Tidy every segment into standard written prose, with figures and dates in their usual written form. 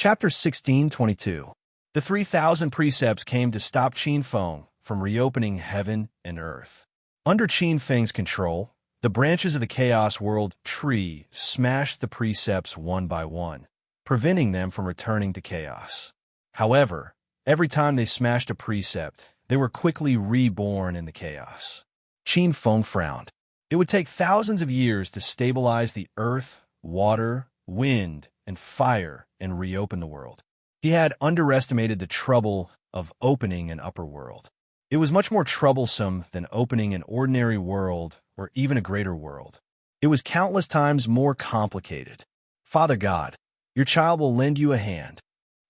Chapter 16:22. The 3,000 precepts came to stop Qin Feng from reopening heaven and earth. Under Qin Feng's control, the branches of the Chaos World tree smashed the precepts one by one, preventing them from returning to chaos. However, every time they smashed a precept, they were quickly reborn in the chaos. Qin Feng frowned. It would take thousands of years to stabilize the earth, water, wind, and fire and reopen the world. He had underestimated the trouble of opening an upper world. It was much more troublesome than opening an ordinary world or even a greater world. It was countless times more complicated. Father God, your child will lend you a hand.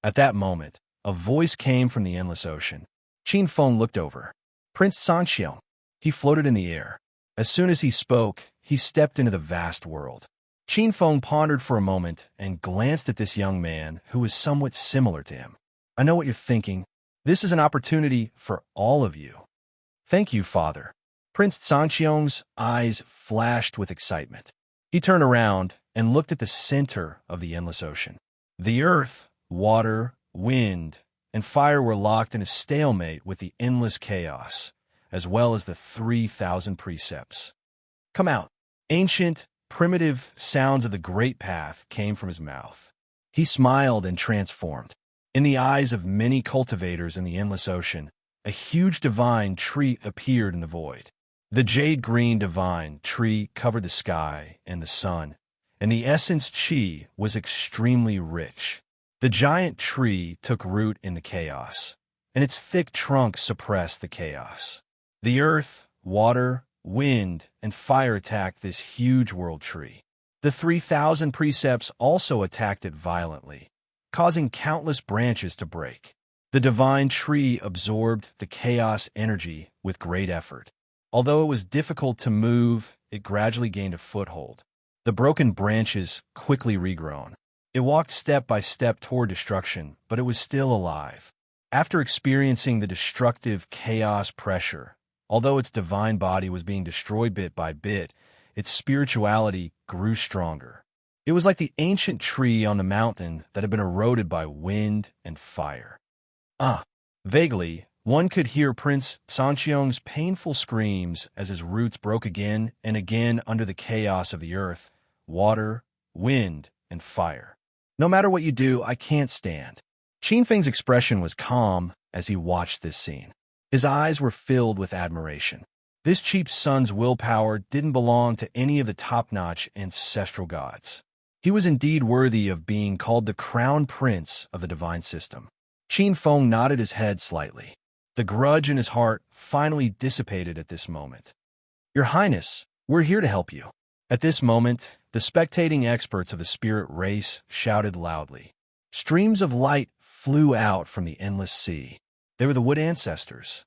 At that moment, a voice came from the endless ocean. Qin Feng looked over. Prince Sanxiang. He floated in the air. As soon as he spoke, he stepped into the vast world. Qin Feng pondered for a moment and glanced at this young man who was somewhat similar to him. I know what you're thinking. This is an opportunity for all of you. Thank you, Father. Prince Sanxiang's eyes flashed with excitement. He turned around and looked at the center of the endless ocean. The earth, water, wind, and fire were locked in a stalemate with the endless chaos, as well as the 3,000 precepts. Come out. Ancient, primitive sounds of the great path came from his mouth. He smiled and transformed. In the eyes of many cultivators in the endless ocean, a huge divine tree appeared in the void. The jade-green divine tree covered the sky and the sun, and the essence qi was extremely rich. The giant tree took root in the chaos, and its thick trunk suppressed the chaos. The earth, water, wind, and fire attacked this huge world tree. The 3,000 precepts also attacked it violently, causing countless branches to break. The divine tree absorbed the chaos energy with great effort. Although it was difficult to move, it gradually gained a foothold. The broken branches quickly regrown. It walked step by step toward destruction, but it was still alive. After experiencing the destructive chaos pressure, although its divine body was being destroyed bit by bit, its spirituality grew stronger. It was like the ancient tree on the mountain that had been eroded by wind and fire. Vaguely, one could hear Prince Sanxiang's painful screams as his roots broke again and again under the chaos of the earth, water, wind, and fire. No matter what you do, I can't stand. Qin Feng's expression was calm as he watched this scene. His eyes were filled with admiration. This cheap son's willpower didn't belong to any of the top-notch ancestral gods. He was indeed worthy of being called the crown prince of the divine system. Qin Feng nodded his head slightly. The grudge in his heart finally dissipated at this moment. Your Highness, we're here to help you. At this moment, the spectating experts of the spirit race shouted loudly. Streams of light flew out from the endless sea. They were the wood ancestors.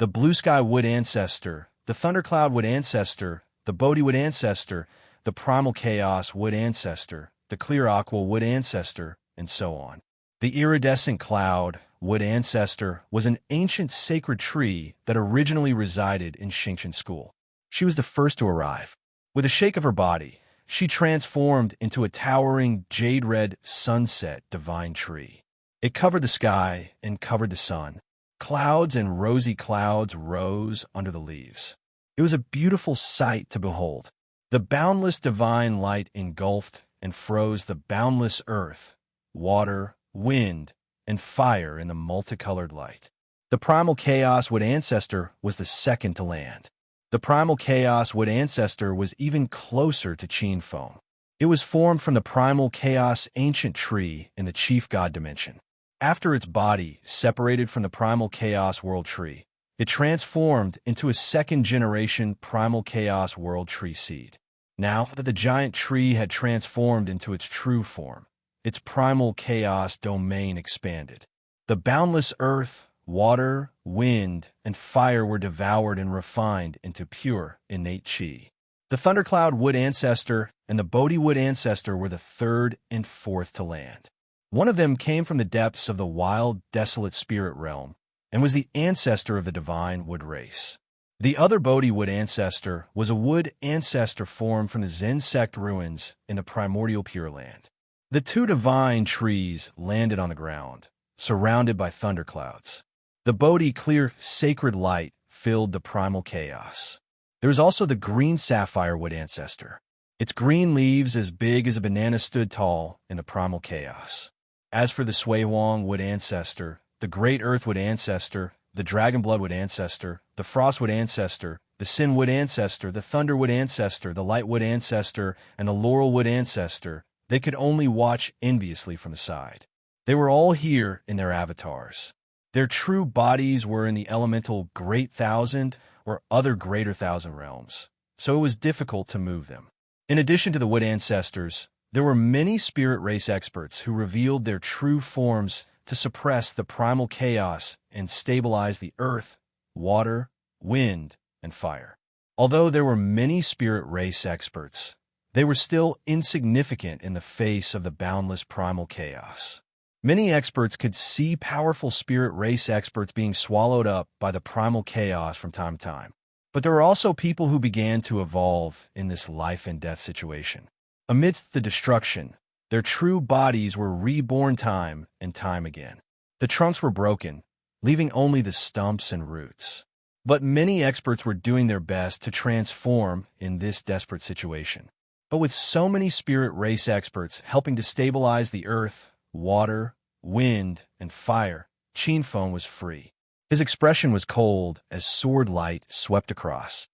The blue sky wood ancestor, the thundercloud wood ancestor, the Bodhi wood ancestor, the primal chaos wood ancestor, the clear aqua wood ancestor, and so on. The iridescent cloud wood ancestor was an ancient sacred tree that originally resided in Xingqian School. She was the first to arrive. With a shake of her body, she transformed into a towering jade-red sunset divine tree. It covered the sky and covered the sun. Clouds and rosy clouds rose under the leaves. It was a beautiful sight to behold. The boundless divine light engulfed and froze the boundless earth, water, wind, and fire in the multicolored light. The primal chaos wood ancestor was the second to land. The primal chaos wood ancestor was even closer to Qin Feng. It was formed from the primal chaos ancient tree in the chief god dimension. After its body separated from the primal chaos world tree, it transformed into a second-generation primal chaos world tree seed. Now that the giant tree had transformed into its true form, its primal chaos domain expanded. The boundless earth, water, wind, and fire were devoured and refined into pure, innate qi. The thundercloud wood ancestor and the Bodhi wood ancestor were the third and fourth to land. One of them came from the depths of the wild, desolate spirit realm and was the ancestor of the divine wood race. The other Bodhi wood ancestor was a wood ancestor formed from the Zen sect ruins in the primordial Pure Land. The two divine trees landed on the ground, surrounded by thunderclouds. The Bodhi clear, sacred light filled the primal chaos. There was also the green sapphire wood ancestor. Its green leaves as big as a banana stood tall in the primal chaos. As for the Sui Wong wood ancestor, the great earth wood ancestor, the dragon blood wood ancestor, the frost wood ancestor, the sin wood ancestor, the thunder wood ancestor, the light wood ancestor, and the laurel wood ancestor, they could only watch enviously from the side. They were all here in their avatars. Their true bodies were in the elemental Great Thousand or other Greater Thousand realms, so it was difficult to move them. In addition to the wood ancestors, there were many spirit race experts who revealed their true forms to suppress the primal chaos and stabilize the earth, water, wind, and fire. Although there were many spirit race experts, they were still insignificant in the face of the boundless primal chaos. Many experts could see powerful spirit race experts being swallowed up by the primal chaos from time to time. But there were also people who began to evolve in this life and death situation. Amidst the destruction, their true bodies were reborn time and time again. The trunks were broken, leaving only the stumps and roots. But many experts were doing their best to transform in this desperate situation. But with so many spirit race experts helping to stabilize the earth, water, wind, and fire, Qin Feng was free. His expression was cold as sword light swept across.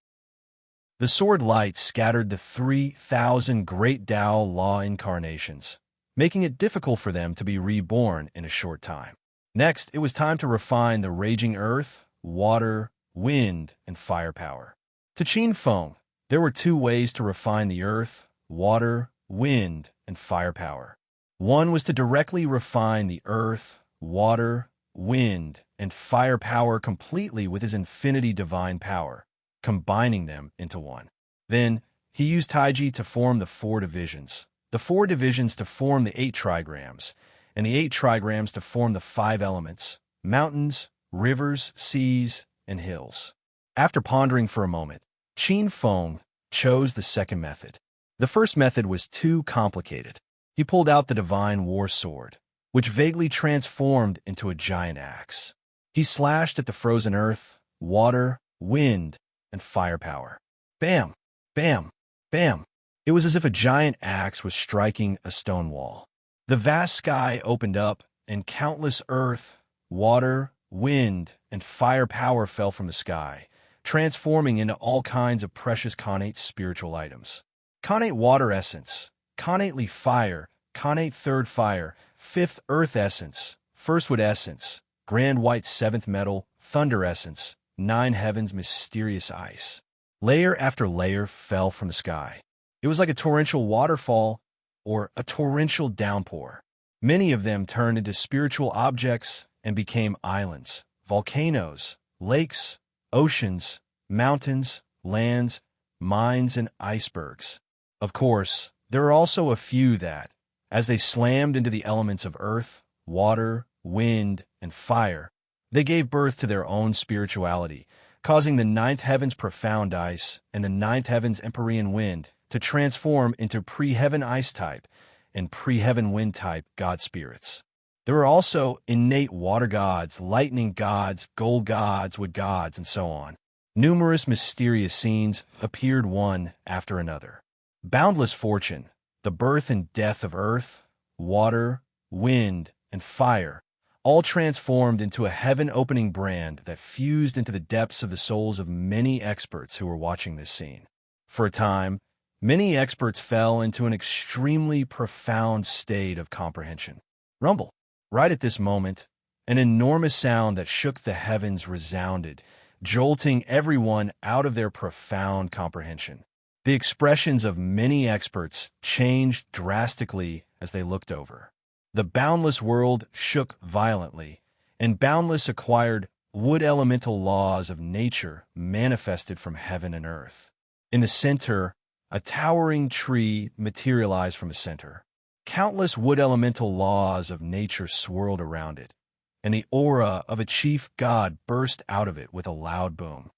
The sword light scattered the 3,000 great Tao law incarnations, making it difficult for them to be reborn in a short time. Next, it was time to refine the raging earth, water, wind, and fire power. To Qin Feng, there were two ways to refine the earth, water, wind, and fire power. One was to directly refine the earth, water, wind, and fire power completely with his infinity divine power, combining them into one. Then, he used Taiji to form the 4 divisions, the 4 divisions to form the 8 trigrams, and the 8 trigrams to form the 5 elements, mountains, rivers, seas, and hills. After pondering for a moment, Qin Feng chose the second method. The first method was too complicated. He pulled out the divine war sword, which vaguely transformed into a giant axe. He slashed at the frozen earth, water, wind, and fire power. Bam! Bam! Bam! It was as if a giant axe was striking a stone wall. The vast sky opened up, and countless earth, water, wind, and fire power fell from the sky, transforming into all kinds of precious connate spiritual items. Connate water essence, connately fire, connate third fire, fifth earth essence, first wood essence, grand white seventh metal, thunder essence, 9 heavens mysterious ice. Layer after layer fell from the sky. It was like a torrential waterfall or a torrential downpour. Many of them turned into spiritual objects and became islands, volcanoes, lakes, oceans, mountains, lands, mines, and icebergs. Of course, there are also a few that, as they slammed into the elements of earth, water, wind, and fire, they gave birth to their own spirituality, causing the 9th heaven's profound ice and the 9th heaven's empyrean wind to transform into pre-heaven ice type and pre-heaven wind type god spirits. There were also innate water gods, lightning gods, gold gods, wood gods, and so on. Numerous mysterious scenes appeared one after another. Boundless fortune, the birth and death of earth, water, wind, and fire, all transformed into a heaven-opening brand that fused into the depths of the souls of many experts who were watching this scene. For a time, many experts fell into an extremely profound state of comprehension. Rumble. Right at this moment, an enormous sound that shook the heavens resounded, jolting everyone out of their profound comprehension. The expressions of many experts changed drastically as they looked over. The boundless world shook violently, and Boundless acquired wood elemental laws of nature manifested from heaven and earth. In the center, a towering tree materialized from the center. Countless wood elemental laws of nature swirled around it, and the aura of a chief god burst out of it with a loud boom.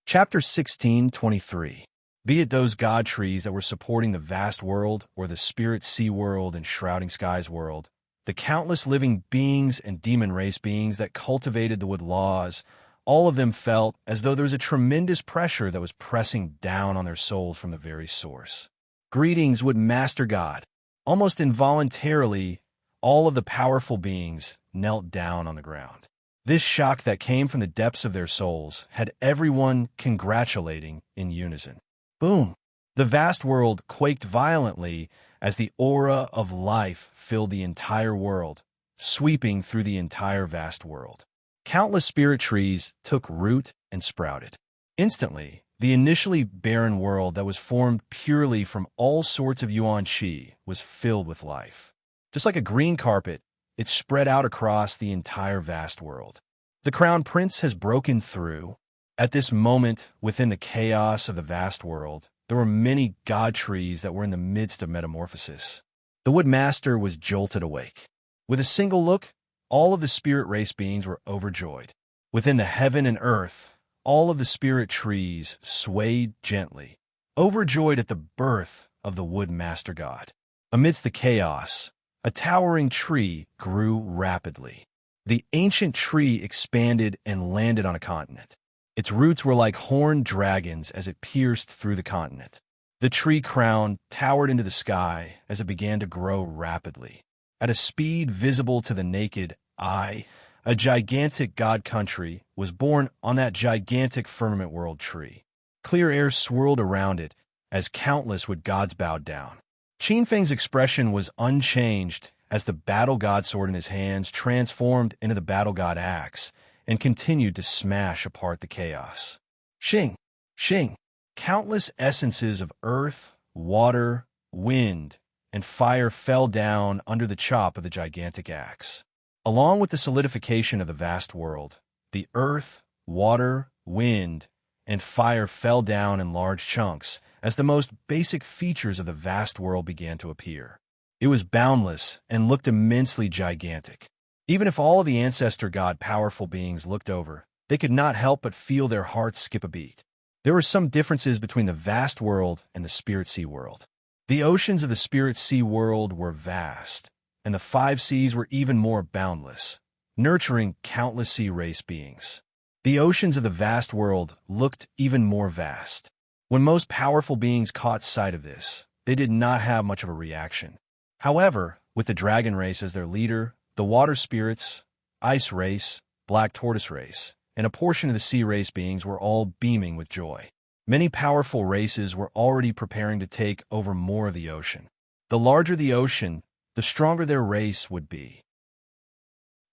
Chapter 16:23. Be it those god trees that were supporting the vast world or the spirit sea world and shrouding skies world, the countless living beings and demon race beings that cultivated the wood laws, all of them felt as though there was a tremendous pressure that was pressing down on their souls from the very source. Greetings, wood master god. Almost involuntarily, all of the powerful beings knelt down on the ground. This shock that came from the depths of their souls had everyone congratulating in unison. Boom! The vast world quaked violently as the aura of life filled the entire world, sweeping through the entire vast world. Countless spirit trees took root and sprouted. Instantly, the initially barren world that was formed purely from all sorts of yuan qi was filled with life. Just like a green carpet, it spread out across the entire vast world. The crown prince has broken through. At this moment, within the chaos of the vast world, there were many god trees that were in the midst of metamorphosis. The wood master was jolted awake. With a single look, all of the spirit race beings were overjoyed. Within the heaven and earth, all of the spirit trees swayed gently, overjoyed at the birth of the wood master god. Amidst the chaos, a towering tree grew rapidly. The ancient tree expanded and landed on a continent. Its roots were like horned dragons as it pierced through the continent. The tree crown towered into the sky as it began to grow rapidly. At a speed visible to the naked eye, a gigantic god country was born on that gigantic firmament world tree. Clear air swirled around it as countless wood gods bowed down. Qin Feng's expression was unchanged as the battle god sword in his hands transformed into the battle god axe and continued to smash apart the chaos. Xing, Xing, countless essences of earth, water, wind, and fire fell down under the chop of the gigantic axe. Along with the solidification of the vast world, the earth, water, wind, and fire fell down in large chunks as the most basic features of the vast world began to appear. It was boundless and looked immensely gigantic. Even if all of the ancestor god powerful beings looked over, they could not help but feel their hearts skip a beat. There were some differences between the vast world and the spirit sea world. The oceans of the spirit sea world were vast, and the 5 seas were even more boundless, nurturing countless sea race beings. The oceans of the vast world looked even more vast. When most powerful beings caught sight of this, they did not have much of a reaction. However, with the dragon race as their leader, the water spirits, ice race, black tortoise race, and a portion of the sea race beings were all beaming with joy. Many powerful races were already preparing to take over more of the ocean. The larger the ocean, the stronger their race would be.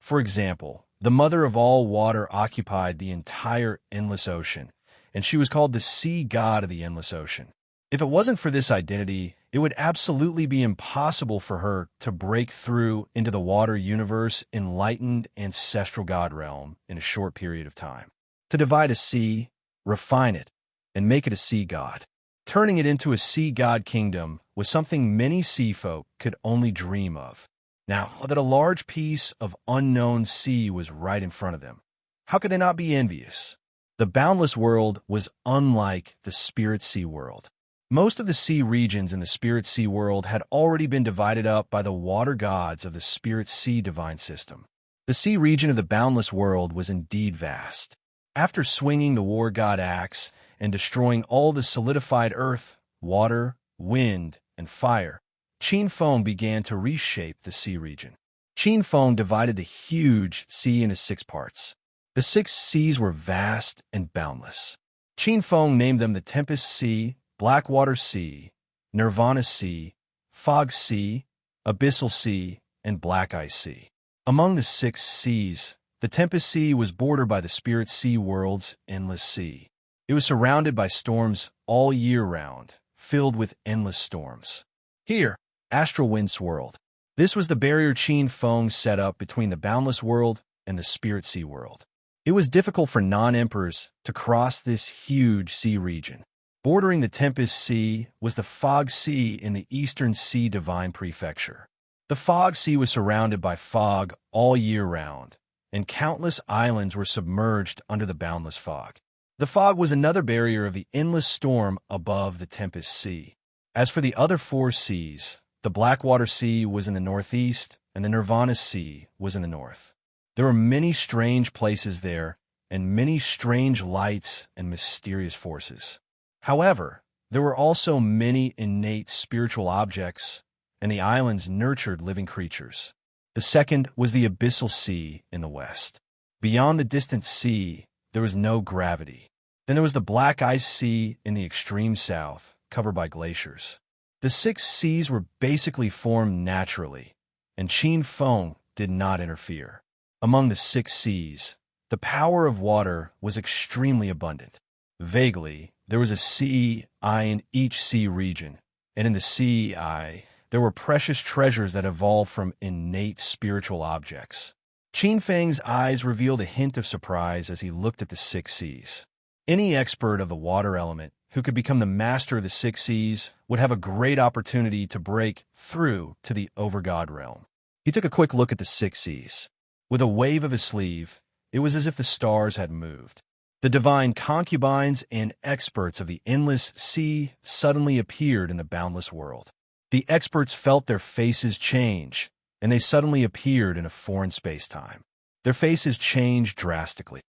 For example, the mother of all water occupied the entire endless ocean, and she was called the sea god of the endless ocean. If it wasn't for this identity, it would absolutely be impossible for her to break through into the water universe enlightened ancestral god realm in a short period of time. To divide a sea, refine it, and make it a sea god. Turning it into a sea god kingdom was something many sea folk could only dream of. Now that a large piece of unknown sea was right in front of them, how could they not be envious? The boundless world was unlike the spirit sea world. Most of the sea regions in the spirit sea world had already been divided up by the water gods of the spirit sea divine system. The sea region of the boundless world was indeed vast. After swinging the war god axe and destroying all the solidified earth, water, wind, and fire, Qin Feng began to reshape the sea region. Qin Feng divided the huge sea into 6 parts. The 6 seas were vast and boundless. Qin Feng named them the Tempest Sea, Blackwater Sea, Nirvana Sea, Fog Sea, Abyssal Sea, and Black Ice Sea. Among the 6 seas, the Tempest Sea was bordered by the Spirit Sea world's Endless Sea. It was surrounded by storms all year round, filled with endless storms. Here, Astral Wind swirled. This was the barrier Qin Feng set up between the Boundless World and the Spirit Sea world. It was difficult for non-emperors to cross this huge sea region. Bordering the Tempest Sea was the Fog Sea in the Eastern Sea Divine Prefecture. The Fog Sea was surrounded by fog all year round, and countless islands were submerged under the boundless fog. The fog was another barrier of the endless storm above the tempest sea. As for the other four seas, the Blackwater Sea was in the northeast, and the Nirvana Sea was in the north. There were many strange places there, and many strange lights and mysterious forces. However, there were also many innate spiritual objects, and the islands nurtured living creatures. The second was the Abyssal Sea in the west. Beyond the distant sea, there was no gravity. Then there was the Black Ice Sea in the extreme south, covered by glaciers. The six seas were basically formed naturally, and Qin Feng did not interfere. Among the six seas, the power of water was extremely abundant. Vaguely, there was a sea eye in each sea region, and in the sea eye, there were precious treasures that evolved from innate spiritual objects. Qin Feng's eyes revealed a hint of surprise as he looked at the six seas. Any expert of the water element who could become the master of the six seas would have a great opportunity to break through to the over-God realm. He took a quick look at the six seas. With a wave of his sleeve, it was as if the stars had moved. The divine concubines and experts of the endless sea suddenly appeared in the boundless world. The experts felt their faces change, and they suddenly appeared in a foreign space-time. Their faces changed drastically.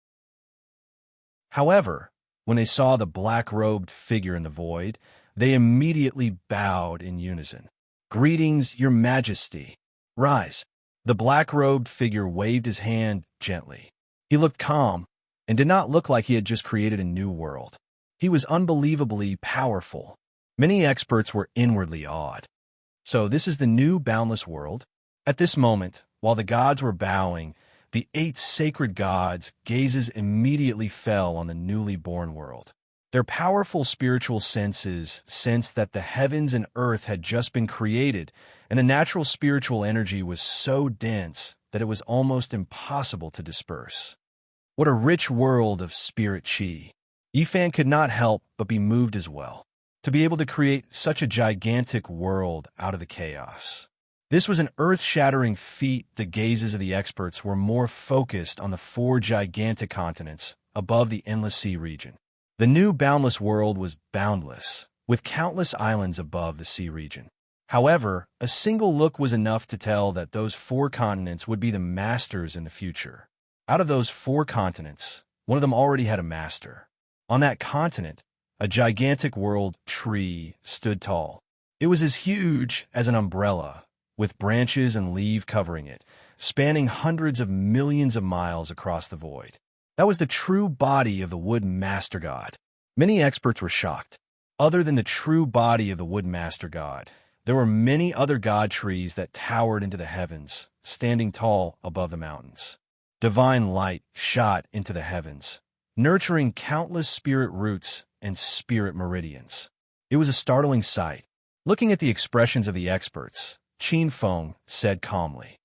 However, when they saw the black-robed figure in the void, they immediately bowed in unison. "Greetings, Your Majesty. Rise." The black-robed figure waved his hand gently. He looked calm and did not look like he had just created a new world. He was unbelievably powerful. Many experts were inwardly awed. So this is the new boundless world? At this moment, while the gods were bowing, the 8 sacred gods' gazes immediately fell on the newly born world. Their powerful spiritual senses sensed that the heavens and earth had just been created, and the natural spiritual energy was so dense that it was almost impossible to disperse. What a rich world of spirit chi! Yifan could not help but be moved as well, to be able to create such a gigantic world out of the chaos. This was an earth-shattering feat. The gazes of the experts were more focused on the 4 gigantic continents above the endless sea region. The new boundless world was boundless, with countless islands above the sea region. However, a single look was enough to tell that those 4 continents would be the masters in the future. Out of those 4 continents, one of them already had a master. On that continent, a gigantic world tree stood tall. It was as huge as an umbrella, with branches and leaves covering it, spanning hundreds of millions of miles across the void. That was the true body of the Wood Master God. Many experts were shocked. Other than the true body of the Wood Master God, there were many other god trees that towered into the heavens, standing tall above the mountains. Divine light shot into the heavens, nurturing countless spirit roots and spirit meridians. It was a startling sight. Looking at the expressions of the experts, Qin Feng said calmly,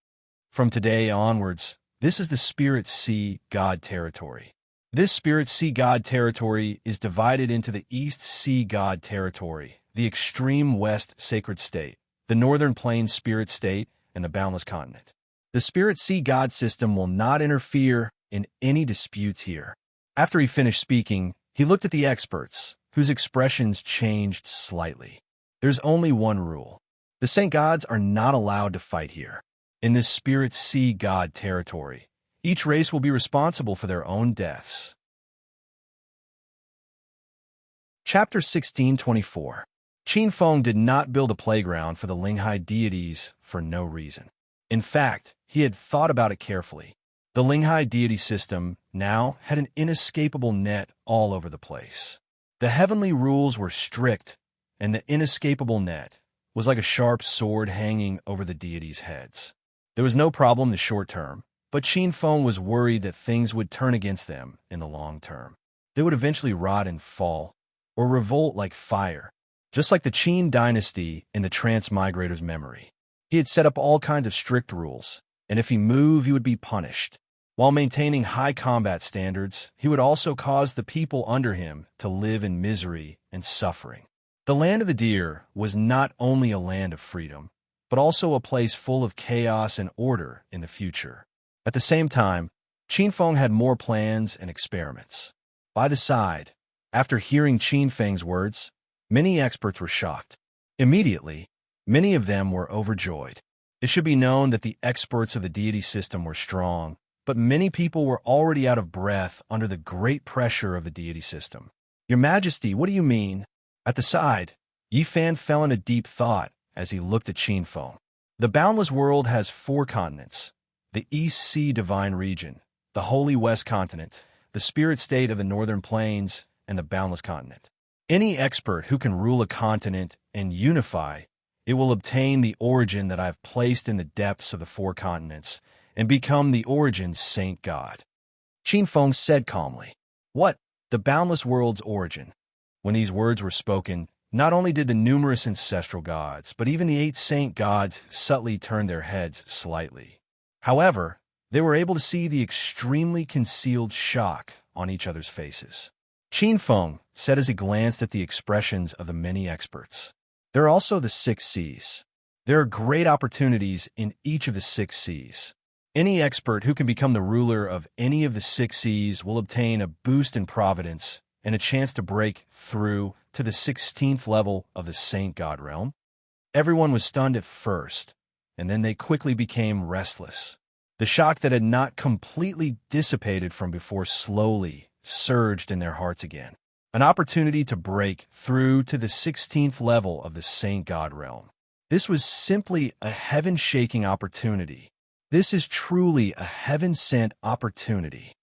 "From today onwards, this is the Spirit Sea God territory. This Spirit Sea God territory is divided into the East Sea God territory, the Extreme West Sacred State, the Northern Plains Spirit State, and the Boundless Continent. The Spirit Sea God system will not interfere in any disputes here." After he finished speaking, he looked at the experts, whose expressions changed slightly. There's only one rule. The Saint Gods are not allowed to fight here. In this Spirit Sea God territory, each race will be responsible for their own deaths. Chapter 1624. Qin Feng did not build a playground for the Linghai deities for no reason. In fact, he had thought about it carefully. The Linghai deity system now had an inescapable net all over the place. The heavenly rules were strict, and the inescapable net was like a sharp sword hanging over the deities' heads. There was no problem in the short term, but Qin Feng was worried that things would turn against them in the long term. They would eventually rot and fall, or revolt like fire, just like the Qin dynasty in the Transmigrator's memory. He had set up all kinds of strict rules, and if he moved, he would be punished. While maintaining high combat standards, he would also cause the people under him to live in misery and suffering. The land of the deer was not only a land of freedom, but also a place full of chaos and order in the future. At the same time, Qin Feng had more plans and experiments. By the side, after hearing Qin Feng's words, many experts were shocked. Immediately, many of them were overjoyed. It should be known that the experts of the deity system were strong, but many people were already out of breath under the great pressure of the deity system. Your Majesty, what do you mean? At the side, Yi Fan fell in a deep thought as he looked at Qin Feng. The boundless world has 4 continents: the East Sea Divine Region, the Holy West Continent, the Spirit State of the Northern Plains, and the Boundless Continent. Any expert who can rule a continent and unify it will obtain the origin that I have placed in the depths of the 4 continents and become the origin's saint god. Qin Feng said calmly, "What? The boundless world's origin?" When these words were spoken, not only did the numerous ancestral gods, but even the 8 saint gods subtly turned their heads slightly. However, they were able to see the extremely concealed shock on each other's faces. Qin Feng said as he glanced at the expressions of the many experts, "There are also the 6 seas. There are great opportunities in each of the 6 seas. Any expert who can become the ruler of any of the 6 seas will obtain a boost in providence and a chance to break through to the 16th level of the Saint God realm." Everyone was stunned at first, and then they quickly became restless. The shock that had not completely dissipated from before slowly surged in their hearts again. An opportunity to break through to the 16th level of the Saint God realm. This was simply a heaven-shaking opportunity. This is truly a heaven-sent opportunity.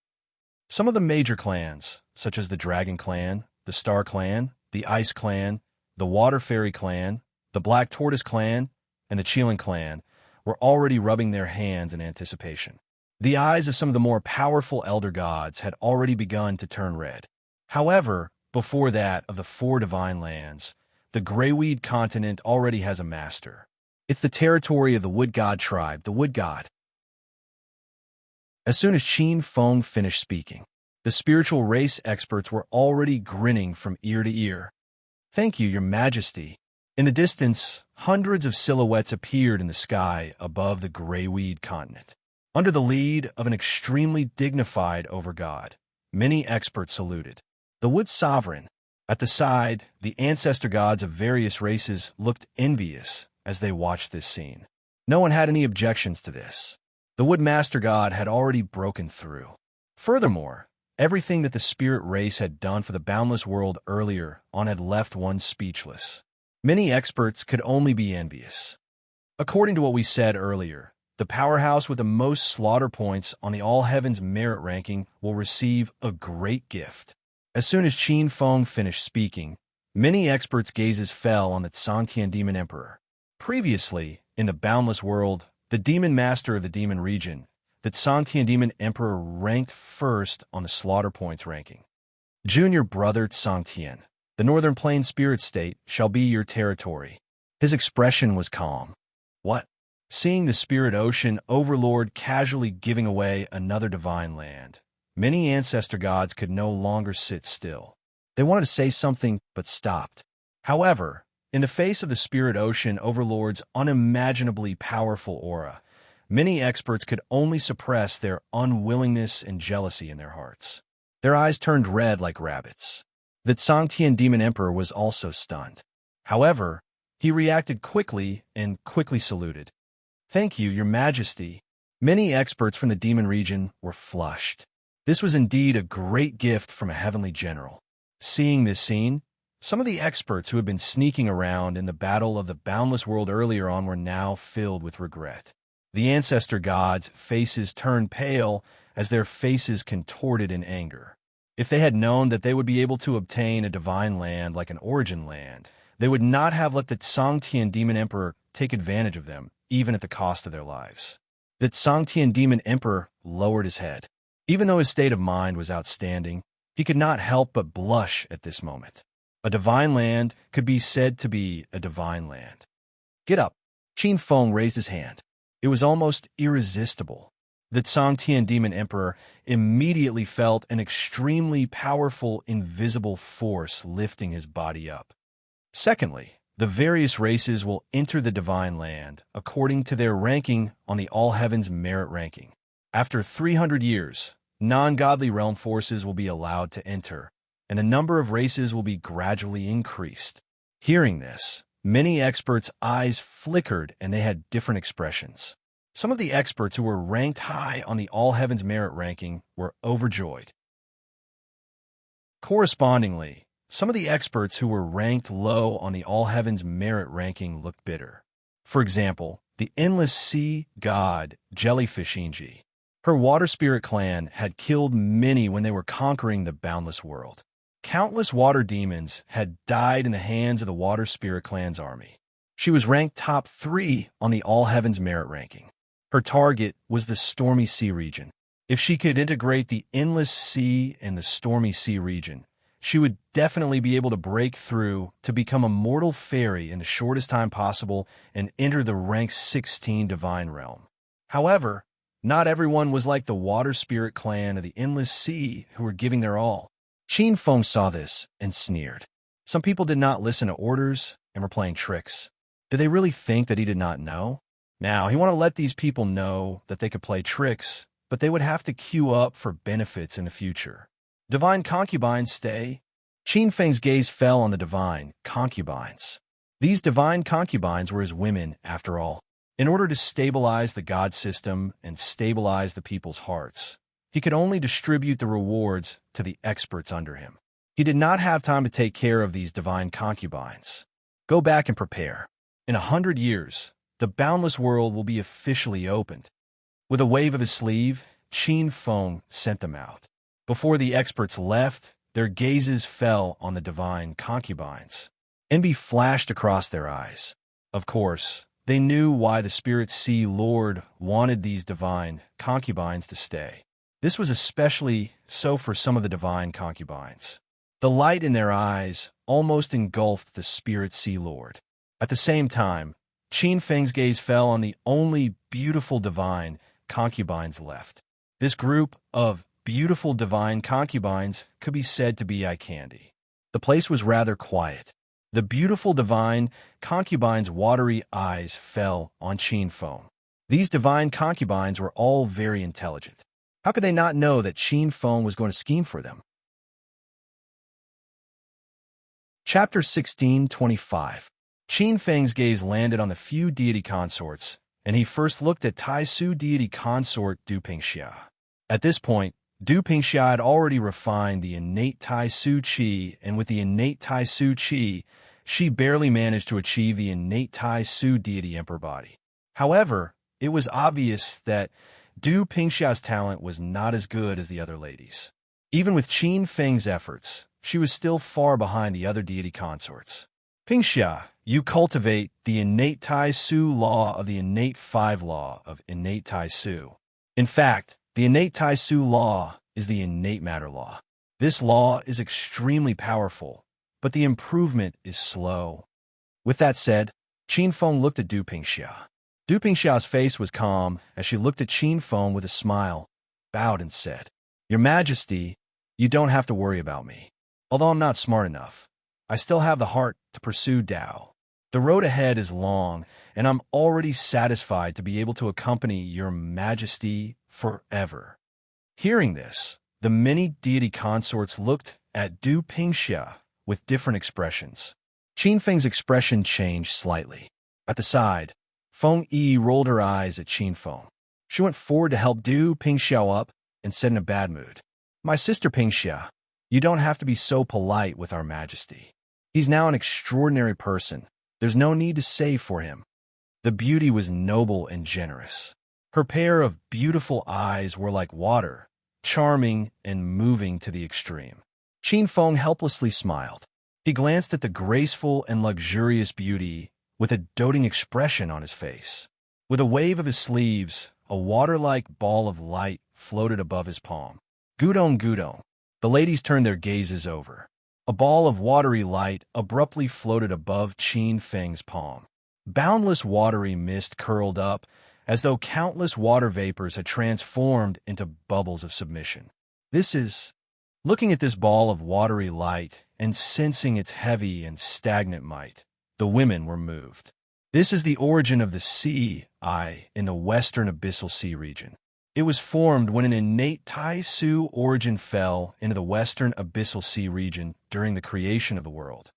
Some of the major clans, such as the Dragon Clan, the Star Clan, the Ice Clan, the Water Fairy Clan, the Black Tortoise Clan, and the Qilin Clan, were already rubbing their hands in anticipation. The eyes of some of the more powerful elder gods had already begun to turn red. However, before that of the 4 divine lands, the Greyweed continent already has a master. It's the territory of the Wood God tribe, the Wood God. As soon as Qin Feng finished speaking, the spiritual race experts were already grinning from ear to ear. "Thank you, Your Majesty." In the distance, hundreds of silhouettes appeared in the sky above the Greyweed continent. Under the lead of an extremely dignified overgod, many experts saluted. The Wood Sovereign. At the side, the ancestor gods of various races looked envious as they watched this scene. No one had any objections to this. The Wood Master God had already broken through. Furthermore, everything that the spirit race had done for the boundless world earlier on had left one speechless. Many experts could only be envious. According to what we said earlier, the powerhouse with the most slaughter points on the All Heavens merit ranking will receive a great gift. As soon as Qin Feng finished speaking, many experts' gazes fell on the Sangtian Demon Emperor. Previously, in the boundless world, the Demon Master of the Demon Region, the Sangtian Demon Emperor ranked first on the slaughter points ranking. Junior brother Sangtian, the Northern Plain Spirit State shall be your territory. His expression was calm. What? Seeing the Spirit Ocean Overlord casually giving away another divine land, many ancestor gods could no longer sit still. They wanted to say something, but stopped. However, in the face of the Spirit Ocean Overlord's unimaginably powerful aura, many experts could only suppress their unwillingness and jealousy in their hearts. Their eyes turned red like rabbits. The Sangtian Demon Emperor was also stunned. However, he reacted quickly and quickly saluted. "Thank you, Your Majesty." Many experts from the demon region were flushed. This was indeed a great gift from a heavenly general. Seeing this scene, some of the experts who had been sneaking around in the battle of the boundless world earlier on were now filled with regret. The ancestor gods' faces turned pale as their faces contorted in anger. If they had known that they would be able to obtain a divine land like an origin land, they would not have let the Sangtian Demon Emperor take advantage of them, even at the cost of their lives. The Sangtian Demon Emperor lowered his head. Even though his state of mind was outstanding, he could not help but blush at this moment. A divine land could be said to be a divine land. "Get up." Qin Feng raised his hand. It was almost irresistible. The Sangtian Demon Emperor immediately felt an extremely powerful invisible force lifting his body up. Secondly, the various races will enter the divine land according to their ranking on the All Heavens merit ranking. After 300 years, non-godly realm forces will be allowed to enter, and the number of races will be gradually increased. Hearing this, many experts' eyes flickered and they had different expressions. Some of the experts who were ranked high on the All Heavens merit ranking were overjoyed. Correspondingly, some of the experts who were ranked low on the All Heavens merit ranking looked bitter. For example, the endless sea god Jellyfish Inji. Her water spirit clan had killed many when they were conquering the boundless world. Countless water demons had died in the hands of the water spirit clan's army. She was ranked top 3 on the All Heavens merit ranking. Her target was the Stormy Sea region. If she could integrate the endless sea and the Stormy Sea region, she would definitely be able to break through to become a mortal fairy in the shortest time possible and enter the rank 16 divine realm. However, not everyone was like the water spirit clan of the endless sea who were giving their all. Qin Feng saw this and sneered. Some people did not listen to orders and were playing tricks. Did they really think that he did not know? Now, he wanted to let these people know that they could play tricks, but they would have to queue up for benefits in the future. Divine concubines stay. Qin Feng's gaze fell on the divine concubines. These divine concubines were his women, after all. In order to stabilize the god system and stabilize the people's hearts, he could only distribute the rewards to the experts under him. He did not have time to take care of these divine concubines. Go back and prepare. In 100 years, the boundless world will be officially opened. With a wave of his sleeve, Qin Feng sent them out. Before the experts left, their gazes fell on the divine concubines. Envy flashed across their eyes. Of course, they knew why the Spirit Sea Lord wanted these divine concubines to stay. This was especially so for some of the divine concubines. The light in their eyes almost engulfed the Spirit Sea Lord. At the same time, Qin Feng's gaze fell on the only beautiful divine concubines left. This group of beautiful divine concubines could be said to be eye candy. The place was rather quiet. The beautiful divine concubines' watery eyes fell on Qin Feng. These divine concubines were all very intelligent. How could they not know that Qin Feng was going to scheme for them? Chapter 16:25. Qin Feng's gaze landed on the few deity consorts, and he first looked at Tai Su deity consort Du Pingxia. At this point, Du Pingxia had already refined the innate Tai Su Qi, and with the innate Tai Su Qi, she barely managed to achieve the innate Tai Su deity emperor body. However, it was obvious that Du Pingxia's talent was not as good as the other ladies. Even with Qin Feng's efforts, she was still far behind the other deity consorts. Pingxia, you cultivate the innate Tai Su law of the innate 5 law of innate Tai Su. In fact, the innate Tai Su law is the innate matter law. This law is extremely powerful, but the improvement is slow. With that said, Qin Feng looked at Du Pingxia. Du Pingxia's face was calm as she looked at Qin Feng with a smile, bowed and said, "Your Majesty, you don't have to worry about me. Although I'm not smart enough, I still have the heart to pursue Tao. The road ahead is long, and I'm already satisfied to be able to accompany Your Majesty forever." Hearing this, the many deity consorts looked at Du Pingxia with different expressions. Qin Feng's expression changed slightly. At the side, Feng Yi rolled her eyes at Qin Feng. She went forward to help Du Pingxia up and said in a bad mood, "My sister Pingxia, you don't have to be so polite with our Majesty. He's now an extraordinary person. There's no need to save for him." The beauty was noble and generous. Her pair of beautiful eyes were like water, charming and moving to the extreme. Qin Feng helplessly smiled. He glanced at the graceful and luxurious beauty with a doting expression on his face. With a wave of his sleeves, a water-like ball of light floated above his palm. Gudong Gudong. The ladies turned their gazes over. A ball of watery light abruptly floated above Qin Feng's palm. Boundless watery mist curled up, as though countless water vapors had transformed into bubbles of submission. Looking at this ball of watery light and sensing its heavy and stagnant might, the women were moved. This is the origin of the sea, in the western abyssal sea region. It was formed when an innate Tai Su origin fell into the western abyssal sea region during the creation of the world.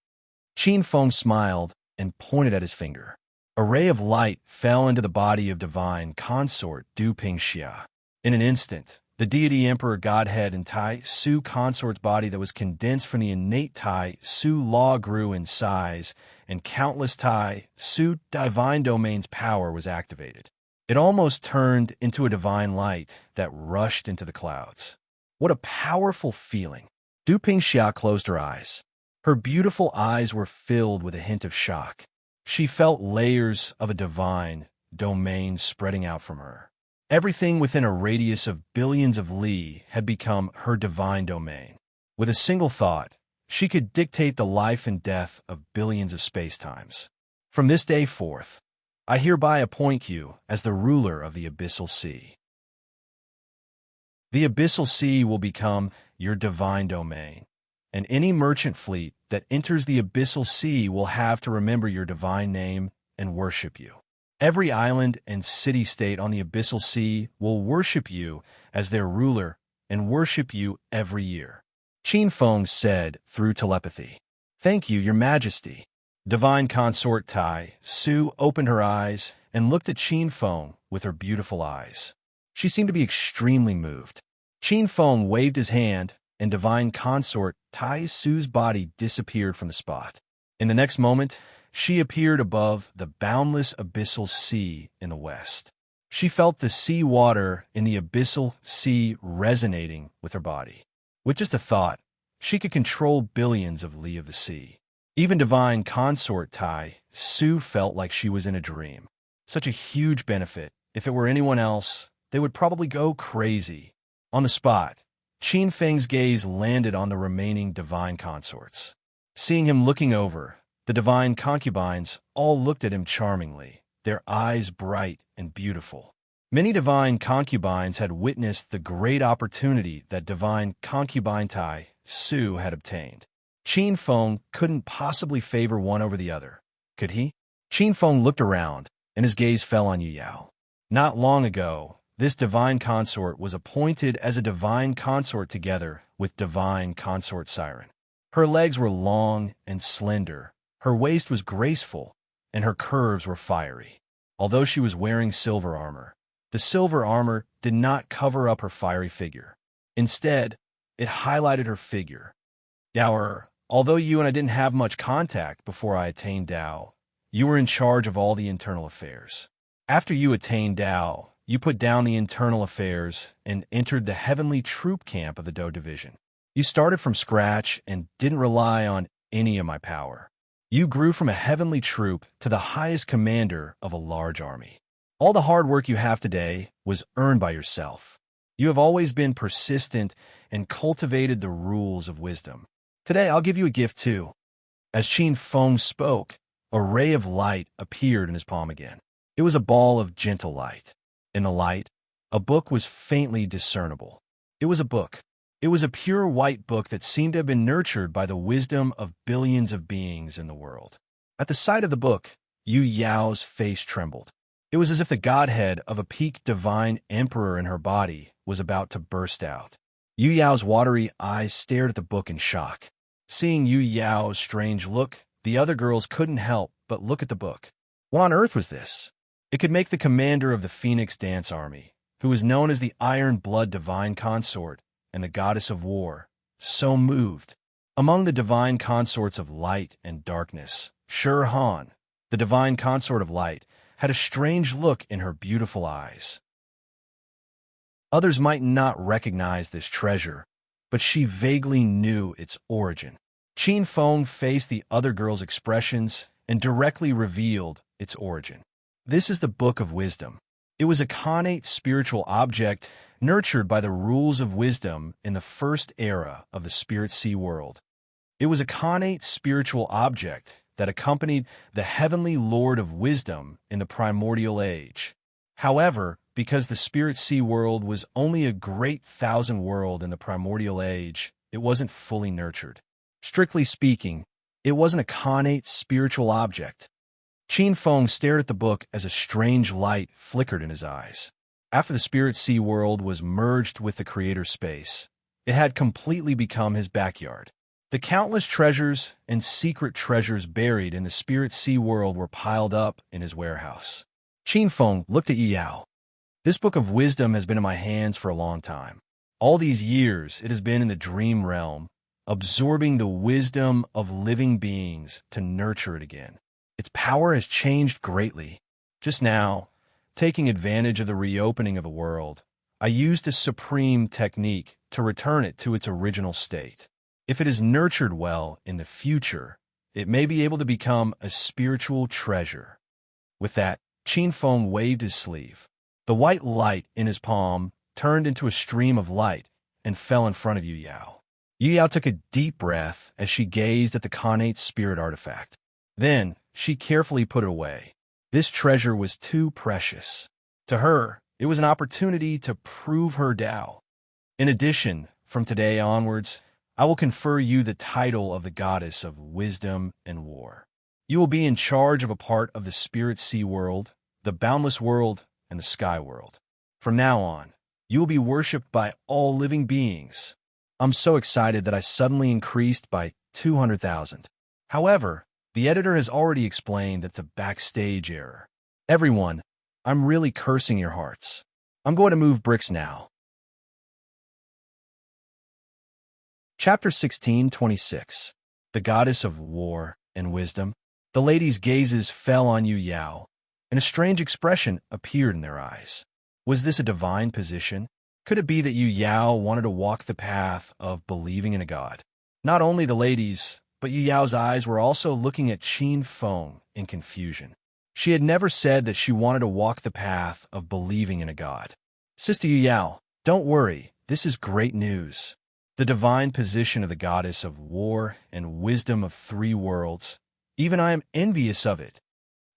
Qin Feng smiled and pointed at his finger. A ray of light fell into the body of divine consort Du Pingxia. In an instant, the deity emperor godhead and Tai Su consort's body that was condensed from the innate Tai Su law grew in size, and countless Tai Su divine domain's power was activated. It almost turned into a divine light that rushed into the clouds. What a powerful feeling! Du Pingxia closed her eyes. Her beautiful eyes were filled with a hint of shock. She felt layers of a divine domain spreading out from her. Everything within a radius of billions of li had become her divine domain. With a single thought, she could dictate the life and death of billions of spacetimes. From this day forth, I hereby appoint you as the ruler of the Abyssal Sea. The Abyssal Sea will become your divine domain, and any merchant fleet that enters the Abyssal Sea will have to remember your divine name and worship you. Every island and city-state on the Abyssal Sea will worship you as their ruler and worship you every year. Qin Feng said through telepathy. Thank you, Your Majesty. Divine consort Tai Su opened her eyes and looked at Qin Feng with her beautiful eyes. She seemed to be extremely moved. Qin Feng waved his hand, and divine consort Tai Su's body disappeared from the spot. In the next moment, she appeared above the boundless abyssal sea in the west. She felt the sea water in the abyssal sea resonating with her body. With just a thought, she could control billions of li of the sea. Even divine consort Tai Su felt like she was in a dream. Such a huge benefit. If it were anyone else, they would probably go crazy. On the spot, Qin Feng's gaze landed on the remaining divine consorts. Seeing him looking over, the divine concubines all looked at him charmingly, their eyes bright and beautiful. Many divine concubines had witnessed the great opportunity that divine concubine Tai Su had obtained. Qin Feng couldn't possibly favor one over the other, could he? Qin Feng looked around, and his gaze fell on Yu Yao. Not long ago, this divine consort was appointed as a divine consort together with divine consort Siren. Her legs were long and slender, her waist was graceful, and her curves were fiery. Although she was wearing silver armor, the silver armor did not cover up her fiery figure. Instead, it highlighted her figure. Yao, although you and I didn't have much contact before I attained Dao, you were in charge of all the internal affairs. After you attained Dao, you put down the internal affairs and entered the heavenly troop camp of the Dou division. You started from scratch and didn't rely on any of my power. You grew from a heavenly troop to the highest commander of a large army. All the hard work you have today was earned by yourself. You have always been persistent and cultivated the rules of wisdom. Today, I'll give you a gift too. As Qin Feng spoke, a ray of light appeared in his palm again. It was a ball of gentle light. In the light, a book was faintly discernible. It was a book. It was a pure white book that seemed to have been nurtured by the wisdom of billions of beings in the world. At the sight of the book, Yu Yao's face trembled. It was as if the godhead of a peak divine emperor in her body was about to burst out. Yu Yao's watery eyes stared at the book in shock. Seeing Yu Yao's strange look, the other girls couldn't help but look at the book. What on earth was this? It could make the commander of the Phoenix Dance Army, who was known as the Iron Blood Divine Consort and the Goddess of War, so moved. Among the divine consorts of light and darkness, Shur Han, the divine consort of light, had a strange look in her beautiful eyes. Others might not recognize this treasure, but she vaguely knew its origin. Qin Feng faced the other girl's expressions and directly revealed its origin. This is the Book of Wisdom. It was a connate spiritual object nurtured by the rules of wisdom in the first era of the Spirit Sea world. It was a connate spiritual object that accompanied the heavenly Lord of Wisdom in the primordial age. However, because the Spirit Sea world was only a great thousand world in the primordial age, it wasn't fully nurtured. Strictly speaking, it wasn't a connate spiritual object. Qin Feng stared at the book as a strange light flickered in his eyes. After the spirit sea world was merged with the creator space, it had completely become his backyard. The countless treasures and secret treasures buried in the spirit sea world were piled up in his warehouse. Qin Feng looked at Yu Yao. This book of wisdom has been in my hands for a long time. All these years, it has been in the dream realm, absorbing the wisdom of living beings to nurture it again. Its power has changed greatly. Just now, taking advantage of the reopening of the world, I used a supreme technique to return it to its original state. If it is nurtured well in the future, it may be able to become a spiritual treasure. With that, Qin Feng waved his sleeve. The white light in his palm turned into a stream of light and fell in front of Yu Yao. Yu Yao took a deep breath as she gazed at the connate spirit artifact. Then, she carefully put it away. This treasure was too precious. To her, it was an opportunity to prove her Tao. In addition, from today onwards, I will confer you the title of the goddess of wisdom and war. You will be in charge of a part of the spirit sea world, the boundless world, and the sky world. From now on, you will be worshipped by all living beings. I'm so excited that I suddenly increased by 200,000. However, the editor has already explained that it's a backstage error. Everyone, I'm really cursing your hearts. I'm going to move bricks now. Chapter 16:26. The Goddess of War and Wisdom. The ladies' gazes fell on Yu Yao, and a strange expression appeared in their eyes. Was this a divine position? Could it be that Yu Yao wanted to walk the path of believing in a god? Not only the ladies, but Yu Yao's eyes were also looking at Qin Feng in confusion. She had never said that she wanted to walk the path of believing in a god. Sister Yu Yao, don't worry, this is great news. The divine position of the goddess of war and wisdom of three worlds, even I am envious of it.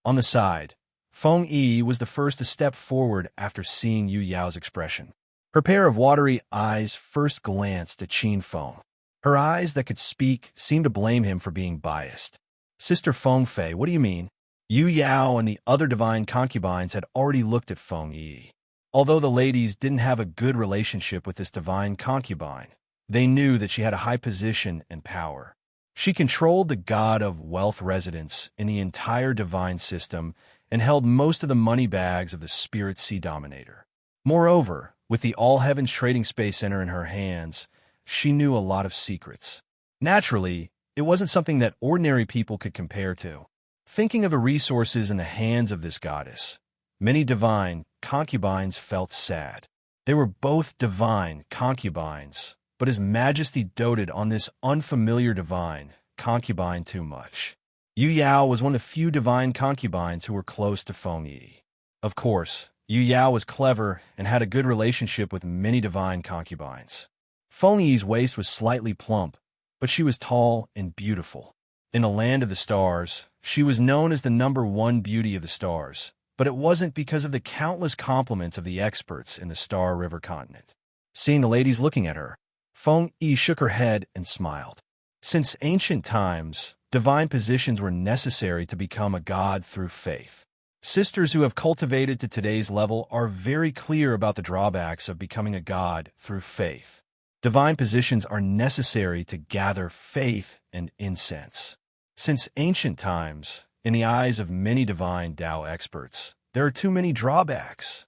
On the side, Feng Yi was the first to step forward after seeing Yu Yao's expression. Her pair of watery eyes first glanced at Qin Feng. Her eyes that could speak seemed to blame him for being biased. Sister Feng Fei, what do you mean? Yu Yao and the other divine concubines had already looked at Feng Yi. Although the ladies didn't have a good relationship with this divine concubine, they knew that she had a high position and power. She controlled the god of wealth residence in the entire divine system and held most of the money bags of the spirit sea dominator. Moreover, with the All Heavens Trading Space Center in her hands, she knew a lot of secrets. Naturally, it wasn't something that ordinary people could compare to. Thinking of the resources in the hands of this goddess, many divine concubines felt sad. They were both divine concubines, but His Majesty doted on this unfamiliar divine concubine too much. Yu Yao was one of the few divine concubines who were close to Feng Yi. Of course, Yu Yao was clever and had a good relationship with many divine concubines. Feng Yi's waist was slightly plump, but she was tall and beautiful. In the land of the stars, she was known as the #1 beauty of the stars, but it wasn't because of the countless compliments of the experts in the Star River continent. Seeing the ladies looking at her, Feng Yi shook her head and smiled. Since ancient times, divine positions were necessary to become a god through faith. Sisters who have cultivated to today's level are very clear about the drawbacks of becoming a god through faith. Divine positions are necessary to gather faith and incense. Since ancient times, in the eyes of many divine Tao experts, there are too many drawbacks.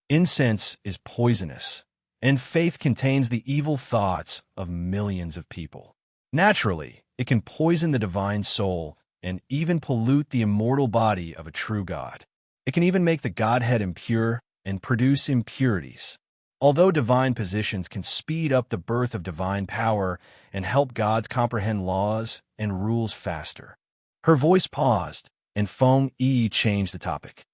Incense is poisonous, and faith contains the evil thoughts of millions of people. Naturally, it can poison the divine soul and even pollute the immortal body of a true god. It can even make the godhead impure and produce impurities. Although divine positions can speed up the birth of divine power and help gods comprehend laws and rules faster. Her voice paused, and Feng Yi changed the topic.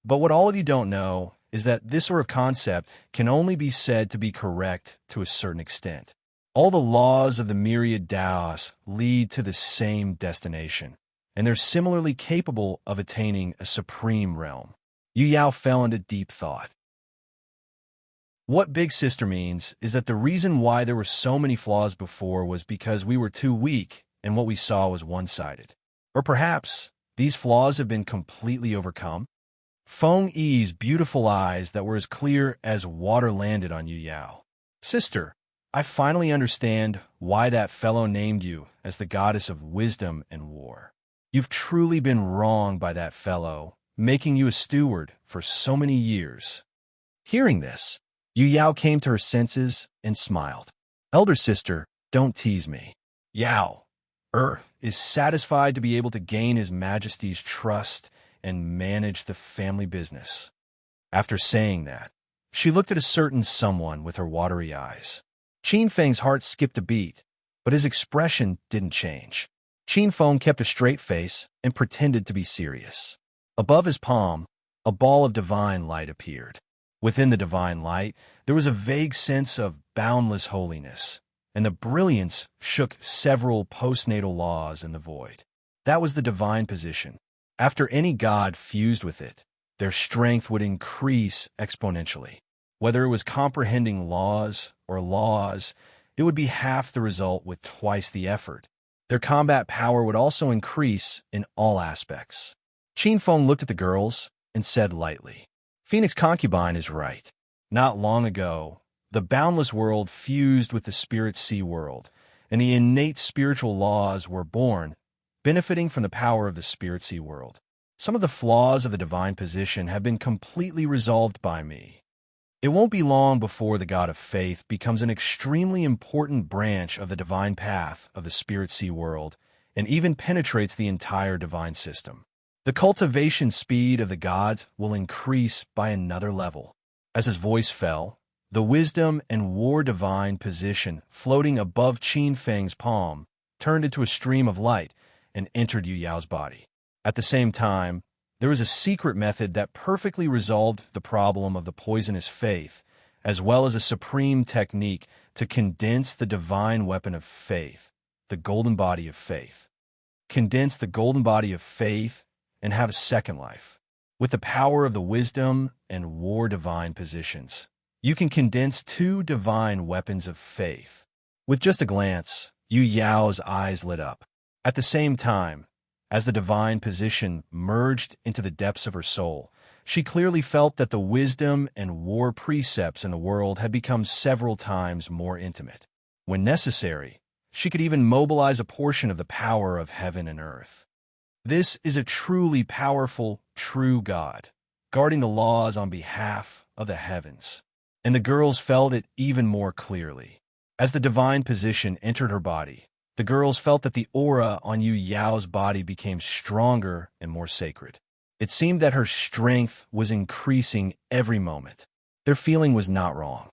But what all of you don't know is that this sort of concept can only be said to be correct to a certain extent. All the laws of the myriad Taos lead to the same destination, and they're similarly capable of attaining a supreme realm. Yu Yao fell into deep thought. What Big Sister means is that the reason why there were so many flaws before was because we were too weak and what we saw was one-sided. Or perhaps these flaws have been completely overcome. Feng Yi's beautiful eyes that were as clear as water landed on Yu Yao. Sister, I finally understand why that fellow named you as the goddess of wisdom and war. You've truly been wronged by that fellow, making you a steward for so many years. Hearing this, Yu Yao came to her senses and smiled. Elder sister, don't tease me. Yao, is satisfied to be able to gain His Majesty's trust and manage the family business. After saying that, she looked at a certain someone with her watery eyes. Qin Feng's heart skipped a beat, but his expression didn't change. Qin Feng kept a straight face and pretended to be serious. Above his palm, a ball of divine light appeared. Within the divine light, there was a vague sense of boundless holiness, and the brilliance shook several postnatal laws in the void. That was the divine position. After any god fused with it, their strength would increase exponentially. Whether it was comprehending laws or laws, it would be half the result with twice the effort. Their combat power would also increase in all aspects. Qin Feng looked at the girls and said lightly, Phoenix Concubine is right. Not long ago, the boundless world fused with the spirit sea world, and the innate spiritual laws were born, benefiting from the power of the spirit sea world. Some of the flaws of the divine position have been completely resolved by me. It won't be long before the God of Faith becomes an extremely important branch of the divine path of the spirit sea world and even penetrates the entire divine system. The cultivation speed of the gods will increase by another level. As his voice fell, the wisdom and war divine position floating above Qin Feng's palm turned into a stream of light and entered Yu Yao's body. At the same time, there was a secret method that perfectly resolved the problem of the poisonous faith, as well as a supreme technique to condense the divine weapon of faith, the golden body of faith. Condense the golden body of faith and have a second life. With the power of the wisdom and war divine positions, you can condense two divine weapons of faith. With just a glance, Yu Yao's eyes lit up. At the same time, as the divine position merged into the depths of her soul, she clearly felt that the wisdom and war precepts in the world had become several times more intimate. When necessary, she could even mobilize a portion of the power of heaven and earth. This is a truly powerful, true God, guarding the laws on behalf of the heavens. And the girls felt it even more clearly. As the divine position entered her body, the girls felt that the aura on Yu Yao's body became stronger and more sacred. It seemed that her strength was increasing every moment. Their feeling was not wrong.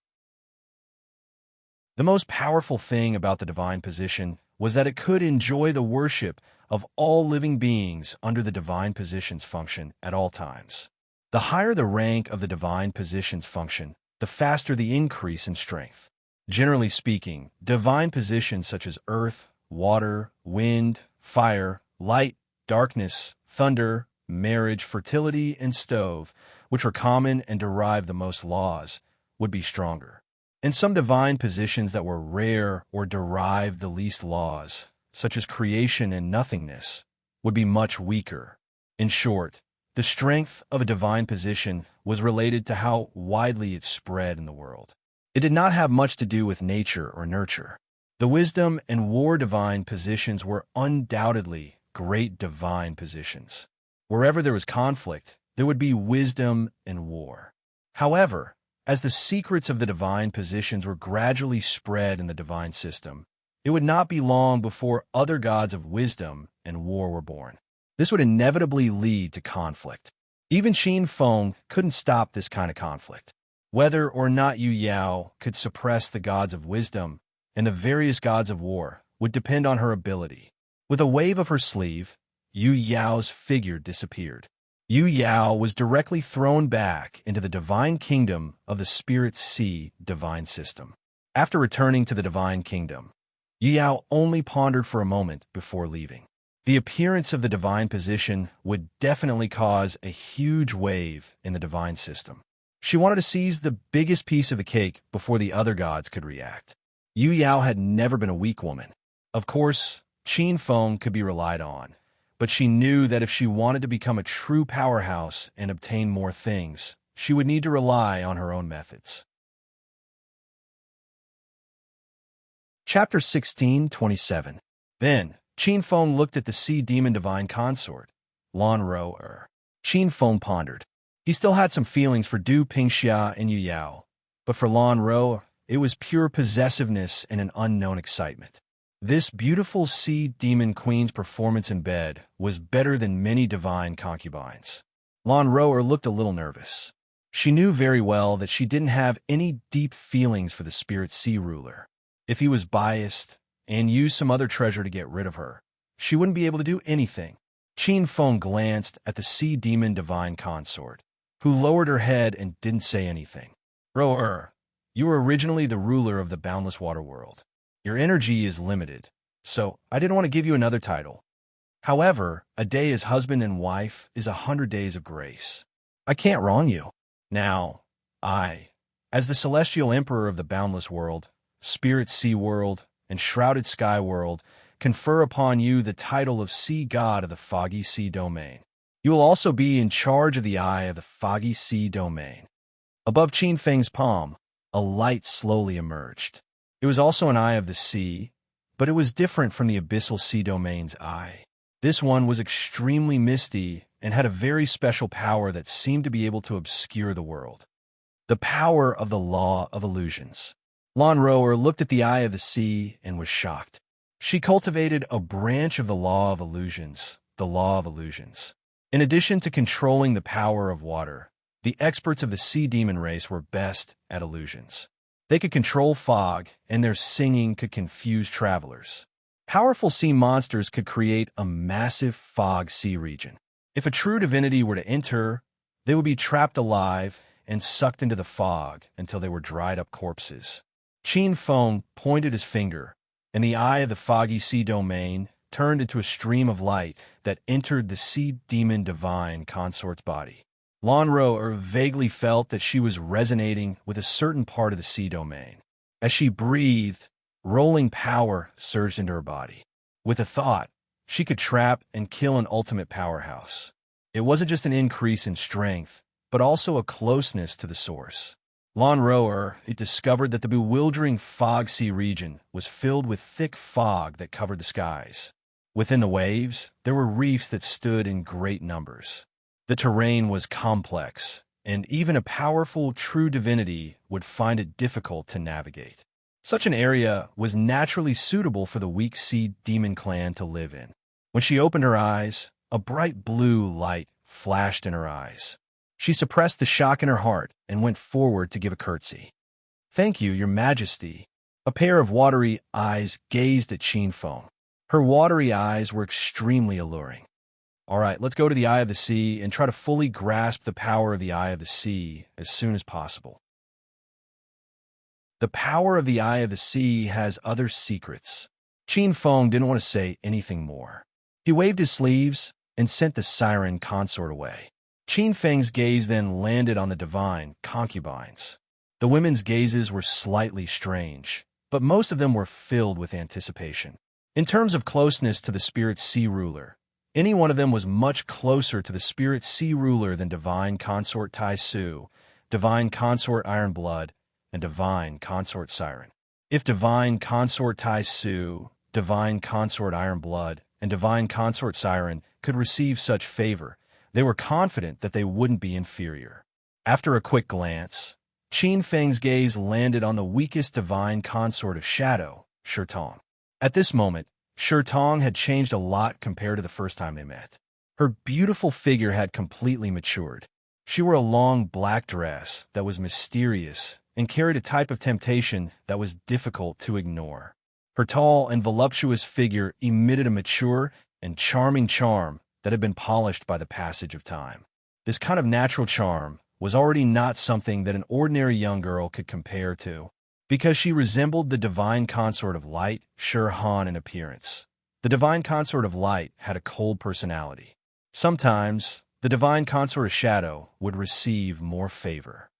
The most powerful thing about the divine position was that it could enjoy the worship of all living beings under the divine position's function at all times. The higher the rank of the divine position's function, the faster the increase in strength. Generally speaking, divine positions such as earth, water, wind, fire, light, darkness, thunder, marriage, fertility, and stove, which were common and derived the most laws, would be stronger. And some divine positions that were rare or derived the least laws, such as creation and nothingness, would be much weaker. In short, the strength of a divine position was related to how widely it spread in the world. It did not have much to do with nature or nurture. The wisdom and war divine positions were undoubtedly great divine positions. Wherever there was conflict, there would be wisdom and war. However, as the secrets of the divine positions were gradually spread in the divine system, it would not be long before other gods of wisdom and war were born. This would inevitably lead to conflict. Even Qin Feng couldn't stop this kind of conflict. Whether or not Yu Yao could suppress the gods of wisdom and the various gods of war would depend on her ability. With a wave of her sleeve, Yu Yao's figure disappeared. Yu Yao was directly thrown back into the divine kingdom of the Spirit Sea divine system. After returning to the divine kingdom, Yu Yao only pondered for a moment before leaving. The appearance of the divine position would definitely cause a huge wave in the divine system. She wanted to seize the biggest piece of the cake before the other gods could react. Yu Yao had never been a weak woman. Of course, Qin Feng could be relied on, but she knew that if she wanted to become a true powerhouse and obtain more things, she would need to rely on her own methods. Chapter 16:27. Then, Qin Feng looked at the sea demon divine consort, Lan Ro Er. Qin Feng pondered. He still had some feelings for Du Pingxia and Yu Yao, but for Lan Ro, it was pure possessiveness and an unknown excitement. This beautiful sea demon queen's performance in bed was better than many divine concubines. Lan Ro Er looked a little nervous. She knew very well that she didn't have any deep feelings for the spirit sea ruler. If he was biased and used some other treasure to get rid of her, she wouldn't be able to do anything. Qin Feng glanced at the sea demon divine consort, who lowered her head and didn't say anything. Ro-er, you were originally the ruler of the boundless water world. Your energy is limited, so I didn't want to give you another title. However, a day as husband and wife is 100 days of grace. I can't wrong you. Now, I, as the celestial emperor of the boundless world, spirit sea world, and shrouded sky world, confer upon you the title of sea god of the foggy sea domain. You will also be in charge of the eye of the foggy sea domain. Above Qin Feng's palm, a light slowly emerged. It was also an eye of the sea, but it was different from the abyssal sea domain's eye. This one was extremely misty and had a very special power that seemed to be able to obscure the world. The power of the law of illusions. Lan Ro Er looked at the eye of the sea and was shocked. She cultivated a branch of the law of illusions, the law of illusions. In addition to controlling the power of water, the experts of the sea demon race were best at illusions. They could control fog, and their singing could confuse travelers. Powerful sea monsters could create a massive fog sea region. If a true divinity were to enter, they would be trapped alive and sucked into the fog until they were dried-up corpses. Qin Feng pointed his finger, and the eye of the foggy sea domain turned into a stream of light that entered the sea demon divine consort's body. Lan Ro Er vaguely felt that she was resonating with a certain part of the sea domain. As she breathed, rolling power surged into her body. With a thought, she could trap and kill an ultimate powerhouse. It wasn't just an increase in strength, but also a closeness to the source. Lan Ro Er discovered that the bewildering fog sea region was filled with thick fog that covered the skies. Within the waves, there were reefs that stood in great numbers. The terrain was complex, and even a powerful true divinity would find it difficult to navigate. Such an area was naturally suitable for the weak sea demon clan to live in. When she opened her eyes, a bright blue light flashed in her eyes. She suppressed the shock in her heart and went forward to give a curtsy. "Thank you, Your Majesty." A pair of watery eyes gazed at Qin Feng. Her watery eyes were extremely alluring. All right, let's go to the Eye of the Sea and try to fully grasp the power of the Eye of the Sea as soon as possible. The power of the Eye of the Sea has other secrets. Qin Feng didn't want to say anything more. He waved his sleeves and sent the siren consort away. Qin Feng's gaze then landed on the divine concubines. The women's gazes were slightly strange, but most of them were filled with anticipation. In terms of closeness to the spirit sea ruler, any one of them was much closer to the spirit sea ruler than divine consort Tai Su, divine consort Iron Blood, and divine consort Siren. If divine consort Tai Su, divine consort Iron Blood, and divine consort Siren could receive such favor, they were confident that they wouldn't be inferior. After a quick glance, Qin Feng's gaze landed on the weakest divine consort of Shadow, Shirtong. At this moment, Shirtong had changed a lot compared to the first time they met. Her beautiful figure had completely matured. She wore a long black dress that was mysterious and carried a type of temptation that was difficult to ignore. Her tall and voluptuous figure emitted a mature and charming charm that had been polished by the passage of time. This kind of natural charm was already not something that an ordinary young girl could compare to, because she resembled the divine consort of light, Shir Han in appearance. The divine consort of light had a cold personality. Sometimes, the divine consort of shadow would receive more favor.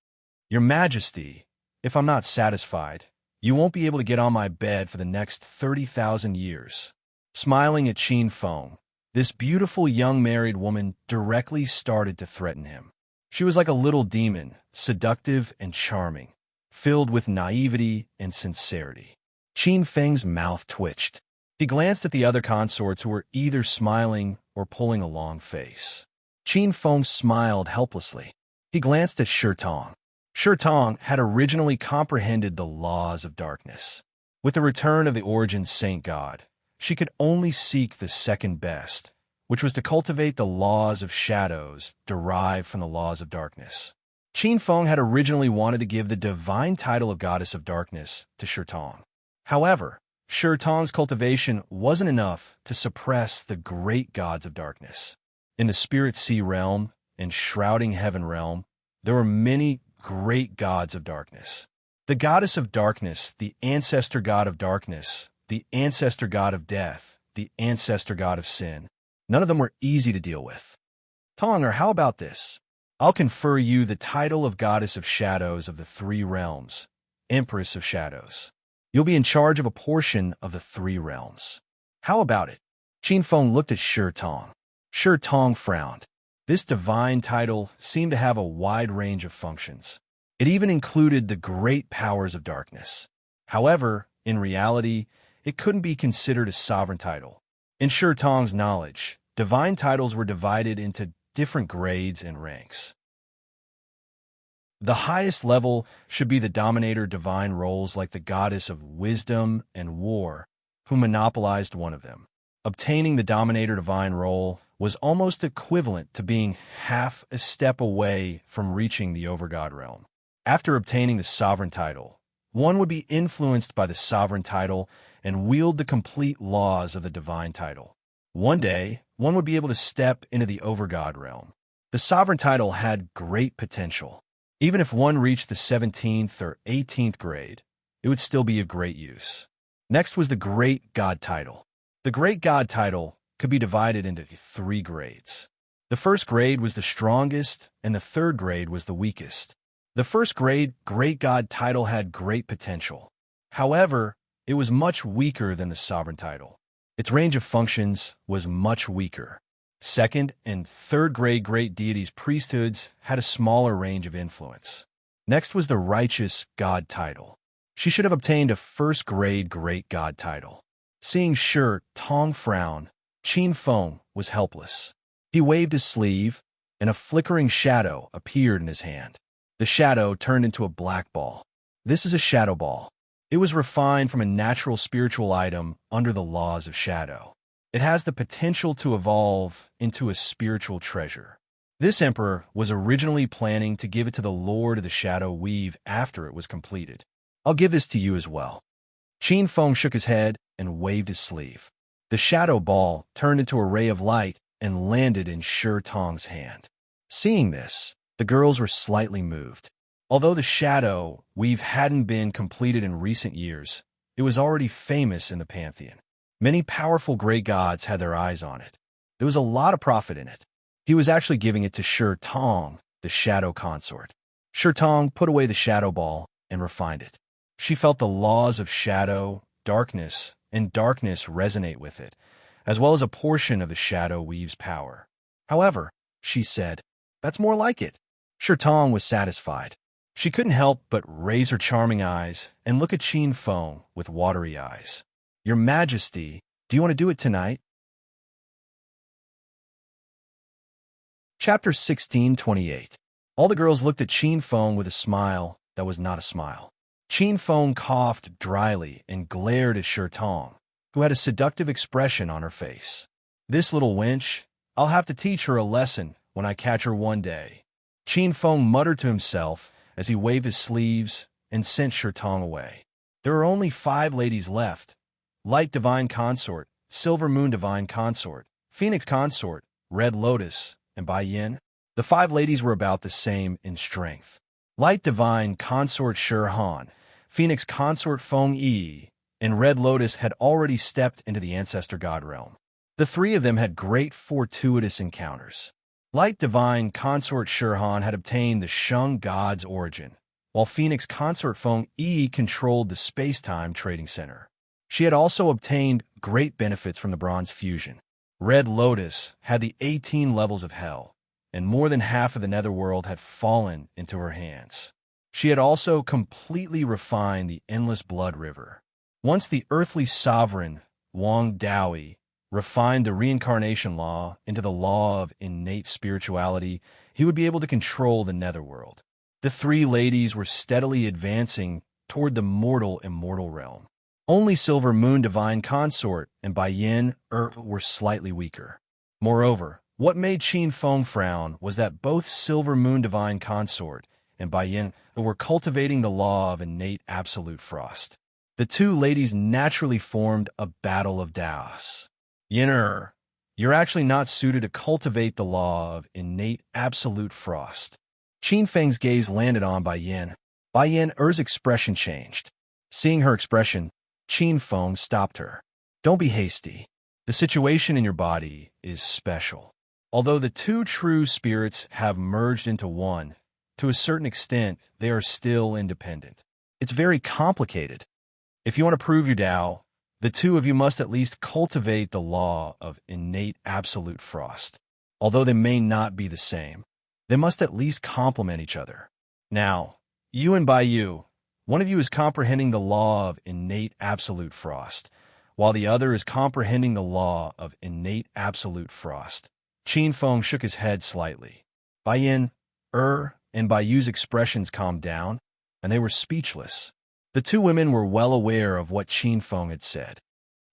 "Your Majesty, if I'm not satisfied, you won't be able to get on my bed for the next 30,000 years. Smiling at Qin Feng, This beautiful young married woman directly started to threaten him. She was like a little demon, seductive and charming, filled with naivety and sincerity. Qin Feng's mouth twitched. He glanced at the other consorts who were either smiling or pulling a long face. Qin Feng smiled helplessly. He glanced at Shi Tong. Shi Tong had originally comprehended the laws of darkness. With the return of the Origin Saint God, she could only seek the second best, which was to cultivate the laws of shadows derived from the laws of darkness. Qin Feng had originally wanted to give the divine title of Goddess of Darkness to Shi Tong. However, Shi Tong's cultivation wasn't enough to suppress the great gods of darkness. In the Spirit Sea realm and Shrouding Heaven realm, there were many great gods of darkness. The Goddess of Darkness, the Ancestor God of Darkness, the Ancestor God of Death, the Ancestor God of Sin. None of them were easy to deal with. Tong, or how about this? I'll confer you the title of Goddess of Shadows of the Three Realms, Empress of Shadows. You'll be in charge of a portion of the three realms. How about it? Qin Feng looked at Shi Tong. Shi Tong frowned. This divine title seemed to have a wide range of functions. It even included the great powers of darkness. However, in reality, it couldn't be considered a sovereign title. In Shi Tong's knowledge, divine titles were divided into different grades and ranks. The highest level should be the dominator divine roles like the goddess of wisdom and war, who monopolized one of them. Obtaining the dominator divine role was almost equivalent to being half a step away from reaching the overgod realm. After obtaining the sovereign title, one would be influenced by the sovereign title and wield the complete laws of the divine title. One day, one would be able to step into the overgod realm. The sovereign title had great potential. Even if one reached the 17th or 18th grade, it would still be of great use. Next was the Great God title. The Great God title could be divided into three grades. The first grade was the strongest, and the third grade was the weakest. The first grade Great God title had great potential. However, it was much weaker than the sovereign title. Its range of functions was much weaker. Second and third grade great deities' priesthoods had a smaller range of influence. Next was the Righteous God title. She should have obtained a first grade Great God title. Seeing Shi Tong frown, Qin Feng was helpless. He waved his sleeve, and a flickering shadow appeared in his hand. The shadow turned into a black ball. This is a shadow ball. It was refined from a natural spiritual item under the laws of shadow. It has the potential to evolve into a spiritual treasure. This emperor was originally planning to give it to the Lord of the Shadow Weave after it was completed. I'll give this to you as well. Qin Feng shook his head and waved his sleeve. The shadow ball turned into a ray of light and landed in Shi Tong's hand. Seeing this, the girls were slightly moved. Although the Shadow Weave hadn't been completed in recent years, it was already famous in the pantheon. Many powerful great gods had their eyes on it. There was a lot of profit in it. He was actually giving it to Shi Tong, the shadow consort. Shi Tong put away the shadow ball and refined it. She felt the laws of shadow, darkness, and darkness resonate with it, as well as a portion of the Shadow Weave's power. However, she said, "That's more like it." Shi Tong was satisfied. She couldn't help but raise her charming eyes and look at Qin Feng with watery eyes. "Your Majesty, do you want to do it tonight?" Chapter 16:28. All the girls looked at Qin Feng with a smile that was not a smile. Qin Feng coughed dryly and glared at Shi Tong, who had a seductive expression on her face. "This little wench, I'll have to teach her a lesson when I catch her one day." Qin Feng muttered to himself as he waved his sleeves and sent Shi Tong away. There were only 5 ladies left: Light Divine Consort, Silver Moon Divine Consort, Phoenix Consort, Red Lotus, and Bai Yin. The 5 ladies were about the same in strength. Light Divine Consort Shi Han, Phoenix Consort Feng Yi, and Red Lotus had already stepped into the Ancestor God realm. The 3 of them had great fortuitous encounters. Light Divine Consort Shi Han had obtained the Shung God's origin, while Phoenix Consort Feng Yi controlled the space-time trading center. She had also obtained great benefits from the Bronze Fusion. Red Lotus had the 18 levels of hell, and more than half of the netherworld had fallen into her hands. She had also completely refined the endless blood river. Once the earthly sovereign, Wang Daoi, refined the reincarnation law into the law of innate spirituality, he would be able to control the netherworld. The three ladies were steadily advancing toward the mortal-immortal realm. Only Silver Moon Divine Consort and Bai Yin were slightly weaker. Moreover, what made Qin Feng frown was that both Silver Moon Divine Consort and Bai Yin were cultivating the law of innate absolute frost. The two ladies naturally formed a battle of Daos. Yin, you're actually not suited to cultivate the law of innate absolute frost. Qin Feng's gaze landed on Bai Yin. Bai Yin's expression changed. Seeing her expression, Qin Feng stopped her. Don't be hasty. The situation in your body is special. Although the two true spirits have merged into one, to a certain extent, they are still independent. It's very complicated. If you want to prove your Tao, the two of you must at least cultivate the law of innate absolute frost. Although they may not be the same, they must at least complement each other. Now, you and Bai Yu, one of you is comprehending the law of innate absolute frost, while the other is comprehending the law of innate absolute frost. Qin Feng shook his head slightly. Bai Yin, and Bai Yu's expressions calmed down, and they were speechless. The two women were well aware of what Qin Feng had said.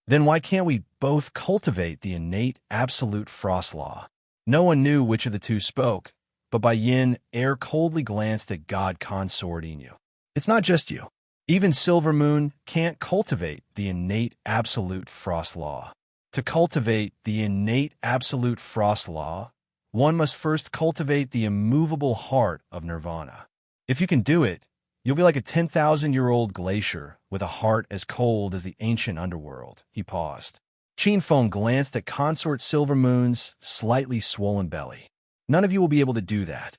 Then why can't we both cultivate the innate absolute frost law? No one knew which of the two spoke, but Bai Yin coldly glanced at God Consort Inu. It's not just you. Even Silver Moon can't cultivate the innate absolute frost law. To cultivate the innate absolute frost law, one must first cultivate the immovable heart of nirvana. If you can do it, you'll be like a 10,000-year-old glacier with a heart as cold as the ancient underworld. He paused. Qin Feng glanced at Consort Silver Moon's slightly swollen belly. None of you will be able to do that.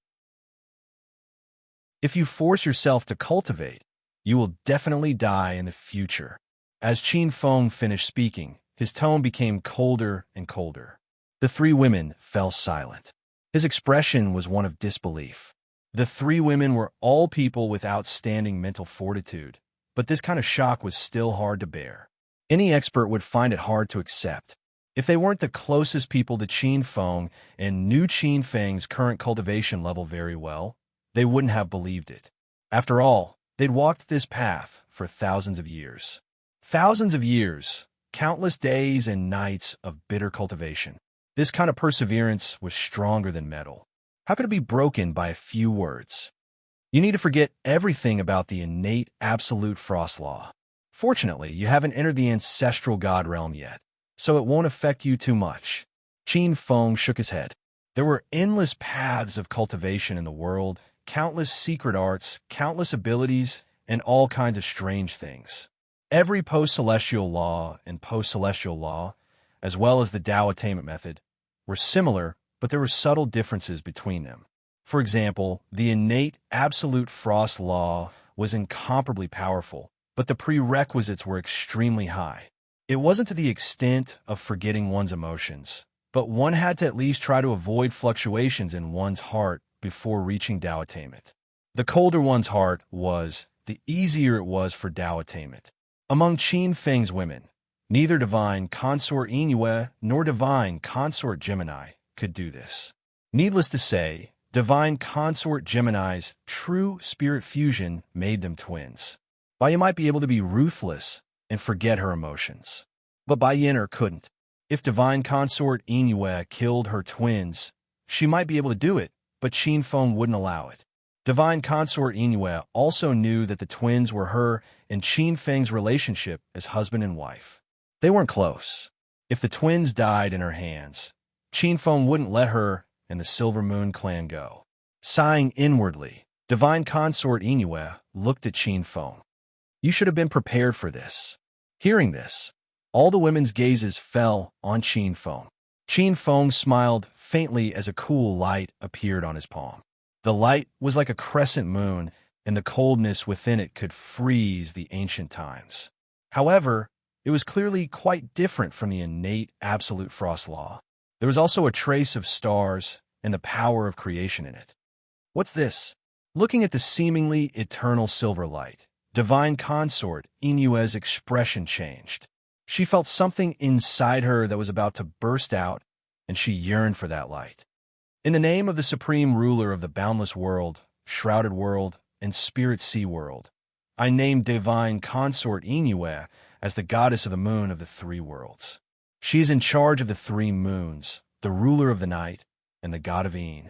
If you force yourself to cultivate, you will definitely die in the future. As Qin Feng finished speaking, his tone became colder and colder. The three women fell silent. His expression was one of disbelief. The three women were all people with outstanding mental fortitude, but this kind of shock was still hard to bear. Any expert would find it hard to accept. If they weren't the closest people to Qin Feng and knew Qin Feng's current cultivation level very well, they wouldn't have believed it. After all, they'd walked this path for thousands of years. Thousands of years, countless days and nights of bitter cultivation. This kind of perseverance was stronger than metal. How could it be broken by a few words? You need to forget everything about the innate absolute frost law. Fortunately, you haven't entered the ancestral god realm yet, so it won't affect you too much. Qin Feng shook his head. There were endless paths of cultivation in the world, countless secret arts, countless abilities, and all kinds of strange things. Every post-celestial law and post-celestial law, as well as the Tao attainment method, were similar, but there were subtle differences between them. For example, the innate absolute frost law was incomparably powerful, but the prerequisites were extremely high. It wasn't to the extent of forgetting one's emotions, but one had to at least try to avoid fluctuations in one's heart before reaching Tao attainment. The colder one's heart was, the easier it was for Tao attainment. Among Qin Feng's women, neither Divine Consort Inu nor Divine Consort Gemini could do this. Needless to say, Divine Consort Gemini's true spirit fusion made them twins. Bai Yin might be able to be ruthless and forget her emotions, but Bai Yin couldn't. If Divine Consort Inu killed her twins, she might be able to do it, but Qin Feng wouldn't allow it. Divine Consort Inu also knew that the twins were her and Qin Feng's relationship as husband and wife. They weren't close. If the twins died in her hands, Qin Feng wouldn't let her and the Silver Moon clan go. Sighing inwardly, Divine Consort Inu looked at Qin Feng. You should have been prepared for this. Hearing this, all the women's gazes fell on Qin Feng. Qin Feng smiled faintly as a cool light appeared on his palm. The light was like a crescent moon, and the coldness within it could freeze the ancient times. However, It was clearly quite different from the innate absolute frost law. There was also a trace of stars and the power of creation in it. What's this? Looking at the seemingly eternal silver light, divine consort Inue's expression changed. She felt something inside her that was about to burst out, and she yearned for that light. In the name of the supreme ruler of the boundless world, shrouded world, and spirit sea world, I name divine consort Inue as the goddess of the moon of the three worlds. She is in charge of the three moons, the ruler of the night, and the god of Een.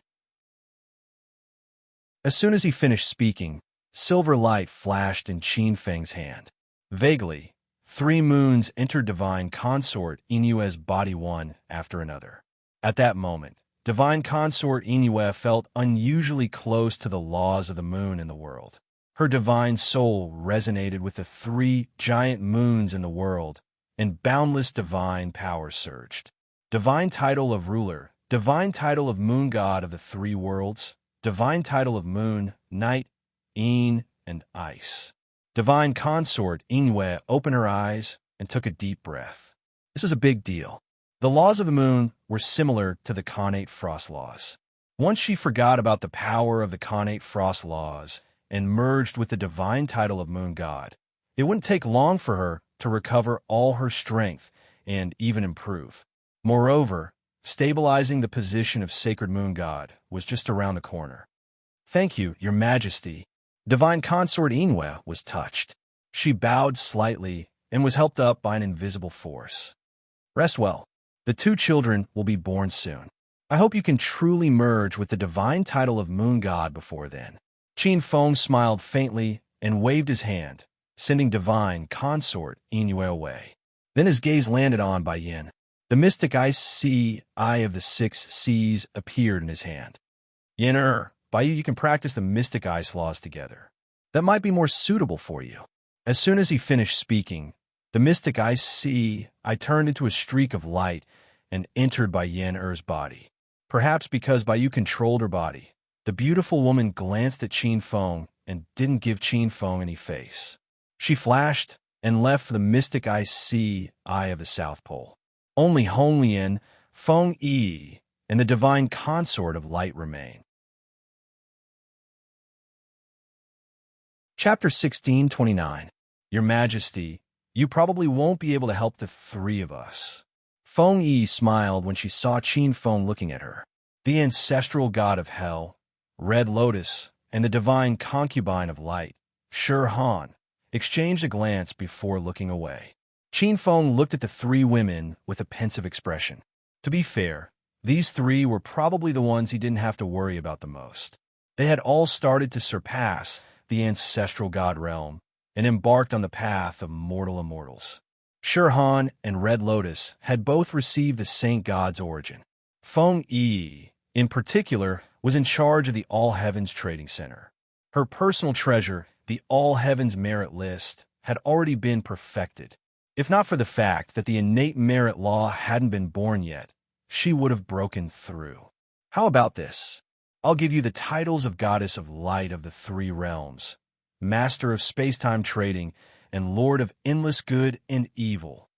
As soon as he finished speaking, silver light flashed in Qin Feng's hand. Vaguely, three moons entered divine consort Inue's body one after another. At that moment, divine consort Inue felt unusually close to the laws of the moon in the world. Her divine soul resonated with the three giant moons in the world, and boundless divine power surged. Divine title of ruler, divine title of moon god of the three worlds, divine title of moon, night, Een, and ice. Divine consort Inue opened her eyes and took a deep breath. This was a big deal. The laws of the moon were similar to the connate frost laws. Once she forgot about the power of the connate frost laws and merged with the divine title of moon god, it wouldn't take long for her to recover all her strength and even improve. Moreover, stabilizing the position of sacred moon god was just around the corner. Thank you, your majesty. Divine consort Inue was touched. She bowed slightly and was helped up by an invisible force. Rest well. The two children will be born soon. I hope you can truly merge with the divine title of moon god before then. Qin Feng smiled faintly and waved his hand, sending divine consort Inue away. Then his gaze landed on Bai Yin. The mystic ice sea eye of the six seas appeared in his hand. Yin Bai Yin, you can practice the mystic ice laws together. That might be more suitable for you. As soon as he finished speaking, the mystic ice sea eye turned into a streak of light and entered Bai Yin-er's body. Perhaps because Bai Yu controlled her body, the beautiful woman glanced at Qin Feng and didn't give Qin Feng any face. She flashed and left for the mystic ice sea eye of the South Pole. Only Honglin, Feng Yi, and the divine consort of light remain. Chapter 1629. Your Majesty, you probably won't be able to help the three of us. Feng Yi smiled when she saw Qin Feng looking at her. The ancestral god of hell, Red Lotus, and the divine concubine of light, Shi Han, exchanged a glance before looking away. Qin Feng looked at the three women with a pensive expression. To be fair, these three were probably the ones he didn't have to worry about the most. They had all started to surpass the ancestral god realm and embarked on the path of mortal immortals. Shi Han and Red Lotus had both received the saint god's origin. Feng Yi, in particular, was in charge of the All Heavens Trading Center. Her personal treasure, the All Heavens Merit List, had already been perfected. If not for the fact that the innate merit law hadn't been born yet, she would have broken through. How about this? I'll give you the titles of Goddess of Light of the Three Realms, Master of Space-Time Trading, and Lord of Endless Good and Evil.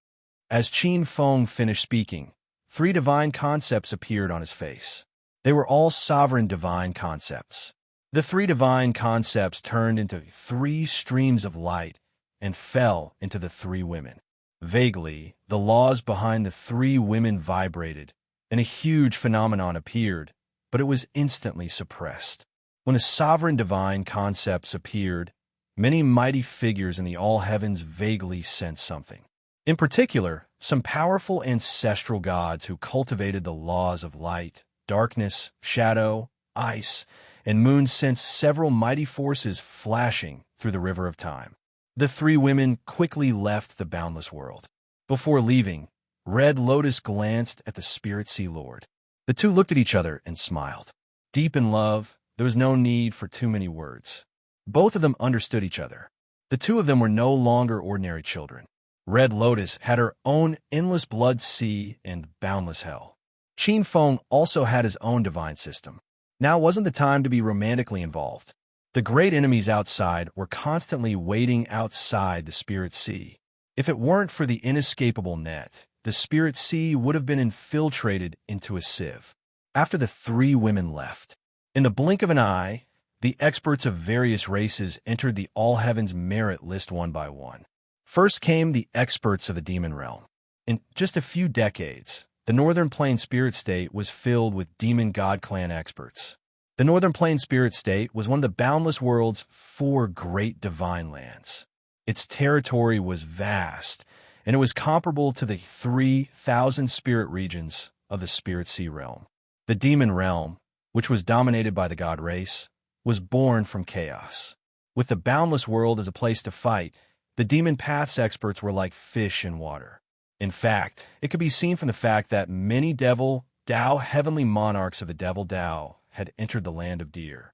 As Qin Feng finished speaking, three divine concepts appeared on his face. They were all sovereign divine concepts. The three divine concepts turned into three streams of light and fell into the three women. Vaguely, the laws behind the three women vibrated, and a huge phenomenon appeared, but it was instantly suppressed. When the sovereign divine concepts appeared, many mighty figures in the all heavens vaguely sensed something. In particular, some powerful ancestral gods who cultivated the laws of light, darkness, shadow, ice, and moon sensed several mighty forces flashing through the river of time. The three women quickly left the boundless world. Before leaving, Red Lotus glanced at the Spirit Sea Lord. The two looked at each other and smiled. Deep in love, there was no need for too many words. Both of them understood each other. The two of them were no longer ordinary children. Red Lotus had her own endless blood sea and boundless hell. Qin Feng also had his own divine system. Now wasn't the time to be romantically involved. The great enemies outside were constantly waiting outside the Spirit Sea. If it weren't for the inescapable net, the spirit sea would have been infiltrated into a sieve. After the three women left, in the blink of an eye, the experts of various races entered the All Heavens merit list one by one. First came the experts of the demon realm. In just a few decades, the Northern Plane Spirit State was filled with demon god clan experts. The Northern Plane Spirit State was one of the boundless world's 4 great divine lands. Its territory was vast, and it was comparable to the 3,000 spirit regions of the Spirit Sea realm. The demon realm, which was dominated by the god race, was born from chaos. With the boundless world as a place to fight, the demon paths experts were like fish in water. In fact, it could be seen from the fact that many devil Tao heavenly monarchs of the devil Tao had entered the land of deer.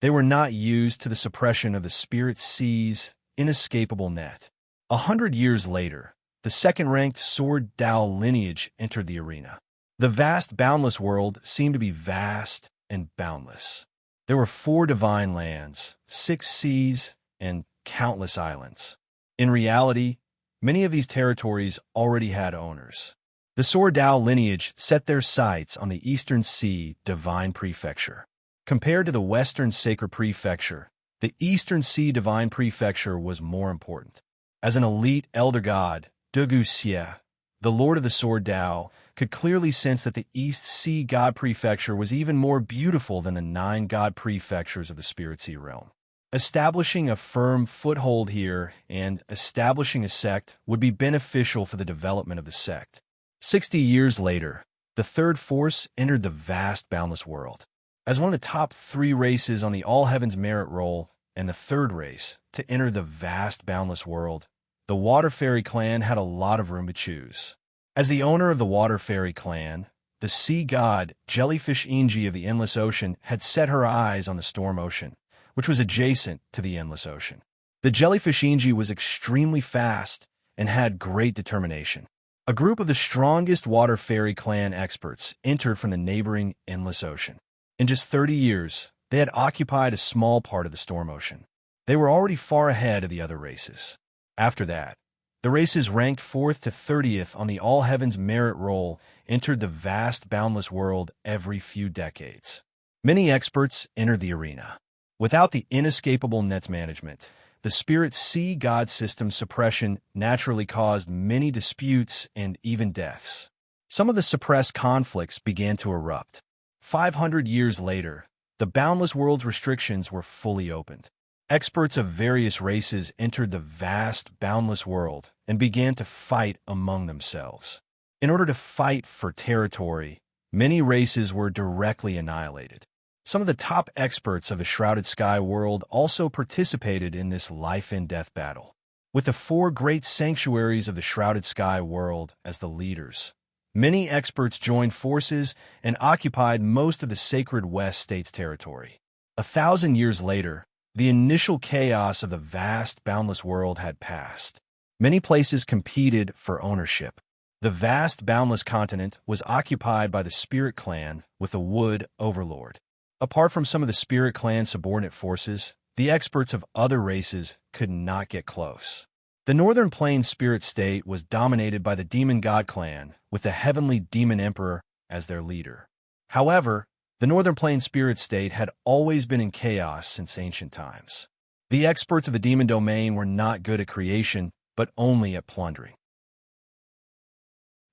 They were not used to the suppression of the spirit sea's inescapable net. 100 years later, the second-ranked Sword Tao lineage entered the arena. The vast, boundless world seemed to be vast and boundless. There were 4 divine lands, 6 seas, and countless islands. In reality, many of these territories already had owners. The Sword Tao lineage set their sights on the Eastern Sea Divine Prefecture. Compared to the Western Sacred Prefecture, the Eastern Sea Divine Prefecture was more important. As an elite elder god, Dugu Xie, the Lord of the Sword Tao, could clearly sense that the East Sea God Prefecture was even more beautiful than the 9 god prefectures of the Spirit Sea realm. Establishing a firm foothold here and establishing a sect would be beneficial for the development of the sect. 60 years later, the third force entered the vast, boundless world. As one of the top 3 races on the All Heavens merit roll and the third race to enter the vast, boundless world, the Water Fairy clan had a lot of room to choose. As the owner of the Water Fairy clan, the sea god Jellyfish Inji of the Endless Ocean had set her eyes on the Storm Ocean, which was adjacent to the Endless Ocean. The Jellyfish Inji was extremely fast and had great determination. A group of the strongest Water Fairy clan experts entered from the neighboring Endless Ocean. In just 30 years, they had occupied a small part of the Storm Ocean. They were already far ahead of the other races. After that, the races ranked 4th to 30th on the All Heavens merit roll entered the vast, boundless world every few decades. Many experts entered the arena. Without the inescapable nets management, the Spirit Sea God system suppression naturally caused many disputes and even deaths. Some of the suppressed conflicts began to erupt. 500 years later, the boundless world's restrictions were fully opened. Experts of various races entered the vast, boundless world and began to fight among themselves. In order to fight for territory, many races were directly annihilated. Some of the top experts of the Shrouded Sky world also participated in this life-and-death battle. With the 4 great sanctuaries of the Shrouded Sky world as the leaders, many experts joined forces and occupied most of the sacred West States territory. 1,000 years later, the initial chaos of the vast, boundless world had passed. Many places competed for ownership. The vast, boundless continent was occupied by the Spirit Clan with the Wood Overlord. Apart from some of the Spirit Clan subordinate forces, the experts of other races could not get close. The Northern Plains Spirit State was dominated by the Demon God Clan, with the Heavenly Demon Emperor as their leader. However, the Northern Plains Spirit State had always been in chaos since ancient times. The experts of the Demon Domain were not good at creation, but only at plundering.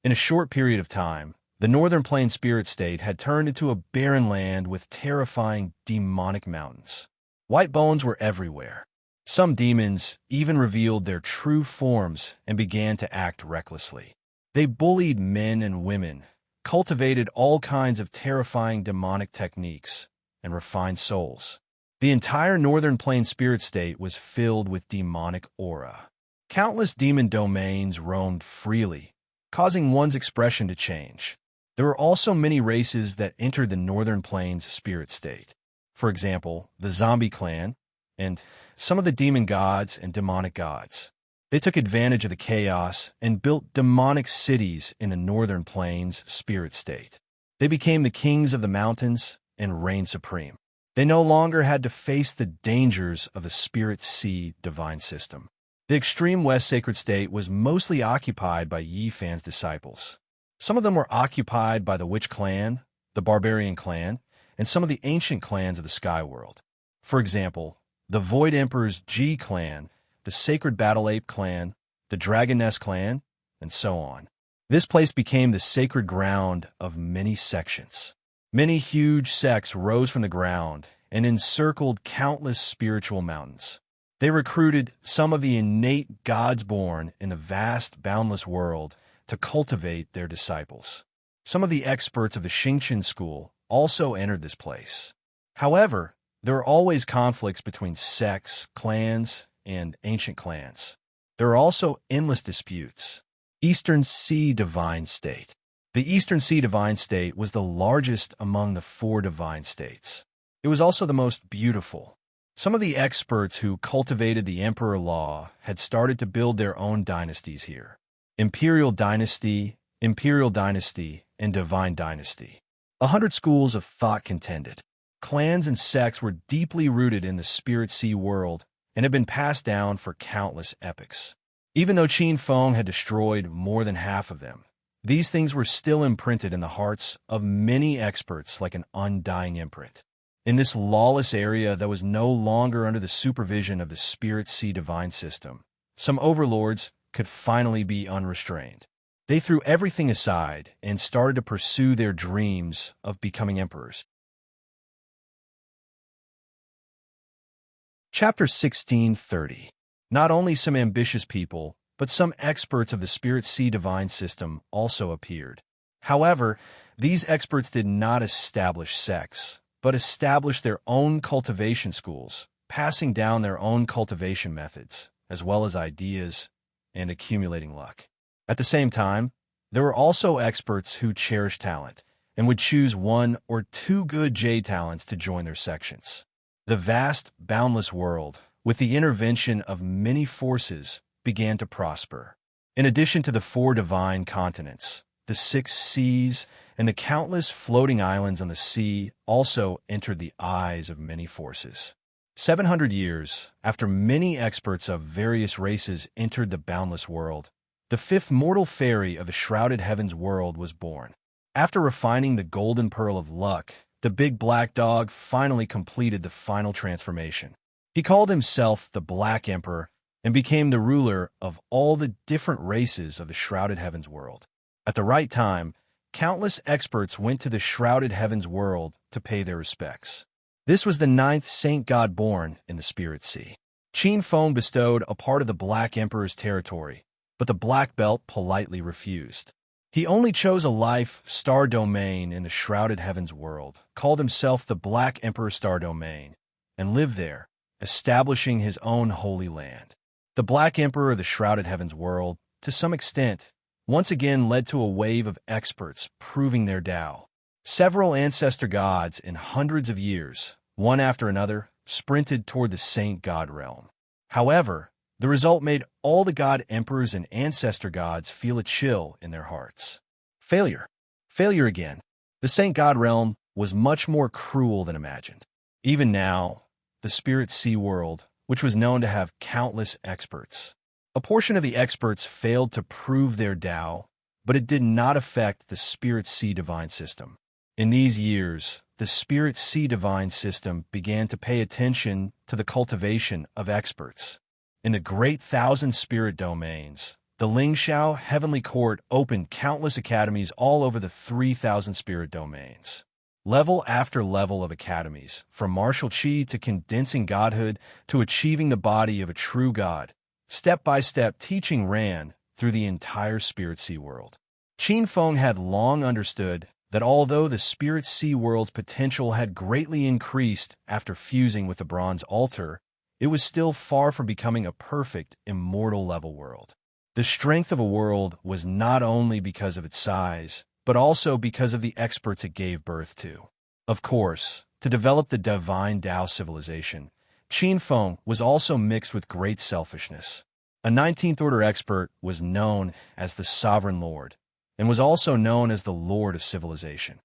In a short period of time, the Northern Plains Spirit State had turned into a barren land with terrifying demonic mountains. White bones were everywhere. Some demons even revealed their true forms and began to act recklessly. They bullied men and women, cultivated all kinds of terrifying demonic techniques, and refined souls. The entire Northern Plains Spirit State was filled with demonic aura. Countless demon domains roamed freely, causing one's expression to change. There were also many races that entered the Northern Plains Spirit State. For example, the Zombie Clan and some of the demon gods and demonic gods. They took advantage of the chaos and built demonic cities in the Northern Plains Spirit State. They became the kings of the mountains and reigned supreme. They no longer had to face the dangers of the Spirit Sea divine system. The extreme west sacred state was mostly occupied by Yi Fan's disciples. Some of them were occupied by the Witch clan, the Barbarian clan, and some of the ancient clans of the Sky World. For example, the Void Emperor's Ji clan, the Sacred Battle Ape clan, the Dragoness clan, and so on. This place became the sacred ground of many sections. Many huge sects rose from the ground and encircled countless spiritual mountains. They recruited some of the innate gods born in the vast, boundless world to cultivate their disciples. Some of the experts of the Xingqian school also entered this place. However, there are always conflicts between sects, clans, and ancient clans. There are also endless disputes. Eastern Sea Divine State. The Eastern Sea Divine State was the largest among the 4 divine states. It was also the most beautiful. Some of the experts who cultivated the Emperor Law had started to build their own dynasties here. Imperial Dynasty, and Divine Dynasty. 100 schools of thought contended. Clans and sects were deeply rooted in the Spirit Sea world and had been passed down for countless epochs. Even though Qin Feng had destroyed more than half of them, these things were still imprinted in the hearts of many experts like an undying imprint. In this lawless area that was no longer under the supervision of the Spirit Sea divine system, some overlords could finally be unrestrained. They threw everything aside and started to pursue their dreams of becoming emperors. Chapter 1630. Not only some ambitious people, but some experts of the Spirit Sea divine system also appeared. However, these experts did not establish sects, but established their own cultivation schools, passing down their own cultivation methods, as well as ideas, and accumulating luck. At the same time, there were also experts who cherished talent and would choose 1 or 2 good jade talents to join their sections. The vast, boundless world, with the intervention of many forces, began to prosper. In addition to the 4 divine continents, the 6 seas, and the countless floating islands on the sea also entered the eyes of many forces. 700 years after many experts of various races entered the boundless world, the 5th mortal fairy of the shrouded heavens world was born. After refining the golden pearl of luck, the big black dog finally completed the final transformation. He called himself the Black Emperor and became the ruler of all the different races of the shrouded heavens world. At the right time, countless experts went to the shrouded heavens world to pay their respects. This was the 9th saint god born in the Spirit Sea. Qin Feng bestowed a part of the Black Emperor's territory, but the Black Belt politely refused. He only chose a life star domain in the shrouded heavens world, called himself the Black Emperor Star Domain, and lived there, establishing his own holy land. The Black Emperor of the shrouded heavens world, to some extent, once again led to a wave of experts proving their Tao. Several ancestor gods in hundreds of years, one after another, sprinted toward the saint god realm. However, the result made all the god emperors and ancestor gods feel a chill in their hearts. Failure. Failure again. The saint god realm was much more cruel than imagined. Even now, the Spirit Sea world, which was known to have countless experts. A portion of the experts failed to prove their Tao, but it did not affect the Spirit Sea divine system. In these years, the Spirit Sea divine system began to pay attention to the cultivation of experts. In the great 1,000 spirit domains, the Lingxiao Heavenly Court opened countless academies all over the 3,000 spirit domains. Level after level of academies, from martial qi to condensing godhood to achieving the body of a true god, step-by-step teaching ran through the entire Spirit Sea world. Qin Feng had long understood that although the Spirit Sea world's potential had greatly increased after fusing with the Bronze Altar, it was still far from becoming a perfect, immortal-level world. The strength of a world was not only because of its size, but also because of the experts it gave birth to. Of course, to develop the divine Tao civilization, Qin Feng was also mixed with great selfishness. A 19th-order expert was known as the Sovereign Lord, and was also known as the Lord of Civilization.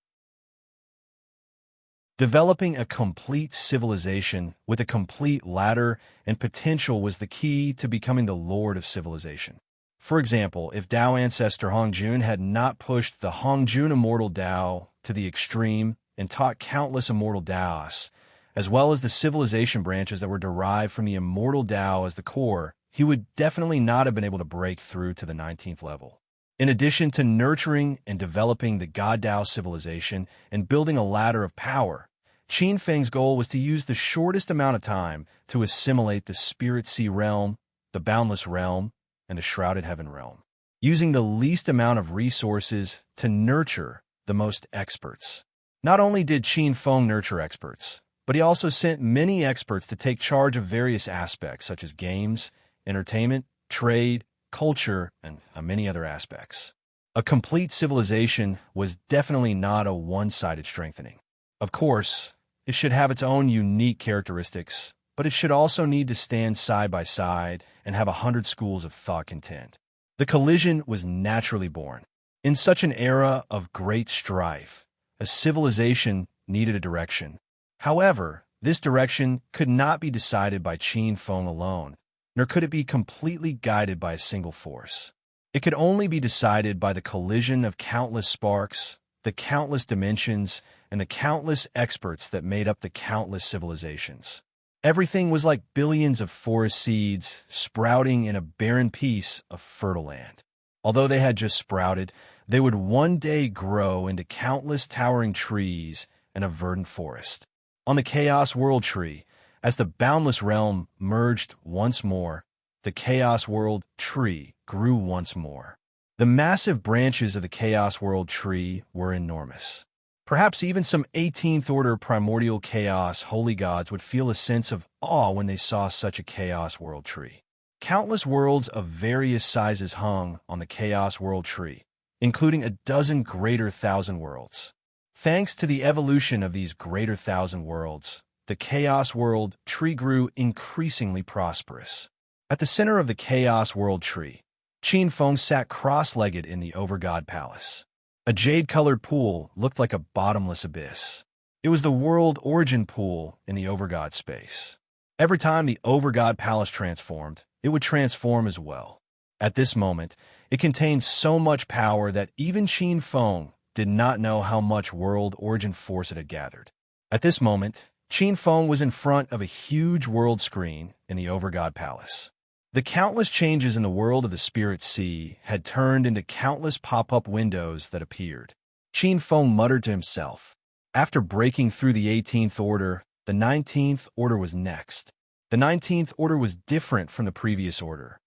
Developing a complete civilization with a complete ladder and potential was the key to becoming the Lord of Civilization. For example, if Dao ancestor Hongjun had not pushed the Hongjun immortal Dao to the extreme and taught countless immortal Daos, as well as the civilization branches that were derived from the immortal Dao as the core, he would definitely not have been able to break through to the 19th level. In addition to nurturing and developing the God Dao civilization and building a ladder of power, Qin Feng's goal was to use the shortest amount of time to assimilate the Spirit Sea realm, the Boundless realm, and the Shrouded Heaven realm, using the least amount of resources to nurture the most experts. Not only did Qin Feng nurture experts, but he also sent many experts to take charge of various aspects such as games, entertainment, trade, culture, and many other aspects. A complete civilization was definitely not a one-sided strengthening. Of course, it should have its own unique characteristics, but it should also need to stand side by side and have 100 schools of thought contend. The collision was naturally born. In such an era of great strife, a civilization needed a direction. However, this direction could not be decided by Qin Feng alone, nor could it be completely guided by a single force. It could only be decided by the collision of countless sparks, the countless dimensions, and the countless experts that made up the countless civilizations. Everything was like billions of forest seeds sprouting in a barren piece of fertile land. Although they had just sprouted, they would one day grow into countless towering trees and a verdant forest. On the Chaos World Tree, as the Boundless Realm merged once more, the Chaos World Tree grew once more. The massive branches of the Chaos World Tree were enormous. Perhaps even some 18th Order primordial chaos holy gods would feel a sense of awe when they saw such a Chaos World Tree. Countless worlds of various sizes hung on the Chaos World Tree, including a dozen greater thousand worlds. Thanks to the evolution of these greater thousand worlds, the Chaos World Tree grew increasingly prosperous. At the center of the Chaos World Tree, Qin Feng sat cross-legged in the Overgod Palace. A jade-colored pool looked like a bottomless abyss. It was the world origin pool in the Overgod space. Every time the Overgod Palace transformed, it would transform as well. At this moment, it contained so much power that even Qin Feng did not know how much world origin force it had gathered. At this moment, Qin Feng was in front of a huge world screen in the Overgod Palace. The countless changes in the world of the Spirit Sea had turned into countless pop-up windows that appeared. Qin Feng muttered to himself. After breaking through the 18th Order, the 19th Order was next. The 19th Order was different from the previous order.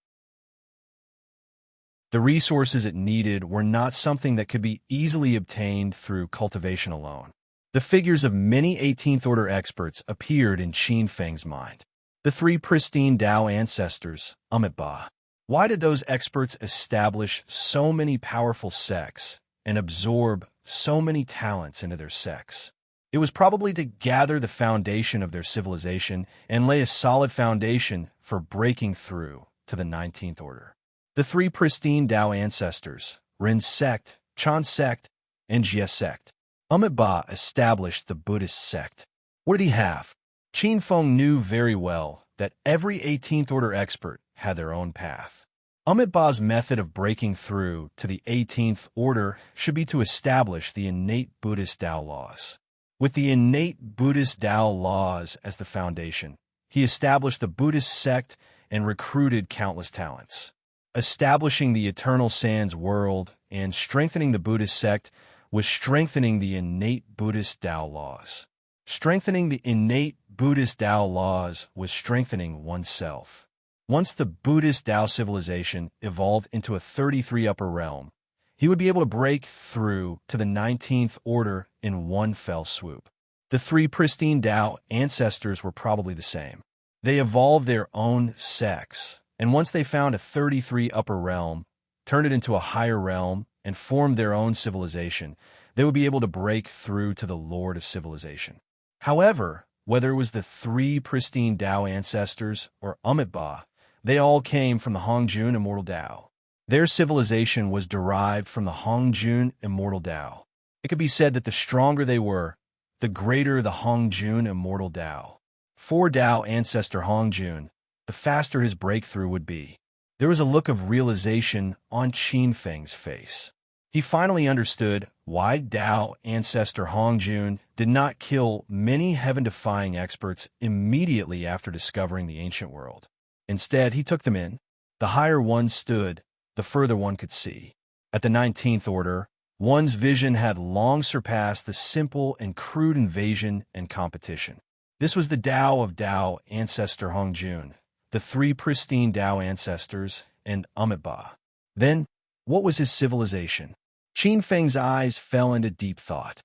The resources it needed were not something that could be easily obtained through cultivation alone. The figures of many 18th Order experts appeared in Qin Feng's mind. The three pristine Dao ancestors, Ba. Why did those experts establish so many powerful sects and absorb so many talents into their sects? It was probably to gather the foundation of their civilization and lay a solid foundation for breaking through to the 19th Order. The three pristine Dao ancestors, Rin's sect, Chan's sect, and Jie's sect. Ba established the Buddhist sect. What did he have? Qin Feng knew very well that every 18th Order expert had their own path. Ba's method of breaking through to the 18th Order should be to establish the innate Buddhist Tao laws. With the innate Buddhist Tao laws as the foundation, he established the Buddhist sect and recruited countless talents. Establishing the Eternal Sands world and strengthening the Buddhist sect was strengthening the innate Buddhist Tao laws. Strengthening the innate Buddhist Tao laws was strengthening oneself. Once the Buddhist Tao civilization evolved into a 33 upper realm, he would be able to break through to the 19th Order in one fell swoop. The three pristine Tao ancestors were probably the same. They evolved their own sects, and once they found a 33 upper realm, turned it into a higher realm, and formed their own civilization, they would be able to break through to the Lord of Civilization. However, whether it was the three pristine Tao ancestors or Ba, they all came from the Hongjun Immortal Tao. Their civilization was derived from the Hongjun Immortal Tao. It could be said that the stronger they were, the greater the Hongjun immortal Tao. For Tao ancestor Hongjun, the faster his breakthrough would be. There was a look of realization on Qin Feng's face. He finally understood why Tao ancestor Hongjun did not kill many heaven-defying experts immediately after discovering the ancient world. Instead, he took them in. The higher one stood, the further one could see. At the 19th order, one's vision had long surpassed the simple and crude invasion and competition. This was the Tao of Tao ancestor Hongjun, the three pristine Tao ancestors, and Amitabha. Then, what was his civilization? Qin Feng's eyes fell into deep thought.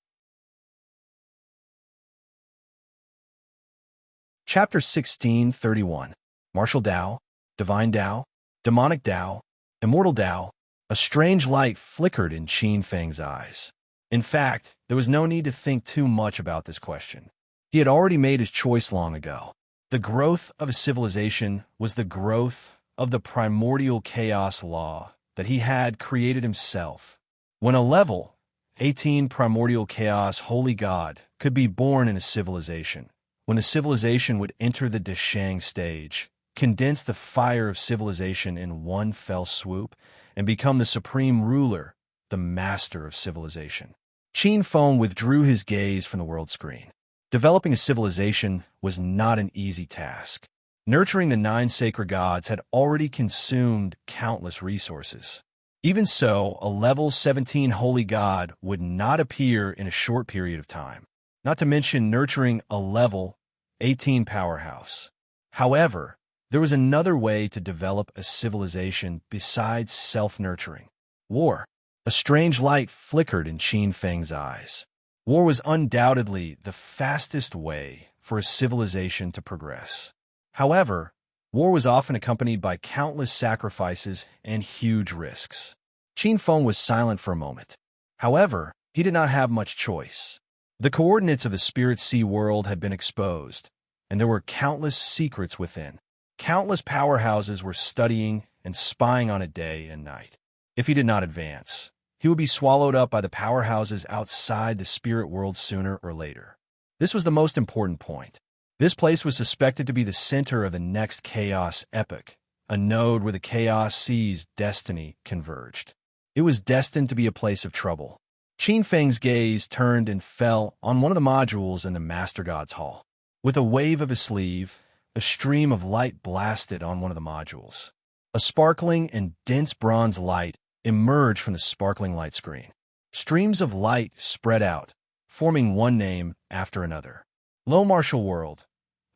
Chapter 16:31. Martial Tao, Divine Tao, Demonic Tao, Immortal Tao. A strange light flickered in Qin Feng's eyes. In fact, there was no need to think too much about this question. He had already made his choice long ago. The growth of a civilization was the growth of the primordial chaos law that he had created himself. When a level 18 primordial chaos holy god could be born in a civilization, when a civilization would enter the Deshang stage, condense the fire of civilization in one fell swoop, and become the supreme ruler, the master of civilization. Qin Feng withdrew his gaze from the world screen. Developing a civilization was not an easy task. Nurturing the 9 sacred gods had already consumed countless resources. Even so, a level 17 holy god would not appear in a short period of time, not to mention nurturing a level 18 powerhouse. However, there was another way to develop a civilization besides self-nurturing. War. A strange light flickered in Qin Feng's eyes. War was undoubtedly the fastest way for a civilization to progress. However, war was often accompanied by countless sacrifices and huge risks. Qin Feng was silent for a moment. However, he did not have much choice. The coordinates of the Spirit Sea world had been exposed, and there were countless secrets within. Countless powerhouses were studying and spying on it day and night. If he did not advance, he would be swallowed up by the powerhouses outside the spirit world sooner or later. This was the most important point. This place was suspected to be the center of the next chaos epoch, a node where the chaos sea's destiny converged. It was destined to be a place of trouble. Qin Feng's gaze turned and fell on one of the modules in the Master God's Hall. With a wave of his sleeve, a stream of light blasted on one of the modules. A sparkling and dense bronze light emerged from the sparkling light screen. Streams of light spread out, forming one name after another. Low Martial World,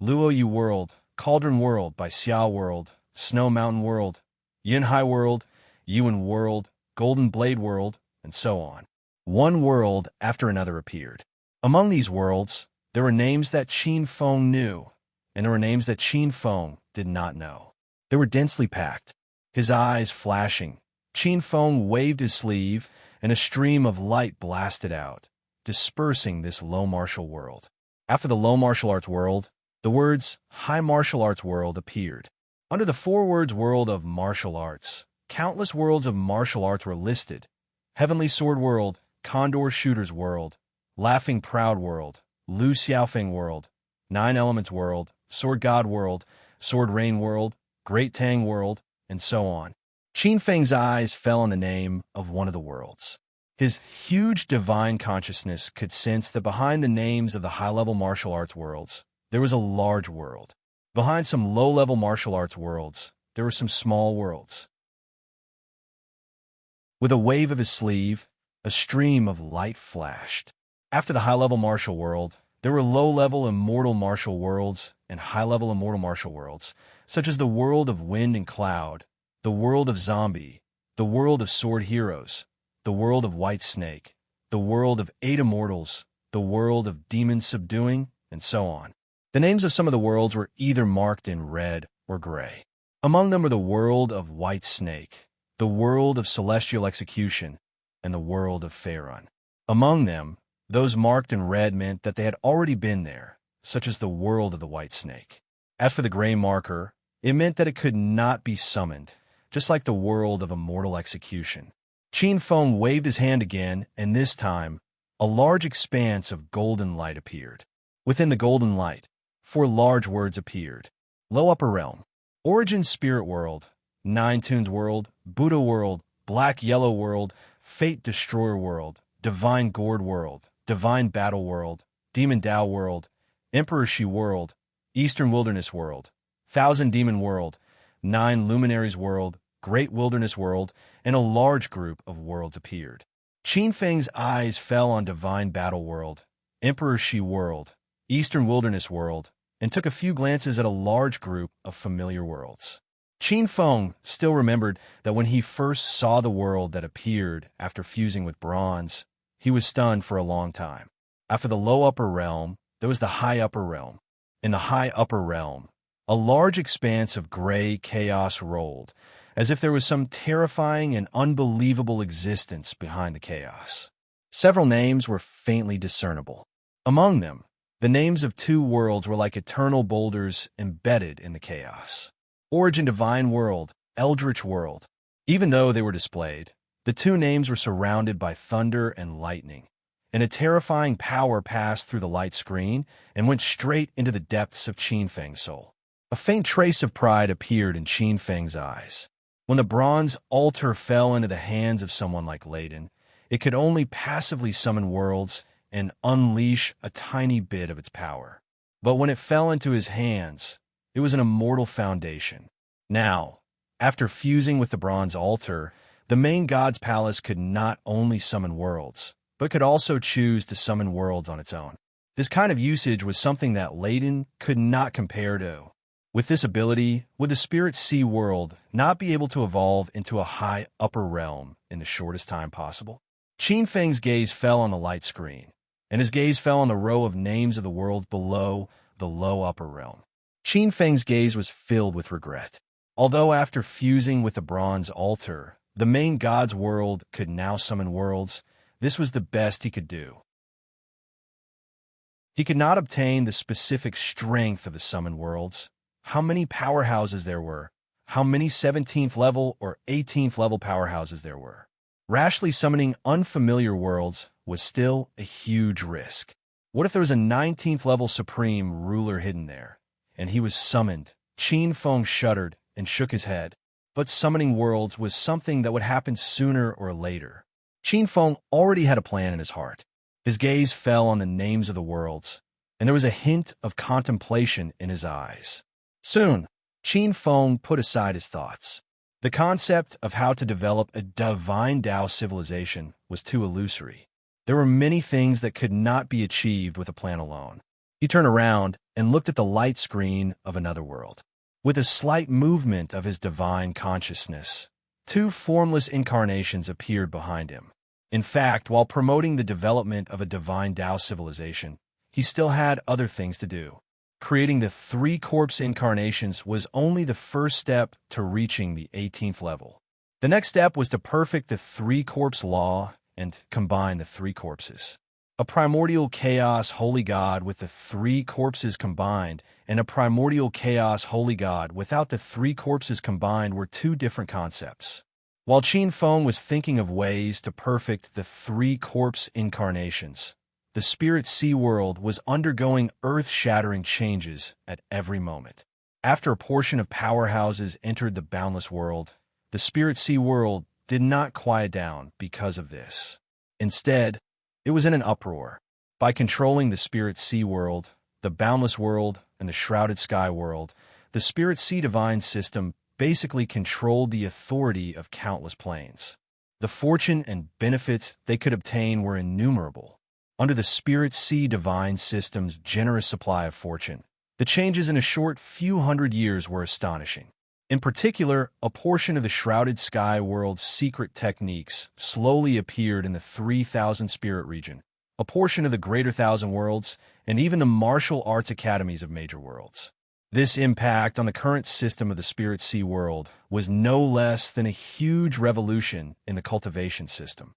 Luo Yu World, Cauldron World by Xiao World, Snow Mountain World, Yinhai World, Yuan World, Golden Blade World, and so on. One world after another appeared. Among these worlds, there were names that Qin Feng knew, and there were names that Qin Feng did not know. They were densely packed. His eyes flashing, Qin Feng waved his sleeve, and a stream of light blasted out, dispersing this low martial world. After the low martial arts world, the words high martial arts world appeared. Under the 4 words world of martial arts, countless worlds of martial arts were listed. Heavenly Sword World, Condor Shooters World, Laughing Proud World, Lu Xiaofeng World, 9 Elements World, Sword God World, Sword Rain World, Great Tang World, and so on. Qin Feng's eyes fell on the name of one of the worlds. His huge divine consciousness could sense that behind the names of the high-level martial arts worlds, there was a large world. Behind some low-level martial arts worlds, there were some small worlds. With a wave of his sleeve, a stream of light flashed. After the high-level martial world, there were low-level immortal martial worlds and high-level immortal martial worlds, such as the world of Wind and Cloud, the world of Zombie, the world of Sword Heroes, the world of White Snake, the world of 8 Immortals, the world of Demon Subduing, and so on. The names of some of the worlds were either marked in red or gray. Among them were the world of White Snake, the world of Celestial Execution, and the world of Pharaon. Among them, those marked in red meant that they had already been there, such as the world of the White Snake. As for the gray marker, it meant that it could not be summoned, just like the world of Immortal Execution. Qin Feng waved his hand again, and this time, a large expanse of golden light appeared. Within the golden light, 4 large words appeared. Low Upper Realm, Origin Spirit World, Nine Tunes World, Buddha World, Black Yellow World, Fate Destroyer World, Divine Gourd World, Divine Battle World, Demon Tao World, Emperor Shi World, Eastern Wilderness World, Thousand Demon World, Nine Luminaries World, Great Wilderness World, and a large group of worlds appeared. Qin Feng's eyes fell on Divine Battle World, Emperor Shi World, Eastern Wilderness World, and took a few glances at a large group of familiar worlds. Qin Feng still remembered that when he first saw the world that appeared after fusing with bronze, he was stunned for a long time. After the low upper realm, there was the high upper realm. In the high upper realm, a large expanse of gray chaos rolled, as if there was some terrifying and unbelievable existence behind the chaos. Several names were faintly discernible. Among them, the names of 2 worlds were like eternal boulders embedded in the chaos. Origin Divine World, Eldritch World. Even though they were displayed, the 2 names were surrounded by thunder and lightning, and a terrifying power passed through the light screen and went straight into the depths of Qin Feng's soul. A faint trace of pride appeared in Qin Feng's eyes. When the bronze altar fell into the hands of someone like Layden, it could only passively summon worlds and unleash a tiny bit of its power. But when it fell into his hands, it was an immortal foundation. Now, after fusing with the bronze altar, the main god's palace could not only summon worlds, but could also choose to summon worlds on its own. This kind of usage was something that Layden could not compare to. With this ability, would the Spirit Sea world not be able to evolve into a high upper realm in the shortest time possible? Qin Feng's gaze fell on the light screen, and his gaze fell on the row of names of the world below the low upper realm. Qin Feng's gaze was filled with regret. Although after fusing with the bronze altar, the main god's world could now summon worlds, this was the best he could do. He could not obtain the specific strength of the summoned worlds, how many powerhouses there were, how many 17th level or 18th level powerhouses there were. Rashly summoning unfamiliar worlds was still a huge risk. What if there was a 19th level supreme ruler hidden there, and he was summoned? Qin Feng shuddered and shook his head. But summoning worlds was something that would happen sooner or later. Qin Feng already had a plan in his heart. His gaze fell on the names of the worlds, and there was a hint of contemplation in his eyes. Soon, Qin Feng put aside his thoughts. The concept of how to develop a divine Tao civilization was too illusory. There were many things that could not be achieved with a plan alone. He turned around and looked at the light screen of another world. With a slight movement of his divine consciousness, 2 formless incarnations appeared behind him. In fact, while promoting the development of a divine Tao civilization, he still had other things to do. Creating the 3 corpse incarnations was only the first step to reaching the 18th level. The next step was to perfect the 3 corpse law and combine the 3 corpses. A primordial chaos holy god with the 3 corpses combined and a primordial chaos holy god without the 3 corpses combined were 2 different concepts. While Qin Feng was thinking of ways to perfect the 3 corpse incarnations, the Spirit Sea world was undergoing earth-shattering changes at every moment. After a portion of powerhouses entered the boundless world, the Spirit Sea world did not quiet down because of this. Instead, it was in an uproar. By controlling the Spirit Sea world, the boundless world, and the shrouded sky world, the Spirit Sea divine system basically controlled the authority of countless planes. The fortune and benefits they could obtain were innumerable. Under the Spirit Sea divine system's generous supply of fortune, the changes in a short few hundred years were astonishing. In particular, a portion of the shrouded sky world's secret techniques slowly appeared in the 3,000 spirit region, a portion of the greater thousand worlds, and even the martial arts academies of major worlds. This impact on the current system of the Spirit Sea world was no less than a huge revolution in the cultivation system.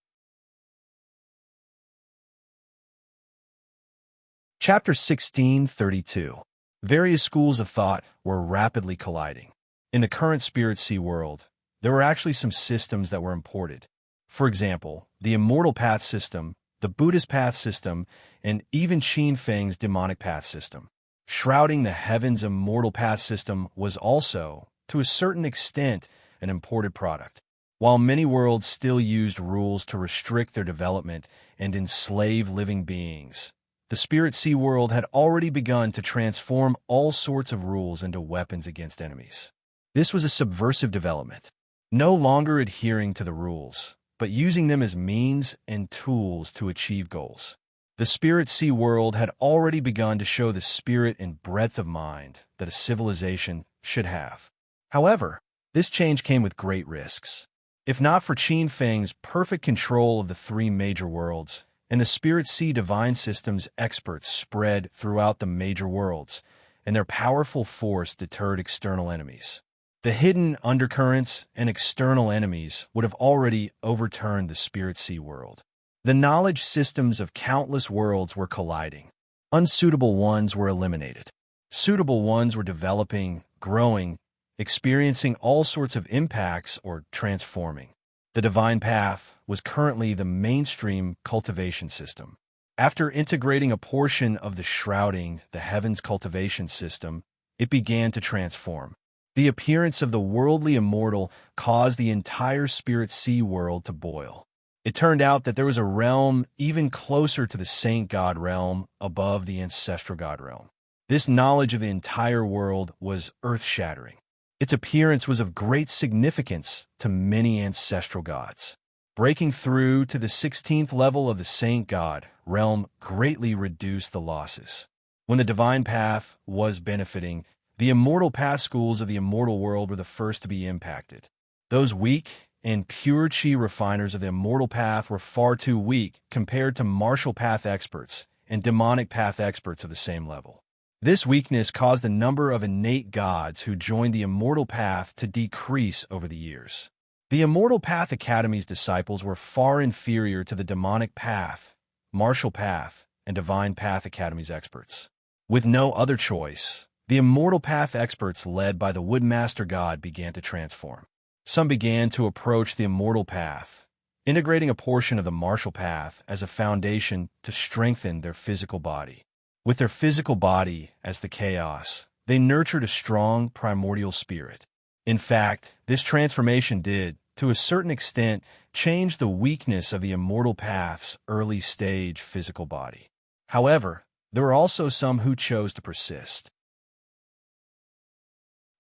Chapter 1632. Various schools of thought were rapidly colliding. In the current Spirit Sea world, there were actually some systems that were imported. For example, the Immortal Path system the Buddhist path system, and even Qin Feng's demonic path system. Shrouding the heavens immortal path system was also, to a certain extent, an imported product. While many worlds still used rules to restrict their development and enslave living beings, the Spirit Sea world had already begun to transform all sorts of rules into weapons against enemies. This was a subversive development, no longer adhering to the rules, but using them as means and tools to achieve goals. The Spirit Sea world had already begun to show the spirit and breadth of mind that a civilization should have. However, this change came with great risks. If not for Qin Feng's perfect control of the three major worlds, and the Spirit Sea divine systems experts spread throughout the major worlds, and their powerful force deterred external enemies, the hidden undercurrents and external enemies would have already overturned the Spirit Sea world. The knowledge systems of countless worlds were colliding. Unsuitable ones were eliminated. Suitable ones were developing, growing, experiencing all sorts of impacts or transforming. The divine path was currently the mainstream cultivation system. After integrating a portion of the shrouding the heavens cultivation system, it began to transform. The appearance of the worldly immortal caused the entire Spirit Sea world to boil. It turned out that there was a realm even closer to the Saint God realm above the ancestral God realm. This knowledge of the entire world was earth-shattering. Its appearance was of great significance to many ancestral gods. Breaking through to the 16th level of the Saint God realm greatly reduced the losses. When the divine path was benefiting, the immortal path schools of the immortal world were the first to be impacted. Those weak and pure chi refiners of the immortal path were far too weak compared to martial path experts and demonic path experts of the same level. This weakness caused the number of innate gods who joined the immortal path to decrease over the years. The Immortal Path Academy's disciples were far inferior to the demonic path, martial path, and divine path Academy's experts. With no other choice, the immortal path experts led by the Woodmaster God began to transform. Some began to approach the immortal path, integrating a portion of the martial path as a foundation to strengthen their physical body. With their physical body as the chaos, they nurtured a strong primordial spirit. In fact, this transformation did, to a certain extent, change the weakness of the immortal path's early-stage physical body. However, there were also some who chose to persist.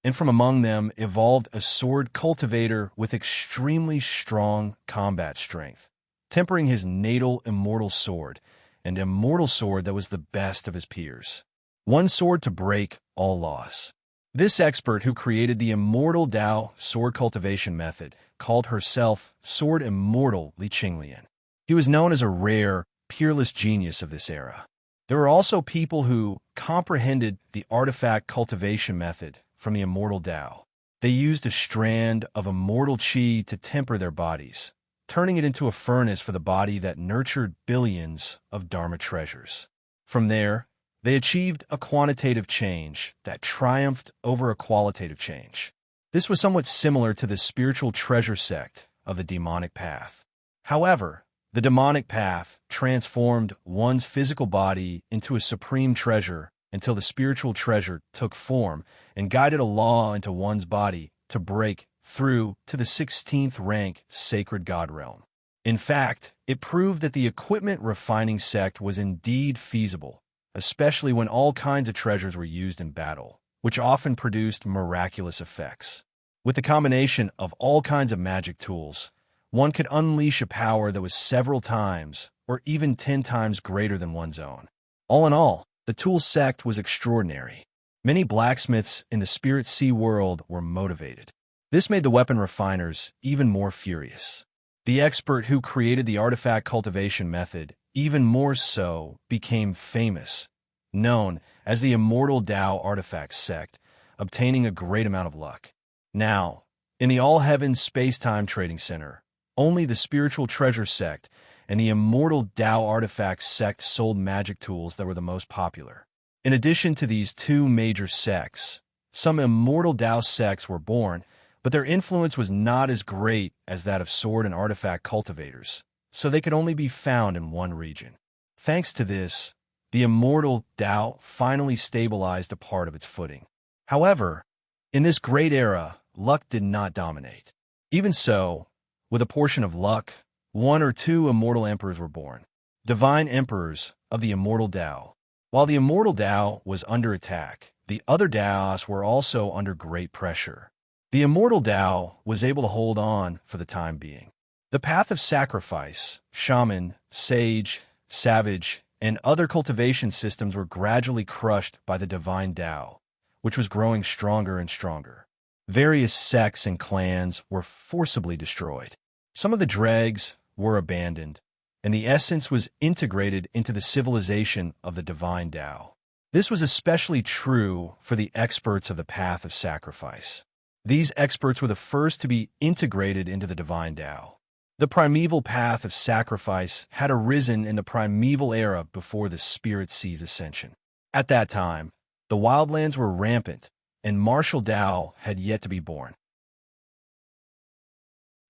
And from among them evolved a sword cultivator with extremely strong combat strength, tempering his natal immortal sword, an immortal sword that was the best of his peers. One sword to break all loss. This expert who created the immortal Dao sword cultivation method called herself Sword Immortal Li Qinglian. He was known as a rare, peerless genius of this era. There were also people who comprehended the artifact cultivation method from the immortal Dao. They used a strand of immortal qi to temper their bodies, turning it into a furnace for the body that nurtured billions of Dharma treasures. From there, they achieved a quantitative change that triumphed over a qualitative change. This was somewhat similar to the spiritual treasure sect of the demonic path. However, the demonic path transformed one's physical body into a supreme treasure until the spiritual treasure took form and guided a law into one's body to break through to the 16th rank sacred God realm. In fact, it proved that the equipment refining sect was indeed feasible, especially when all kinds of treasures were used in battle, which often produced miraculous effects. With the combination of all kinds of magic tools, one could unleash a power that was several times or even 10 times greater than one's own. All in all, the tool sect was extraordinary. Many blacksmiths in the Spirit Sea world were motivated. This made the weapon refiners even more furious. The expert who created the artifact cultivation method, even more so, became famous, known as the Immortal Dao Artifacts sect, obtaining a great amount of luck. Now, in the All Heavens Space-Time Trading Center, only the Spiritual Treasure sect and the Immortal Dao Artifacts sect sold magic tools that were the most popular. In addition to these two major sects, some Immortal Dao sects were born, but their influence was not as great as that of sword and artifact cultivators, so they could only be found in one region. Thanks to this, the immortal Tao finally stabilized a part of its footing. However, in this great era, luck did not dominate. Even so, with a portion of luck, one or two immortal emperors were born, divine emperors of the immortal Tao. While the immortal Tao was under attack, the other Taos were also under great pressure. The immortal Tao was able to hold on for the time being. The path of sacrifice, shaman, sage, savage, and other cultivation systems were gradually crushed by the divine Tao, which was growing stronger and stronger. Various sects and clans were forcibly destroyed. Some of the dregs were abandoned, and the essence was integrated into the civilization of the divine Tao. This was especially true for the experts of the path of sacrifice. These experts were the first to be integrated into the divine Tao. The primeval path of sacrifice had arisen in the primeval era before the Spirit Sea's ascension. At that time, the wildlands were rampant, and martial Tao had yet to be born.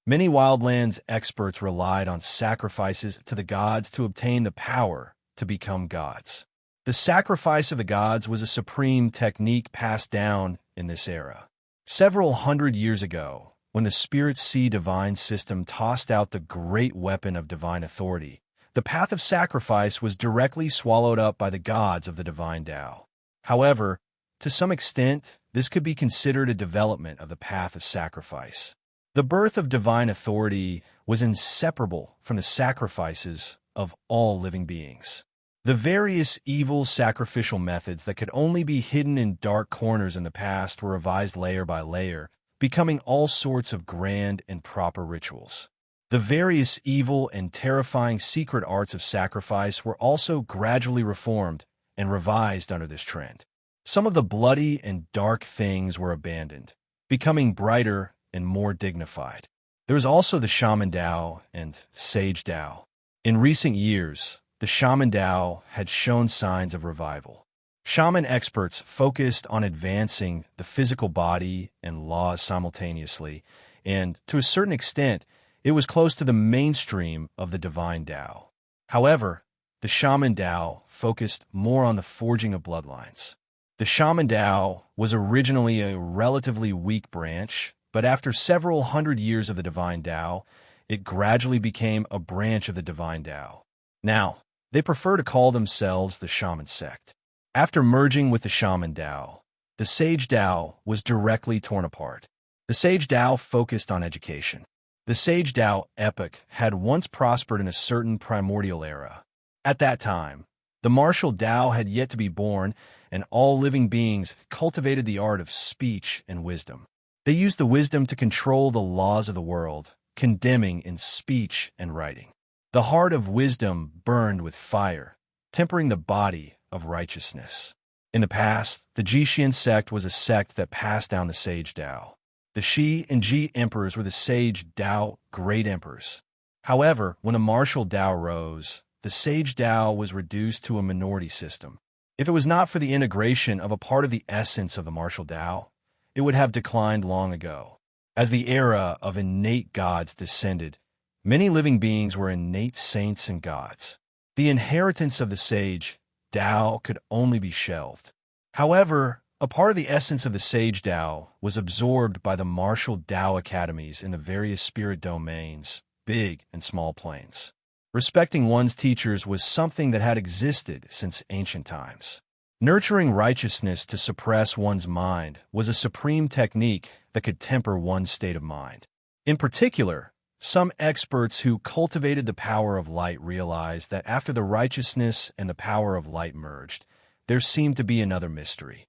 Many wildlands experts relied on sacrifices to the gods to obtain the power to become gods. The sacrifice of the gods was a supreme technique passed down in this era. Several hundred years ago, when the Spirit Sea divine system tossed out the great weapon of divine authority, the path of sacrifice was directly swallowed up by the gods of the divine Tao. However, to some extent, this could be considered a development of the path of sacrifice. The birth of divine authority was inseparable from the sacrifices of all living beings. The various evil sacrificial methods that could only be hidden in dark corners in the past were revised layer by layer, becoming all sorts of grand and proper rituals. The various evil and terrifying secret arts of sacrifice were also gradually reformed and revised under this trend. Some of the bloody and dark things were abandoned, becoming brighter and more dignified. There was also the Shaman Tao and Sage Tao. In recent years, the Shaman Tao had shown signs of revival. Shaman experts focused on advancing the physical body and laws simultaneously, and to a certain extent, it was close to the mainstream of the divine Tao. However, the Shaman Tao focused more on the forging of bloodlines. The Shaman Tao was originally a relatively weak branch, but after several hundred years of the divine Tao, it gradually became a branch of the divine Tao. Now, they prefer to call themselves the Shaman sect. After merging with the Shaman Tao, the Sage Tao was directly torn apart. The Sage Tao focused on education. The Sage Tao epoch had once prospered in a certain primordial era. At that time, the martial Tao had yet to be born, and all living beings cultivated the art of speech and wisdom. They used the wisdom to control the laws of the world, condemning in speech and writing. The heart of wisdom burned with fire, tempering the body of righteousness. In the past, the Jixian sect was a sect that passed down the Sage Tao. The Shi and Ji emperors were the Sage Tao great emperors. However, when a martial Tao rose, the Sage Tao was reduced to a minority system. If it was not for the integration of a part of the essence of the martial Tao, it would have declined long ago. As the era of innate gods descended, many living beings were innate saints and gods. The inheritance of the Sage Tao could only be shelved. However, a part of the essence of the Sage Tao was absorbed by the martial Tao academies in the various spirit domains, big and small planes. Respecting one's teachers was something that had existed since ancient times. Nurturing righteousness to suppress one's mind was a supreme technique that could temper one's state of mind. In particular, some experts who cultivated the power of light realized that after the righteousness and the power of light merged, there seemed to be another mystery.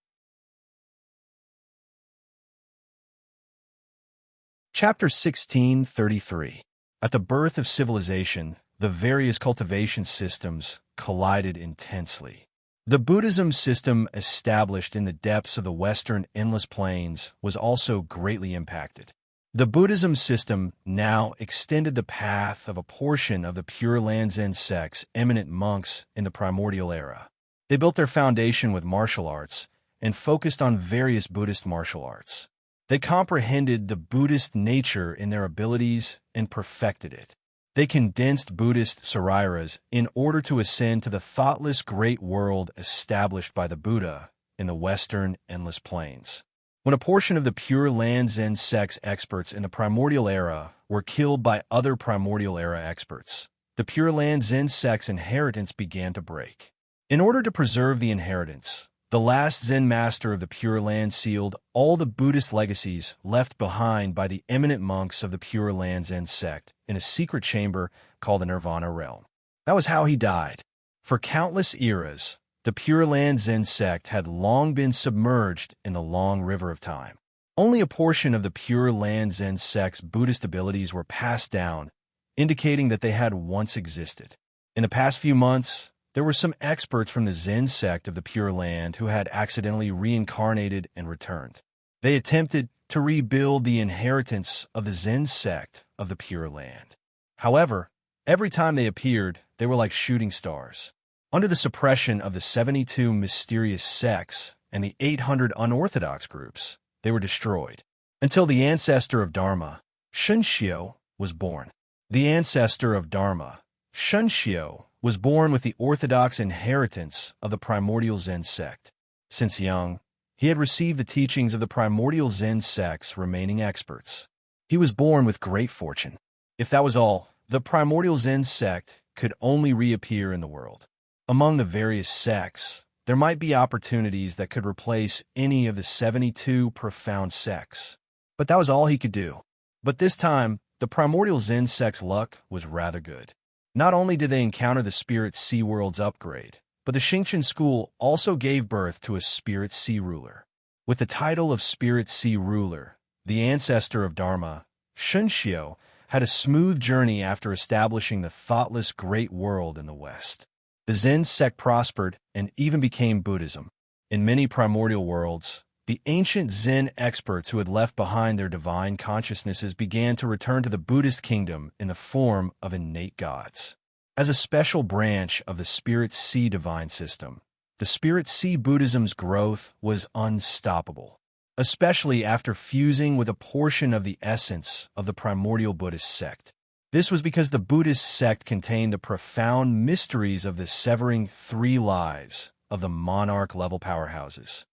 Chapter 1633. At the birth of civilization, the various cultivation systems collided intensely. The Buddhism system established in the depths of the Western Endless Plains was also greatly impacted. The Buddhism system now extended the path of a portion of the Pure Land Zen sect's eminent monks in the primordial era. They built their foundation with martial arts and focused on various Buddhist martial arts. They comprehended the Buddhist nature in their abilities and perfected it. They condensed Buddhist sariras in order to ascend to the thoughtless great world established by the Buddha in the western endless plains. When a portion of the Pure Land Zen sect's experts in the primordial era were killed by other primordial era experts, the Pure Land Zen sect's inheritance began to break. In order to preserve the inheritance, the last Zen master of the Pure Land sealed all the Buddhist legacies left behind by the eminent monks of the Pure Land Zen sect in a secret chamber called the Nirvana realm. That was how he died. For countless eras, the Pure Land Zen sect had long been submerged in the long river of time. Only a portion of the Pure Land Zen sect's Buddhist abilities were passed down, indicating that they had once existed. In the past few months, there were some experts from the Zen sect of the Pure Land who had accidentally reincarnated and returned. They attempted to rebuild the inheritance of the Zen sect of the Pure Land. However, every time they appeared, they were like shooting stars. Under the suppression of the 72 mysterious sects and the 800 unorthodox groups, they were destroyed, until the ancestor of Dharma, Shunshio, was born. The ancestor of Dharma, Shunshio, was born with the orthodox inheritance of the primordial Zen sect. Since young, he had received the teachings of the primordial Zen sect's remaining experts. He was born with great fortune. If that was all, the primordial Zen sect could only reappear in the world. Among the various sects, there might be opportunities that could replace any of the 72 profound sects. But that was all he could do. But this time, the primordial Zen sect's luck was rather good. Not only did they encounter the Spirit Sea World's upgrade, but the Xingqian school also gave birth to a Spirit Sea ruler. With the title of Spirit Sea ruler, the ancestor of Dharma, Shunshio, had a smooth journey after establishing the thoughtless great world in the West. The Zen sect prospered and even became Buddhism. In many primordial worlds, the ancient Zen experts who had left behind their divine consciousnesses began to return to the Buddhist kingdom in the form of innate gods. As a special branch of the Spirit Sea divine system, the Spirit Sea Buddhism's growth was unstoppable, especially after fusing with a portion of the essence of the primordial Buddhist sect. This was because the Buddhist sect contained the profound mysteries of the severing three lives of the monarch-level powerhouses.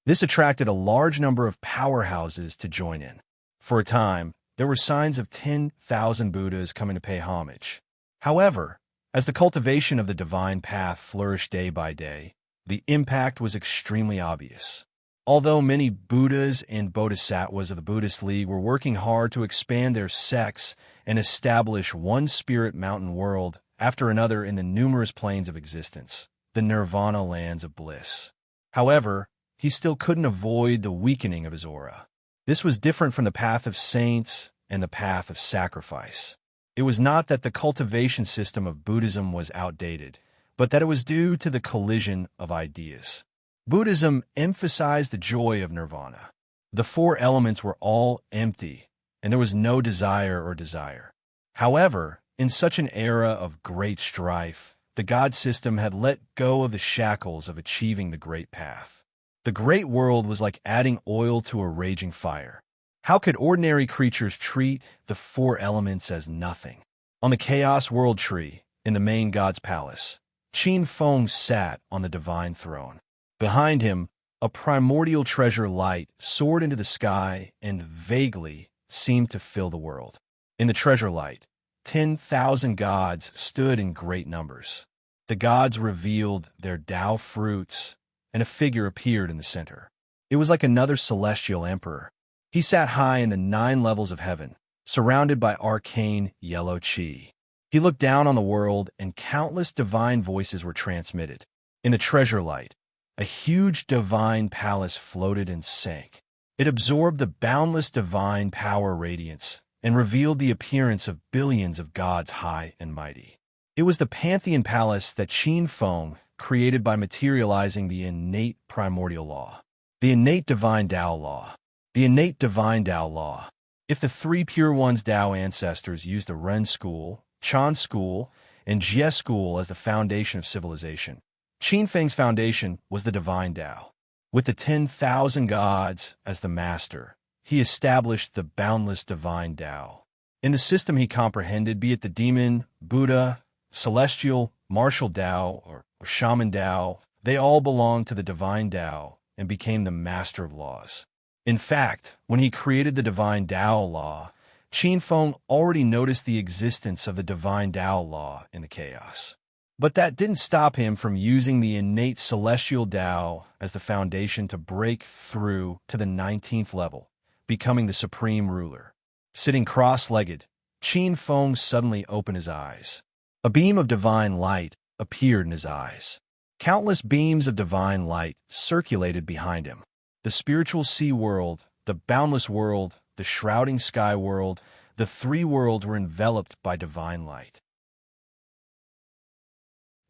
This attracted a large number of powerhouses to join in. For a time, there were signs of 10,000 Buddhas coming to pay homage. However, as the cultivation of the divine path flourished day by day, the impact was extremely obvious. Although many Buddhas and Bodhisattvas of the Buddhist League were working hard to expand their sects and establish one spirit mountain world after another in the numerous planes of existence, the nirvana lands of bliss. However, he still couldn't avoid the weakening of his aura. This was different from the path of saints and the path of sacrifice. It was not that the cultivation system of Buddhism was outdated, but that it was due to the collision of ideas. Buddhism emphasized the joy of nirvana. The four elements were all empty, and there was no desire or desire. However, in such an era of great strife, the God system had let go of the shackles of achieving the great path. The great world was like adding oil to a raging fire. How could ordinary creatures treat the four elements as nothing? On the Chaos World Tree, in the main God's palace, Qin Feng sat on the divine throne. Behind him, a primordial treasure light soared into the sky and vaguely seemed to fill the world. In the treasure light, 10,000 gods stood in great numbers. The gods revealed their Tao fruits, and a figure appeared in the center. It was like another celestial emperor. He sat high in the 9 levels of heaven, surrounded by arcane yellow qi. He looked down on the world, and countless divine voices were transmitted. In the treasure light, a huge divine palace floated and sank. It absorbed the boundless divine power radiance and revealed the appearance of billions of gods high and mighty. It was the Pantheon Palace that Qin Feng created by materializing the innate primordial law, the innate divine Tao law, the innate divine Tao law. If the 3 Pure One's Tao ancestors used the Ren school, Chan school, and Jie school as the foundation of civilization, Qin Feng's foundation was the divine Tao. With the 10,000 gods as the master, he established the boundless divine Tao. In the system he comprehended, be it the demon, Buddha, celestial, martial Tao, or shaman Tao, they all belonged to the divine Tao and became the master of laws. In fact, when he created the divine Tao law, Qin Feng already noticed the existence of the divine Tao law in the chaos. But that didn't stop him from using the innate celestial Tao as the foundation to break through to the 19th level, becoming the supreme ruler. Sitting cross-legged, Qin Feng suddenly opened his eyes. A beam of divine light appeared in his eyes. Countless beams of divine light circulated behind him. The spiritual sea world, the boundless world, the shrouding sky world, the three worlds were enveloped by divine light.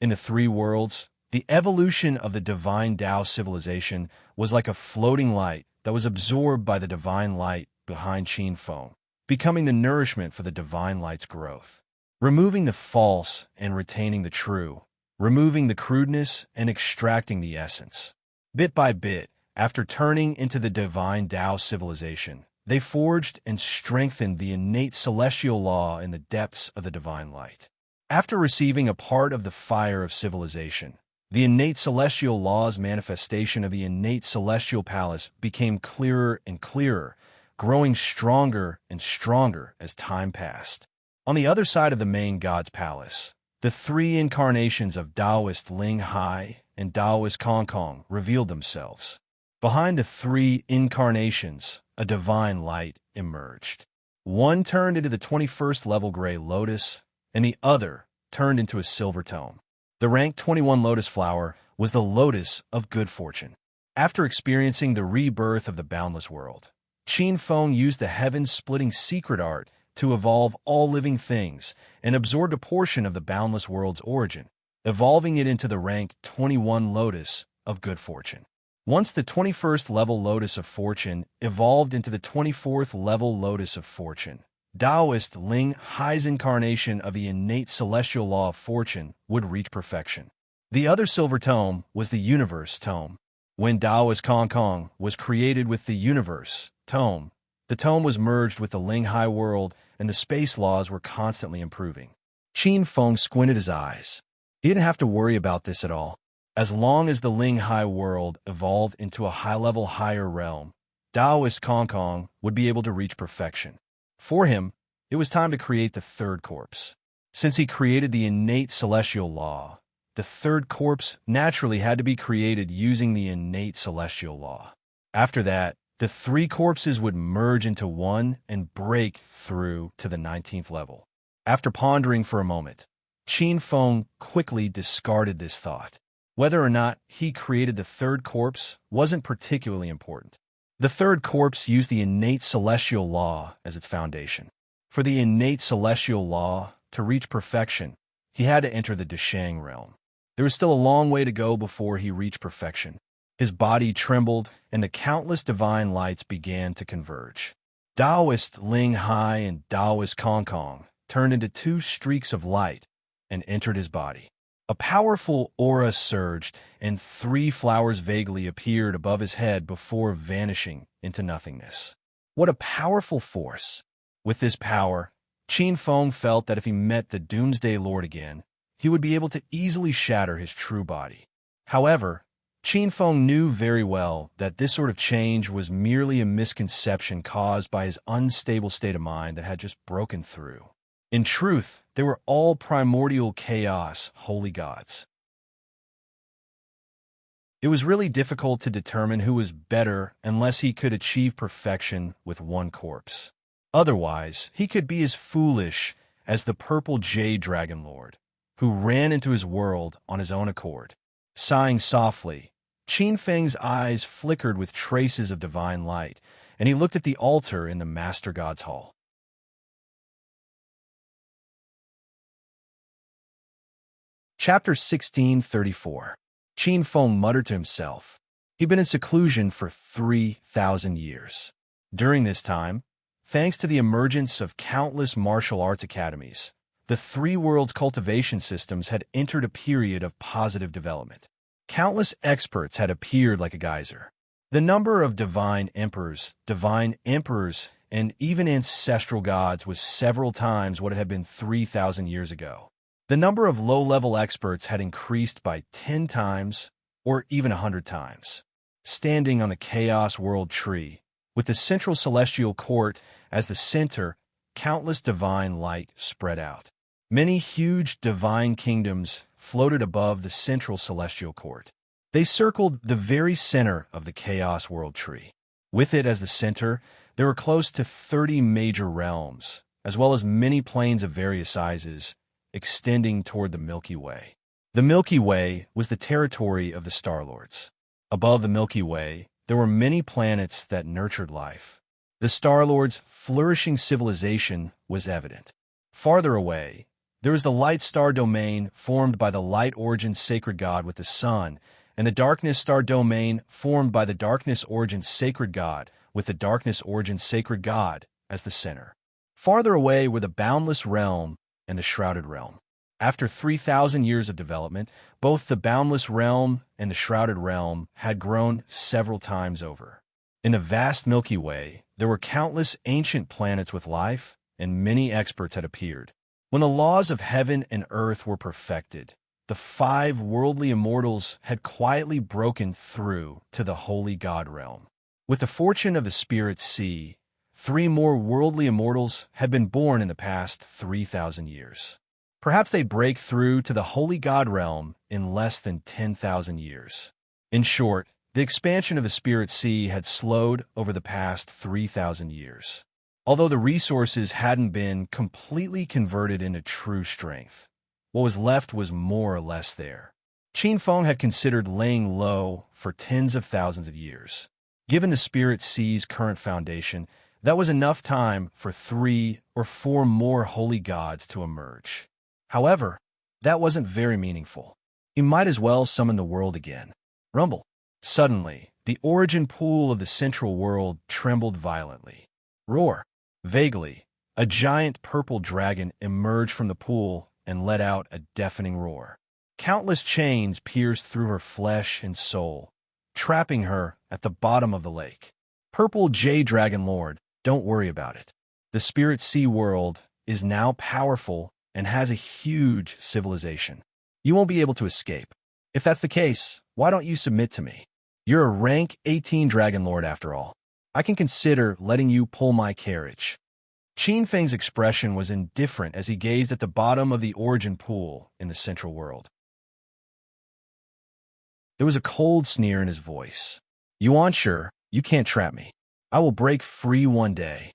In the three worlds, the evolution of the divine Tao civilization was like a floating light that was absorbed by the divine light behind Qin Feng, becoming the nourishment for the divine light's growth. Removing the false and retaining the true, removing the crudeness and extracting the essence. Bit by bit, after turning into the divine Tao civilization, they forged and strengthened the innate celestial law in the depths of the divine light. After receiving a part of the fire of civilization, the innate celestial law's manifestation of the innate celestial palace became clearer and clearer, growing stronger and stronger as time passed. On the other side of the main god's palace, the three incarnations of Taoist Ling Hai and Taoist Kong Kong revealed themselves. Behind the three incarnations, a divine light emerged. One turned into the 21st level gray lotus, and the other turned into a silver tome. The rank 21 lotus flower was the lotus of good fortune. After experiencing the rebirth of the boundless world, Qin Feng used the heaven-splitting secret art to evolve all living things and absorbed a portion of the boundless world's origin, evolving it into the rank 21 lotus of good fortune. Once the 21st level lotus of fortune evolved into the 24th level lotus of fortune, Taoist Ling Hai's incarnation of the innate celestial law of fortune would reach perfection. The other silver tome was the universe tome. When Taoist Kong Kong was created with the universe tome, the tome was merged with the Ling Hai world and the space laws were constantly improving. Qin Feng squinted his eyes. He didn't have to worry about this at all. As long as the Ling Hai world evolved into a high-level higher realm, Taoist Kong Kong would be able to reach perfection. For him, it was time to create the third corpse. Since he created the innate celestial law, the third corpse naturally had to be created using the innate celestial law. After that, the three corpses would merge into one and break through to the 19th level. After pondering for a moment, Qin Feng quickly discarded this thought. Whether or not he created the third corpse wasn't particularly important. The third corpse used the innate celestial law as its foundation. For the innate celestial law to reach perfection, he had to enter the Deshang realm. There was still a long way to go before he reached perfection. His body trembled, and the countless divine lights began to converge. Taoist Ling Hai and Taoist Kong Kong turned into two streaks of light and entered his body. A powerful aura surged, and three flowers vaguely appeared above his head before vanishing into nothingness. What a powerful force! With this power, Qin Feng felt that if he met the Doomsday Lord again, he would be able to easily shatter his true body. However, Qin Feng knew very well that this sort of change was merely a misconception caused by his unstable state of mind that had just broken through. In truth, they were all primordial chaos holy gods. It was really difficult to determine who was better unless he could achieve perfection with one corpse. Otherwise, he could be as foolish as the purple jade dragon lord, who ran into his world on his own accord. Sighing softly, Qin Feng's eyes flickered with traces of divine light, and he looked at the altar in the Master God's Hall. Chapter 1634. Qin Feng muttered to himself. He'd been in seclusion for 3,000 years. During this time, thanks to the emergence of countless martial arts academies, the three worlds' cultivation systems had entered a period of positive development. Countless experts had appeared like a geyser. The number of divine emperors and even ancestral gods was several times what it had been 3,000 years ago. The number of low-level experts had increased by 10 times or even 100 times. Standing on the Chaos World Tree, with the central celestial court as the center, countless divine light spread out. Many huge divine kingdoms floated above the central celestial court. They circled the very center of the Chaos World Tree. With it as the center, there were close to 30 major realms, as well as many planes of various sizes, extending toward the Milky Way. The Milky Way was the territory of the Star-Lords. Above the Milky Way, there were many planets that nurtured life. The Star-Lords' flourishing civilization was evident. Farther away, there was the light star domain formed by the light origin sacred god with the sun, and the darkness star domain formed by the darkness origin sacred god with the darkness origin sacred god as the center. Farther away were the boundless realm and the shrouded realm. After 3,000 years of development, both the boundless realm and the shrouded realm had grown several times over. In the vast Milky Way, there were countless ancient planets with life, and many experts had appeared. When the laws of heaven and earth were perfected, the 5 worldly immortals had quietly broken through to the holy god realm. With the fortune of the spirit sea, 3 more worldly immortals had been born in the past 3,000 years. Perhaps they'd break through to the holy god realm in less than 10,000 years. In short, the expansion of the spirit sea had slowed over the past 3,000 years. Although the resources hadn't been completely converted into true strength, what was left was more or less there. Qin Feng had considered laying low for tens of thousands of years. Given the spirit sea's current foundation, that was enough time for 3 or 4 more holy gods to emerge. However, that wasn't very meaningful. He might as well summon the world again. Rumble. Suddenly, the origin pool of the central world trembled violently. Roar. Vaguely, a giant purple dragon emerged from the pool and let out a deafening roar. Countless chains pierced through her flesh and soul, trapping her at the bottom of the lake. Purple Jade Dragon Lord, don't worry about it. The Spirit Sea world is now powerful and has a huge civilization. You won't be able to escape. If that's the case, why don't you submit to me? You're a rank 18 Dragon Lord after all. I can consider letting you pull my carriage. Qin Feng's expression was indifferent as he gazed at the bottom of the origin pool in the central world. There was a cold sneer in his voice. Yuan, sure, you can't trap me. I will break free one day.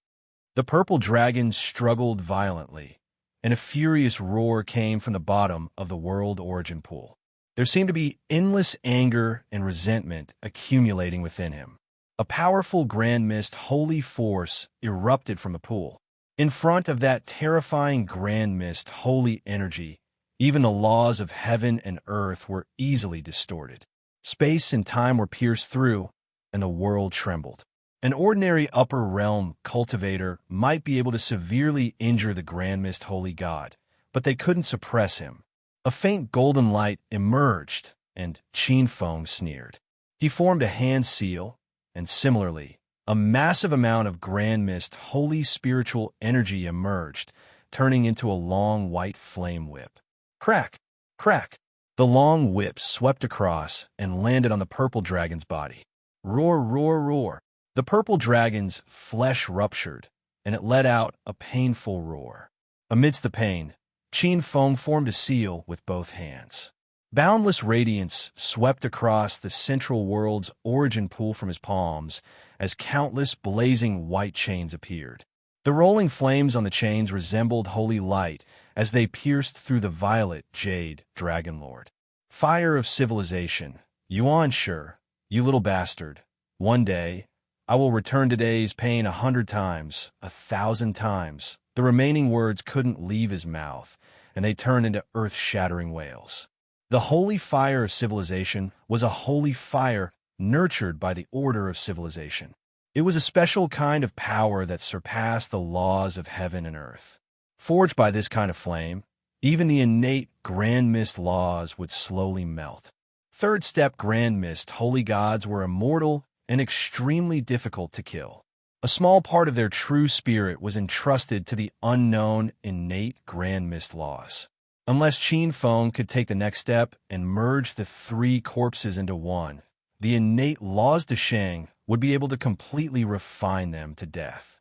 The purple dragon struggled violently, and a furious roar came from the bottom of the world origin pool. There seemed to be endless anger and resentment accumulating within him. A powerful grand mist holy force erupted from the pool. In front of that terrifying grand mist holy energy, even the laws of heaven and earth were easily distorted. Space and time were pierced through, and the world trembled. An ordinary upper realm cultivator might be able to severely injure the grand mist holy god, but they couldn't suppress him. A faint golden light emerged, and Qin Feng sneered. He formed a hand seal, and similarly, a massive amount of grand mist holy spiritual energy emerged, turning into a long white flame whip. Crack! Crack! The long whip swept across and landed on the purple dragon's body. Roar, roar, roar! The purple dragon's flesh ruptured, and it let out a painful roar. Amidst the pain, Qin Feng formed a seal with both hands. Boundless radiance swept across the central world's origin pool from his palms as countless blazing white chains appeared. The rolling flames on the chains resembled holy light as they pierced through the violet jade dragon lord. Fire of civilization, Yuan sure, you little bastard. One day, I will return today's pain 100 times, 1,000 times. The remaining words couldn't leave his mouth, and they turned into earth-shattering wails. The holy fire of civilization was a holy fire nurtured by the order of civilization. It was a special kind of power that surpassed the laws of heaven and earth. Forged by this kind of flame, even the innate grand mist laws would slowly melt. Third step grand mist holy gods were immortal and extremely difficult to kill. A small part of their true spirit was entrusted to the unknown innate grand mist laws. Unless Qin Feng could take the next step and merge the three corpses into one, the innate laws de Sheng would be able to completely refine them to death.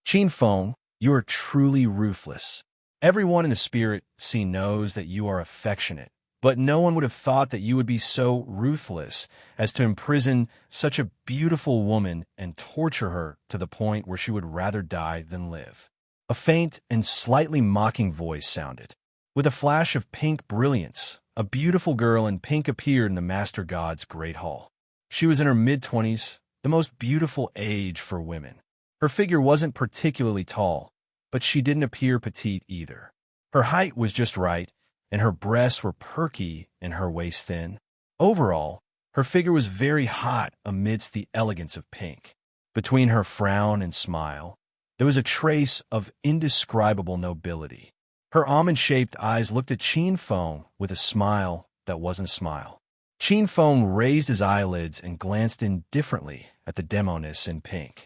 Qin Feng, you are truly ruthless. Everyone in the spirit scene knows that you are affectionate, but no one would have thought that you would be so ruthless as to imprison such a beautiful woman and torture her to the point where she would rather die than live. A faint and slightly mocking voice sounded. With a flash of pink brilliance, a beautiful girl in pink appeared in the Master God's great hall. She was in her mid-20s, the most beautiful age for women. Her figure wasn't particularly tall, but she didn't appear petite either. Her height was just right, and her breasts were perky and her waist thin. Overall, her figure was very hot amidst the elegance of pink. Between her frown and smile, there was a trace of indescribable nobility. Her almond-shaped eyes looked at Qin Feng with a smile that wasn't a smile. Qin Feng raised his eyelids and glanced indifferently at the demoness in pink.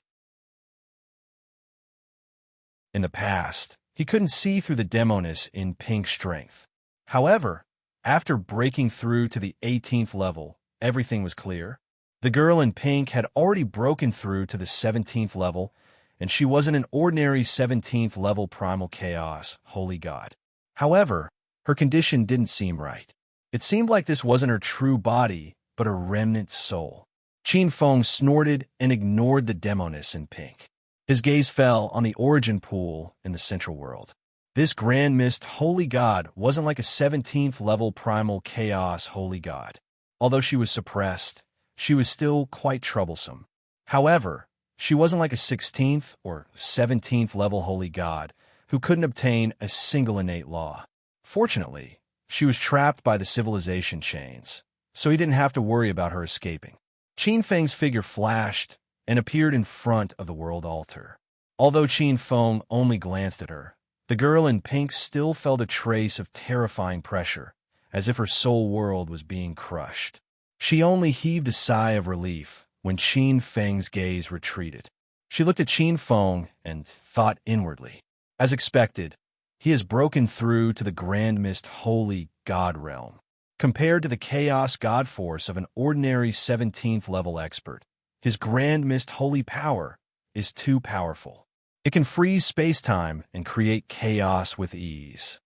In the past, he couldn't see through the demoness in pink strength. However, after breaking through to the 18th level, everything was clear. The girl in pink had already broken through to the 17th level, and she wasn't an ordinary 17th level primal chaos, holy god. However, her condition didn't seem right. It seemed like this wasn't her true body, but a remnant soul. Qin Feng snorted and ignored the demoness in pink. His gaze fell on the origin pool in the central world. This grand mist holy god wasn't like a 17th level primal chaos holy god. Although she was suppressed, she was still quite troublesome. However, she wasn't like a 16th or 17th level holy god who couldn't obtain a single innate law. Fortunately, she was trapped by the civilization chains, so he didn't have to worry about her escaping. Qin Feng's figure flashed and appeared in front of the world altar. Although Qin Feng only glanced at her, the girl in pink still felt a trace of terrifying pressure, as if her soul world was being crushed. She only heaved a sigh of relief when Qin Feng's gaze retreated. She looked at Qin Feng and thought inwardly. As expected, he has broken through to the Grand Mist Holy God realm. Compared to the Chaos God Force of an ordinary 17th level expert, his Grand Mist Holy Power is too powerful. It can freeze space-time and create chaos with ease.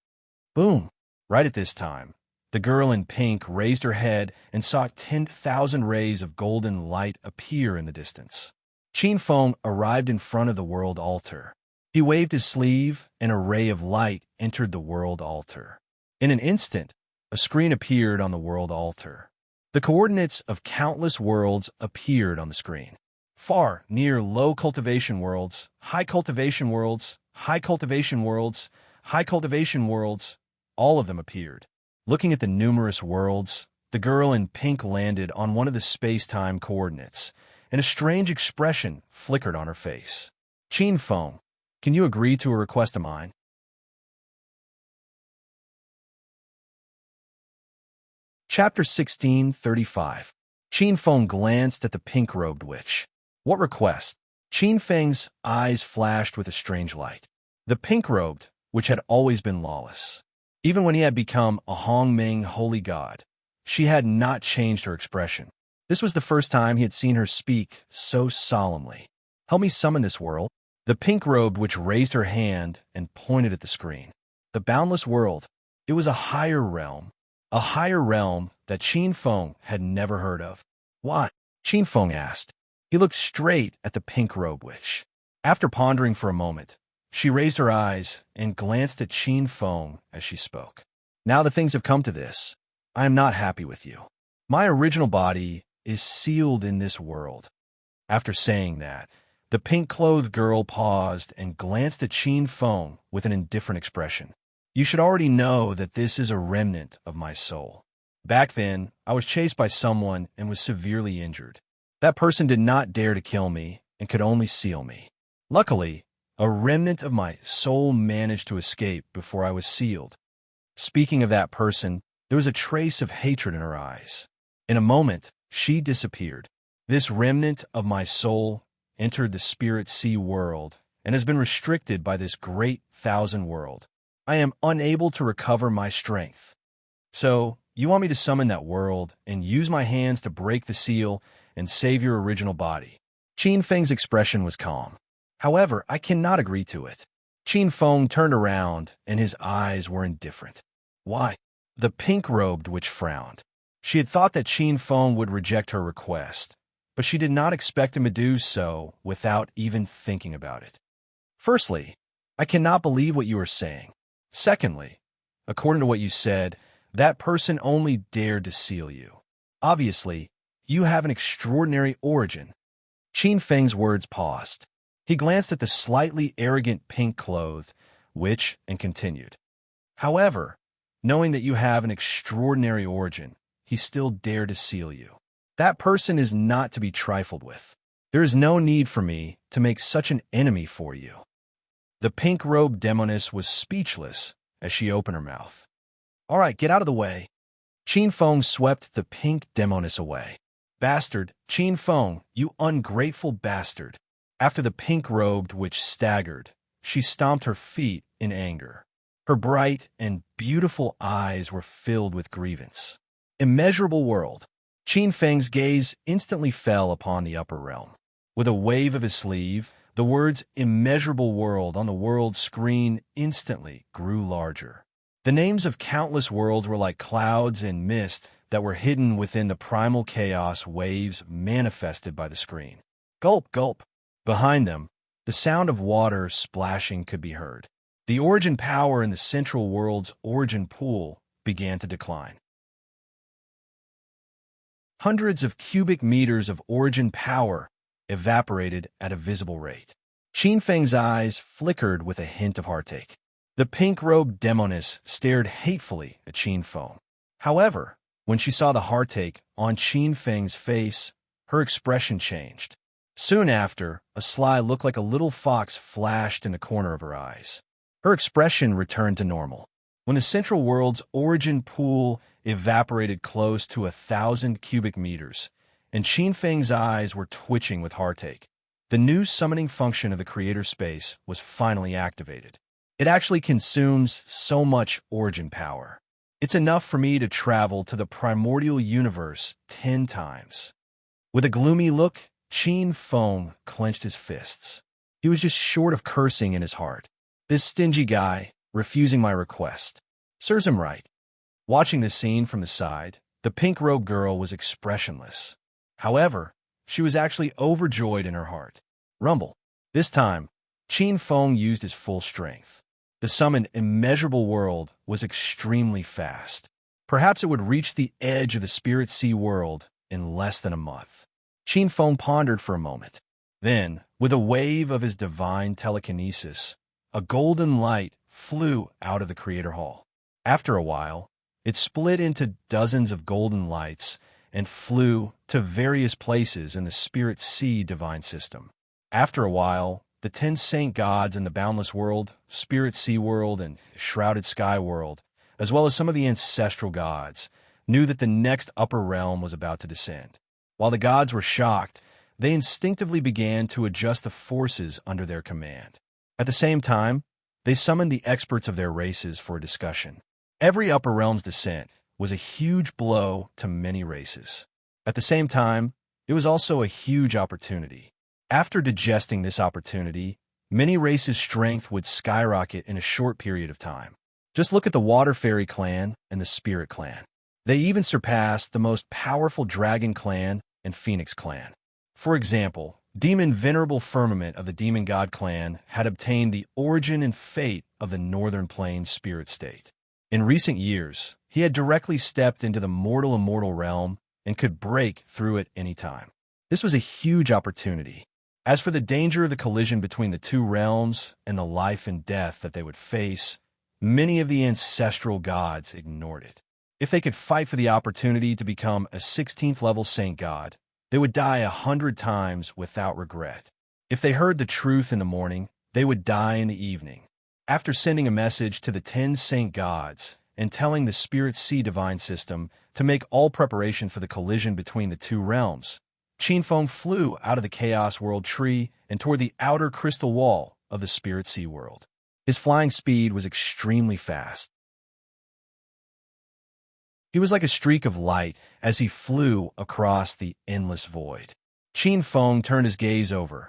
Boom! Right at this time, the girl in pink raised her head and saw 10,000 rays of golden light appear in the distance. Qin Feng arrived in front of the world altar. He waved his sleeve, and a ray of light entered the world altar. In an instant, a screen appeared on the world altar. The coordinates of countless worlds appeared on the screen. Far, near, low cultivation worlds, high cultivation worlds, high cultivation worlds, high cultivation worlds, all of them appeared. Looking at the numerous worlds, the girl in pink landed on one of the space-time coordinates, and a strange expression flickered on her face. Qin Feng, can you agree to a request of mine? Chapter 16:35. Qin Feng glanced at the pink-robed witch. What request? Qin Feng's eyes flashed with a strange light. The pink-robed, which had always been lawless. Even when he had become a Hongming holy god, she had not changed her expression. This was the first time he had seen her speak so solemnly. Help me summon this world. The pink-robed witch raised her hand and pointed at the screen. The boundless world. It was a higher realm that Qin Feng had never heard of. What? Qin Feng asked. He looked straight at the pink-robed witch. After pondering for a moment, she raised her eyes and glanced at Qin Feng as she spoke. Now that things have come to this, I am not happy with you. My original body is sealed in this world. After saying that, the pink-clothed girl paused and glanced at Qin Feng with an indifferent expression. You should already know that this is a remnant of my soul. Back then, I was chased by someone and was severely injured. That person did not dare to kill me and could only seal me. Luckily, a remnant of my soul managed to escape before I was sealed. Speaking of that person, there was a trace of hatred in her eyes. In a moment, she disappeared. This remnant of my soul entered the spirit sea world and has been restricted by this great thousand world. I am unable to recover my strength. So, you want me to summon that world and use my hands to break the seal and save your original body? Qin Feng's expression was calm. However, I cannot agree to it. Qin Feng turned around, and his eyes were indifferent. Why? The pink-robed witch frowned. She had thought that Qin Feng would reject her request, but she did not expect him to do so without even thinking about it. Firstly, I cannot believe what you are saying. Secondly, according to what you said, that person only dared to seal you. Obviously, you have an extraordinary origin. Qin Feng's words paused. He glanced at the slightly arrogant pink-clothed witch and continued. However, knowing that you have an extraordinary origin, he still dared to seal you. That person is not to be trifled with. There is no need for me to make such an enemy for you. The pink-robed demoness was speechless as she opened her mouth. All right, get out of the way. Qin Feng swept the pink demoness away. Bastard, Qin Feng, you ungrateful bastard. After the pink-robed witch staggered, she stomped her feet in anger. Her bright and beautiful eyes were filled with grievance. Immeasurable world. Qin Feng's gaze instantly fell upon the upper realm. With a wave of his sleeve, the words immeasurable world on the world screen instantly grew larger. The names of countless worlds were like clouds and mist that were hidden within the primal chaos waves manifested by the screen. Gulp, gulp. Behind them, the sound of water splashing could be heard. The origin power in the central world's origin pool began to decline. Hundreds of cubic meters of origin power evaporated at a visible rate. Qin Feng's eyes flickered with a hint of heartache. The pink-robed demoness stared hatefully at Qin Feng. However, when she saw the heartache on Qin Feng's face, her expression changed. Soon after, a sly look like a little fox flashed in the corner of her eyes. Her expression returned to normal. When the central world's origin pool evaporated close to 1,000 cubic meters, and Qin Feng's eyes were twitching with heartache, the new summoning function of the creator space was finally activated. It actually consumes so much origin power. It's enough for me to travel to the primordial universe 10 times. With a gloomy look, Qin Feng clenched his fists. He was just short of cursing in his heart. This stingy guy, refusing my request. Serves him right. Watching this scene from the side, the pink-robed girl was expressionless. However, she was actually overjoyed in her heart. Rumble. This time, Qin Feng used his full strength. The summoned immeasurable world was extremely fast. Perhaps it would reach the edge of the spirit sea world in less than a month. Qin Feng pondered for a moment. Then, with a wave of his divine telekinesis, a golden light flew out of the Creator Hall. After a while, it split into dozens of golden lights and flew to various places in the Spirit Sea divine system. After a while, the 10 saint gods in the Boundless World, Spirit Sea World, and Shrouded Sky World, as well as some of the ancestral gods, knew that the next upper realm was about to descend. While the gods were shocked, they instinctively began to adjust the forces under their command. At the same time, they summoned the experts of their races for a discussion. Every upper realm's descent was a huge blow to many races. At the same time, it was also a huge opportunity. After digesting this opportunity, many races' strength would skyrocket in a short period of time. Just look at the Water Fairy clan and the Spirit clan. They even surpassed the most powerful Dragon clan and Phoenix clan. For example, Demon Venerable Firmament of the Demon God clan had obtained the origin and fate of the Northern Plains spirit state. In recent years, he had directly stepped into the mortal-immortal realm and could break through it any time. This was a huge opportunity. As for the danger of the collision between the two realms and the life and death that they would face, many of the ancestral gods ignored it. If they could fight for the opportunity to become a 16th level saint god, they would die 100 times without regret. If they heard the truth in the morning, they would die in the evening. After sending a message to the 10 saint gods and telling the Spirit Sea divine system to make all preparation for the collision between the two realms, Qin Feng flew out of the Chaos World tree and toward the outer crystal wall of the Spirit Sea world. His flying speed was extremely fast. He was like a streak of light as he flew across the endless void. Qin Feng turned his gaze over,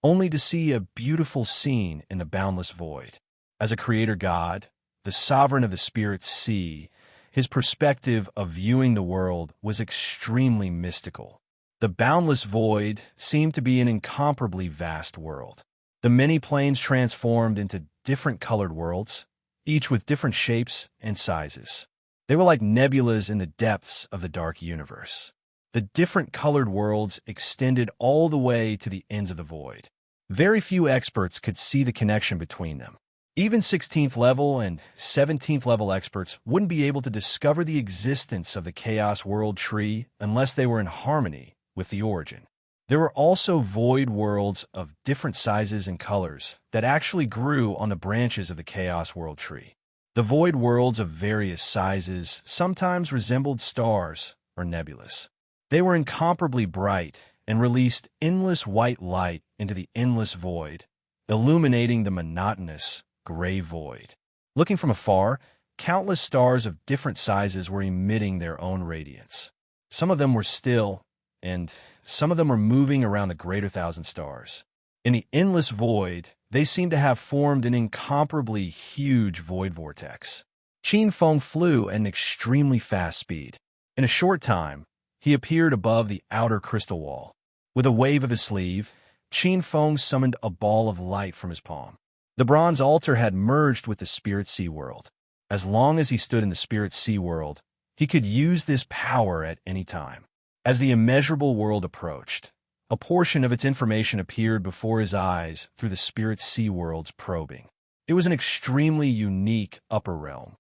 only to see a beautiful scene in the boundless void. As a creator god, the sovereign of the Spirit Sea, his perspective of viewing the world was extremely mystical. The boundless void seemed to be an incomparably vast world. The many planes transformed into different colored worlds, each with different shapes and sizes. They were like nebulas in the depths of the dark universe. The different colored worlds extended all the way to the ends of the void. Very few experts could see the connection between them. Even 16th level and 17th level experts wouldn't be able to discover the existence of the Chaos World tree unless they were in harmony with the origin. There were also void worlds of different sizes and colors that actually grew on the branches of the Chaos World tree. The void worlds of various sizes sometimes resembled stars or nebulas. They were incomparably bright and released endless white light into the endless void, illuminating the monotonous gray void. Looking from afar, countless stars of different sizes were emitting their own radiance. Some of them were still, and some of them were moving around the greater thousand stars. In the endless void, they seemed to have formed an incomparably huge void vortex. Qin Feng flew at an extremely fast speed. In a short time, he appeared above the outer crystal wall. With a wave of his sleeve, Qin Feng summoned a ball of light from his palm. The bronze altar had merged with the Spirit Sea world. As long as he stood in the Spirit Sea world, he could use this power at any time. As the immeasurable world approached, a portion of its information appeared before his eyes through the Spirit Sea world's probing. It was an extremely unique upper realm.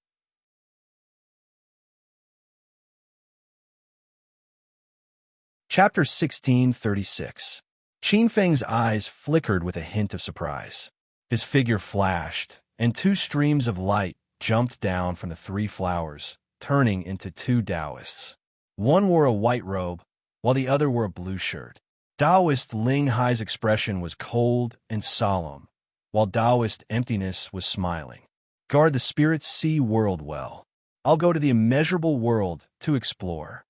Chapter 1636. Qin Feng's eyes flickered with a hint of surprise. His figure flashed, and two streams of light jumped down from the three flowers, turning into two Taoists. One wore a white robe, while the other wore a blue shirt. Taoist Ling Hai's expression was cold and solemn, while Taoist Emptiness was smiling. Guard the Spirit Sea world well. I'll go to the immeasurable world to explore.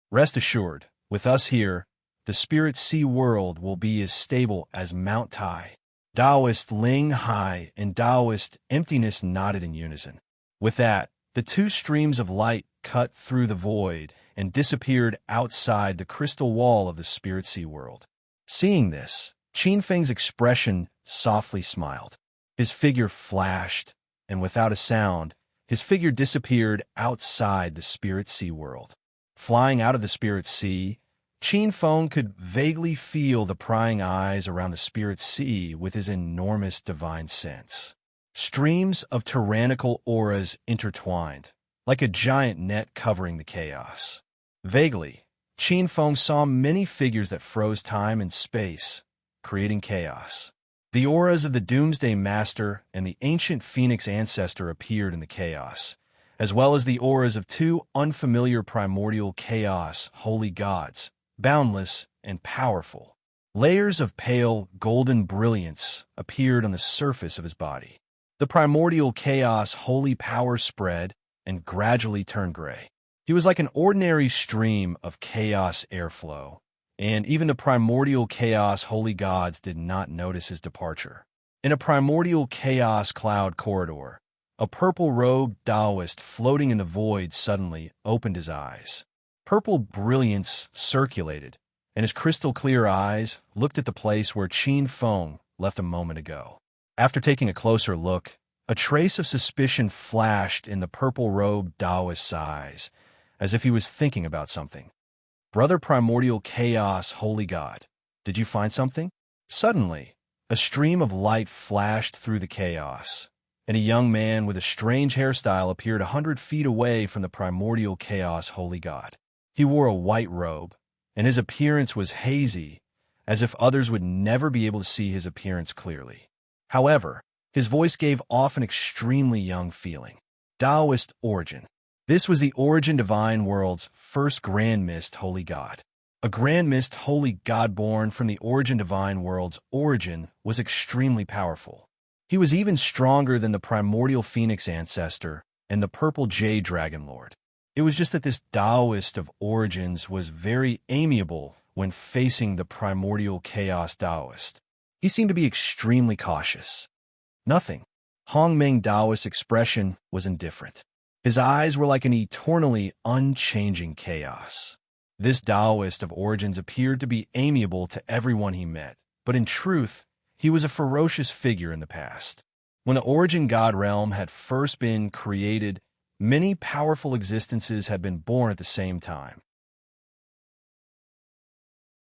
Rest assured, with us here, the Spirit Sea world will be as stable as Mount Tai. Taoist Ling Hai and Taoist Emptiness nodded in unison. With that, the two streams of light cut through the void and disappeared outside the crystal wall of the Spirit Sea world. Seeing this, Qin Feng's expression softly smiled. His figure flashed, and without a sound, his figure disappeared outside the Spirit Sea world. Flying out of the Spirit Sea, Qin Feng could vaguely feel the prying eyes around the Spirit Sea with his enormous divine sense. Streams of tyrannical auras intertwined, like a giant net covering the chaos. Vaguely, Qin Feng saw many figures that froze time and space, creating chaos. The auras of the Doomsday Master and the ancient Phoenix Ancestor appeared in the chaos, as well as the auras of two unfamiliar primordial chaos holy gods, boundless and powerful. Layers of pale, golden brilliance appeared on the surface of his body. The primordial chaos holy power spread and gradually turned gray. He was like an ordinary stream of chaos airflow, and even the primordial chaos holy gods did not notice his departure. In a primordial chaos cloud corridor, a purple-robed Taoist floating in the void suddenly opened his eyes. Purple brilliance circulated, and his crystal-clear eyes looked at the place where Qin Feng left a moment ago. After taking a closer look, a trace of suspicion flashed in the purple-robed Taoist's eyes, as if he was thinking about something. Brother Primordial Chaos, Holy God, did you find something? Suddenly, a stream of light flashed through the chaos, and a young man with a strange hairstyle appeared 100 feet away from the Primordial Chaos, Holy God. He wore a white robe, and his appearance was hazy, as if others would never be able to see his appearance clearly. However, his voice gave off an extremely young feeling. Taoist origin. This was the origin divine world's first grand mist holy god. A grand mist holy god born from the origin divine world's origin was extremely powerful. He was even stronger than the primordial phoenix ancestor and the purple jade dragon lord. It was just that this Taoist of origins was very amiable when facing the primordial chaos Taoist. He seemed to be extremely cautious. Nothing. Hongmeng Taoist's expression was indifferent. His eyes were like an eternally unchanging chaos. This Taoist of origins appeared to be amiable to everyone he met, but in truth, he was a ferocious figure in the past. When the origin god realm had first been created, many powerful existences had been born at the same time.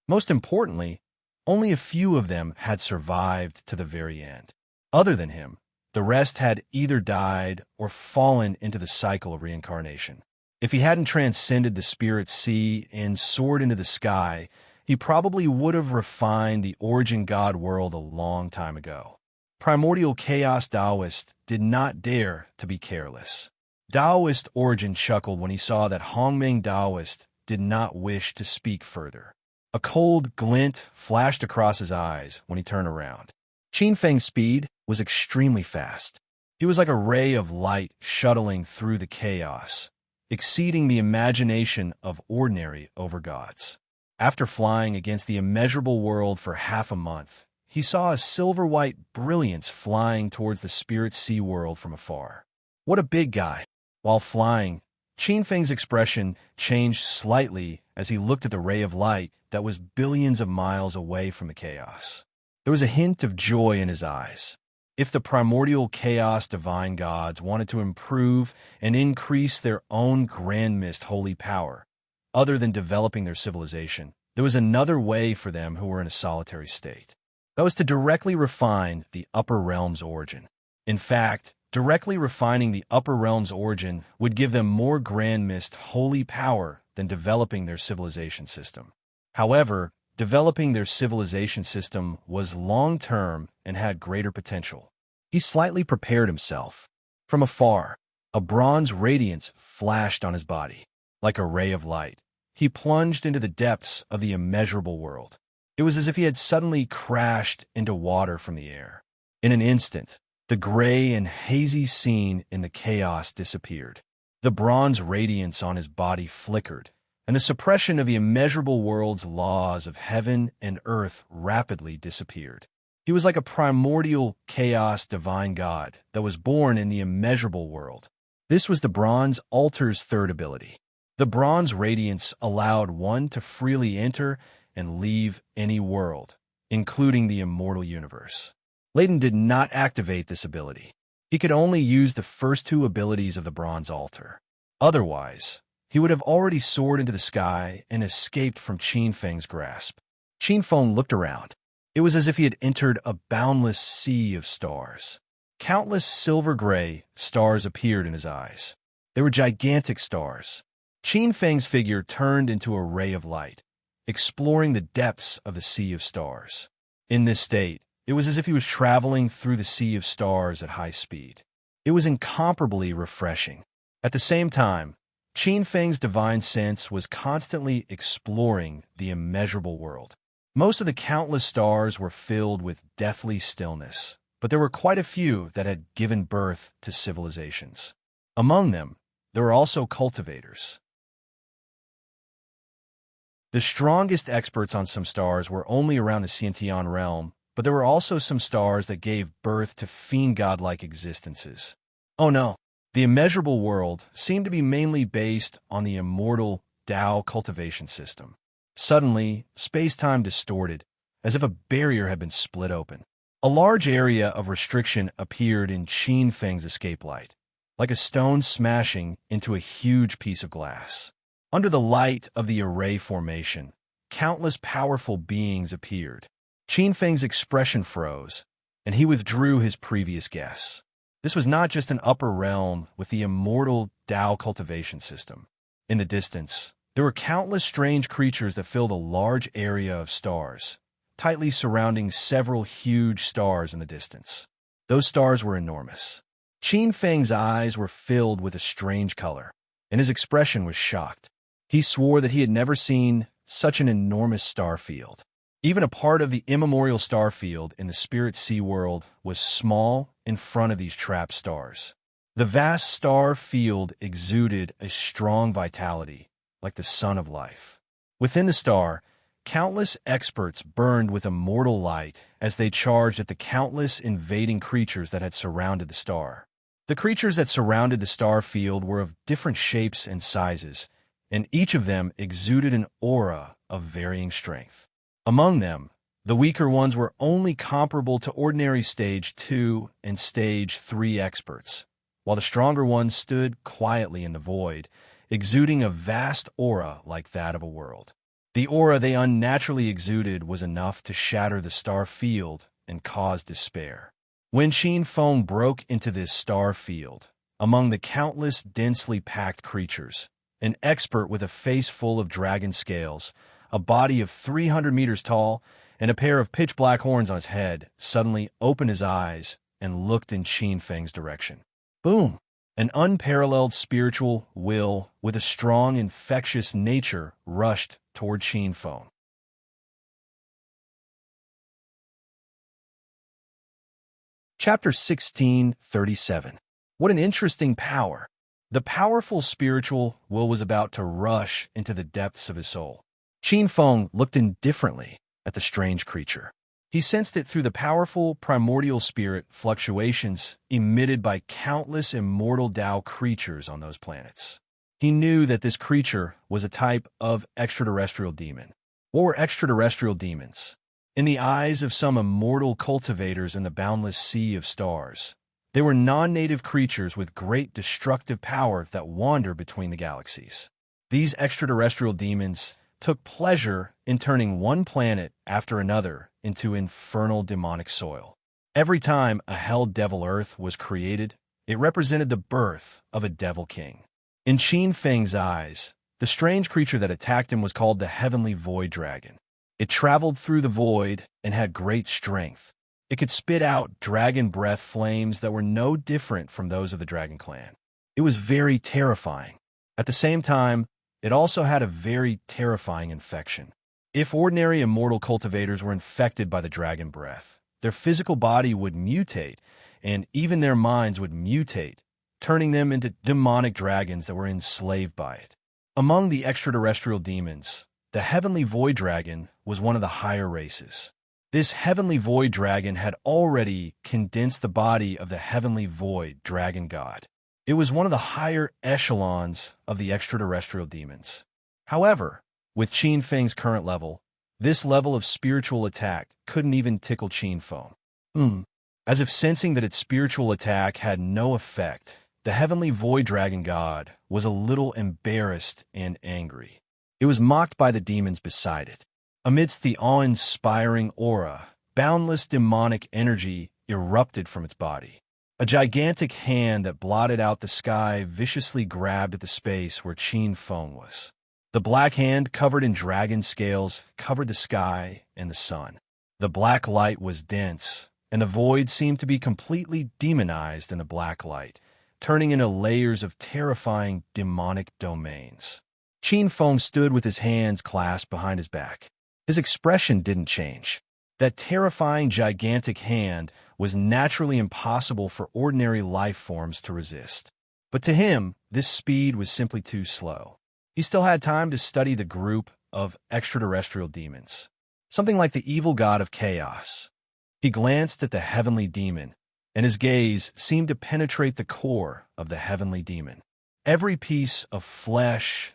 Most importantly, only a few of them had survived to the very end. Other than him, the rest had either died or fallen into the cycle of reincarnation. If he hadn't transcended the spirit sea and soared into the sky, he probably would have refined the origin god world a long time ago. Primordial chaos Taoist did not dare to be careless. Taoist origin chuckled when he saw that Hongmeng Taoist did not wish to speak further. A cold glint flashed across his eyes when he turned around. Qin Feng's speed was extremely fast. He was like a ray of light shuttling through the chaos, exceeding the imagination of ordinary overgods. After flying against the immeasurable world for half a month, he saw a silver-white brilliance flying towards the spirit sea world from afar. What a big guy! While flying, Qin Feng's expression changed slightly as he looked at the ray of light that was billions of miles away from the chaos. There was a hint of joy in his eyes. If the primordial chaos divine gods wanted to improve and increase their own grand mist holy power, other than developing their civilization, there was another way for them who were in a solitary state. That was to directly refine the upper realm's origin. In fact, directly refining the upper realm's origin would give them more grand mist holy power than developing their civilization system. However, developing their civilization system was long-term and had greater potential. He slightly prepared himself. From afar, a bronze radiance flashed on his body. Like a ray of light, he plunged into the depths of the immeasurable world. It was as if he had suddenly crashed into water from the air. In an instant, the gray and hazy scene in the chaos disappeared. The bronze radiance on his body flickered, and the suppression of the immeasurable world's laws of heaven and earth rapidly disappeared. He was like a primordial chaos divine god that was born in the immeasurable world. This was the bronze altar's third ability. The bronze radiance allowed one to freely enter and leave any world, including the immortal universe. Layton did not activate this ability. He could only use the first two abilities of the bronze altar. Otherwise, he would have already soared into the sky and escaped from Qin Feng's grasp. Qin Feng looked around. It was as if he had entered a boundless sea of stars. Countless silver-gray stars appeared in his eyes. They were gigantic stars. Qin Feng's figure turned into a ray of light, exploring the depths of the sea of stars. In this state, it was as if he was traveling through the sea of stars at high speed. It was incomparably refreshing. At the same time, Qin Feng's divine sense was constantly exploring the immeasurable world. Most of the countless stars were filled with deathly stillness, but there were quite a few that had given birth to civilizations. Among them, there were also cultivators. The strongest experts on some stars were only around the Xiantian realm, but there were also some stars that gave birth to fiend godlike existences. Oh no, the immeasurable world seemed to be mainly based on the immortal Tao cultivation system. Suddenly, space-time distorted, as if a barrier had been split open. A large area of restriction appeared in Qin Feng's escape light, like a stone smashing into a huge piece of glass. Under the light of the array formation, countless powerful beings appeared. Qin Feng's expression froze, and he withdrew his previous guess. This was not just an upper realm with the immortal Tao cultivation system. In the distance, there were countless strange creatures that filled a large area of stars, tightly surrounding several huge stars in the distance. Those stars were enormous. Qin Feng's eyes were filled with a strange color, and his expression was shocked. He swore that he had never seen such an enormous star field. Even a part of the immemorial star field in the spirit sea world was small in front of these trapped stars. The vast star field exuded a strong vitality, like the sun of life. Within the star, countless experts burned with immortal light as they charged at the countless invading creatures that had surrounded the star. The creatures that surrounded the star field were of different shapes and sizes, and each of them exuded an aura of varying strength. Among them, the weaker ones were only comparable to ordinary Stage 2 and Stage 3 experts, while the stronger ones stood quietly in the void, exuding a vast aura like that of a world. The aura they unnaturally exuded was enough to shatter the star field and cause despair. When Qin Feng broke into this star field, among the countless densely packed creatures, an expert with a face full of dragon scales, a body of 300 meters tall, and a pair of pitch-black horns on his head, suddenly opened his eyes and looked in Qin Feng's direction. Boom! An unparalleled spiritual will with a strong, infectious nature rushed toward Qin Feng. Chapter 1637. What an interesting power! The powerful spiritual will was about to rush into the depths of his soul. Qin Feng looked indifferently at the strange creature. He sensed it through the powerful primordial spirit fluctuations emitted by countless immortal Tao creatures on those planets. He knew that this creature was a type of extraterrestrial demon. What were extraterrestrial demons? In the eyes of some immortal cultivators in the boundless sea of stars, they were non-native creatures with great destructive power that wander between the galaxies. These extraterrestrial demons took pleasure in turning one planet after another into infernal demonic soil. Every time a hell devil Earth was created, it represented the birth of a devil king. In Qin Feng's eyes, the strange creature that attacked him was called the Heavenly Void Dragon. It traveled through the void and had great strength. It could spit out dragon breath flames that were no different from those of the Dragon Clan. It was very terrifying. At the same time, it also had a very terrifying infection. If ordinary immortal cultivators were infected by the dragon breath, their physical body would mutate, and even their minds would mutate, turning them into demonic dragons that were enslaved by it. Among the extraterrestrial demons, the Heavenly Void Dragon was one of the higher races. This Heavenly Void Dragon had already condensed the body of the Heavenly Void Dragon God. It was one of the higher echelons of the extraterrestrial demons. However, with Qin Feng's current level, this level of spiritual attack couldn't even tickle Qin Feng. As if sensing that its spiritual attack had no effect, the Heavenly Void Dragon God was a little embarrassed and angry. It was mocked by the demons beside it. Amidst the awe-inspiring aura, boundless demonic energy erupted from its body. A gigantic hand that blotted out the sky viciously grabbed at the space where Qin Feng was. The black hand, covered in dragon scales, covered the sky and the sun. The black light was dense, and the void seemed to be completely demonized in the black light, turning into layers of terrifying demonic domains. Qin Feng stood with his hands clasped behind his back. His expression didn't change. That terrifying gigantic hand was naturally impossible for ordinary life forms to resist. But to him, this speed was simply too slow. He still had time to study the group of extraterrestrial demons, something like the evil god of chaos. He glanced at the heavenly demon, and his gaze seemed to penetrate the core of the heavenly demon. Every piece of flesh,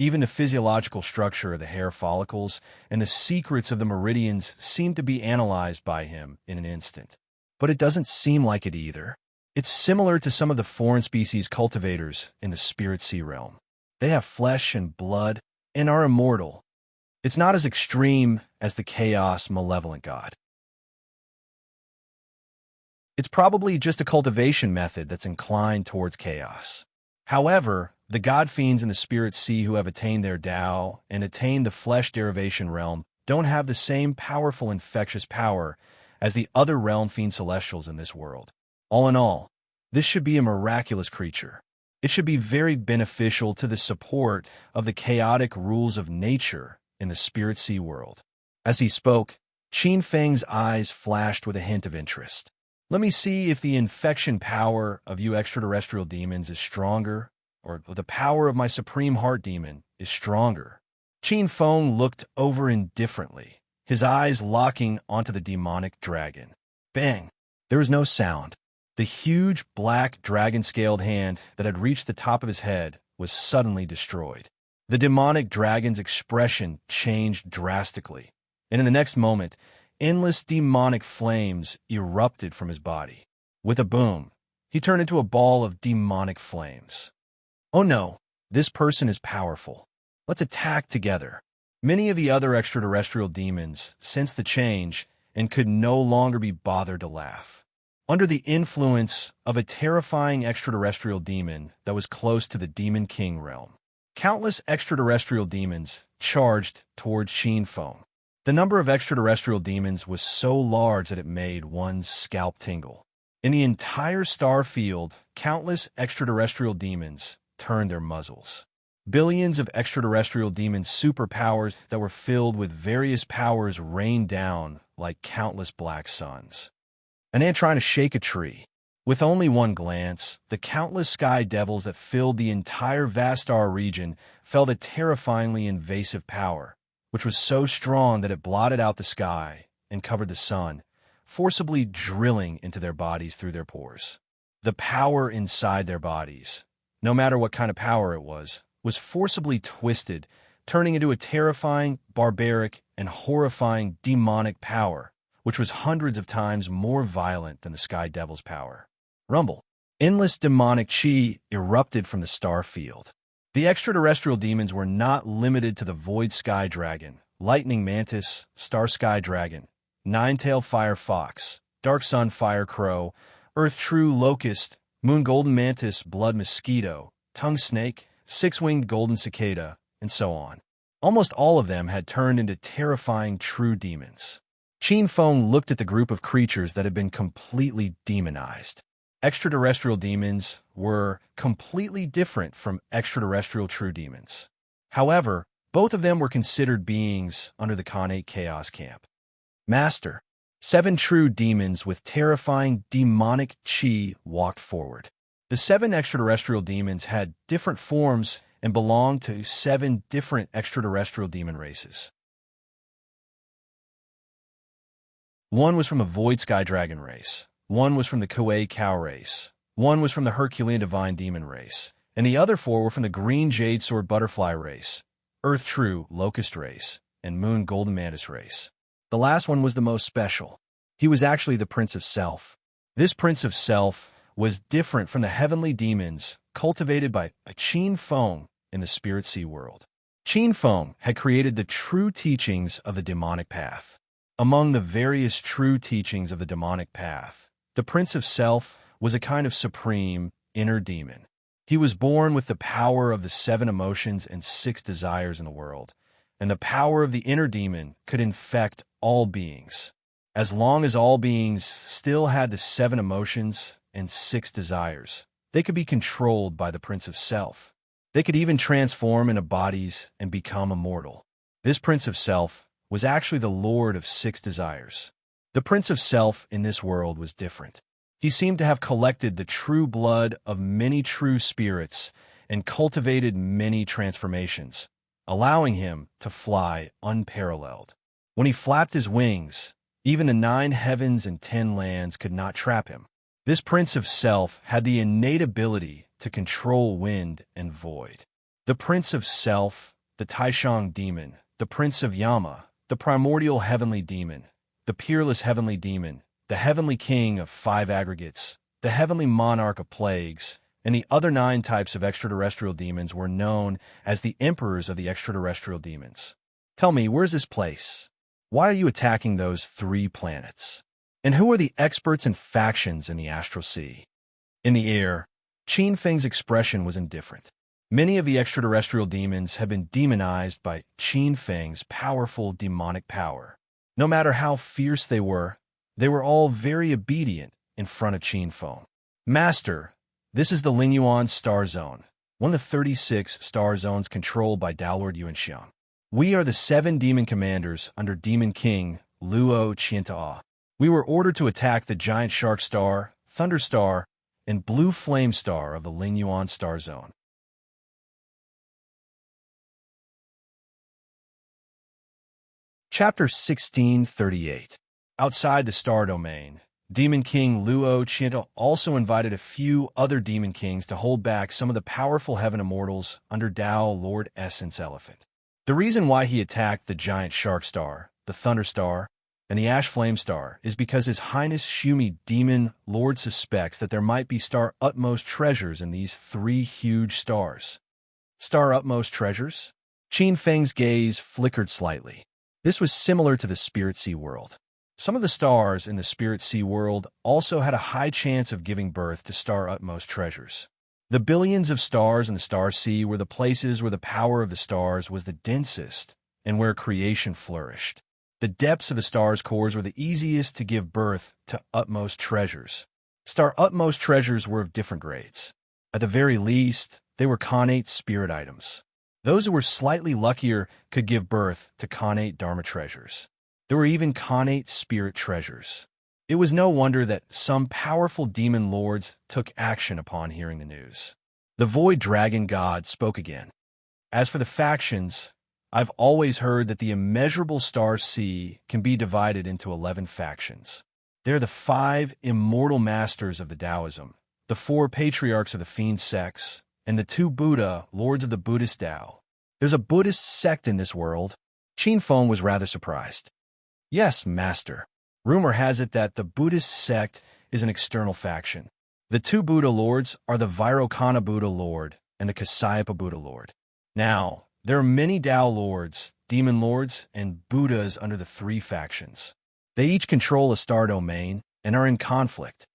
even the physiological structure of the hair follicles and the secrets of the meridians seemed to be analyzed by him in an instant. But it doesn't seem like it either. It's similar to some of the foreign species cultivators in the spirit sea realm. They have flesh and blood and are immortal. It's not as extreme as the chaos malevolent god. It's probably just a cultivation method that's inclined towards chaos. However, the god fiends in the spirit sea who have attained their Tao and attained the flesh derivation realm don't have the same powerful infectious power as the other realm fiend celestials in this world. All in all, this should be a miraculous creature. It should be very beneficial to the support of the chaotic rules of nature in the spirit sea world. As he spoke, Qin Feng's eyes flashed with a hint of interest. Let me see if the infection power of you extraterrestrial demons is stronger, or the power of my supreme heart demon is stronger. Qin Feng looked over indifferently, his eyes locking onto the demonic dragon. Bang! There was no sound. The huge black dragon-scaled hand that had reached the top of his head was suddenly destroyed. The demonic dragon's expression changed drastically, and in the next moment, endless demonic flames erupted from his body. With a boom, he turned into a ball of demonic flames. Oh no, this person is powerful. Let's attack together. Many of the other extraterrestrial demons sensed the change and could no longer be bothered to laugh. Under the influence of a terrifying extraterrestrial demon that was close to the Demon King realm, countless extraterrestrial demons charged towards Qin Feng. The number of extraterrestrial demons was so large that it made one's scalp tingle. In the entire star field, countless extraterrestrial demons turned their muzzles. Billions of extraterrestrial demon superpowers that were filled with various powers rained down like countless black suns. An ant trying to shake a tree. With only one glance, the countless sky devils that filled the entire vast star region felt a terrifyingly invasive power, which was so strong that it blotted out the sky and covered the sun, forcibly drilling into their bodies through their pores. The power inside their bodies, no matter what kind of power it was forcibly twisted, turning into a terrifying, barbaric, and horrifying demonic power, which was hundreds of times more violent than the Sky Devil's power. Rumble. Endless demonic chi erupted from the star field. The extraterrestrial demons were not limited to the Void Sky Dragon, Lightning Mantis, Star Sky Dragon, Nine-Tailed Fire Fox, Dark Sun Fire Crow, Earth True Locust, Moon Golden Mantis, Blood Mosquito, Tongue Snake, Six-Winged Golden Cicada, and so on. Almost all of them had turned into terrifying true demons. Qin Feng looked at the group of creatures that had been completely demonized. Extraterrestrial demons were completely different from extraterrestrial true demons. However, both of them were considered beings under the Khanate Chaos Camp. Master, 7 true demons with terrifying demonic chi walked forward. The 7 extraterrestrial demons had different forms and belonged to 7 different extraterrestrial demon races. One was from the Void Sky Dragon race, one was from the Kuei Cow race, one was from the Herculean Divine Demon race, and the other 4 were from the Green Jade Sword Butterfly race, Earth True Locust race, and Moon Golden Mantis race. The last one was the most special. He was actually the Prince of Self. This Prince of Self was different from the heavenly demons cultivated by Qin Feng in the Spirit Sea world. Qin Feng had created the true teachings of the demonic path. Among the various true teachings of the demonic path, the Prince of Self was a kind of supreme inner demon. He was born with the power of the 7 emotions and 6 desires in the world, and the power of the inner demon could infect all beings. As long as all beings still had the 7 emotions and 6 desires, they could be controlled by the Prince of Self. They could even transform into bodies and become immortal. This Prince of Self was actually the Lord of 6 desires. The Prince of Self in this world was different. He seemed to have collected the true blood of many true spirits and cultivated many transformations, allowing him to fly unparalleled. When he flapped his wings, even the 9 heavens and 10 lands could not trap him. This Prince of Self had the innate ability to control wind and void. The Prince of Self, the Taishang demon, the Prince of Yama, the primordial heavenly demon, the peerless heavenly demon, the heavenly king of 5 aggregates, the heavenly monarch of plagues, and the other 9 types of extraterrestrial demons were known as the emperors of the extraterrestrial demons. Tell me, where's this place? Why are you attacking those 3 planets? And who are the experts and factions in the astral sea? In the air, Qin Feng's expression was indifferent. Many of the extraterrestrial demons had been demonized by Qin Feng's powerful demonic power. No matter how fierce they were all very obedient in front of Qin Feng. Master, This is the Lingyuan star zone, one of the 36 star zones controlled by Tao Lord Yuanxiang. We are the 7 demon commanders under Demon King Luo Qiantao. We were ordered to attack the giant shark star, thunder star, and blue flame star of the Lingyuan star zone. Chapter 1638. Outside the star domain, Demon King Luo Qiantao also invited a few other demon kings to hold back some of the powerful heaven immortals under Tao Lord Essence Elephant. The reason why he attacked the giant shark star, the thunder star, and the ash flame star is because His Highness Shumi Demon Lord suspects that there might be star utmost treasures in these 3 huge stars. Star utmost treasures? Qin Feng's gaze flickered slightly. This was similar to the Spirit Sea world. Some of the stars in the Spirit Sea world also had a high chance of giving birth to star utmost treasures. The billions of stars in the star sea were the places where the power of the stars was the densest and where creation flourished. The depths of the star's cores were the easiest to give birth to utmost treasures. Star utmost treasures were of different grades. At the very least, they were connate spirit items. Those who were slightly luckier could give birth to connate dharma treasures. There were even connate spirit treasures. It was no wonder that some powerful demon lords took action upon hearing the news. The Void Dragon God spoke again. As for the factions, I've always heard that the immeasurable star sea can be divided into 11 factions. They're the 5 immortal masters of the Taoism, the 4 patriarchs of the fiend sects, and the 2 Buddha, lords of the Buddhist Tao. There's a Buddhist sect in this world. Qin Feng was rather surprised. Yes, master. Rumor has it that the Buddhist sect is an external faction. The 2 Buddha lords are the Vairocana Buddha Lord and the Kasayapa Buddha Lord. Now, there are many Tao lords, demon lords, and Buddhas under the 3 factions. They each control a star domain and are in conflict.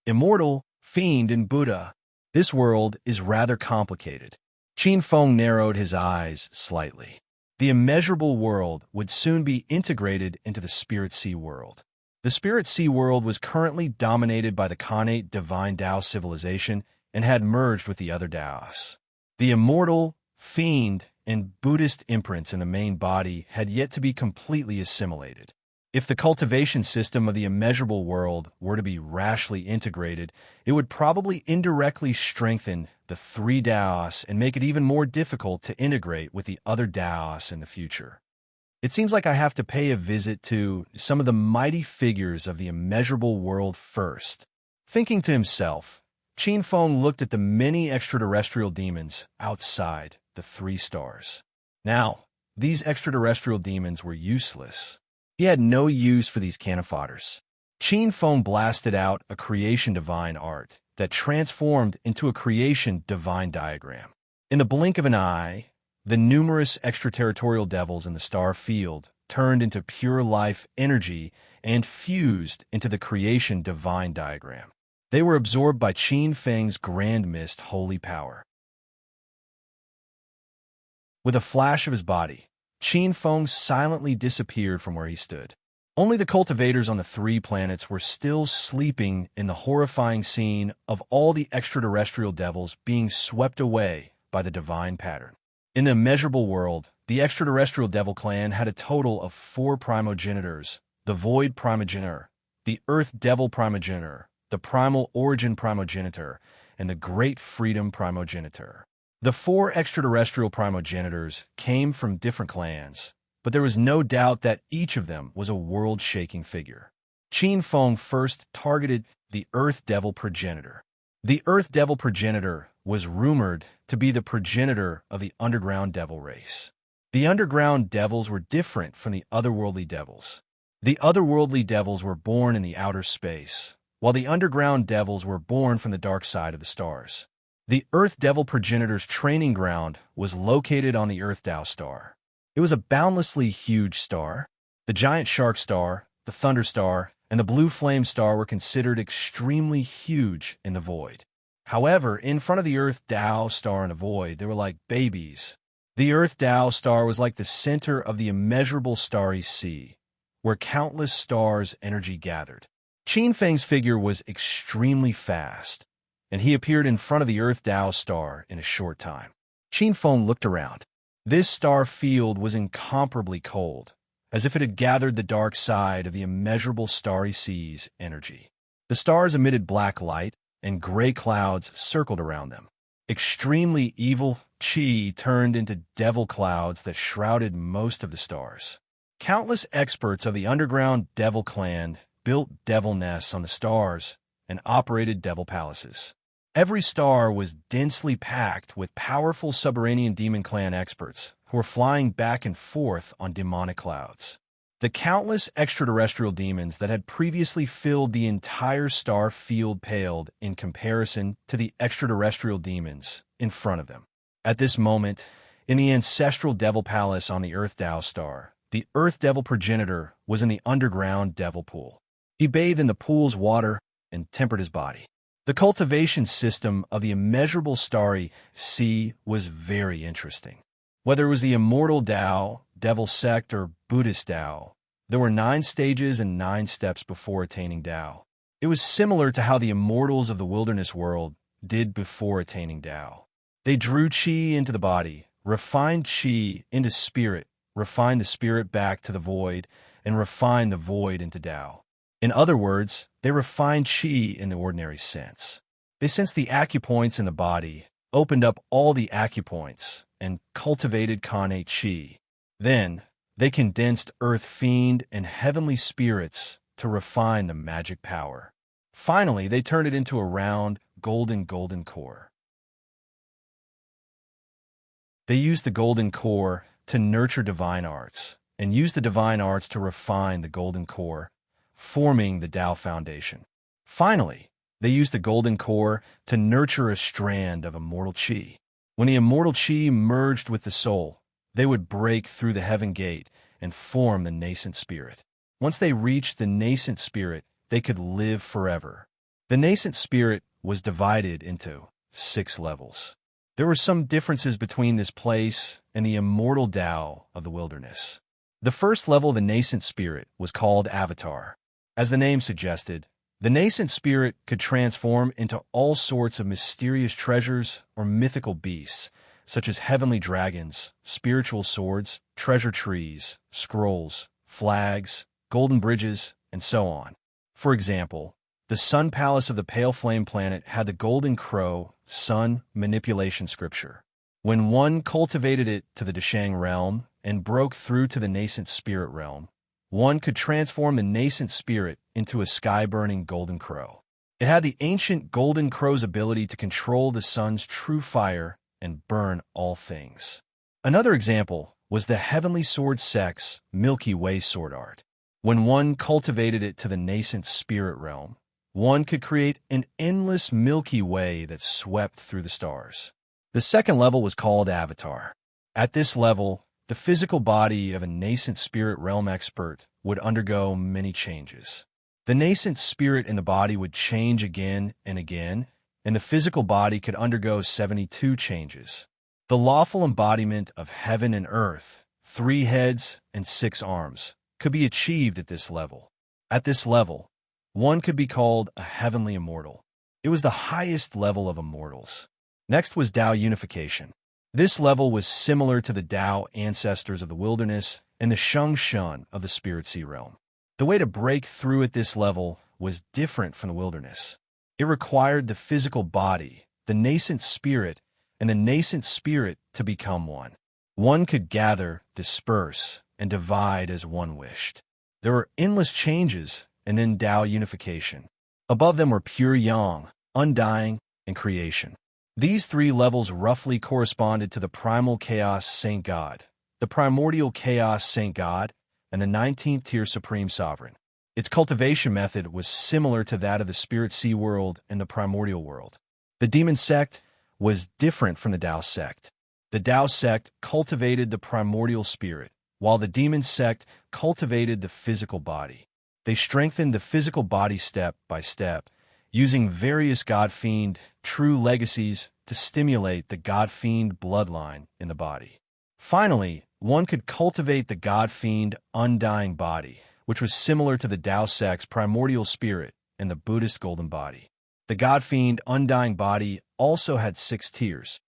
Immortal, fiend, and Buddha. This world is rather complicated. Qin Feng narrowed his eyes slightly. The immeasurable world would soon be integrated into the Spirit Sea world. The Spirit Sea world was currently dominated by the connate divine Tao civilization and had merged with the other Taos. The immortal, fiend, and Buddhist imprints in the main body had yet to be completely assimilated. If the cultivation system of the immeasurable world were to be rashly integrated, it would probably indirectly strengthen the 3 Taos and make it even more difficult to integrate with the other Taos in the future. It seems like I have to pay a visit to some of the mighty figures of the immeasurable world first. Thinking to himself, Qin Feng looked at the many extraterrestrial demons outside the 3 stars. Now, these extraterrestrial demons were useless. He had no use for these cannon fodders. Qin Feng blasted out a creation divine art that transformed into a creation divine diagram. In the blink of an eye, the numerous extraterritorial devils in the star field turned into pure life energy and fused into the creation divine diagram. They were absorbed by Qin Feng's grand mist holy power. With a flash of his body, Qin Feng silently disappeared from where he stood. Only the cultivators on the 3 planets were still sleeping in the horrifying scene of all the extraterrestrial devils being swept away by the divine pattern. In the immeasurable world, the extraterrestrial devil clan had a total of 4 primogenitors: the Void Primogenitor, the Earth Devil Primogenitor, the Primal Origin Primogenitor, and the Great Freedom Primogenitor. The 4 extraterrestrial primogenitors came from different clans, but there was no doubt that each of them was a world-shaking figure. Qin Feng first targeted the Earth Devil Progenitor. The Earth Devil Progenitor was rumored to be the progenitor of the underground devil race. The underground devils were different from the otherworldly devils. The otherworldly devils were born in the outer space, while the underground devils were born from the dark side of the stars. The Earth Devil Progenitor's training ground was located on the Earth Tao star. It was a boundlessly huge star. The giant shark star, the thunder star, and the blue flame star were considered extremely huge in the void. However, in front of the Earth Tao star in the void, they were like babies. The Earth Tao star was like the center of the immeasurable starry sea, where countless stars' energy gathered. Qin Feng's figure was extremely fast. and he appeared in front of the Earth Tao star in a short time. Qin Feng looked around. This star field was incomparably cold, as if it had gathered the dark side of the immeasurable starry sea's energy. The stars emitted black light, and gray clouds circled around them. Extremely evil qi turned into devil clouds that shrouded most of the stars. Countless experts of the underground devil clan built devil nests on the stars and operated devil palaces. Every star was densely packed with powerful subterranean demon clan experts who were flying back and forth on demonic clouds. The countless extraterrestrial demons that had previously filled the entire star field paled in comparison to the extraterrestrial demons in front of them. At this moment, in the ancestral devil palace on the Earth Tao star, the Earth Devil progenitor was in the underground devil pool. He bathed in the pool's water and tempered his body. The cultivation system of the immeasurable starry sea was very interesting. Whether it was the immortal Tao, devil sect, or Buddhist Tao, there were 9 stages and 9 steps before attaining Tao. It was similar to how the immortals of the wilderness world did before attaining Tao. They drew qi into the body, refined qi into spirit, refined the spirit back to the void, and refined the void into Tao. In other words, they refined qi in the ordinary sense. They sensed the acupoints in the body, opened up all the acupoints, and cultivated connate qi. Then, they condensed earth fiend and heavenly spirits to refine the magic power. Finally, they turned it into a round, golden core. They used the golden core to nurture divine arts, and used the divine arts to refine the golden core, forming the Tao foundation. Finally, they used the golden core to nurture a strand of immortal qi. When the immortal qi merged with the soul, they would break through the heaven gate and form the nascent spirit. Once they reached the nascent spirit, they could live forever. The nascent spirit was divided into 6 levels. There were some differences between this place and the immortal Tao of the wilderness. The first level of the nascent spirit was called Avatar. As the name suggested, the nascent spirit could transform into all sorts of mysterious treasures or mythical beasts, such as heavenly dragons, spiritual swords, treasure trees, scrolls, flags, golden bridges, and so on. For example, the sun palace of the pale flame planet had the golden crow sun manipulation scripture. When one cultivated it to the Deshang realm and broke through to the nascent spirit realm, one could transform the nascent spirit into a sky-burning golden crow. It had the ancient golden crow's ability to control the sun's true fire and burn all things. Another example was the heavenly sword sect's Milky Way sword art. When one cultivated it to the nascent spirit realm, one could create an endless Milky Way that swept through the stars. The second level was called Avatar. At this level, the physical body of a nascent spirit realm expert would undergo many changes. The nascent spirit in the body would change again and again, and the physical body could undergo 72 changes. The lawful embodiment of heaven and earth, 3 heads and 6 arms, could be achieved at this level. At this level, one could be called a heavenly immortal. It was the highest level of immortals. Next was Tao unification. This level was similar to the Tao ancestors of the wilderness and the Sheng Shun of the spirit sea realm. The way to break through at this level was different from the wilderness. It required the physical body, the nascent spirit, and the nascent spirit to become one. One could gather, disperse, and divide as one wished. There were endless changes and then Tao unification. Above them were pure yang, undying, and creation. These 3 levels roughly corresponded to the primal chaos saint god, the primordial chaos saint god, and the 19th tier supreme sovereign. Its cultivation method was similar to that of the spirit sea world and the primordial world. The demon sect was different from the Tao sect. The Tao sect cultivated the primordial spirit, while the demon sect cultivated the physical body. They strengthened the physical body step by step, using various God-fiend true legacies to stimulate the God-fiend bloodline in the body. Finally, one could cultivate the God-fiend undying body, which was similar to the Tao sect's primordial spirit and the Buddhist golden body. The god-fiend undying body also had 6 tiers.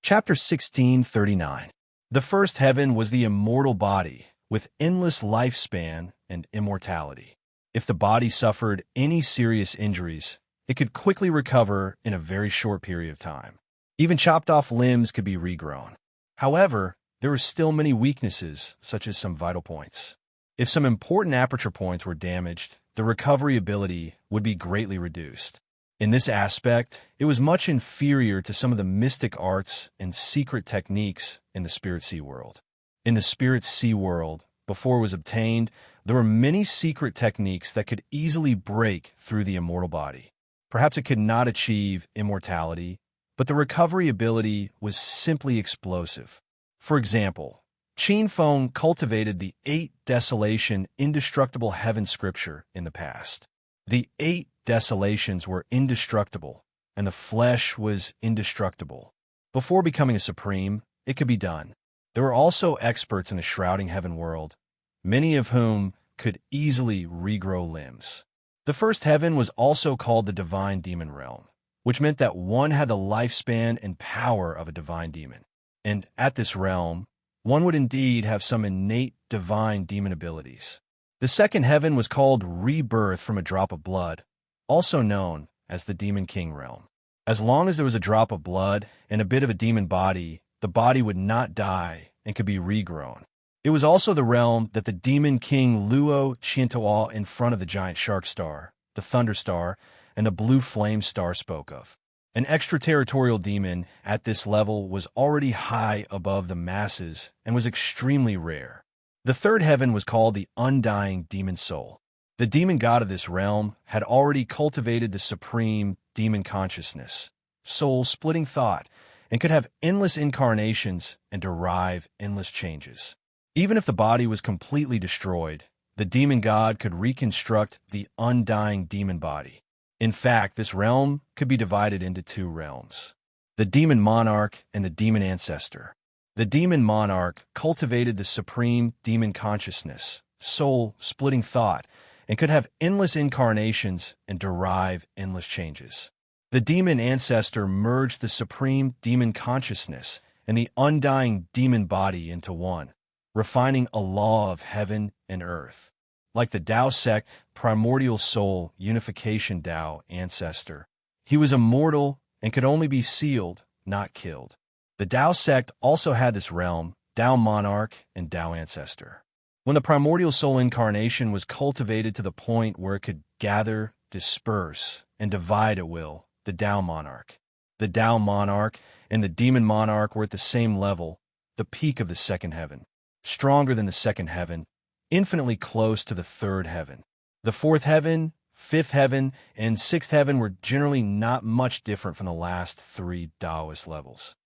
Chapter 1639. The first heaven was the immortal body, with endless lifespan and immortality. If the body suffered any serious injuries, it could quickly recover in a very short period of time. Even chopped-off limbs could be regrown. However, there were still many weaknesses, such as some vital points. If some important aperture points were damaged, the recovery ability would be greatly reduced. In this aspect, it was much inferior to some of the mystic arts and secret techniques in the Spirit Sea world. In the Spirit Sea world, before it was obtained, there were many secret techniques that could easily break through the immortal body. Perhaps it could not achieve immortality, but the recovery ability was simply explosive. For example, Qin Feng cultivated the 8 desolation indestructible heaven scripture in the past. The 8 desolations were indestructible, and the flesh was indestructible. Before becoming a supreme, it could be done. There were also experts in the shrouding heaven world, many of whom could easily regrow limbs. The first heaven was also called the divine demon realm, which meant that one had the lifespan and power of a divine demon. And at this realm, one would indeed have some innate divine demon abilities. The second heaven was called rebirth from a drop of blood, also known as the demon king realm. As long as there was a drop of blood and a bit of a demon body, the body would not die and could be regrown. It was also the realm that the demon king Luo Qiantuo in front of the giant shark star, the thunder star, and the blue flame star spoke of. An extraterritorial demon at this level was already high above the masses and was extremely rare. The third heaven was called the undying demon soul. The demon god of this realm had already cultivated the supreme demon consciousness, soul-splitting thought, and could have endless incarnations and derive endless changes. Even if the body was completely destroyed, the demon god could reconstruct the undying demon body. In fact, this realm could be divided into 2 realms: the demon monarch and the demon ancestor. The demon monarch cultivated the supreme demon consciousness, soul-splitting thought, and could have endless incarnations and derive endless changes. The demon ancestor merged the supreme demon consciousness and the undying demon body into one, refining a law of heaven and earth. Like the Tao sect, primordial soul, unification Tao ancestor, he was immortal and could only be sealed, not killed. The Tao sect also had this realm, Tao monarch and Tao ancestor. When the primordial soul incarnation was cultivated to the point where it could gather, disperse, and divide at will, the Tao monarch. The Tao monarch and the demon monarch were at the same level, the peak of the second heaven, stronger than the second heaven, infinitely close to the third heaven. The fourth heaven, fifth heaven, and sixth heaven were generally not much different from the last 3 Taoist levels.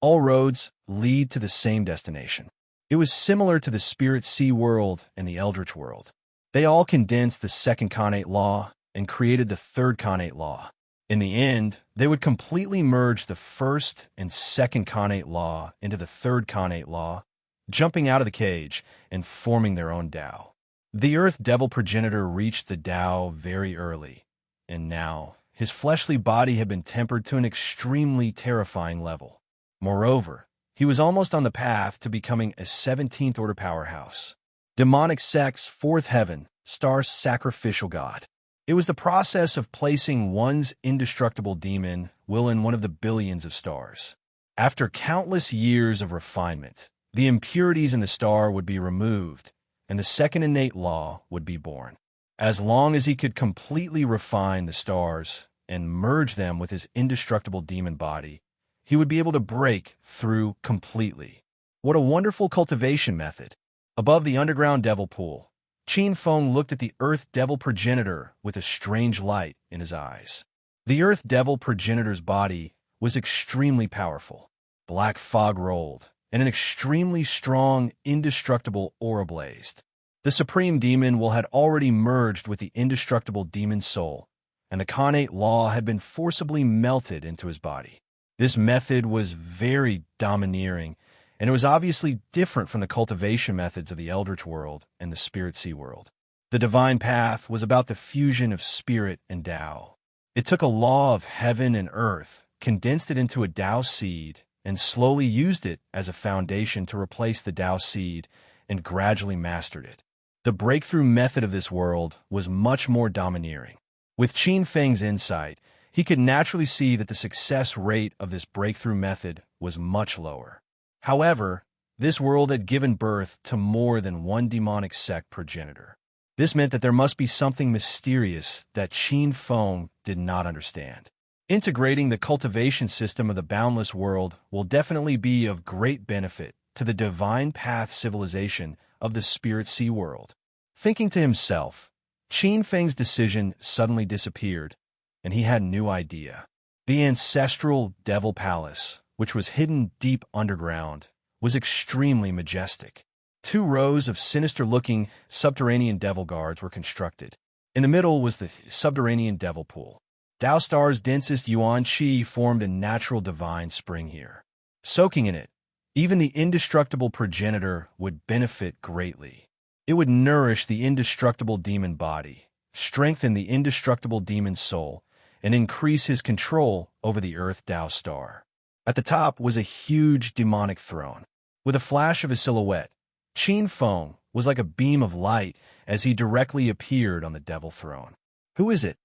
All roads lead to the same destination. It was similar to the Spirit Sea world and the Eldritch world. They all condensed the second Khanate law and created the third Khanate law. In the end, they would completely merge the first and second Khanate law into the third Khanate law, jumping out of the cage and forming their own Tao. The Earth Devil progenitor reached the Tao very early, and now his fleshly body had been tempered to an extremely terrifying level. Moreover, he was almost on the path to becoming a 17th order powerhouse. Demonic sect's fourth heaven, star sacrificial god. It was the process of placing one's indestructible demon will in one of the billions of stars. After countless years of refinement, the impurities in the star would be removed, and the second innate law would be born. As long as he could completely refine the stars and merge them with his indestructible demon body, he would be able to break through completely. What a wonderful cultivation method! Above the underground devil pool, Qin Feng looked at the Earth Devil progenitor with a strange light in his eyes. The Earth Devil progenitor's body was extremely powerful. Black fog rolled, and an extremely strong, indestructible aura blazed. The supreme demon will had already merged with the indestructible demon soul, and the Khanate law had been forcibly melted into his body. This method was very domineering and it was obviously different from the cultivation methods of the Eldritch world and the Spirit Sea world. The divine path was about the fusion of spirit and Tao. It took a law of heaven and earth, condensed it into a Tao seed, and slowly used it as a foundation to replace the Tao seed and gradually mastered it. The breakthrough method of this world was much more domineering. With Qin Feng's insight, he could naturally see that the success rate of this breakthrough method was much lower. However, this world had given birth to more than one demonic sect progenitor. This meant that there must be something mysterious that Qin Feng did not understand. Integrating the cultivation system of the boundless world will definitely be of great benefit to the divine path civilization of the Spirit Sea world. Thinking to himself, Qin Feng's decision suddenly disappeared, and he had a new idea. The ancestral Devil Palace, which was hidden deep underground, was extremely majestic. 2 rows of sinister-looking subterranean devil guards were constructed. In the middle was the subterranean devil pool. Tao Star's densest yuan qi formed a natural divine spring here. Soaking in it, even the indestructible progenitor would benefit greatly. It would nourish the indestructible demon body, strengthen the indestructible demon soul, and increase his control over the Earth Tao Star. At the top was a huge demonic throne. With a flash of his silhouette, Qin Feng was like a beam of light as he directly appeared on the devil throne. Who is it?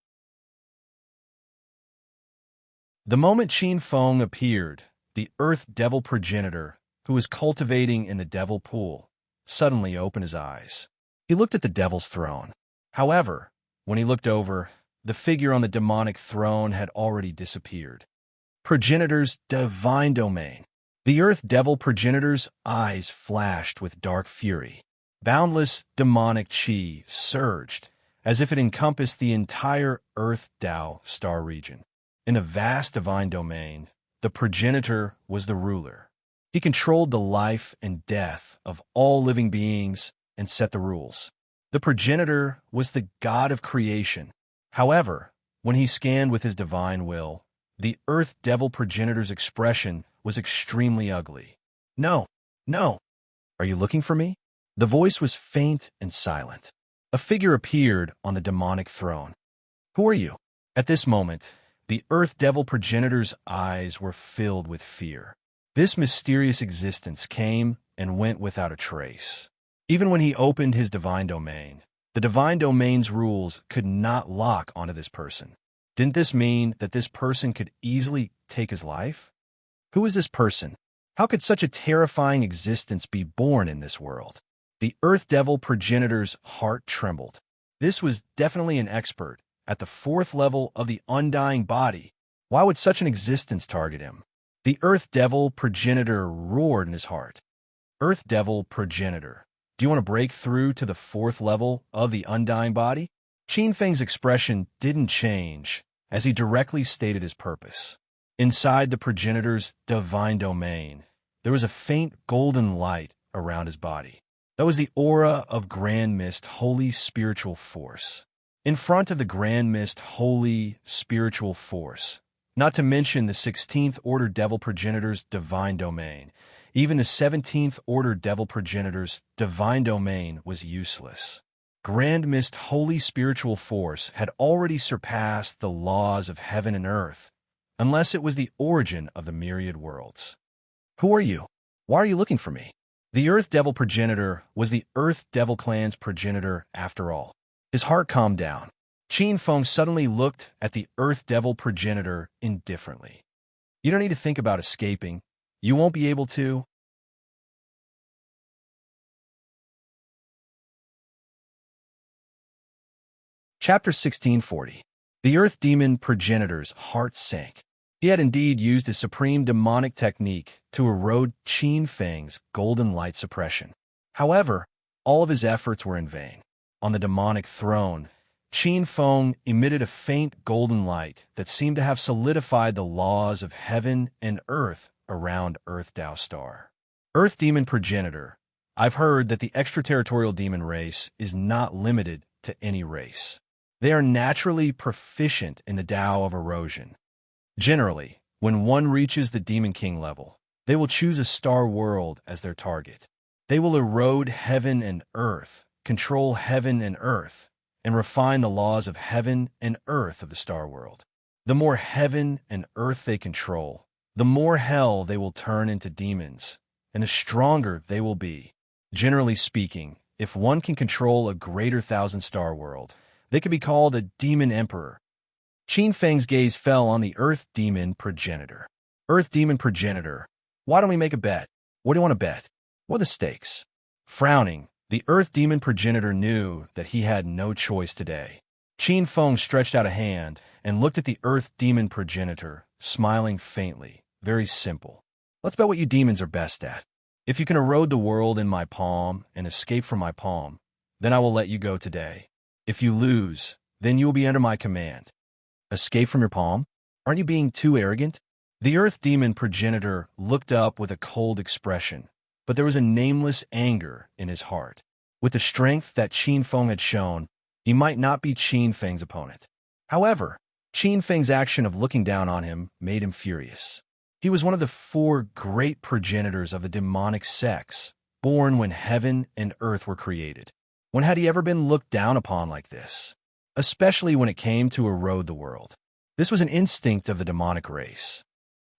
The moment Qin Feng appeared, the Earth Devil progenitor, who was cultivating in the devil pool, suddenly opened his eyes. He looked at the devil's throne. However, when he looked over, the figure on the demonic throne had already disappeared. Progenitor's divine domain. The Earth Devil progenitor's eyes flashed with dark fury. Boundless demonic qi surged, as if it encompassed the entire Earth Tao star region. In a vast divine domain, the progenitor was the ruler. He controlled the life and death of all living beings and set the rules. The progenitor was the god of creation. However, when he scanned with his divine will, the Earth Devil progenitor's expression was extremely ugly. No, no. Are you looking for me? The voice was faint and silent. A figure appeared on the demonic throne. Who are you? At this moment, the Earth Devil progenitor's eyes were filled with fear. This mysterious existence came and went without a trace. Even when he opened his divine domain, the divine domain's rules could not lock onto this person. Didn't this mean that this person could easily take his life? Who is this person? How could such a terrifying existence be born in this world? The Earth Devil progenitor's heart trembled. This was definitely an expert at the 4th level of the undying body. Why would such an existence target him? The Earth Devil progenitor roared in his heart. Earth Devil progenitor, do you want to break through to the 4th level of the undying body? Qin Feng's expression didn't change as he directly stated his purpose. Inside the progenitor's divine domain, there was a faint golden light around his body. That was the aura of Grand Mist Holy Spiritual Force. In front of the Grand Mist Holy Spiritual Force, not to mention the 16th Order Devil Progenitor's divine domain, even the 17th Order Devil Progenitor's divine domain was useless. Grand Mist Holy Spiritual Force had already surpassed the laws of heaven and earth, unless it was the origin of the myriad worlds. Who are you? Why are you looking for me? The Earth Devil progenitor was the Earth Devil clan's progenitor after all. His heart calmed down. Qin Feng suddenly looked at the Earth Devil progenitor indifferently. You don't need to think about escaping. You won't be able to. Chapter 1640. The Earth Demon progenitor's heart sank. He had indeed used a supreme demonic technique to erode Qin Feng's golden light suppression. However, all of his efforts were in vain. On the demonic throne, Qin Feng emitted a faint golden light that seemed to have solidified the laws of heaven and earth around Earth Tao Star. Earth Demon progenitor, I've heard that the extraterritorial demon race is not limited to any race. They are naturally proficient in the Tao of erosion. Generally, when one reaches the Demon King level, They will choose a star world as their target. They will erode heaven and earth, control heaven and earth, and refine the laws of heaven and earth of the star world. The more heaven and earth they control, the more hell they will turn into demons, and the stronger they will be. Generally speaking, if one can control a greater thousand-star world, they could be called a demon emperor. Qin Feng's gaze fell on the Earth Demon Progenitor. Earth Demon Progenitor, why don't we make a bet? What do you want to bet? What are the stakes? Frowning, the Earth Demon Progenitor knew that he had no choice today. Qin Feng stretched out a hand and looked at the Earth Demon Progenitor, smiling faintly. Very simple. Let's bet what you demons are best at. If you can erode the world in my palm and escape from my palm, then I will let you go today. If you lose, then you will be under my command. Escape from your palm? Aren't you being too arrogant? The Earth Demon Progenitor looked up with a cold expression, but there was a nameless anger in his heart. With the strength that Qin Feng had shown, he might not be Qin Feng's opponent. However, Qin Feng's action of looking down on him made him furious. He was one of the 4 great progenitors of the demonic sex, born when heaven and earth were created. When had he ever been looked down upon like this? Especially when it came to erode the world. This was an instinct of the demonic race.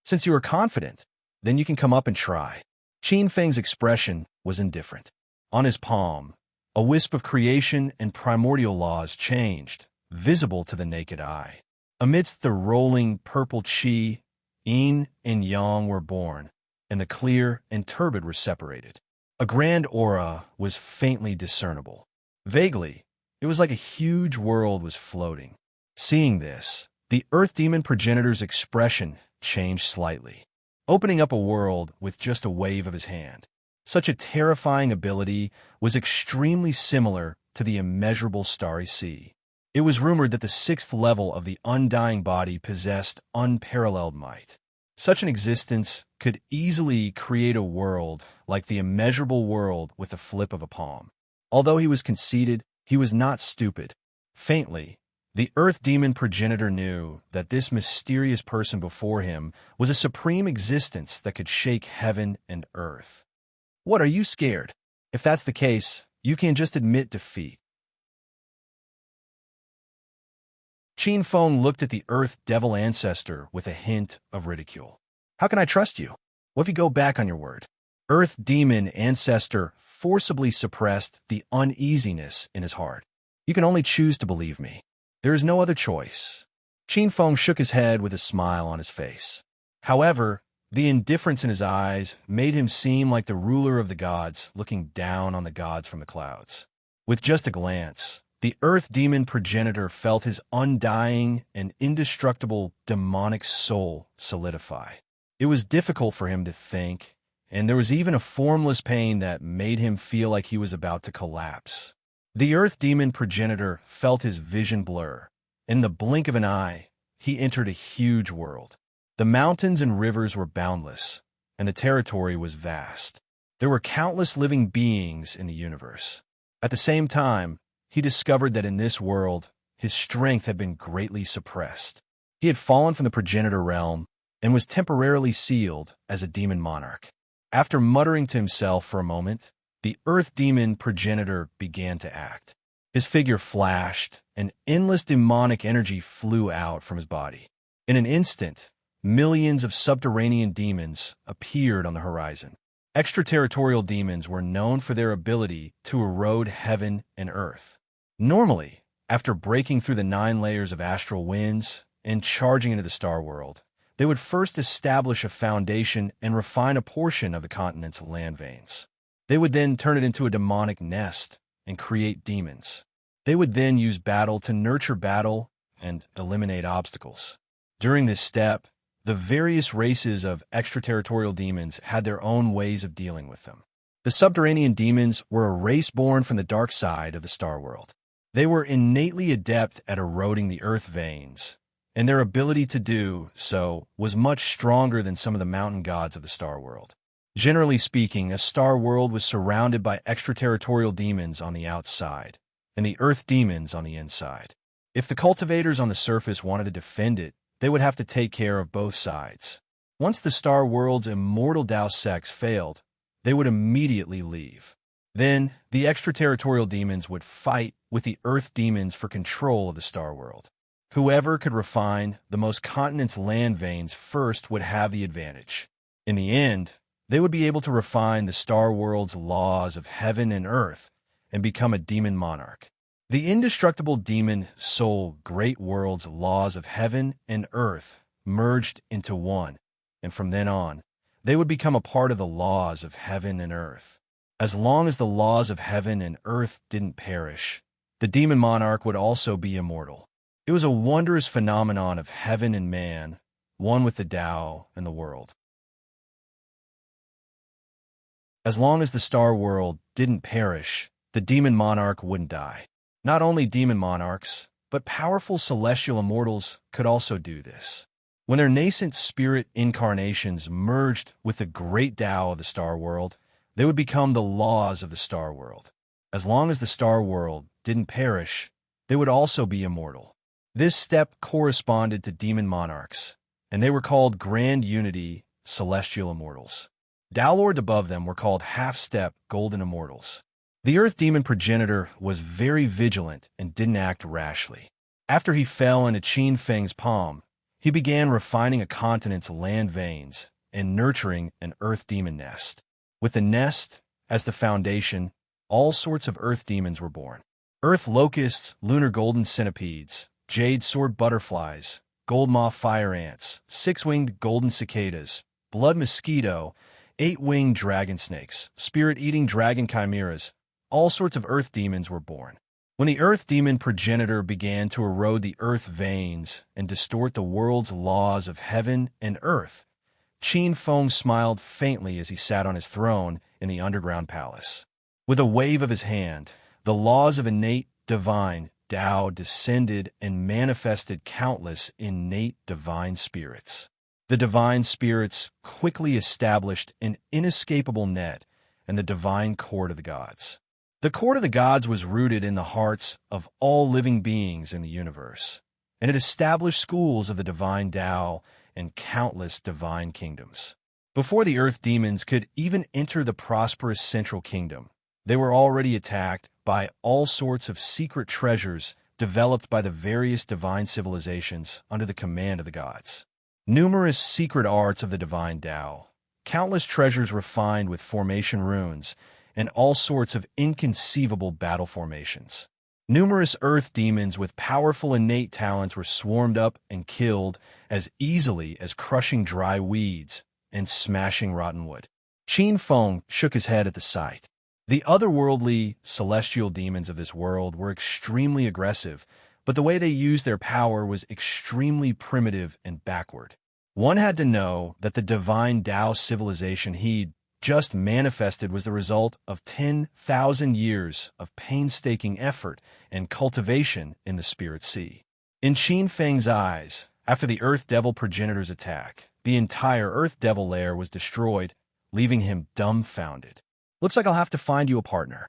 Since you are confident, then you can come up and try. Qin Feng's expression was indifferent. On his palm, a wisp of creation and primordial laws changed, visible to the naked eye. Amidst the rolling purple qi, yin and yang were born, and the clear and turbid were separated. A grand aura was faintly discernible. Vaguely, it was like a huge world was floating. Seeing this, the Earth Demon Progenitor's expression changed slightly, opening up a world with just a wave of his hand. Such a terrifying ability was extremely similar to the immeasurable starry sea. It was rumored that the 6th level of the undying body possessed unparalleled might. Such an existence could easily create a world like the immeasurable world with the flip of a palm. Although he was conceited, he was not stupid. Faintly, the Earth Demon Progenitor knew that this mysterious person before him was a supreme existence that could shake heaven and earth. What, are you scared? If that's the case, you can just admit defeat. Qin Feng looked at the Earth Devil Ancestor with a hint of ridicule. How can I trust you? What if you go back on your word? Earth Demon Ancestor forcibly suppressed the uneasiness in his heart. You can only choose to believe me. There is no other choice. Qin Feng shook his head with a smile on his face. However, the indifference in his eyes made him seem like the ruler of the gods looking down on the gods from the clouds. With just a glance, the Earth Demon Progenitor felt his undying and indestructible demonic soul solidify. It was difficult for him to think, and there was even a formless pain that made him feel like he was about to collapse. The Earth Demon Progenitor felt his vision blur. In the blink of an eye, he entered a huge world. The mountains and rivers were boundless, and the territory was vast. There were countless living beings in the universe. At the same time, he discovered that in this world, his strength had been greatly suppressed. He had fallen from the progenitor realm and was temporarily sealed as a demon monarch. After muttering to himself for a moment, the Earth Demon Progenitor began to act. His figure flashed, and endless demonic energy flew out from his body. In an instant, millions of subterranean demons appeared on the horizon. Extraterritorial demons were known for their ability to erode heaven and earth. Normally, after breaking through the 9 layers of astral winds and charging into the star world, they would first establish a foundation and refine a portion of the continent's land veins. They would then turn it into a demonic nest and create demons. They would then use battle to nurture battle and eliminate obstacles. During this step, the various races of extraterritorial demons had their own ways of dealing with them. The subterranean demons were a race born from the dark side of the star world. They were innately adept at eroding the earth veins, and their ability to do so was much stronger than some of the mountain gods of the star world. Generally speaking, a star world was surrounded by extraterritorial demons on the outside, and the earth demons on the inside. If the cultivators on the surface wanted to defend it, they would have to take care of both sides. Once the Star World's immortal Tao sects failed, they would immediately leave. Then, the extraterritorial demons would fight with the Earth demons for control of the Star World. Whoever could refine the most continents' land veins first would have the advantage. In the end, they would be able to refine the Star World's laws of heaven and earth and become a demon monarch. The indestructible demon soul great world's laws of heaven and earth merged into one, and from then on, they would become a part of the laws of heaven and earth. As long as the laws of heaven and earth didn't perish, the demon monarch would also be immortal. It was a wondrous phenomenon of heaven and man, one with the Tao and the world. As long as the Star World didn't perish, the demon monarch wouldn't die. Not only demon monarchs, but powerful celestial immortals could also do this. When their nascent spirit incarnations merged with the great Tao of the Star World, they would become the laws of the Star World. As long as the Star World didn't perish, they would also be immortal. This step corresponded to demon monarchs, and they were called Grand Unity Celestial Immortals. Tao Lords above them were called Half-Step Golden Immortals. The Earth Demon progenitor was very vigilant and didn't act rashly. After he fell into Qin Feng's palm, he began refining a continent's land veins and nurturing an Earth Demon nest. With the nest as the foundation, all sorts of Earth Demons were born. Earth locusts, lunar golden centipedes, jade sword butterflies, gold moth fire ants, six-winged golden cicadas, blood mosquito, eight-winged dragon snakes, spirit-eating dragon chimeras, all sorts of Earth Demons were born. When the Earth Demon progenitor began to erode the Earth veins and distort the world's laws of heaven and earth, Qin Feng smiled faintly as he sat on his throne in the underground palace. With a wave of his hand, the laws of innate divine Tao descended and manifested countless innate divine spirits. The divine spirits quickly established an inescapable net and the divine court of the gods. The court of the gods was rooted in the hearts of all living beings in the universe, and it established schools of the divine Tao and countless divine kingdoms. Before the Earth Demons could even enter the prosperous central kingdom, they were already attacked by all sorts of secret treasures developed by the various divine civilizations under the command of the gods. Numerous secret arts of the divine Tao, countless treasures refined with formation runes, and all sorts of inconceivable battle formations. Numerous Earth Demons with powerful innate talents were swarmed up and killed as easily as crushing dry weeds and smashing rotten wood. Qin Feng shook his head at the sight. The otherworldly, celestial demons of this world were extremely aggressive, but the way they used their power was extremely primitive and backward. One had to know that the divine Tao civilization he'd just manifested was the result of 10,000 years of painstaking effort and cultivation in the Spirit Sea. In Qin Feng's eyes, after the Earth Devil progenitor's attack, the entire Earth Devil lair was destroyed, leaving him dumbfounded. Looks like I'll have to find you a partner.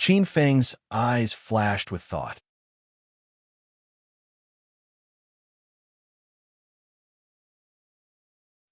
Qin Feng's eyes flashed with thought.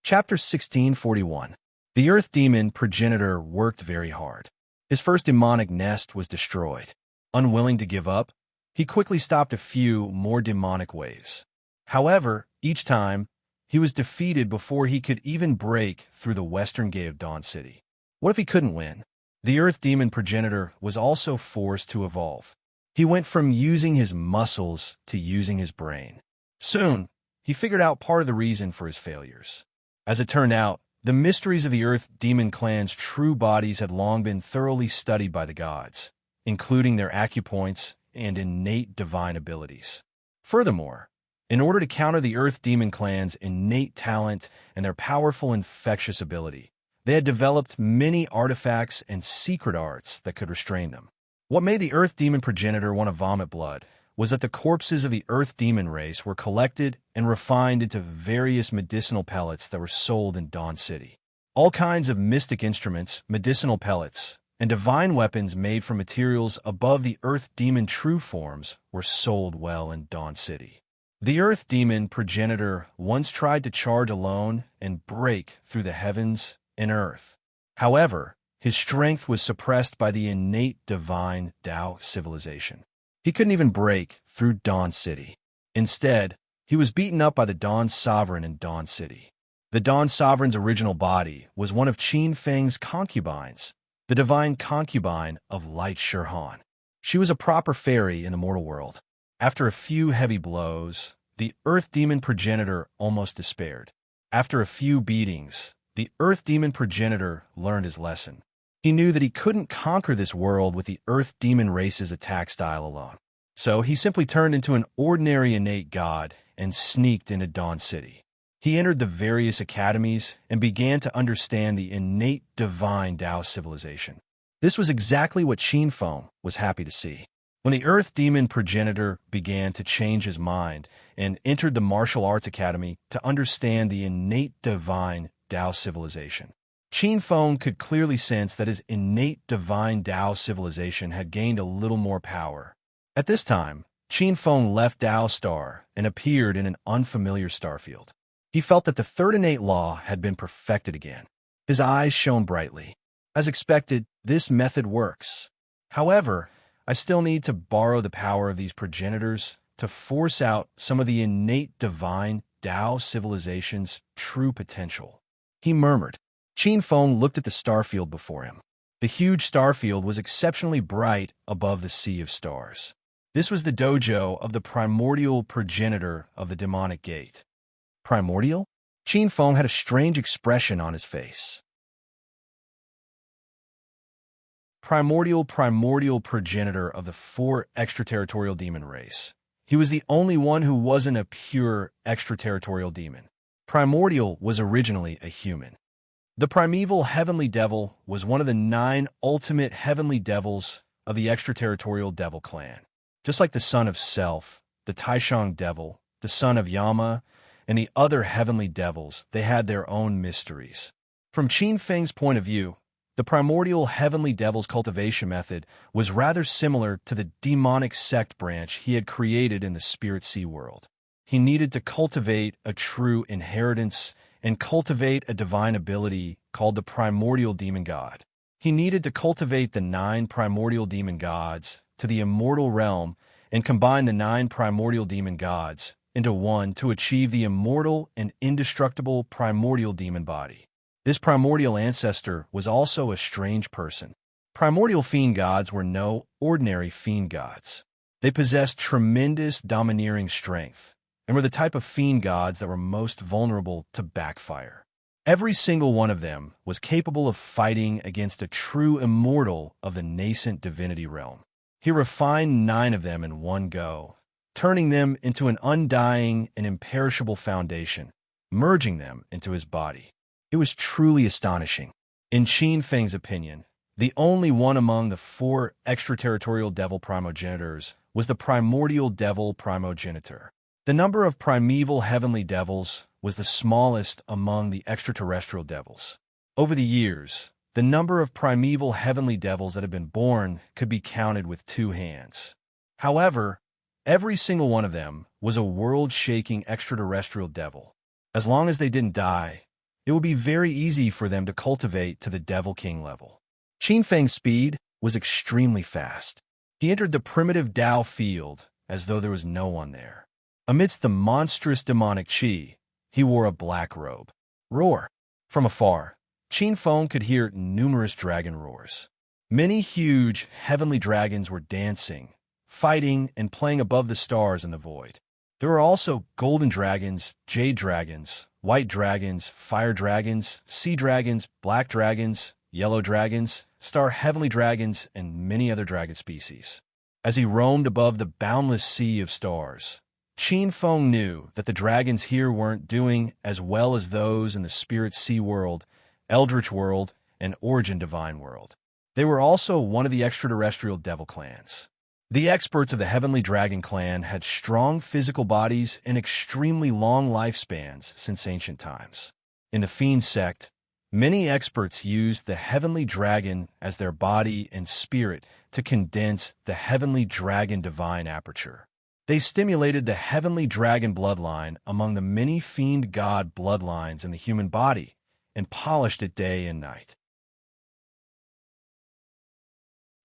Chapter 1641. The Earth Demon progenitor worked very hard. His first demonic nest was destroyed. Unwilling to give up, he quickly stopped a few more demonic waves. However, each time, he was defeated before he could even break through the western gate of Dawn City. What if he couldn't win? The Earth Demon progenitor was also forced to evolve. He went from using his muscles to using his brain. Soon, he figured out part of the reason for his failures. As it turned out, the mysteries of the Earth Demon clan's true bodies had long been thoroughly studied by the gods, including their acupoints and innate divine abilities. Furthermore, in order to counter the Earth Demon clan's innate talent and their powerful infectious ability, they had developed many artifacts and secret arts that could restrain them. What made the Earth Demon progenitor want to vomit blood was that the corpses of the Earth Demon race were collected and refined into various medicinal pellets that were sold in Dawn City. All kinds of mystic instruments, medicinal pellets, and divine weapons made from materials above the Earth Demon true forms were sold well in Dawn City. The Earth Demon progenitor once tried to charge alone and break through the heavens and earth. However, his strength was suppressed by the innate divine Tao civilization. He couldn't even break through Dawn City. Instead, he was beaten up by the Dawn Sovereign in Dawn City. The Dawn Sovereign's original body was one of Qin Feng's concubines, the divine concubine of Light Shirhan. She was a proper fairy in the mortal world. After a few heavy blows, the Earth Demon progenitor almost despaired. After a few beatings, the Earth Demon progenitor learned his lesson. He knew that he couldn't conquer this world with the Earth Demon race's attack style alone. So he simply turned into an ordinary innate god and sneaked into Dawn City. He entered the various academies and began to understand the innate divine Tao civilization. This was exactly what Qin Feng was happy to see. When the Earth Demon progenitor began to change his mind and entered the martial arts academy to understand the innate divine Tao civilization, Qin Feng could clearly sense that his innate divine Tao civilization had gained a little more power. At this time, Qin Feng left Tao Star and appeared in an unfamiliar starfield. He felt that the third innate law had been perfected again. His eyes shone brightly. As expected, this method works. However, I still need to borrow the power of these progenitors to force out some of the innate divine Tao civilization's true potential. He murmured. Qin Feng looked at the starfield before him. The huge starfield was exceptionally bright above the sea of stars. This was the dojo of the primordial progenitor of the demonic gate. Primordial? Qin Feng had a strange expression on his face. Primordial progenitor of the 4 extraterritorial demon race. He was the only one who wasn't a pure extraterritorial demon. Primordial was originally a human. The primeval heavenly devil was one of the 9 ultimate heavenly devils of the extraterritorial devil clan. Just like the son of Self, the Taishang devil, the son of Yama, and the other heavenly devils, they had their own mysteries. From Qin Feng's point of view, the primordial heavenly devil's cultivation method was rather similar to the demonic sect branch he had created in the spirit sea world. He needed to cultivate a true inheritance and cultivate a divine ability called the primordial demon god. He needed to cultivate the 9 primordial demon gods to the immortal realm and combine the 9 primordial demon gods into one to achieve the immortal and indestructible primordial demon body. This primordial ancestor was also a strange person. Primordial fiend gods were no ordinary fiend gods. They possessed tremendous domineering strength and were the type of fiend gods that were most vulnerable to backfire. Every single one of them was capable of fighting against a true immortal of the nascent divinity realm. He refined 9 of them in one go, turning them into an undying and imperishable foundation, merging them into his body. It was truly astonishing. In Qin Feng's opinion, the only one among the 4 extraterritorial devil primogenitors was the primordial devil primogenitor. The number of primeval heavenly devils was the smallest among the extraterrestrial devils. Over the years, the number of primeval heavenly devils that had been born could be counted with 2 hands. However, every single one of them was a world-shaking extraterrestrial devil. As long as they didn't die, it would be very easy for them to cultivate to the Devil King level. Qin Feng's speed was extremely fast. He entered the primitive Tao field as though there was no one there. Amidst the monstrous demonic qi, he wore a black robe. Roar! From afar, Qin Feng could hear numerous dragon roars. Many huge, heavenly dragons were dancing, fighting, and playing above the stars in the void. There were also golden dragons, jade dragons, white dragons, fire dragons, sea dragons, black dragons, yellow dragons, star heavenly dragons, and many other dragon species. As he roamed above the boundless sea of stars, Qin Feng knew that the dragons here weren't doing as well as those in the spirit sea world, eldritch world, and origin divine world. They were also one of the extraterrestrial devil clans. The experts of the Heavenly Dragon clan had strong physical bodies and extremely long lifespans since ancient times. In the Fiend sect, many experts used the Heavenly Dragon as their body and spirit to condense the Heavenly Dragon divine aperture. They stimulated the heavenly dragon bloodline among the many fiend god bloodlines in the human body and polished it day and night.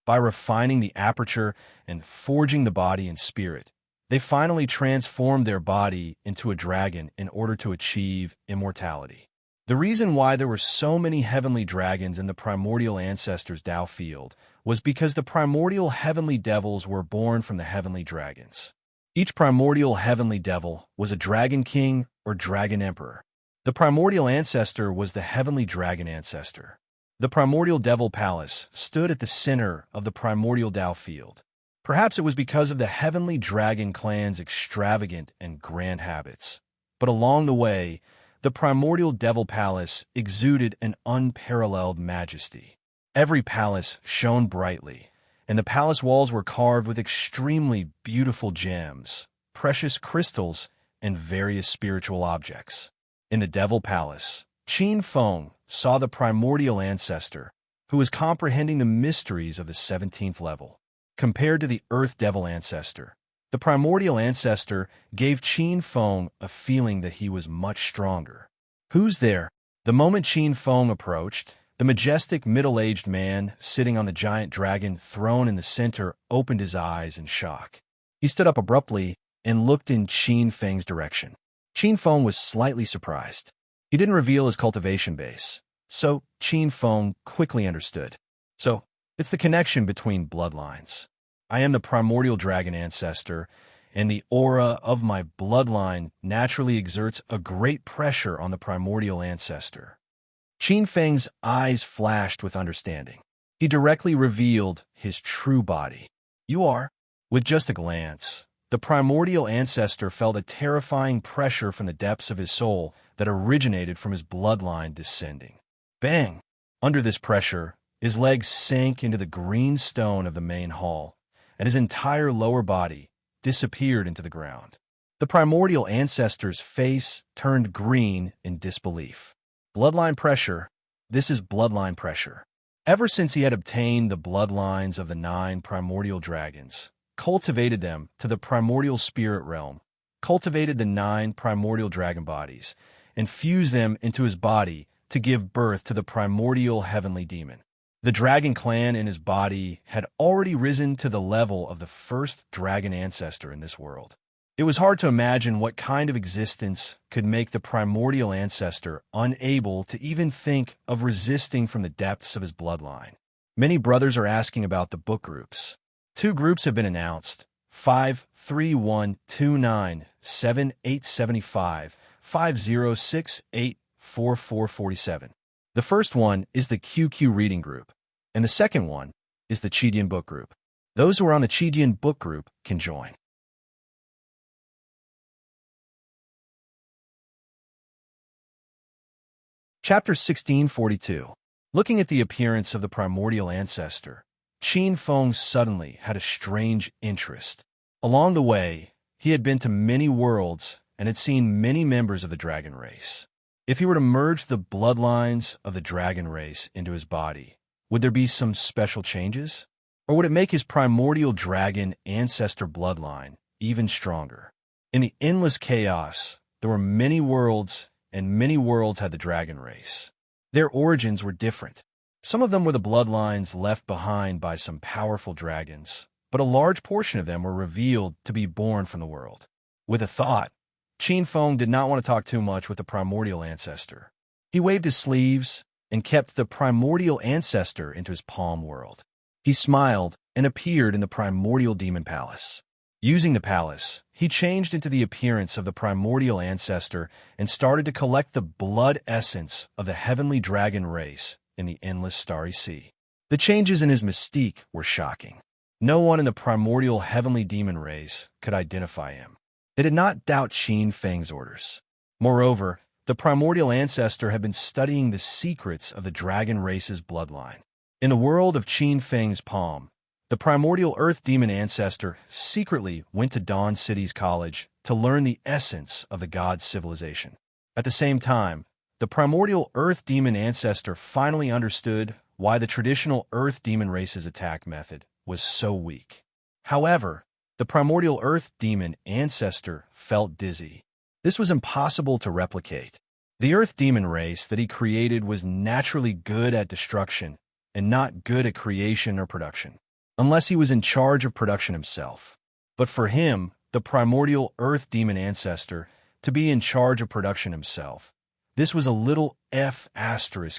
By refining the aperture and forging the body and spirit, they finally transformed their body into a dragon in order to achieve immortality. The reason why there were so many heavenly dragons in the primordial ancestors' Tao field was because the primordial heavenly devils were born from the heavenly dragons. Each primordial heavenly devil was a dragon king or dragon emperor. The primordial ancestor was the heavenly dragon ancestor. The primordial devil palace stood at the center of the primordial Tao field. Perhaps it was because of the heavenly dragon clan's extravagant and grand habits. But along the way, the primordial devil palace exuded an unparalleled majesty. Every palace shone brightly, and the palace walls were carved with extremely beautiful gems, precious crystals, and various spiritual objects. In the devil palace, Qin Feng saw the primordial ancestor, who was comprehending the mysteries of the 17th level. Compared to the earth devil ancestor, the primordial ancestor gave Qin Feng a feeling that he was much stronger. "Who's there?" The moment Qin Feng approached, the majestic middle-aged man sitting on the giant dragon throne in the center opened his eyes in shock. He stood up abruptly and looked in Qin Feng's direction. Qin Feng was slightly surprised. He didn't reveal his cultivation base, so Qin Feng quickly understood. "So, it's the connection between bloodlines. I am the primordial dragon ancestor, and the aura of my bloodline naturally exerts a great pressure on the primordial ancestor." Qin Feng's eyes flashed with understanding. He directly revealed his true body. "You are." With just a glance, the primordial ancestor felt a terrifying pressure from the depths of his soul that originated from his bloodline descending. Bang! Under this pressure, his legs sank into the green stone of the main hall, and his entire lower body disappeared into the ground. The primordial ancestor's face turned green in disbelief. Bloodline pressure. This is bloodline pressure. Ever since he had obtained the bloodlines of the 9 primordial dragons, cultivated them to the primordial spirit realm, cultivated the 9 primordial dragon bodies, and fused them into his body to give birth to the primordial heavenly demon. The dragon clan in his body had already risen to the level of the first dragon ancestor in this world. It was hard to imagine what kind of existence could make the primordial ancestor unable to even think of resisting from the depths of his bloodline. Many brothers are asking about the book groups. 2 groups have been announced: 531297875 50684447. The first one is the QQ reading group, and the second one is the Chidian book group. Those who are on the Chidian book group can join. Chapter 1642. Looking at the appearance of the primordial ancestor, Qin Feng suddenly had a strange interest. Along the way, he had been to many worlds and had seen many members of the dragon race. If he were to merge the bloodlines of the dragon race into his body, would there be some special changes? Or would it make his primordial dragon ancestor bloodline even stronger? In the endless chaos, there were many worlds, and many worlds had the dragon race. Their origins were different. Some of them were the bloodlines left behind by some powerful dragons, but a large portion of them were revealed to be born from the world. With a thought, Qin Feng did not want to talk too much with the primordial ancestor. He waved his sleeves and kept the primordial ancestor into his palm world. He smiled and appeared in the primordial demon palace. Using the palace, he changed into the appearance of the primordial ancestor and started to collect the blood essence of the heavenly dragon race in the endless starry sea. The changes in his mystique were shocking. No one in the primordial heavenly demon race could identify him. They did not doubt Qin Feng's orders. Moreover, the primordial ancestor had been studying the secrets of the dragon race's bloodline. In the world of Qin Feng's palm, the primordial earth demon ancestor secretly went to Dawn City's college to learn the essence of the god civilization. At the same time, the primordial earth demon ancestor finally understood why the traditional earth demon race's attack method was so weak. However, the primordial earth demon ancestor felt dizzy. This was impossible to replicate. The earth demon race that he created was naturally good at destruction and not good at creation or production, unless he was in charge of production himself. But for him, the primordial earth demon ancestor, to be in charge of production himself, this was a little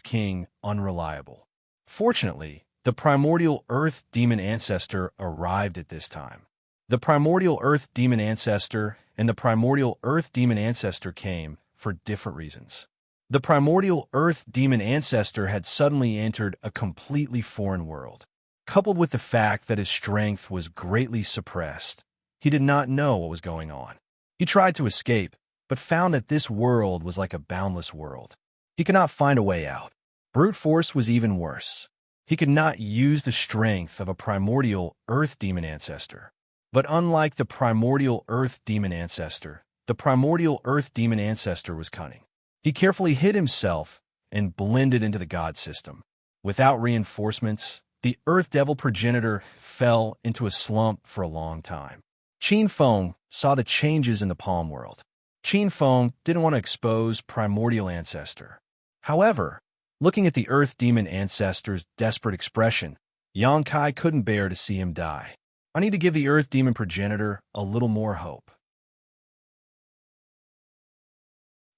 king unreliable. Fortunately, the primordial earth demon ancestor arrived at this time. The primordial earth demon ancestor and the primordial earth demon ancestor came for different reasons. The primordial earth demon ancestor had suddenly entered a completely foreign world. Coupled with the fact that his strength was greatly suppressed, he did not know what was going on. He tried to escape, but found that this world was like a boundless world. He could not find a way out. Brute force was even worse. He could not use the strength of a primordial earth demon ancestor. But unlike the primordial earth demon ancestor, the primordial earth demon ancestor was cunning. He carefully hid himself and blended into the god system. Without reinforcements, the earth devil progenitor fell into a slump for a long time. Qin Feng saw the changes in the palm world. Qin Feng didn't want to expose primordial ancestor. However, looking at the earth demon ancestor's desperate expression, Yang Kai couldn't bear to see him die. I need to give the earth demon progenitor a little more hope.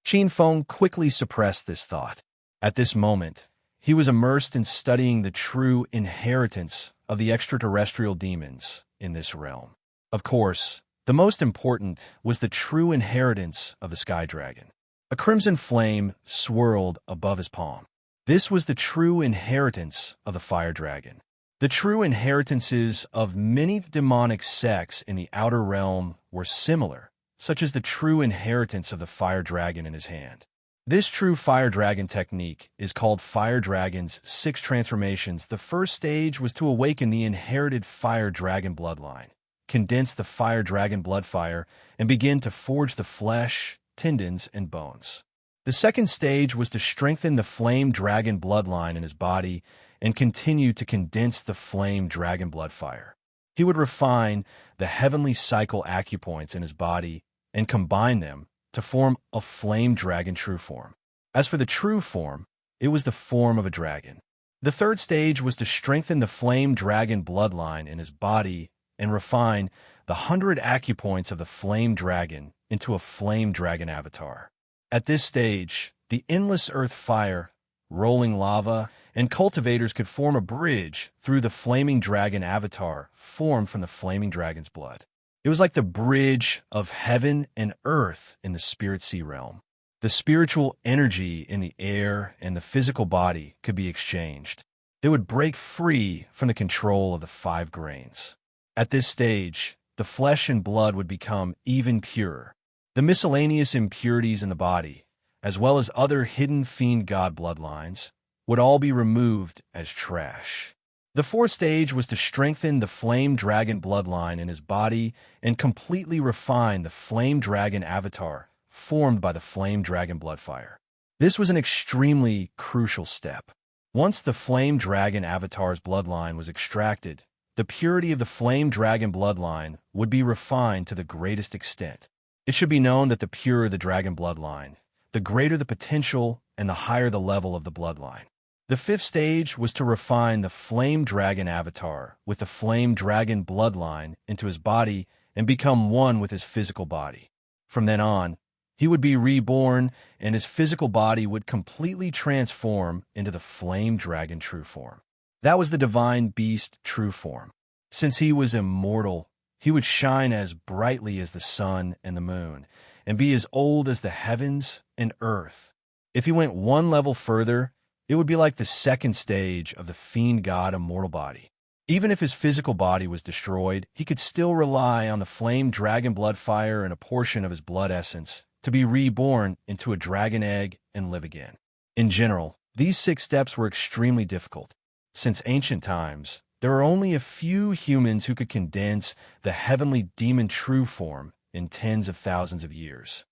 Qin Feng quickly suppressed this thought. At this moment, he was immersed in studying the true inheritance of the extraterrestrial demons in this realm. Of course, the most important was the true inheritance of the sky dragon. A crimson flame swirled above his palm. This was the true inheritance of the fire dragon. The true inheritances of many demonic sects in the outer realm were similar, such as the true inheritance of the fire dragon in his hand. This true fire dragon technique is called Fire Dragon's 6 transformations. The first stage was to awaken the inherited fire dragon bloodline, condense the fire dragon blood fire, and begin to forge the flesh, tendons, and bones. The second stage was to strengthen the flame dragon bloodline in his body and continue to condense the flame dragon blood fire. He would refine the heavenly cycle acupoints in his body and combine them to form a flame dragon true form. As for the true form, it was the form of a dragon. The third stage was to strengthen the flame dragon bloodline in his body and refine the 100 acupoints of the flame dragon into a flame dragon avatar. At this stage, the endless earth fire, rolling lava, and cultivators could form a bridge through the flaming dragon avatar formed from the flaming dragon's blood. It was like the bridge of heaven and earth in the spirit sea realm. The spiritual energy in the air and the physical body could be exchanged. They would break free from the control of the 5 grains. At this stage, the flesh and blood would become even purer. The miscellaneous impurities in the body, as well as other hidden fiend god bloodlines, would all be removed as trash. The fourth stage was to strengthen the flame dragon bloodline in his body and completely refine the flame dragon avatar formed by the flame dragon bloodfire. This was an extremely crucial step. Once the flame dragon avatar's bloodline was extracted, the purity of the flame dragon bloodline would be refined to the greatest extent. It should be known that the purer the dragon bloodline, the greater the potential and the higher the level of the bloodline. The fifth stage was to refine the flame dragon avatar with the flame dragon bloodline into his body and become one with his physical body. From then on, he would be reborn and his physical body would completely transform into the flame dragon true form. That was the divine beast true form. Since he was immortal, he would shine as brightly as the sun and the moon and be as old as the heavens and earth. If he went one level further, it would be like the second stage of the fiend god immortal body. Even if his physical body was destroyed, he could still rely on the flame dragon blood fire and a portion of his blood essence to be reborn into a dragon egg and live again. In general, these 6 steps were extremely difficult. Since ancient times, there are only a few humans who could condense the heavenly demon true form in tens of thousands of years.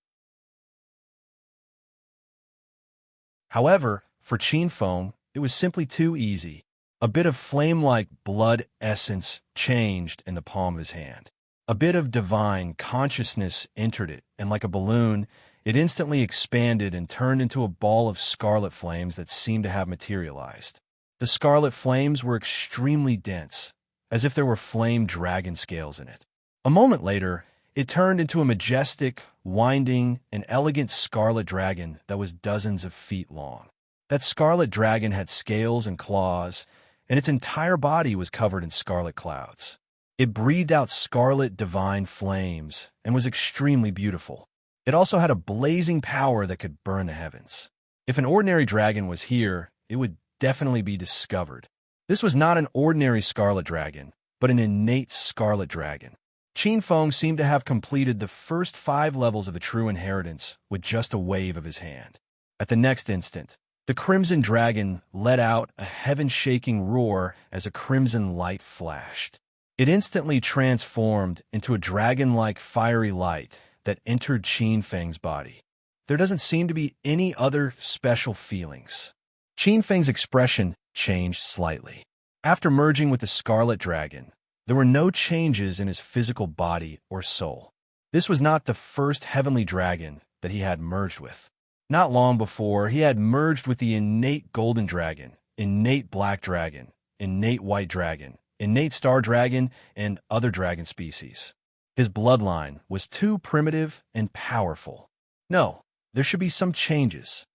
However, for Qin Feng, it was simply too easy. A bit of flame-like blood essence changed in the palm of his hand. A bit of divine consciousness entered it, and like a balloon, it instantly expanded and turned into a ball of scarlet flames that seemed to have materialized. The scarlet flames were extremely dense, as if there were flame dragon scales in it. A moment later, it turned into a majestic, winding, and elegant scarlet dragon that was dozens of feet long. That scarlet dragon had scales and claws, and its entire body was covered in scarlet clouds. It breathed out scarlet divine flames and was extremely beautiful. It also had a blazing power that could burn the heavens. If an ordinary dragon was here, it would definitely be discovered. This was not an ordinary scarlet dragon, but an innate scarlet dragon. Qin Feng seemed to have completed the first 5 levels of the true inheritance with just a wave of his hand. At the next instant, the crimson dragon let out a heaven-shaking roar as a crimson light flashed. It instantly transformed into a dragon-like fiery light that entered Qin Feng's body. There doesn't seem to be any other special feelings. Qin Feng's expression changed slightly. After merging with the scarlet dragon, there were no changes in his physical body or soul. This was not the first heavenly dragon that he had merged with. Not long before, he had merged with the innate golden dragon, innate black dragon, innate white dragon, innate star dragon, and other dragon species. His bloodline was too primitive and powerful. No, there should be some changes.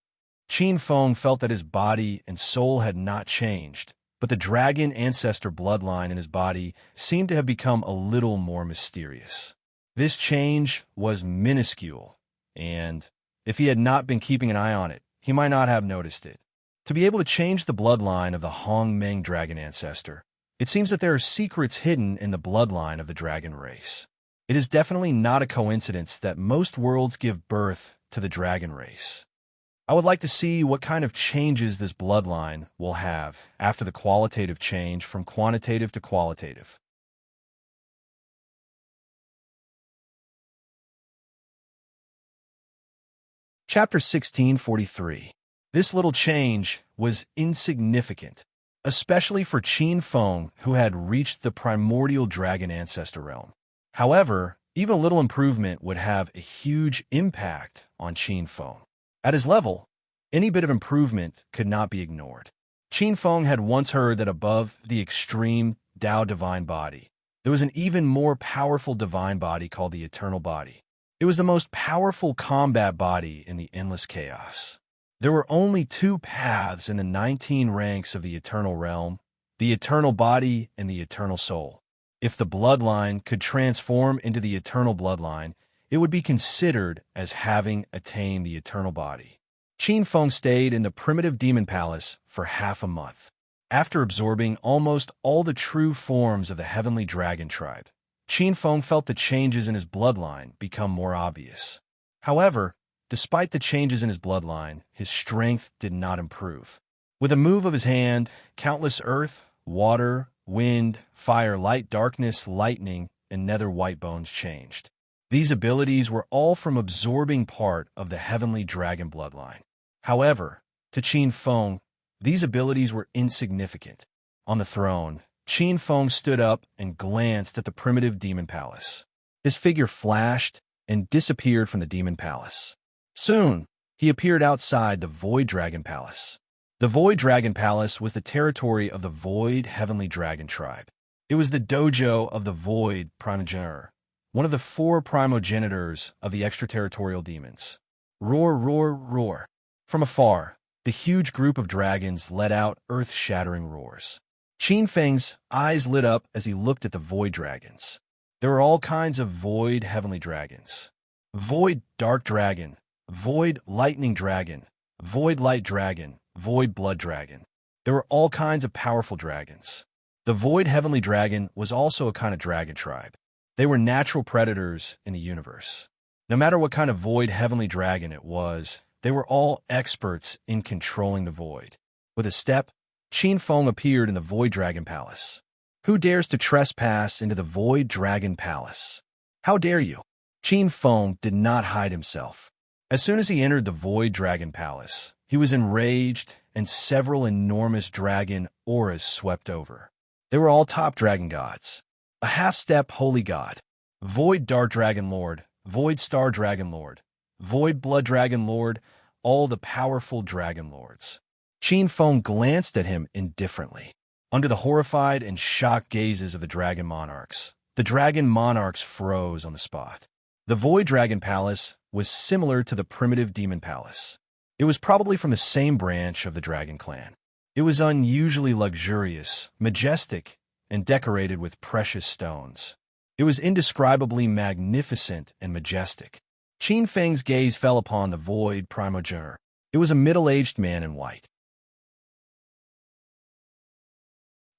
Qin Feng felt that his body and soul had not changed, but the dragon ancestor bloodline in his body seemed to have become a little more mysterious. This change was minuscule, and if he had not been keeping an eye on it, he might not have noticed it. To be able to change the bloodline of the Hongmeng dragon ancestor, it seems that there are secrets hidden in the bloodline of the dragon race. It is definitely not a coincidence that most worlds give birth to the dragon race. I would like to see what kind of changes this bloodline will have after the qualitative change from quantitative to qualitative. Chapter 1643. This little change was insignificant, especially for Qin Feng, who had reached the primordial dragon ancestor realm. However, even a little improvement would have a huge impact on Qin Feng. At his level, any bit of improvement could not be ignored. Qin Feng had once heard that above the extreme Tao divine body, there was an even more powerful divine body called the eternal body. It was the most powerful combat body in the endless chaos. There were only 2 paths in the 19 ranks of the eternal realm, the eternal body and the eternal soul. If the bloodline could transform into the eternal bloodline, it would be considered as having attained the eternal body. Qin Feng stayed in the primitive demon palace for half a month. After absorbing almost all the true forms of the heavenly dragon tribe, Qin Feng felt the changes in his bloodline become more obvious. However, despite the changes in his bloodline, his strength did not improve. With a move of his hand, countless earth, water, wind, fire, light, darkness, lightning, and nether white bones changed. These abilities were all from absorbing part of the heavenly dragon bloodline. However, to Qin Feng, these abilities were insignificant. On the throne, Qin Feng stood up and glanced at the primitive demon palace. His figure flashed and disappeared from the demon palace. Soon, he appeared outside the Void Dragon Palace. The Void Dragon Palace was the territory of the Void Heavenly Dragon tribe. It was the dojo of the Void Primogenitor, one of the 4 primogenitors of the extraterritorial demons. Roar, roar, roar. From afar, the huge group of dragons let out earth-shattering roars. Qin Feng's eyes lit up as he looked at the Void Dragons. There were all kinds of Void Heavenly Dragons. Void Dark Dragon, Void Lightning Dragon, Void Light Dragon, Void Blood Dragon. There were all kinds of powerful dragons. The Void Heavenly Dragon was also a kind of dragon tribe. They were natural predators in the universe. No matter what kind of Void Heavenly Dragon it was, they were all experts in controlling the Void. With a step, Qin Feng appeared in the Void Dragon Palace. Who dares to trespass into the Void Dragon Palace? How dare you? Qin Feng did not hide himself. As soon as he entered the Void Dragon Palace, he was enraged and several enormous dragon auras swept over. They were all top dragon gods. A half-step holy god, Void Dark Dragon Lord, Void Star Dragon Lord, Void Blood Dragon Lord, all the powerful Dragon Lords. Qin Feng glanced at him indifferently. Under the horrified and shocked gazes of the Dragon Monarchs, the Dragon Monarchs froze on the spot. The Void Dragon Palace was similar to the primitive Demon Palace. It was probably from the same branch of the Dragon Clan. It was unusually luxurious, majestic, and decorated with precious stones. It was indescribably magnificent and majestic. Qin Feng's gaze fell upon the Void Primogenitor. It was a middle-aged man in white.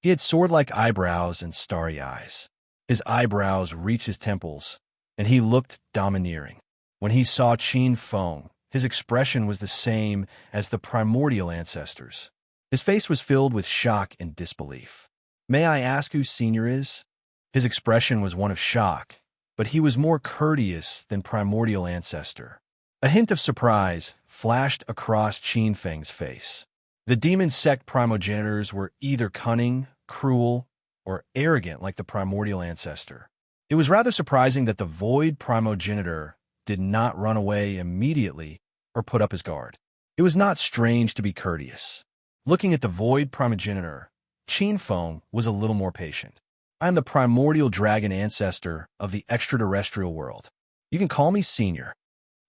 He had sword-like eyebrows and starry eyes. His eyebrows reached his temples, and he looked domineering. When he saw Qin Feng, his expression was the same as the primordial ancestors. His face was filled with shock and disbelief. "May I ask who Senior is?" His expression was one of shock, but he was more courteous than primordial ancestor. A hint of surprise flashed across Qin Feng's face. The demon sect primogenitors were either cunning, cruel, or arrogant like the primordial ancestor. It was rather surprising that the Void Primogenitor did not run away immediately or put up his guard. It was not strange to be courteous. Looking at the Void Primogenitor, Qin Feng was a little more patient. "I am the primordial dragon ancestor of the extraterrestrial world. You can call me Senior."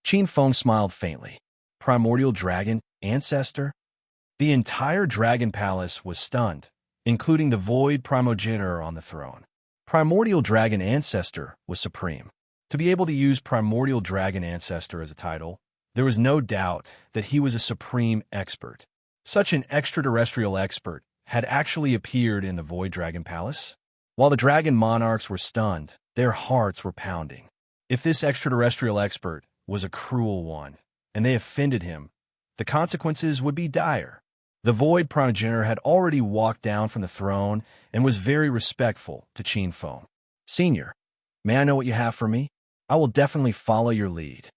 Qin Feng smiled faintly. Primordial dragon ancestor? The entire Dragon Palace was stunned, including the Void Primogenitor on the throne. Primordial Dragon Ancestor was supreme. To be able to use Primordial Dragon Ancestor as a title, there was no doubt that he was a supreme expert. Such an extraterrestrial expert had actually appeared in the Void Dragon Palace. While the Dragon Monarchs were stunned, their hearts were pounding. If this extraterrestrial expert was a cruel one, and they offended him, the consequences would be dire. The Void Primogenitor had already walked down from the throne and was very respectful to Qin Feng. "Senior, may I know what you have for me? I will definitely follow your lead."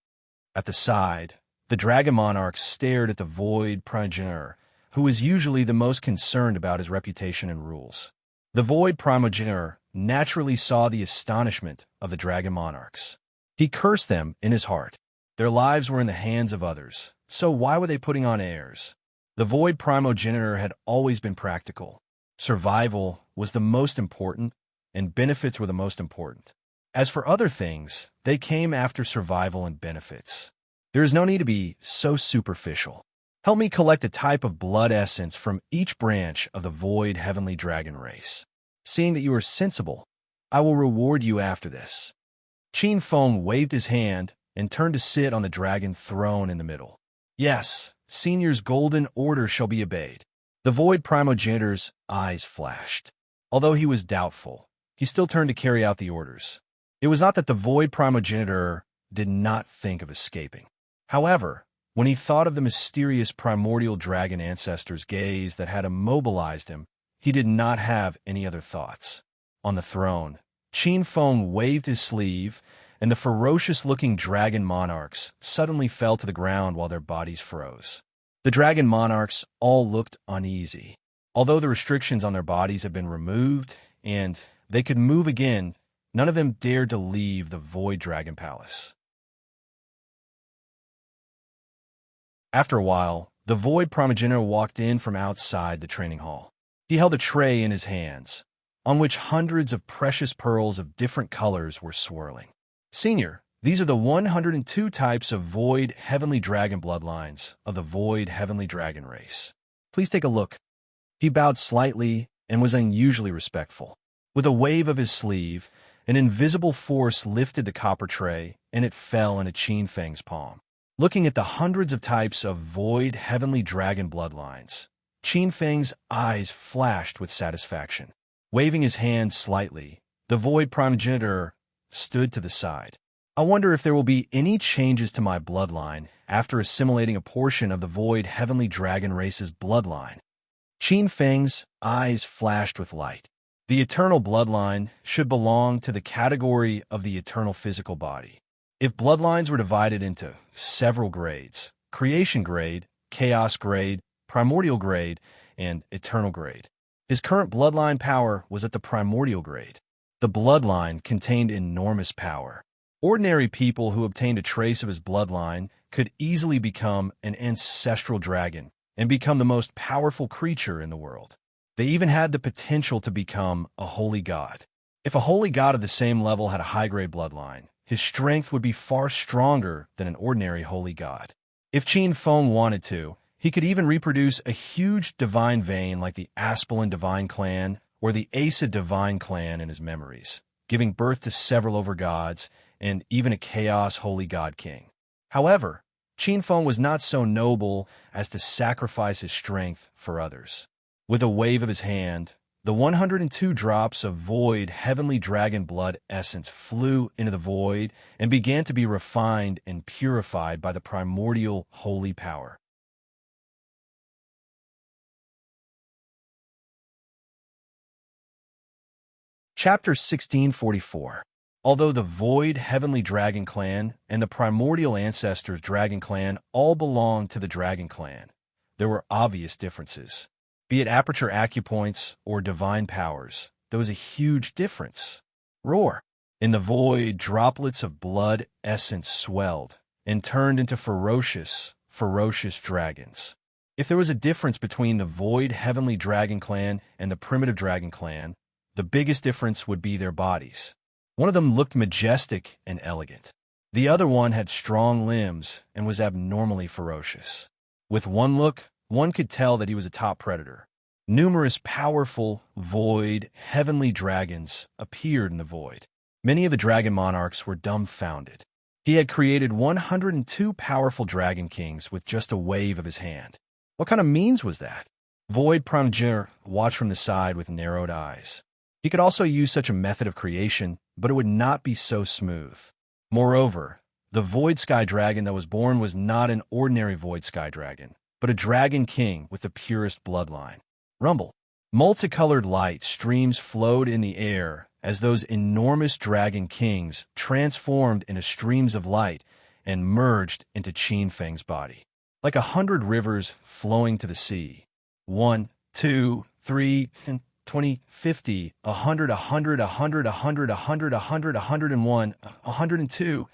At the side, the Dragon Monarch stared at the Void Primogenitor, who was usually the most concerned about his reputation and rules. The Void Primogenitor naturally saw the astonishment of the Dragon Monarchs. He cursed them in his heart. Their lives were in the hands of others, so why were they putting on airs? The Void Primogenitor had always been practical. Survival was the most important, and benefits were the most important. As for other things, they came after survival and benefits. There is no need to be so superficial. Help me collect a type of blood essence from each branch of the Void Heavenly Dragon race. Seeing that you are sensible, I will reward you after this. Qin Feng waved his hand and turned to sit on the dragon throne in the middle. "Yes, Senior's golden order shall be obeyed." The Void Primogenitor's eyes flashed. Although he was doubtful, he still turned to carry out the orders. It was not that the Void Primogenitor did not think of escaping. However, when he thought of the mysterious primordial dragon ancestor's gaze that had immobilized him, he did not have any other thoughts. On the throne, Qin Feng waved his sleeve, and the ferocious-looking dragon monarchs suddenly fell to the ground while their bodies froze. The dragon monarchs all looked uneasy. Although the restrictions on their bodies had been removed and they could move again, none of them dared to leave the Void Dragon Palace. After a while, the Void Primogenitor walked in from outside the training hall. He held a tray in his hands, on which hundreds of precious pearls of different colors were swirling. "Senior, these are the 102 types of Void Heavenly Dragon bloodlines of the Void Heavenly Dragon race. Please take a look." He bowed slightly and was unusually respectful. With a wave of his sleeve, an invisible force lifted the copper tray, and it fell into Qin Feng's palm. Looking at the hundreds of types of Void Heavenly Dragon bloodlines, Qin Feng's eyes flashed with satisfaction. Waving his hand slightly, the Void Primogenitor stood to the side. "I wonder if there will be any changes to my bloodline after assimilating a portion of the Void Heavenly Dragon race's bloodline." Qin Feng's eyes flashed with light. The eternal bloodline should belong to the category of the eternal physical body. If bloodlines were divided into several grades, creation grade, chaos grade, primordial grade, and eternal grade, his current bloodline power was at the primordial grade. The bloodline contained enormous power. Ordinary people who obtained a trace of his bloodline could easily become an ancestral dragon and become the most powerful creature in the world. They even had the potential to become a holy god. If a holy god of the same level had a high-grade bloodline, his strength would be far stronger than an ordinary holy god. If Qin Feng wanted to, he could even reproduce a huge divine vein like the Aspelin divine clan or the Asa divine clan in his memories, giving birth to several overgods and even a chaos holy god king. However, Qin Feng was not so noble as to sacrifice his strength for others. With a wave of his hand, the 102 drops of void heavenly dragon blood essence flew into the void and began to be refined and purified by the primordial holy power. Chapter 1644. Although the Void Heavenly Dragon Clan and the Primordial Ancestors Dragon Clan all belonged to the Dragon Clan, there were obvious differences. Be it aperture acupoints or divine powers, there was a huge difference. Roar! In the void, droplets of blood essence swelled and turned into ferocious dragons. If there was a difference between the Void Heavenly Dragon Clan and the Primitive Dragon Clan, the biggest difference would be their bodies. One of them looked majestic and elegant. The other one had strong limbs and was abnormally ferocious. With one look, one could tell that he was a top predator. Numerous powerful, void, heavenly dragons appeared in the void. Many of the dragon monarchs were dumbfounded. He had created 102 powerful dragon kings with just a wave of his hand. What kind of means was that? Void Promger watched from the side with narrowed eyes. He could also use such a method of creation, but it would not be so smooth. Moreover, the Void Sky Dragon that was born was not an ordinary Void Sky Dragon, but a Dragon King with the purest bloodline. Rumble. Multicolored light streams flowed in the air as those enormous Dragon Kings transformed into streams of light and merged into Qin Feng's body. Like 100 rivers flowing to the sea. 1, 2, 3, and 20, 50, 100, 100, 100, 100, 100, 100, 101, 102.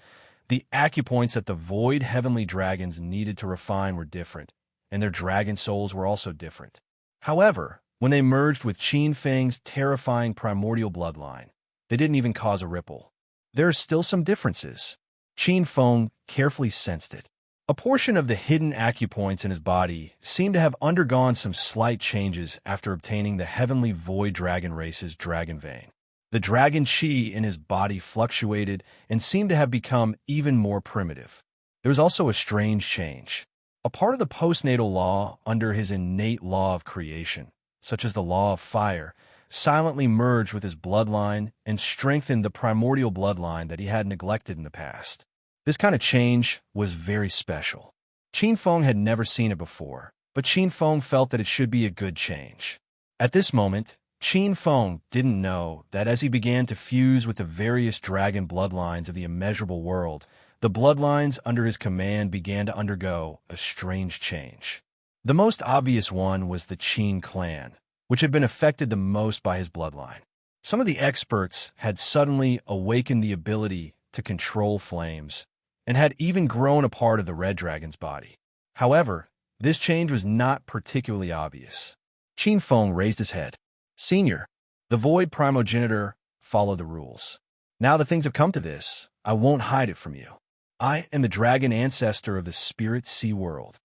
The acupoints that the Void Heavenly Dragons needed to refine were different, and their dragon souls were also different. However, when they merged with Qin Feng's terrifying primordial bloodline, they didn't even cause a ripple. There are still some differences. Qin Feng carefully sensed it. A portion of the hidden acupoints in his body seemed to have undergone some slight changes after obtaining the heavenly void dragon race's dragon vein. The dragon chi in his body fluctuated and seemed to have become even more primitive. There was also a strange change. A part of the postnatal law under his innate law of creation, such as the law of fire, silently merged with his bloodline and strengthened the primordial bloodline that he had neglected in the past. This kind of change was very special. Qin Feng had never seen it before, but Qin Feng felt that it should be a good change. At this moment, Qin Feng didn't know that as he began to fuse with the various dragon bloodlines of the immeasurable world, the bloodlines under his command began to undergo a strange change. The most obvious one was the Qin clan, which had been affected the most by his bloodline. Some of the experts had suddenly awakened the ability to control flames, and had even grown a part of the red dragon's body. However, this change was not particularly obvious. Qin Feng raised his head. Senior, the Void Primogenitor followed the rules. Now that things have come to this, I won't hide it from you. I am the dragon ancestor of the Spirit Sea world.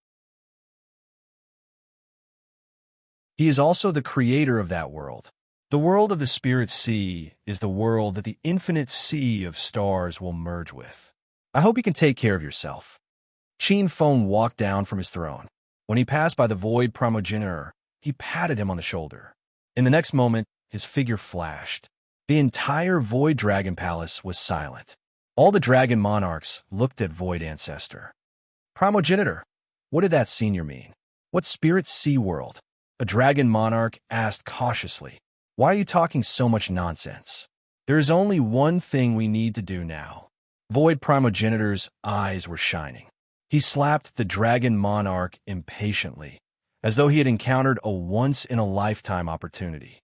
He is also the creator of that world. The world of the Spirit Sea is the world that the infinite sea of stars will merge with. I hope you can take care of yourself. Qin Feng walked down from his throne. When he passed by the Void Primogenitor, he patted him on the shoulder. In the next moment, his figure flashed. The entire Void Dragon Palace was silent. All the dragon monarchs looked at Void Ancestor. Primogenitor, what did that senior mean? What Spirit Sea world? A dragon monarch asked cautiously. Why are you talking so much nonsense? There is only one thing we need to do now. Void Primogenitor's eyes were shining. He slapped the dragon monarch impatiently, as though he had encountered a once-in-a-lifetime opportunity.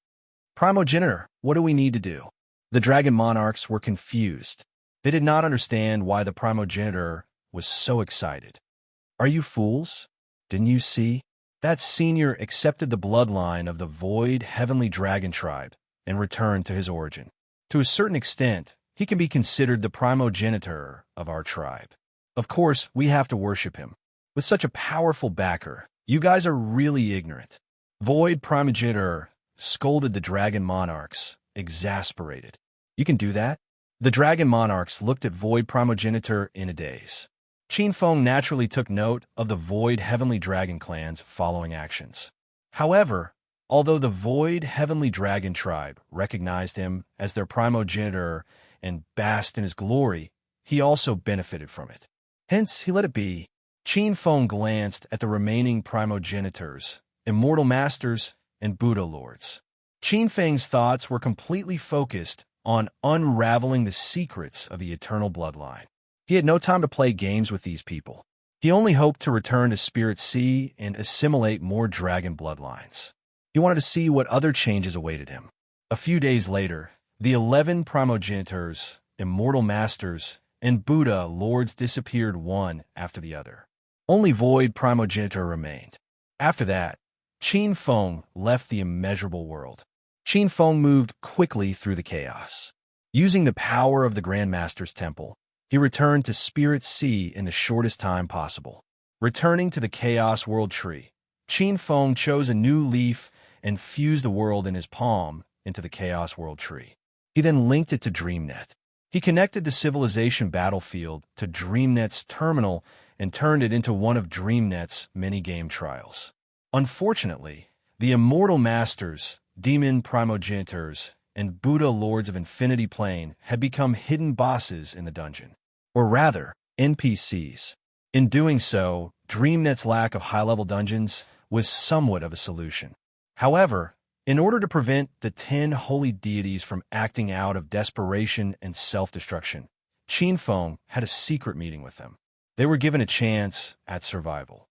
Primogenitor, what do we need to do? The dragon monarchs were confused. They did not understand why the primogenitor was so excited. Are you fools? Didn't you see? That senior accepted the bloodline of the void heavenly dragon tribe and returned to his origin. To a certain extent, he can be considered the primogenitor of our tribe. Of course, we have to worship him. With such a powerful backer, you guys are really ignorant. Void primogenitor scolded the dragon monarchs, exasperated. You can do that? The dragon monarchs looked at Void primogenitor in a daze. Qin Feng naturally took note of the Void Heavenly Dragon clan's following actions. However, although the Void Heavenly Dragon tribe recognized him as their primogenitor and basked in his glory, he also benefited from it. Hence, he let it be. Qin Feng glanced at the remaining primogenitors, immortal masters, and Buddha lords. Qin Feng's thoughts were completely focused on unraveling the secrets of the eternal bloodline. He had no time to play games with these people. He only hoped to return to Spirit Sea and assimilate more dragon bloodlines. He wanted to see what other changes awaited him. A few days later, the 11 primogenitors, immortal masters, and Buddha lords disappeared one after the other. Only Void primogenitor remained. After that, Qin Feng left the immeasurable world. Qin Feng moved quickly through the chaos. Using the power of the Grandmaster's temple, he returned to Spirit Sea in the shortest time possible. Returning to the Chaos World Tree, Qin Feng chose a new leaf and fused the world in his palm into the Chaos World Tree. He then linked it to DreamNet. He connected the Civilization Battlefield to DreamNet's terminal and turned it into one of DreamNet's many game trials. Unfortunately, the Immortal Masters, Demon Primogenitors, and Buddha Lords of Infinity Plane had become hidden bosses in the dungeon. Or rather, NPCs. In doing so, DreamNet's lack of high-level dungeons was somewhat of a solution. However, in order to prevent the 10 holy deities from acting out of desperation and self-destruction, Qin Feng had a secret meeting with them. They were given a chance at survival.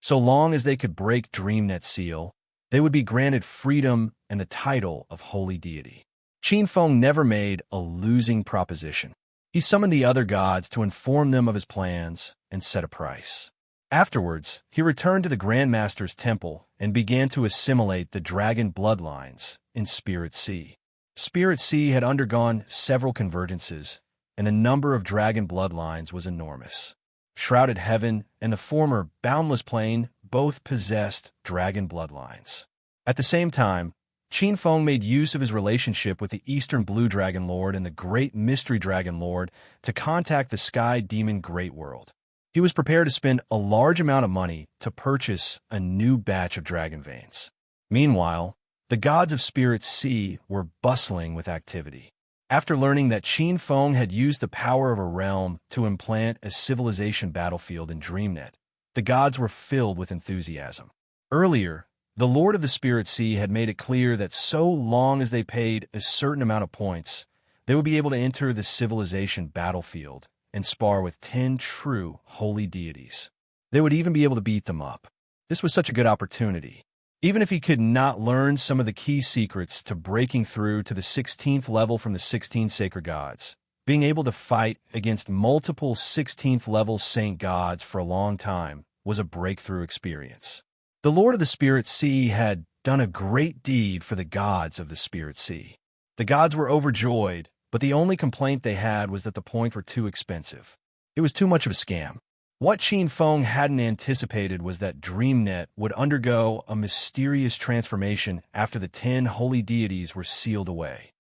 So long as they could break DreamNet's seal, they would be granted freedom and the title of holy deity. Qin Feng never made a losing proposition. He summoned the other gods to inform them of his plans and set a price. Afterwards, he returned to the Grandmaster's temple and began to assimilate the dragon bloodlines in Spirit Sea. Spirit Sea had undergone several convergences, and the number of dragon bloodlines was enormous. Shrouded Heaven and the former Boundless Plane both possessed dragon bloodlines. At the same time, Qin Feng made use of his relationship with the Eastern Blue Dragon Lord and the Great Mystery Dragon Lord to contact the Sky Demon Great World. He was prepared to spend a large amount of money to purchase a new batch of dragon veins. Meanwhile, the gods of Spirit Sea were bustling with activity. After learning that Qin Feng had used the power of a realm to implant a civilization battlefield in DreamNet, the gods were filled with enthusiasm. Earlier, the Lord of the Spirit Sea had made it clear that so long as they paid a certain amount of points, they would be able to enter the civilization battlefield and spar with 10 true holy deities. They would even be able to beat them up. This was such a good opportunity. Even if he could not learn some of the key secrets to breaking through to the 16th level from the 16 sacred gods, being able to fight against multiple 16th level saint gods for a long time was a breakthrough experience. The Lord of the Spirit Sea had done a great deed for the gods of the Spirit Sea. The gods were overjoyed, but the only complaint they had was that the points were too expensive. It was too much of a scam. What Qin Feng hadn't anticipated was that DreamNet would undergo a mysterious transformation after the 10 holy deities were sealed away.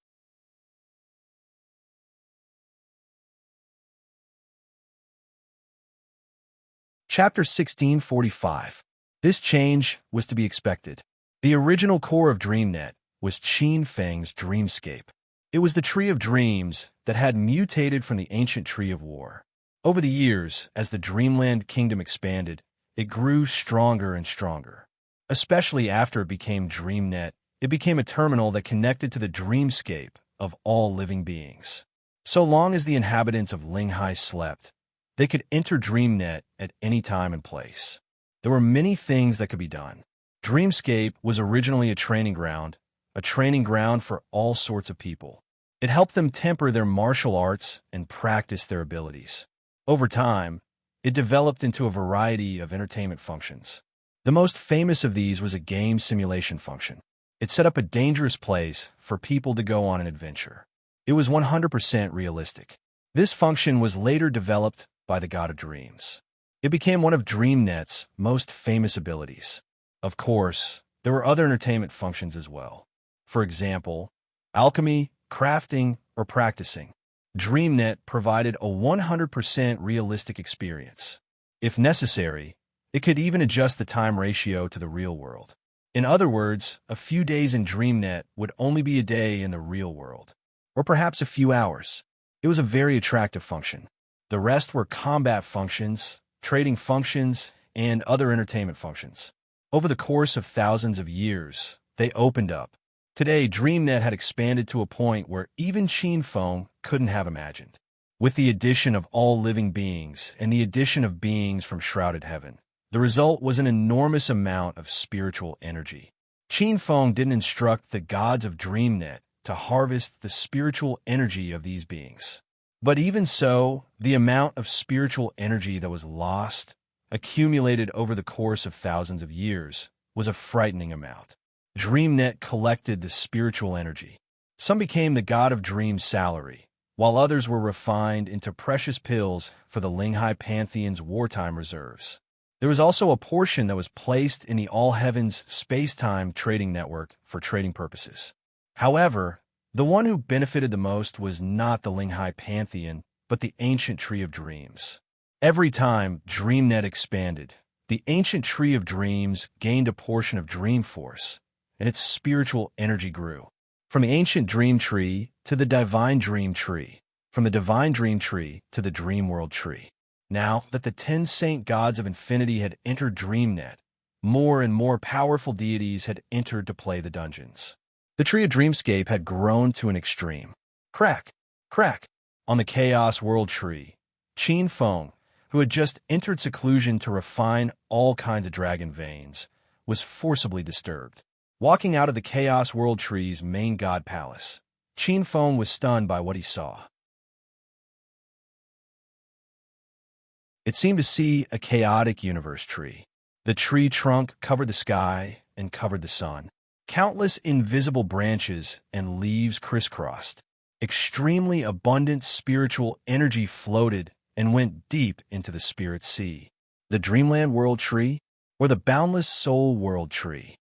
Chapter 1645. This change was to be expected. The original core of DreamNet was Qin Feng's dreamscape. It was the Tree of Dreams that had mutated from the ancient Tree of War. Over the years, as the Dreamland Kingdom expanded, it grew stronger and stronger. Especially after it became DreamNet, it became a terminal that connected to the dreamscape of all living beings. So long as the inhabitants of Linghai slept, they could enter DreamNet at any time and place. There were many things that could be done. Dreamscape was originally a training ground, a training ground for all sorts of people. It helped them temper their martial arts and practice their abilities. Over time, it developed into a variety of entertainment functions. The most famous of these was a game simulation function. It set up a dangerous place for people to go on an adventure. It was 100% realistic. This function was later developed by the god of dreams. It became one of DreamNet's most famous abilities. Of course, there were other entertainment functions as well. For example, alchemy, crafting, or practicing. DreamNet provided a 100% realistic experience. If necessary, it could even adjust the time ratio to the real world. In other words, a few days in DreamNet would only be a day in the real world, or perhaps a few hours. It was a very attractive function. The rest were combat functions, trading functions, and other entertainment functions. Over the course of thousands of years, they opened up. Today, DreamNet had expanded to a point where even Qin Feng couldn't have imagined. With the addition of all living beings and the addition of beings from shrouded heaven, the result was an enormous amount of spiritual energy. Qin Feng didn't instruct the gods of DreamNet to harvest the spiritual energy of these beings. But even so, the amount of spiritual energy that was lost, accumulated over the course of thousands of years, was a frightening amount. DreamNet collected the spiritual energy. Some became the god of dreams' salary, while others were refined into precious pills for the Linghai Pantheon's wartime reserves. There was also a portion that was placed in the All Heavens space-time trading network for trading purposes. However, the one who benefited the most was not the Linghai Pantheon, but the ancient Tree of Dreams. Every time DreamNet expanded, the ancient Tree of Dreams gained a portion of Dream Force, and its spiritual energy grew. From the ancient Dream Tree to the Divine Dream Tree, from the Divine Dream Tree to the Dream World Tree. Now that the 10 saint gods of infinity had entered DreamNet, more and more powerful deities had entered to play the dungeons. The Tree of Dreamscape had grown to an extreme. Crack, crack. On the Chaos World Tree, Qin Feng, who had just entered seclusion to refine all kinds of dragon veins, was forcibly disturbed. Walking out of the Chaos World Tree's main god palace, Qin Feng was stunned by what he saw. It seemed to see a chaotic universe tree. The tree trunk covered the sky and covered the sun. Countless invisible branches and leaves crisscrossed. Extremely abundant spiritual energy floated and went deep into the spirit sea. The Dreamland World Tree, or the Boundless Soul World Tree.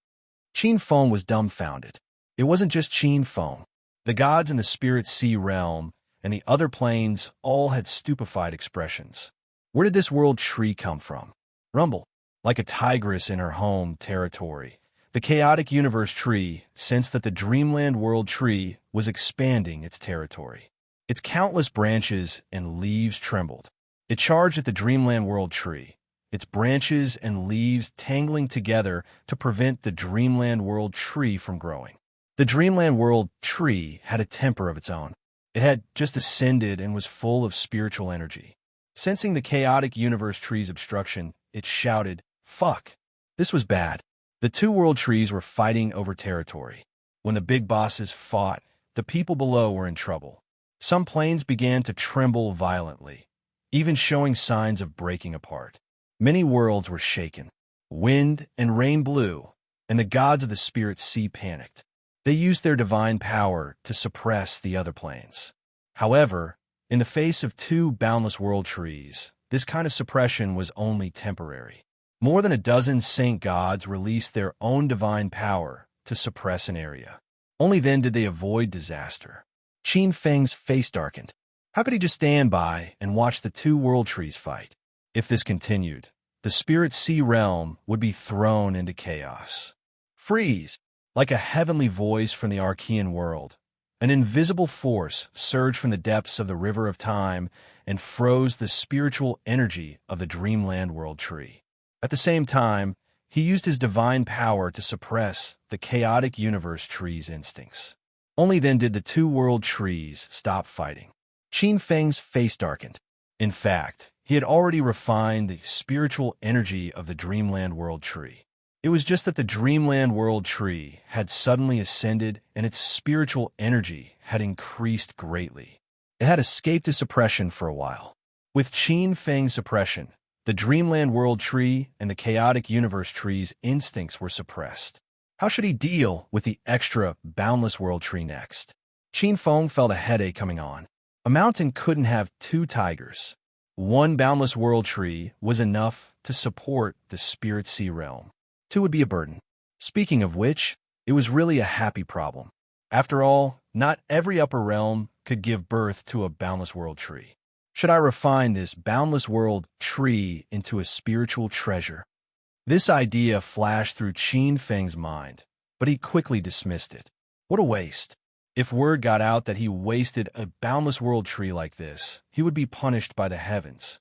Qin Feng was dumbfounded. It wasn't just Qin Feng. The gods in the spirit sea realm and the other planes all had stupefied expressions. Where did this world tree come from? Rumble. Like a tigress in her home territory, the chaotic universe tree sensed that the Dreamland World Tree was expanding its territory. Its countless branches and leaves trembled. It charged at the Dreamland World Tree, its branches and leaves tangling together to prevent the Dreamland World Tree from growing. The Dreamland World Tree had a temper of its own. It had just ascended and was full of spiritual energy. Sensing the chaotic universe tree's obstruction, it shouted, "Fuck!" This was bad. The two world trees were fighting over territory. When the big bosses fought, the people below were in trouble. Some planes began to tremble violently, even showing signs of breaking apart. Many worlds were shaken. Wind and rain blew, and the gods of the spirit sea panicked. They used their divine power to suppress the other planes. However, in the face of two boundless world trees, this kind of suppression was only temporary. More than a dozen saint gods released their own divine power to suppress an area. Only then did they avoid disaster. Qin Feng's face darkened. How could he just stand by and watch the two world trees fight? If this continued, the spirit sea realm would be thrown into chaos. Freeze! Like a heavenly voice from the Archean world, an invisible force surged from the depths of the river of time and froze the spiritual energy of the Dreamland World Tree. At the same time, he used his divine power to suppress the chaotic universe tree's instincts. Only then did the two world trees stop fighting. Qin Feng's face darkened. In fact, he had already refined the spiritual energy of the Dreamland World Tree. It was just that the Dreamland World Tree had suddenly ascended and its spiritual energy had increased greatly. It had escaped its suppression for a while. With Qin Feng's suppression, the Dreamland World Tree and the Chaotic Universe Tree's instincts were suppressed. How should he deal with the extra Boundless World Tree next? Qin Feng felt a headache coming on. A mountain couldn't have two tigers. One Boundless World Tree was enough to support the Spirit Sea realm. Two would be a burden. Speaking of which, it was really a happy problem. After all, not every upper realm could give birth to a Boundless World Tree. Should I refine this Boundless World Tree into a spiritual treasure? This idea flashed through Qin Feng's mind, but he quickly dismissed it. What a waste. If word got out that he wasted a Boundless World Tree like this, he would be punished by the heavens.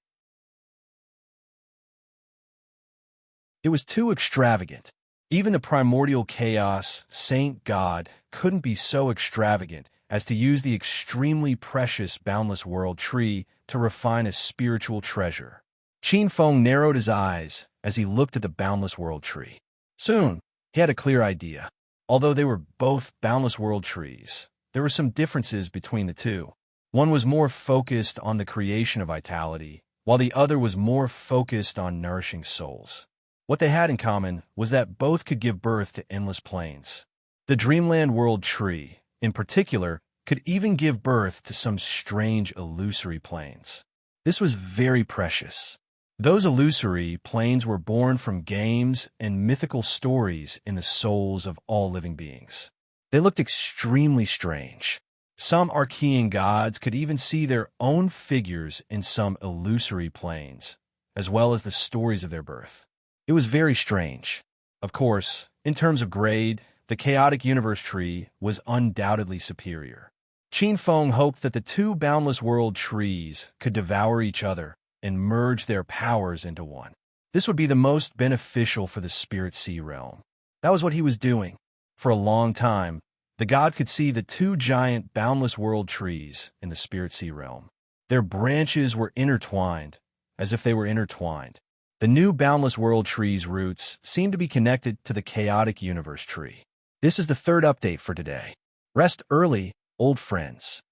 It was too extravagant. Even the primordial chaos saint god couldn't be so extravagant as to use the extremely precious Boundless World Tree to refine a spiritual treasure. Qin Feng narrowed his eyes as he looked at the Boundless World Tree. Soon, he had a clear idea. Although they were both Boundless World Trees, there were some differences between the two. One was more focused on the creation of vitality, while the other was more focused on nourishing souls. What they had in common was that both could give birth to endless plains. The Dreamland World Tree, in particular, could even give birth to some strange illusory plains. This was very precious. Those illusory planes were born from games and mythical stories in the souls of all living beings. They looked extremely strange. Some Archean gods could even see their own figures in some illusory planes, as well as the stories of their birth. It was very strange. Of course, in terms of grade, the Chaotic Universe Tree was undoubtedly superior. Qin Feng hoped that the two Boundless World Trees could devour each other and merge their powers into one. This would be the most beneficial for the Spirit Sea realm. That was what he was doing. For a long time, the god could see the two giant Boundless World Trees in the Spirit Sea realm. Their branches were intertwined, as if they were intertwined. The new Boundless World Tree's roots seemed to be connected to the Chaotic Universe Tree. This is the third update for today. Rest early, old friends.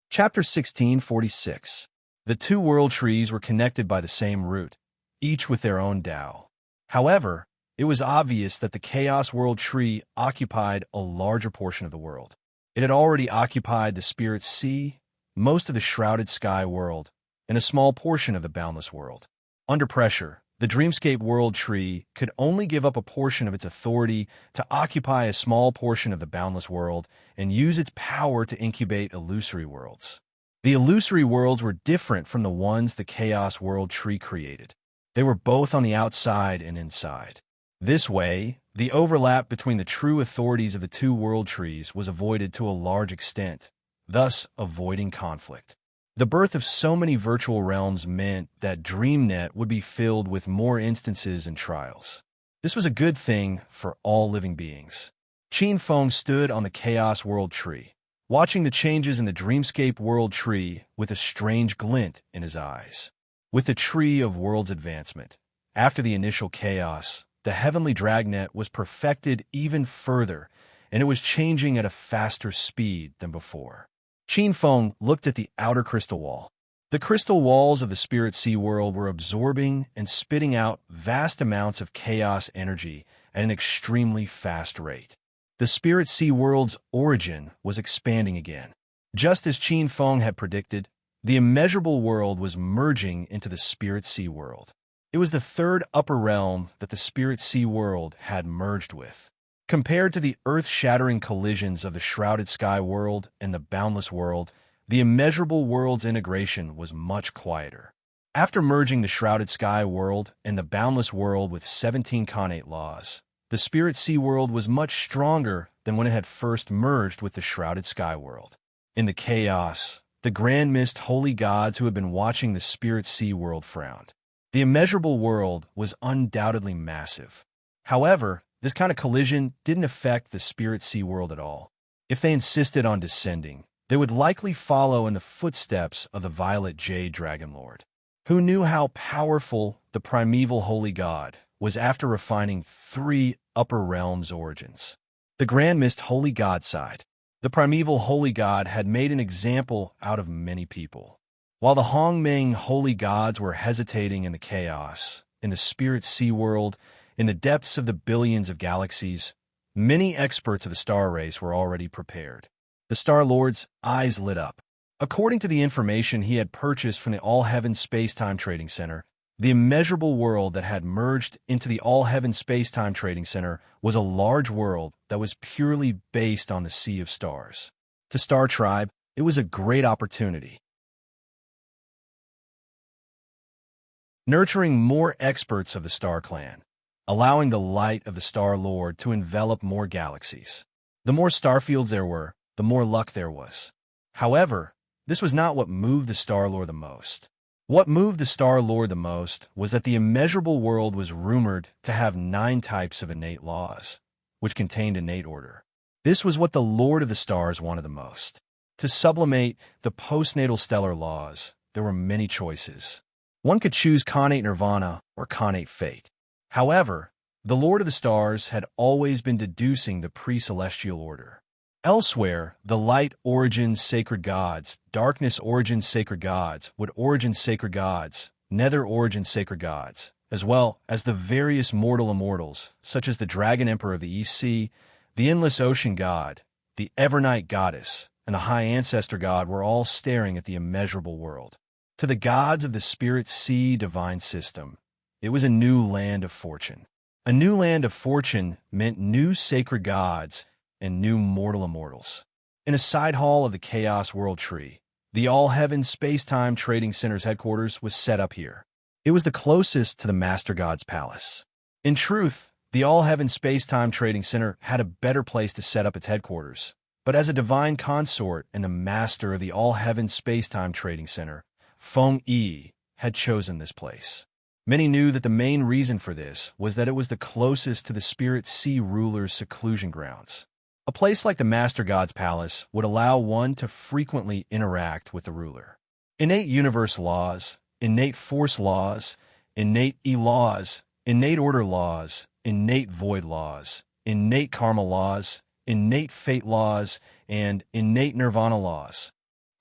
Chapter 1646. The two world trees were connected by the same root, each with their own Tao. However, it was obvious that the Chaos World Tree occupied a larger portion of the world. It had already occupied the Spirit Sea, most of the Shrouded Sky world, and a small portion of the Boundless World. Under pressure, the Dreamscape World Tree could only give up a portion of its authority to occupy a small portion of the Boundless World and use its power to incubate illusory worlds. The illusory worlds were different from the ones the Chaos World Tree created. They were both on the outside and inside. This way, the overlap between the true authorities of the two world trees was avoided to a large extent, thus avoiding conflict. The birth of so many virtual realms meant that DreamNet would be filled with more instances and trials. This was a good thing for all living beings. Qin Feng stood on the Chaos World Tree, watching the changes in the Dreamscape World Tree with a strange glint in his eyes. With the Tree of Worlds advancement, after the initial chaos, the heavenly dragnet was perfected even further, and it was changing at a faster speed than before. Qin Feng looked at the outer crystal wall. The crystal walls of the Spirit Sea world were absorbing and spitting out vast amounts of chaos energy at an extremely fast rate. The Spirit Sea world's origin was expanding again. Just as Qin Feng had predicted, the immeasurable world was merging into the Spirit Sea world. It was the third upper realm that the Spirit Sea world had merged with. Compared to the earth-shattering collisions of the Shrouded Sky world and the Boundless world, the immeasurable world's integration was much quieter. After merging the Shrouded Sky world and the Boundless world with 17 Khanate laws, the Spirit Sea world was much stronger than when it had first merged with the Shrouded Sky world. In the chaos, the Grand Mist holy gods who had been watching the Spirit Sea world frowned. The immeasurable world was undoubtedly massive. However, this kind of collision didn't affect the Spirit Sea world at all. If they insisted on descending, They would likely follow in the footsteps of the Violet Jade Dragon Lord, who knew how powerful the primeval holy god was after refining 3 upper realms origins. The Grand Mist Holy God side. The primeval holy god had made an example out of many people. While the Hongmeng holy gods were hesitating in the chaos, in the spirit sea world, in the depths of the billions of galaxies, many experts of the star race were already prepared. The Star Lord's eyes lit up. According to the information he had purchased from the All-Heaven Space-Time Trading Center, the immeasurable world that had merged into the All-Heaven Space-Time Trading Center was a large world that was purely based on the sea of stars. To Star Tribe, it was a great opportunity. Nurturing more experts of the Star Clan, allowing the light of the Star Lord to envelop more galaxies. The more starfields there were, the more luck there was. However, this was not what moved the Star Lord the most. What moved the Star Lord the most was that the immeasurable world was rumored to have 9 types of innate laws, which contained innate order. This was what the Lord of the Stars wanted the most. To sublimate the postnatal stellar laws, there were many choices. One could choose Khanate Nirvana or Khanate Fate. However, the Lord of the Stars had always been deducing the pre-celestial order. Elsewhere, the light origins sacred gods, darkness origins sacred gods, wood origins sacred gods, nether origins sacred gods, as well as the various mortal immortals, such as the Dragon Emperor of the East Sea, the Endless Ocean God, the Evernight Goddess, and the High Ancestor God were all staring at the immeasurable world. To the gods of the Spirit Sea divine system, it was a new land of fortune. A new land of fortune meant new sacred gods and new mortal immortals. In a side hall of the Chaos World Tree, the All-Heaven Space-Time Trading Center's headquarters was set up here. It was the closest to the Master God's palace. In truth, the All-Heaven Space-Time Trading Center had a better place to set up its headquarters, but as a divine consort and the master of the All-Heaven Space-Time Trading Center, Feng Yi had chosen this place. Many knew that the main reason for this was that it was the closest to the Spirit Sea ruler's seclusion grounds. A place like the Master God's Palace would allow one to frequently interact with the ruler. Innate universe laws, innate force laws, innate laws, innate order laws, innate void laws, innate karma laws, innate fate laws, and innate nirvana laws.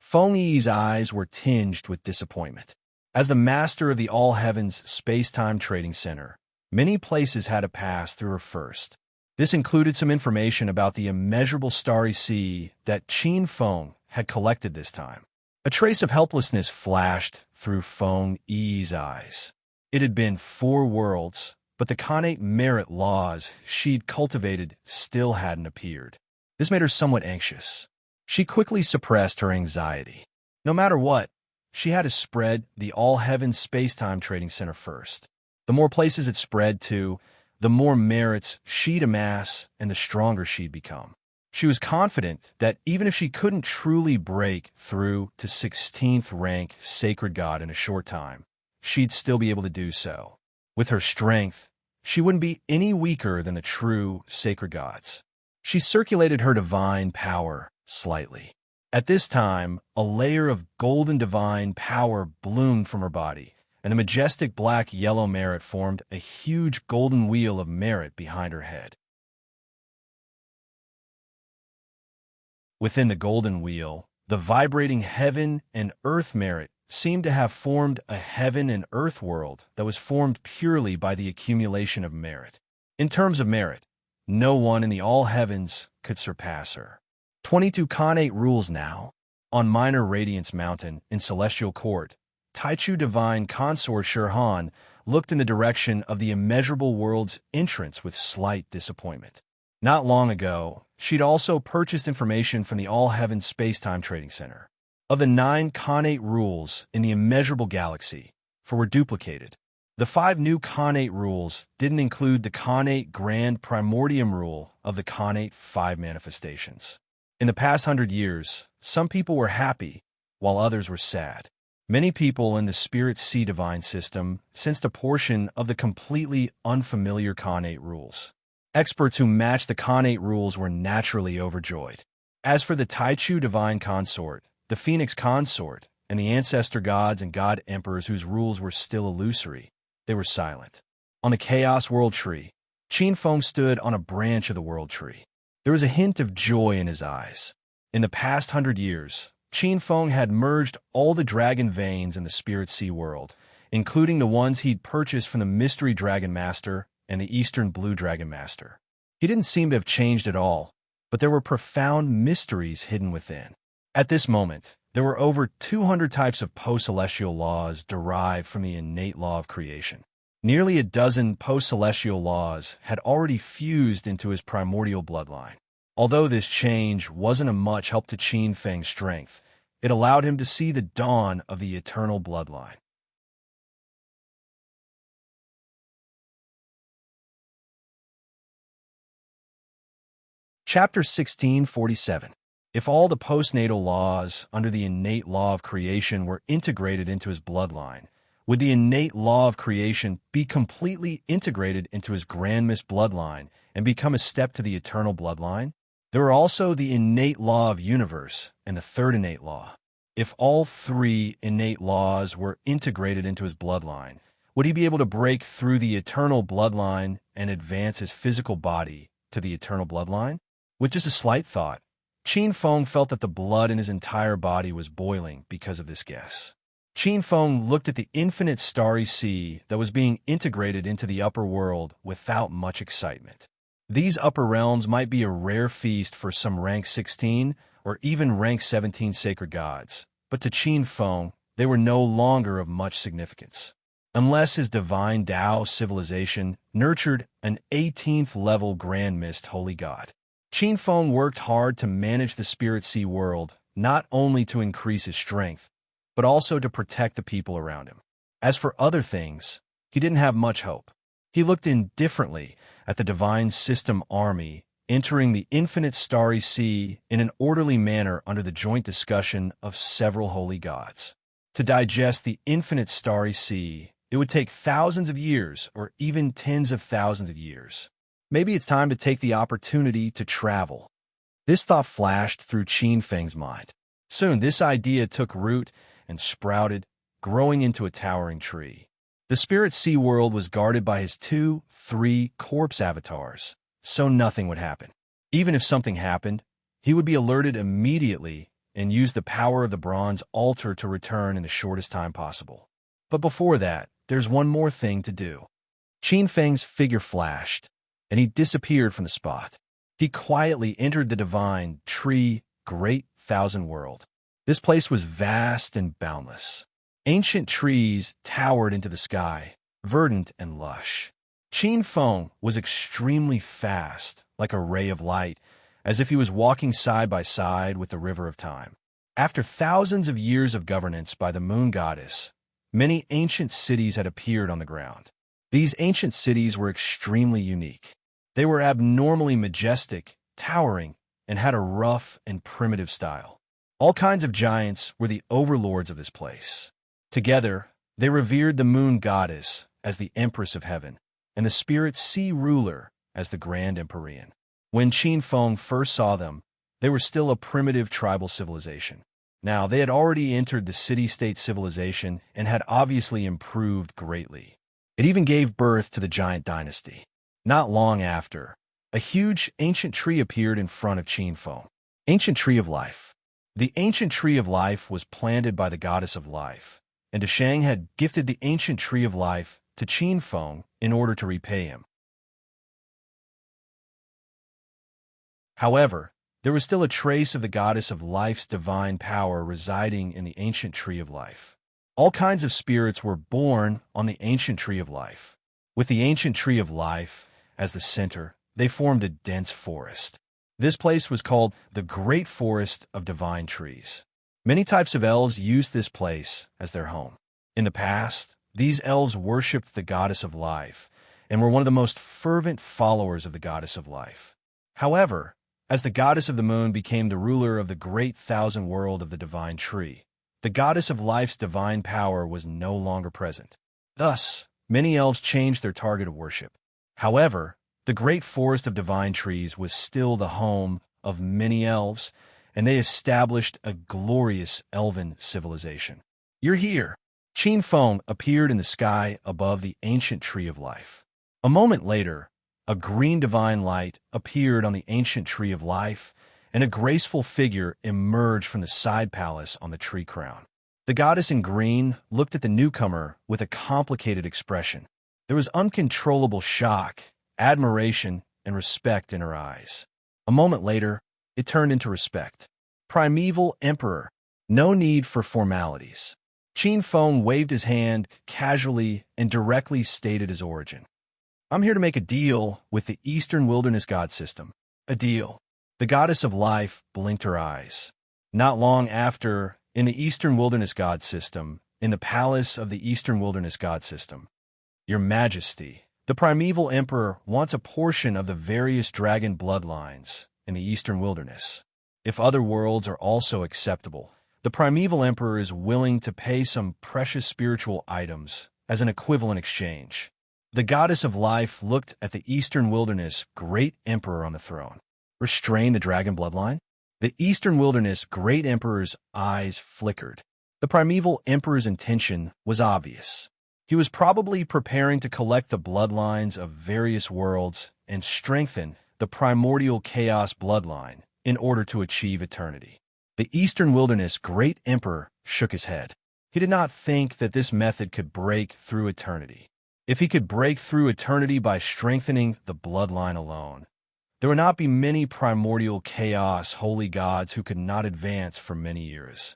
Feng Yi's eyes were tinged with disappointment. As the master of the All-Heavens Space-Time Trading Center, many places had to pass through her first. This included some information about the immeasurable starry sea that Qin Feng had collected this time. A trace of helplessness flashed through Feng Yi's eyes. It had been 4 worlds, but the Khanate merit laws she'd cultivated still hadn't appeared. This made her somewhat anxious. She quickly suppressed her anxiety. No matter what, she had to spread the All-Heaven Space-Time Trading Center first. The more places it spread to, the more merits she'd amass and the stronger she'd become. She was confident that even if she couldn't truly break through to 16th rank Sacred God in a short time, she'd still be able to do so. With her strength, she wouldn't be any weaker than the true Sacred Gods. She circulated her divine power slightly. At this time, a layer of golden divine power bloomed from her body, and the majestic black-yellow merit formed a huge golden wheel of merit behind her head. Within the golden wheel, the vibrating heaven and earth merit seemed to have formed a heaven and earth world that was formed purely by the accumulation of merit. In terms of merit, no one in the all-heavens could surpass her. 22 Khanate rules now. On Minor Radiance Mountain in Celestial Court, Taichu Divine Consort Shirhan looked in the direction of the immeasurable world's entrance with slight disappointment. Not long ago, she'd also purchased information from the All-Heaven Space-Time Trading Center. Of the 9 Khanate rules in the immeasurable galaxy, 4 were duplicated. The 5 new Khanate rules didn't include the Khanate Grand Primordium rule of the Khanate 5 manifestations. In the past 100 years, some people were happy, while others were sad. Many people in the Spirit Sea divine system sensed a portion of the completely unfamiliar Khanate rules. Experts who matched the Khanate rules were naturally overjoyed. As for the Taichu divine consort, the phoenix consort, and the ancestor gods and god emperors whose rules were still illusory, they were silent. On the Chaos World Tree, Qin Feng stood on a branch of the World Tree. There was a hint of joy in his eyes. In the past 100 years, Qin Feng had merged all the dragon veins in the Spirit Sea world, including the ones he'd purchased from the Mystery Dragon Master and the Eastern Blue Dragon Master. He didn't seem to have changed at all, but there were profound mysteries hidden within. At this moment, there were over 200 types of post-celestial laws derived from the innate law of creation. Nearly a dozen post-celestial laws had already fused into his primordial bloodline. Although this change wasn't a much help to Qin Feng's strength, it allowed him to see the dawn of the eternal bloodline. Chapter 1647. If all the postnatal laws under the innate law of creation were integrated into his bloodline, would the innate law of creation be completely integrated into his grandmist bloodline and become a step to the eternal bloodline? There were also the innate law of universe and the third innate law. If all three innate laws were integrated into his bloodline, would he be able to break through the eternal bloodline and advance his physical body to the eternal bloodline? With just a slight thought, Qin Feng felt that the blood in his entire body was boiling because of this guess. Qin Feng looked at the infinite starry sea that was being integrated into the upper world without much excitement. These upper realms might be a rare feast for some rank 16 or even rank 17 sacred gods, but to Qin Feng, they were no longer of much significance. Unless his divine Tao civilization nurtured an 18th level Grand Mist holy god. Qin Feng worked hard to manage the Spirit Sea world, not only to increase his strength, but also to protect the people around him. As for other things, he didn't have much hope. He looked indifferently at the divine system army entering the infinite starry sea in an orderly manner under the joint discussion of several holy gods. To digest the infinite starry sea, it would take thousands of years or even tens of thousands of years. Maybe it's time to take the opportunity to travel. This thought flashed through Qin Feng's mind. Soon, this idea took root and sprouted, growing into a towering tree. The Spirit Sea world was guarded by his 2-3 corpse avatars, so nothing would happen. Even if something happened, he would be alerted immediately and use the power of the bronze altar to return in the shortest time possible. But before that, there's one more thing to do. Qin Feng's figure flashed, and he disappeared from the spot. He quietly entered the divine tree, great thousand world. This place was vast and boundless. Ancient trees towered into the sky, verdant and lush. Qin Feng was extremely fast, like a ray of light, as if he was walking side by side with the river of time. After thousands of years of governance by the moon goddess, many ancient cities had appeared on the ground. These ancient cities were extremely unique. They were abnormally majestic, towering, and had a rough and primitive style. All kinds of giants were the overlords of this place. Together, they revered the moon goddess as the empress of heaven, and the Spirit Sea ruler as the grand empyrean. When Qin Feng first saw them, they were still a primitive tribal civilization. Now, they had already entered the city-state civilization and had obviously improved greatly. It even gave birth to the giant dynasty. Not long after, a huge ancient tree appeared in front of Qin Feng. Ancient Tree of Life. The ancient Tree of Life was planted by the goddess of life, and Deshang had gifted the ancient Tree of Life to Qin Feng in order to repay him. However, there was still a trace of the goddess of life's divine power residing in the ancient Tree of Life. All kinds of spirits were born on the ancient Tree of Life. With the ancient Tree of Life as the center, they formed a dense forest. This place was called the Great Forest of Divine Trees. Many types of elves used this place as their home. In the past, these elves worshipped the goddess of life and were one of the most fervent followers of the goddess of life. However, as the goddess of the moon became the ruler of the great thousand world of the divine tree, the goddess of life's divine power was no longer present. Thus, many elves changed their target of worship. However, the great forest of divine trees was still the home of many elves, and they established a glorious elven civilization. You're here. Qin Feng appeared in the sky above the ancient tree of life. A moment later, a green divine light appeared on the ancient tree of life, and a graceful figure emerged from the side palace on the tree crown. The goddess in green looked at the newcomer with a complicated expression. There was uncontrollable shock, admiration, and respect in her eyes. A moment later, it turned into respect. Primeval Emperor. No need for formalities. Qin Feng waved his hand casually and directly stated his origin. I'm here to make a deal with the Eastern Wilderness God system. A deal. The goddess of life blinked her eyes. Not long after, in the Eastern Wilderness God system, in the palace of the Eastern Wilderness God system, Your Majesty, the primeval emperor wants a portion of the various dragon bloodlines in the Eastern Wilderness. If other worlds are also acceptable, the primeval emperor is willing to pay some precious spiritual items as an equivalent exchange. The goddess of life looked at the Eastern Wilderness great emperor on the throne. Restrain the dragon bloodline? The Eastern Wilderness great emperor's eyes flickered. The primeval emperor's intention was obvious. He was probably preparing to collect the bloodlines of various worlds and strengthen the primordial chaos bloodline in order to achieve eternity. The Eastern Wilderness great emperor shook his head. He did not think that this method could break through eternity. If he could break through eternity by strengthening the bloodline alone, there would not be many primordial chaos holy gods who could not advance for many years.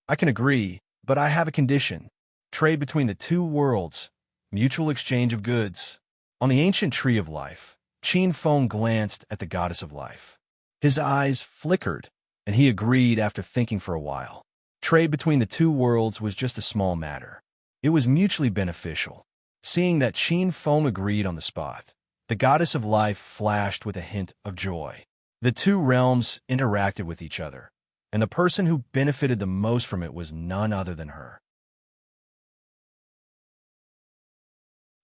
I can agree, but I have a condition. Trade between the two worlds, mutual exchange of goods. On the ancient tree of life, Qin Feng glanced at the goddess of life. His eyes flickered, and he agreed after thinking for a while. Trade between the two worlds was just a small matter. It was mutually beneficial. Seeing that Qin Feng agreed on the spot, the goddess of life flashed with a hint of joy. The two realms interacted with each other, and the person who benefited the most from it was none other than her.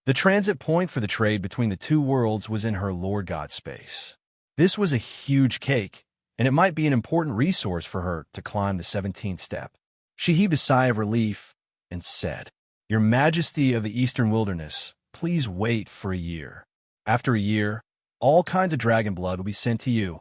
The transit point for the trade between the two worlds was in her Lord God space. This was a huge cake, and it might be an important resource for her to climb the 17th step. She heaved a sigh of relief and said, Your Majesty of the Eastern Wilderness, please wait for a year. After a year, all kinds of dragon blood will be sent to you.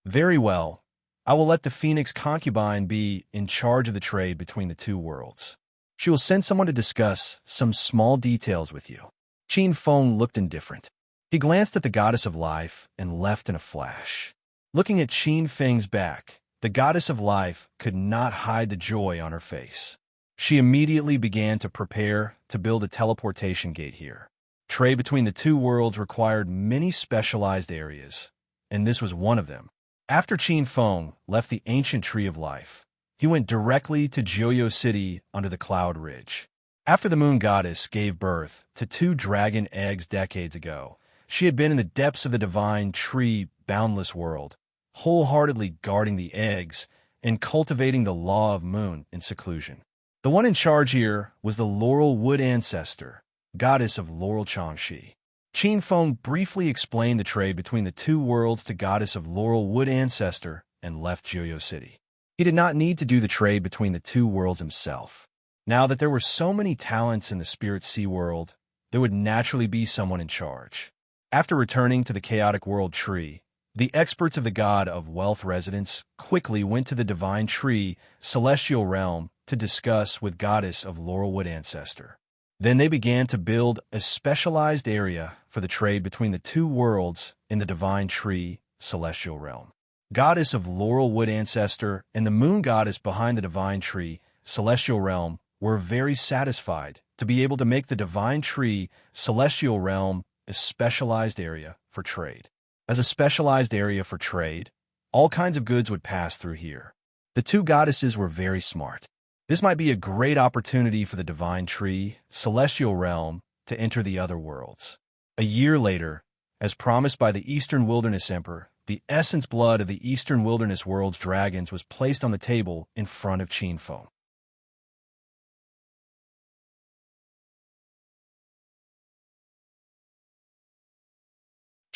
Very well. I will let the Phoenix concubine be in charge of the trade between the two worlds. She will send someone to discuss some small details with you. Qin Feng looked indifferent. He glanced at the goddess of life and left in a flash. Looking at Qin Feng's back, the goddess of life could not hide the joy on her face. She immediately began to prepare to build a teleportation gate here. Trade between the two worlds required many specialized areas, and this was one of them. After Qin Feng left the ancient tree of life, he went directly to Joyo City under the Cloud Ridge. After the moon goddess gave birth to two dragon eggs decades ago, she had been in the depths of the divine tree boundless world, wholeheartedly guarding the eggs and cultivating the law of moon in seclusion. The one in charge here was the Laurel Wood Ancestor, goddess of Laurel Changxi. Qin Feng briefly explained the trade between the two worlds to goddess of Laurel Wood Ancestor and left Joyo City. He did not need to do the trade between the two worlds himself. Now that there were so many talents in the Spirit Sea world, there would naturally be someone in charge. After returning to the chaotic world tree, the experts of the god of wealth residence quickly went to the divine tree celestial realm to discuss with goddess of Laurelwood Ancestor. Then they began to build a specialized area for the trade between the two worlds in the divine tree celestial realm. Goddess of Laurelwood Ancestor and the moon goddess behind the divine tree celestial realm were very satisfied to be able to make the divine tree celestial realm a specialized area for trade. As a specialized area for trade, all kinds of goods would pass through here. The two goddesses were very smart. This might be a great opportunity for the divine tree celestial realm to enter the other worlds. A year later, as promised by the Eastern Wilderness Emperor, the essence blood of the Eastern Wilderness world's dragons was placed on the table in front of Qin Feng.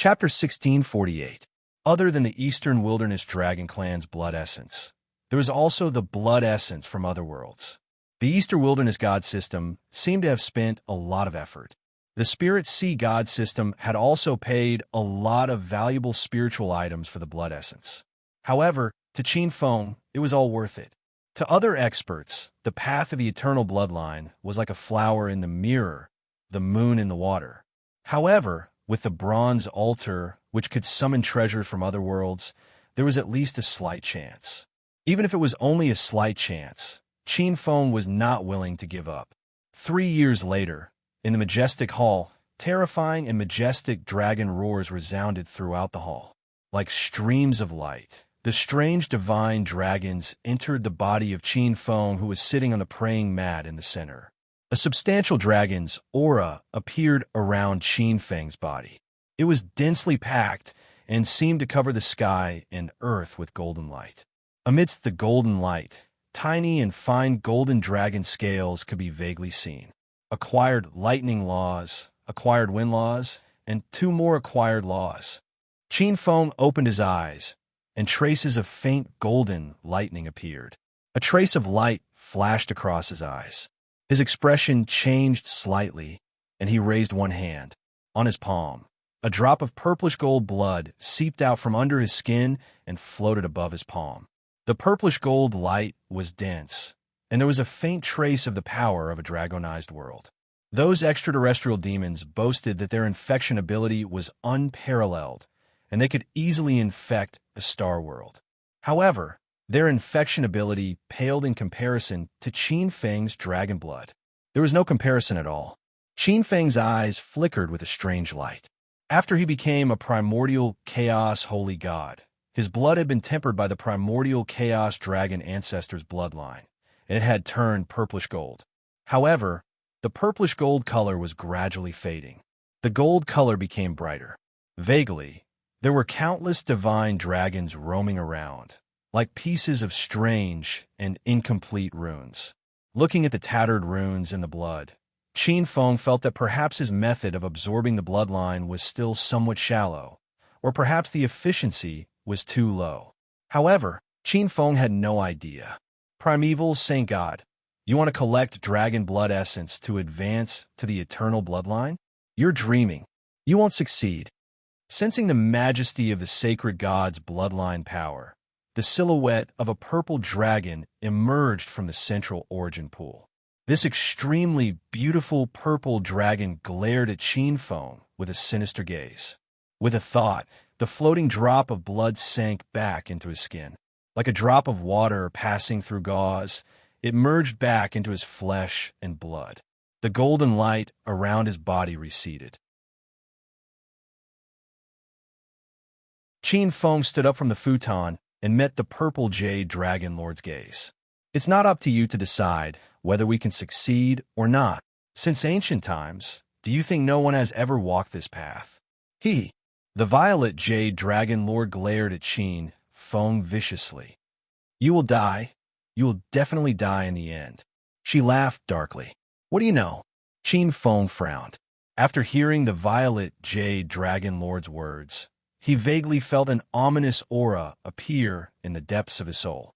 Chapter 1648. Other than the Eastern Wilderness Dragon Clan's blood essence, there was also the blood essence from other worlds. The Eastern Wilderness god system seemed to have spent a lot of effort. The Spirit Sea god system had also paid a lot of valuable spiritual items for the blood essence. However, to Qin Feng, it was all worth it. To other experts, the path of the eternal bloodline was like a flower in the mirror, the moon in the water. However, with the bronze altar, which could summon treasure from other worlds, there was at least a slight chance. Even if it was only a slight chance, Qin Feng was not willing to give up. 3 years later, in the majestic hall, terrifying and majestic dragon roars resounded throughout the hall. Like streams of light, the strange divine dragons entered the body of Qin Feng, who was sitting on the praying mat in the center. A substantial dragon's aura appeared around Qin Feng's body. It was densely packed and seemed to cover the sky and earth with golden light. Amidst the golden light, tiny and fine golden dragon scales could be vaguely seen. Acquired lightning laws, acquired wind laws, and 2 more acquired laws. Qin Feng opened his eyes, and traces of faint golden lightning appeared. A trace of light flashed across his eyes. His expression changed slightly, and he raised one hand. On his palm, a drop of purplish gold blood seeped out from under his skin and floated above his palm. The purplish gold light was dense, and there was a faint trace of the power of a dragonized world. Those extraterrestrial demons boasted that their infection ability was unparalleled, and they could easily infect a star world. However, their infection ability paled in comparison to Qin Feng's dragon blood. There was no comparison at all. Qin Feng's eyes flickered with a strange light. After he became a primordial chaos holy god, his blood had been tempered by the primordial chaos dragon ancestor's bloodline, and it had turned purplish gold. However, the purplish gold color was gradually fading. The gold color became brighter. Vaguely, there were countless divine dragons roaming around, like pieces of strange and incomplete runes. Looking at the tattered runes in the blood, Qin Feng felt that perhaps his method of absorbing the bloodline was still somewhat shallow, or perhaps the efficiency was too low. However, Qin Feng had no idea. Primeval Saint God, you want to collect dragon blood essence to advance to the eternal bloodline? You're dreaming. You won't succeed. Sensing the majesty of the sacred god's bloodline power, the silhouette of a purple dragon emerged from the central origin pool. This extremely beautiful purple dragon glared at Qin Feng with a sinister gaze. With a thought, the floating drop of blood sank back into his skin. Like a drop of water passing through gauze, it merged back into his flesh and blood. The golden light around his body receded. Qin Feng stood up from the futon and met the purple jade dragon lord's gaze. It's not up to you to decide whether we can succeed or not. Since ancient times, do you think no one has ever walked this path? The violet jade dragon lord glared at Qin Feng viciously. You will die. You will definitely die in the end. She laughed darkly. What do you know? Qin Feng frowned. After hearing the violet jade dragon lord's words, he vaguely felt an ominous aura appear in the depths of his soul.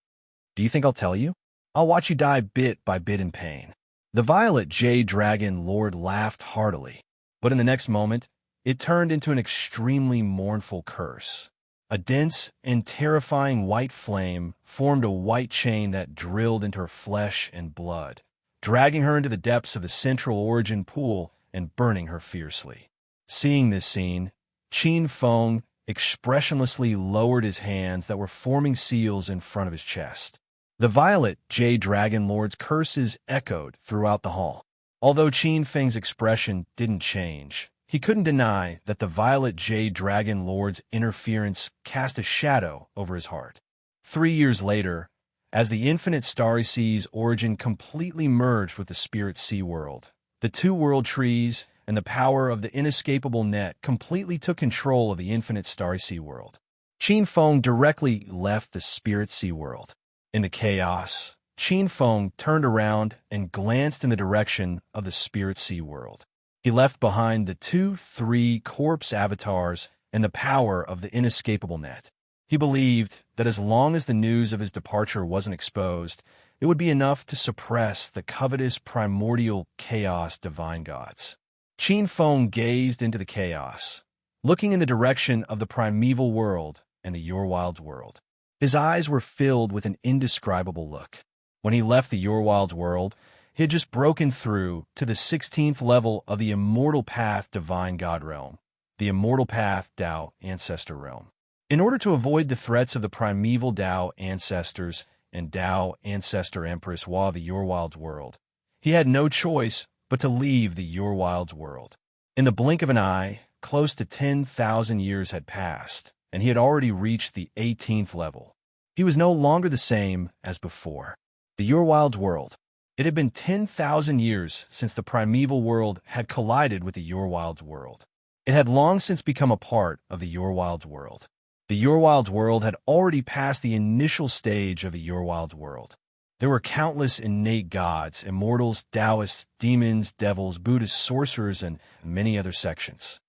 Do you think I'll tell you? I'll watch you die bit by bit in pain. The violet jade dragon lord laughed heartily, but in the next moment, it turned into an extremely mournful curse. A dense and terrifying white flame formed a white chain that drilled into her flesh and blood, dragging her into the depths of the central origin pool and burning her fiercely. Seeing this scene, Qin Feng expressionlessly lowered his hands that were forming seals in front of his chest. The violet jade dragon lord's curses echoed throughout the hall. Although Qin Feng's expression didn't change, he couldn't deny that the violet jade dragon lord's interference cast a shadow over his heart. 3 years later, as the infinite starry sea's origin completely merged with the spirit sea world, the 2 world trees and the power of the inescapable net completely took control of the infinite starry sea world. Qin Feng directly left the spirit sea world. In the chaos, Qin Feng turned around and glanced in the direction of the spirit sea world. He left behind the 2-3 corpse avatars and the power of the inescapable net. He believed that as long as the news of his departure wasn't exposed, it would be enough to suppress the covetous primordial chaos divine gods. Qin Feng gazed into the chaos, looking in the direction of the primeval world and the Yorwild's world. His eyes were filled with an indescribable look. When he left the Yorwild's world, he had just broken through to the 16th level of the Immortal Path Divine God Realm, the Immortal Path Tao Ancestor Realm. In order to avoid the threats of the primeval Tao Ancestors and Tao Ancestor Empress Hua of the Yorwild's world, he had no choice but to leave the Yorwild's world. In the blink of an eye, close to 10,000 years had passed, and he had already reached the 18th level. He was no longer the same as before. The Yorwild's world. It had been 10,000 years since the primeval world had collided with the Yorwild's world. It had long since become a part of the Yorwild's world. The Yorwild's world had already passed the initial stage of a Yorwild's world. There were countless innate gods, immortals, Taoists, demons, devils, Buddhists, sorcerers, and many other sections.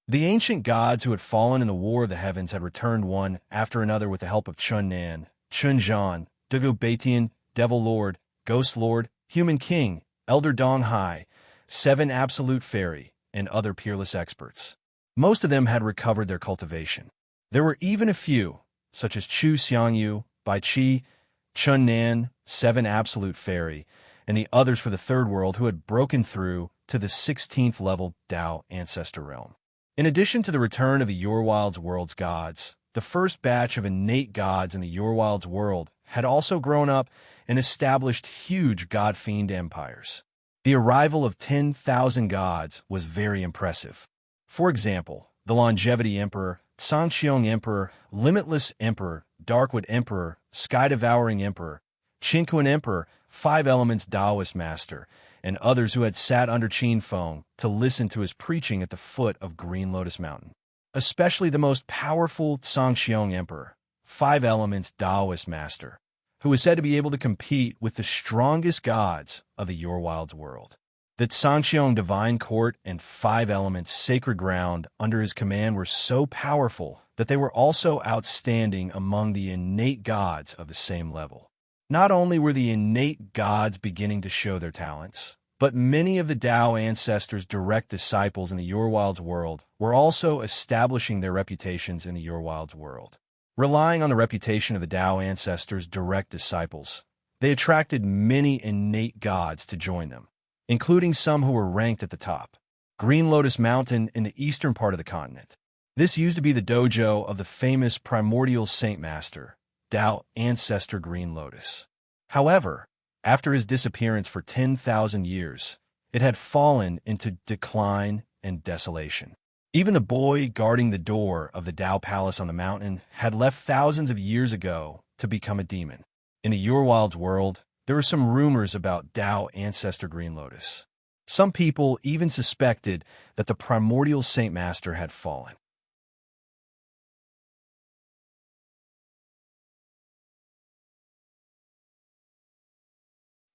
The ancient gods who had fallen in the War of the Heavens had returned one after another with the help of Chun Nan, Chun Zhan, Dugu Baitian, Devil Lord, Ghost Lord, Human King, Elder Dong Hai, Seven Absolute Fairy, and other peerless experts. Most of them had recovered their cultivation. There were even a few, such as Chu Xiangyu, Bai Qi, Chun Nan, Seven Absolute Fairy, and the others for the Third World who had broken through to the 16th level Tao Ancestor Realm. In addition to the return of the Yorwild's world's gods, the first batch of innate gods in the Yorwild's world had also grown up and established huge god-fiend empires. The arrival of 10,000 gods was very impressive. For example, the Longevity Emperor, Sangxiong Emperor, Limitless Emperor, Darkwood Emperor, Sky-Devouring Emperor, Qinquan Emperor, Five Elements Taoist Master, and others who had sat under Qin Feng to listen to his preaching at the foot of Green Lotus Mountain. Especially the most powerful Sangxiong Emperor, Five Elements Taoist Master, who was said to be able to compete with the strongest gods of the Yorwild's world. The Sangxiong Divine Court and Five Elements Sacred Ground under his command were so powerful that they were also outstanding among the innate gods of the same level. Not only were the innate gods beginning to show their talents, but many of the Tao Ancestors' direct disciples in the Yorwild's world were also establishing their reputations in the Yorwild's world. Relying on the reputation of the Tao Ancestors' direct disciples, they attracted many innate gods to join them, including some who were ranked at the top. Green Lotus Mountain in the eastern part of the continent. This used to be the dojo of the famous primordial Saint Master, Tao Ancestor Green Lotus. However, after his disappearance for 10,000 years, it had fallen into decline and desolation. Even the boy guarding the door of the Tao Palace on the mountain had left thousands of years ago to become a demon. In the Yorwild's world, there were some rumors about Tao Ancestor Green Lotus. Some people even suspected that the primordial Saint Master had fallen.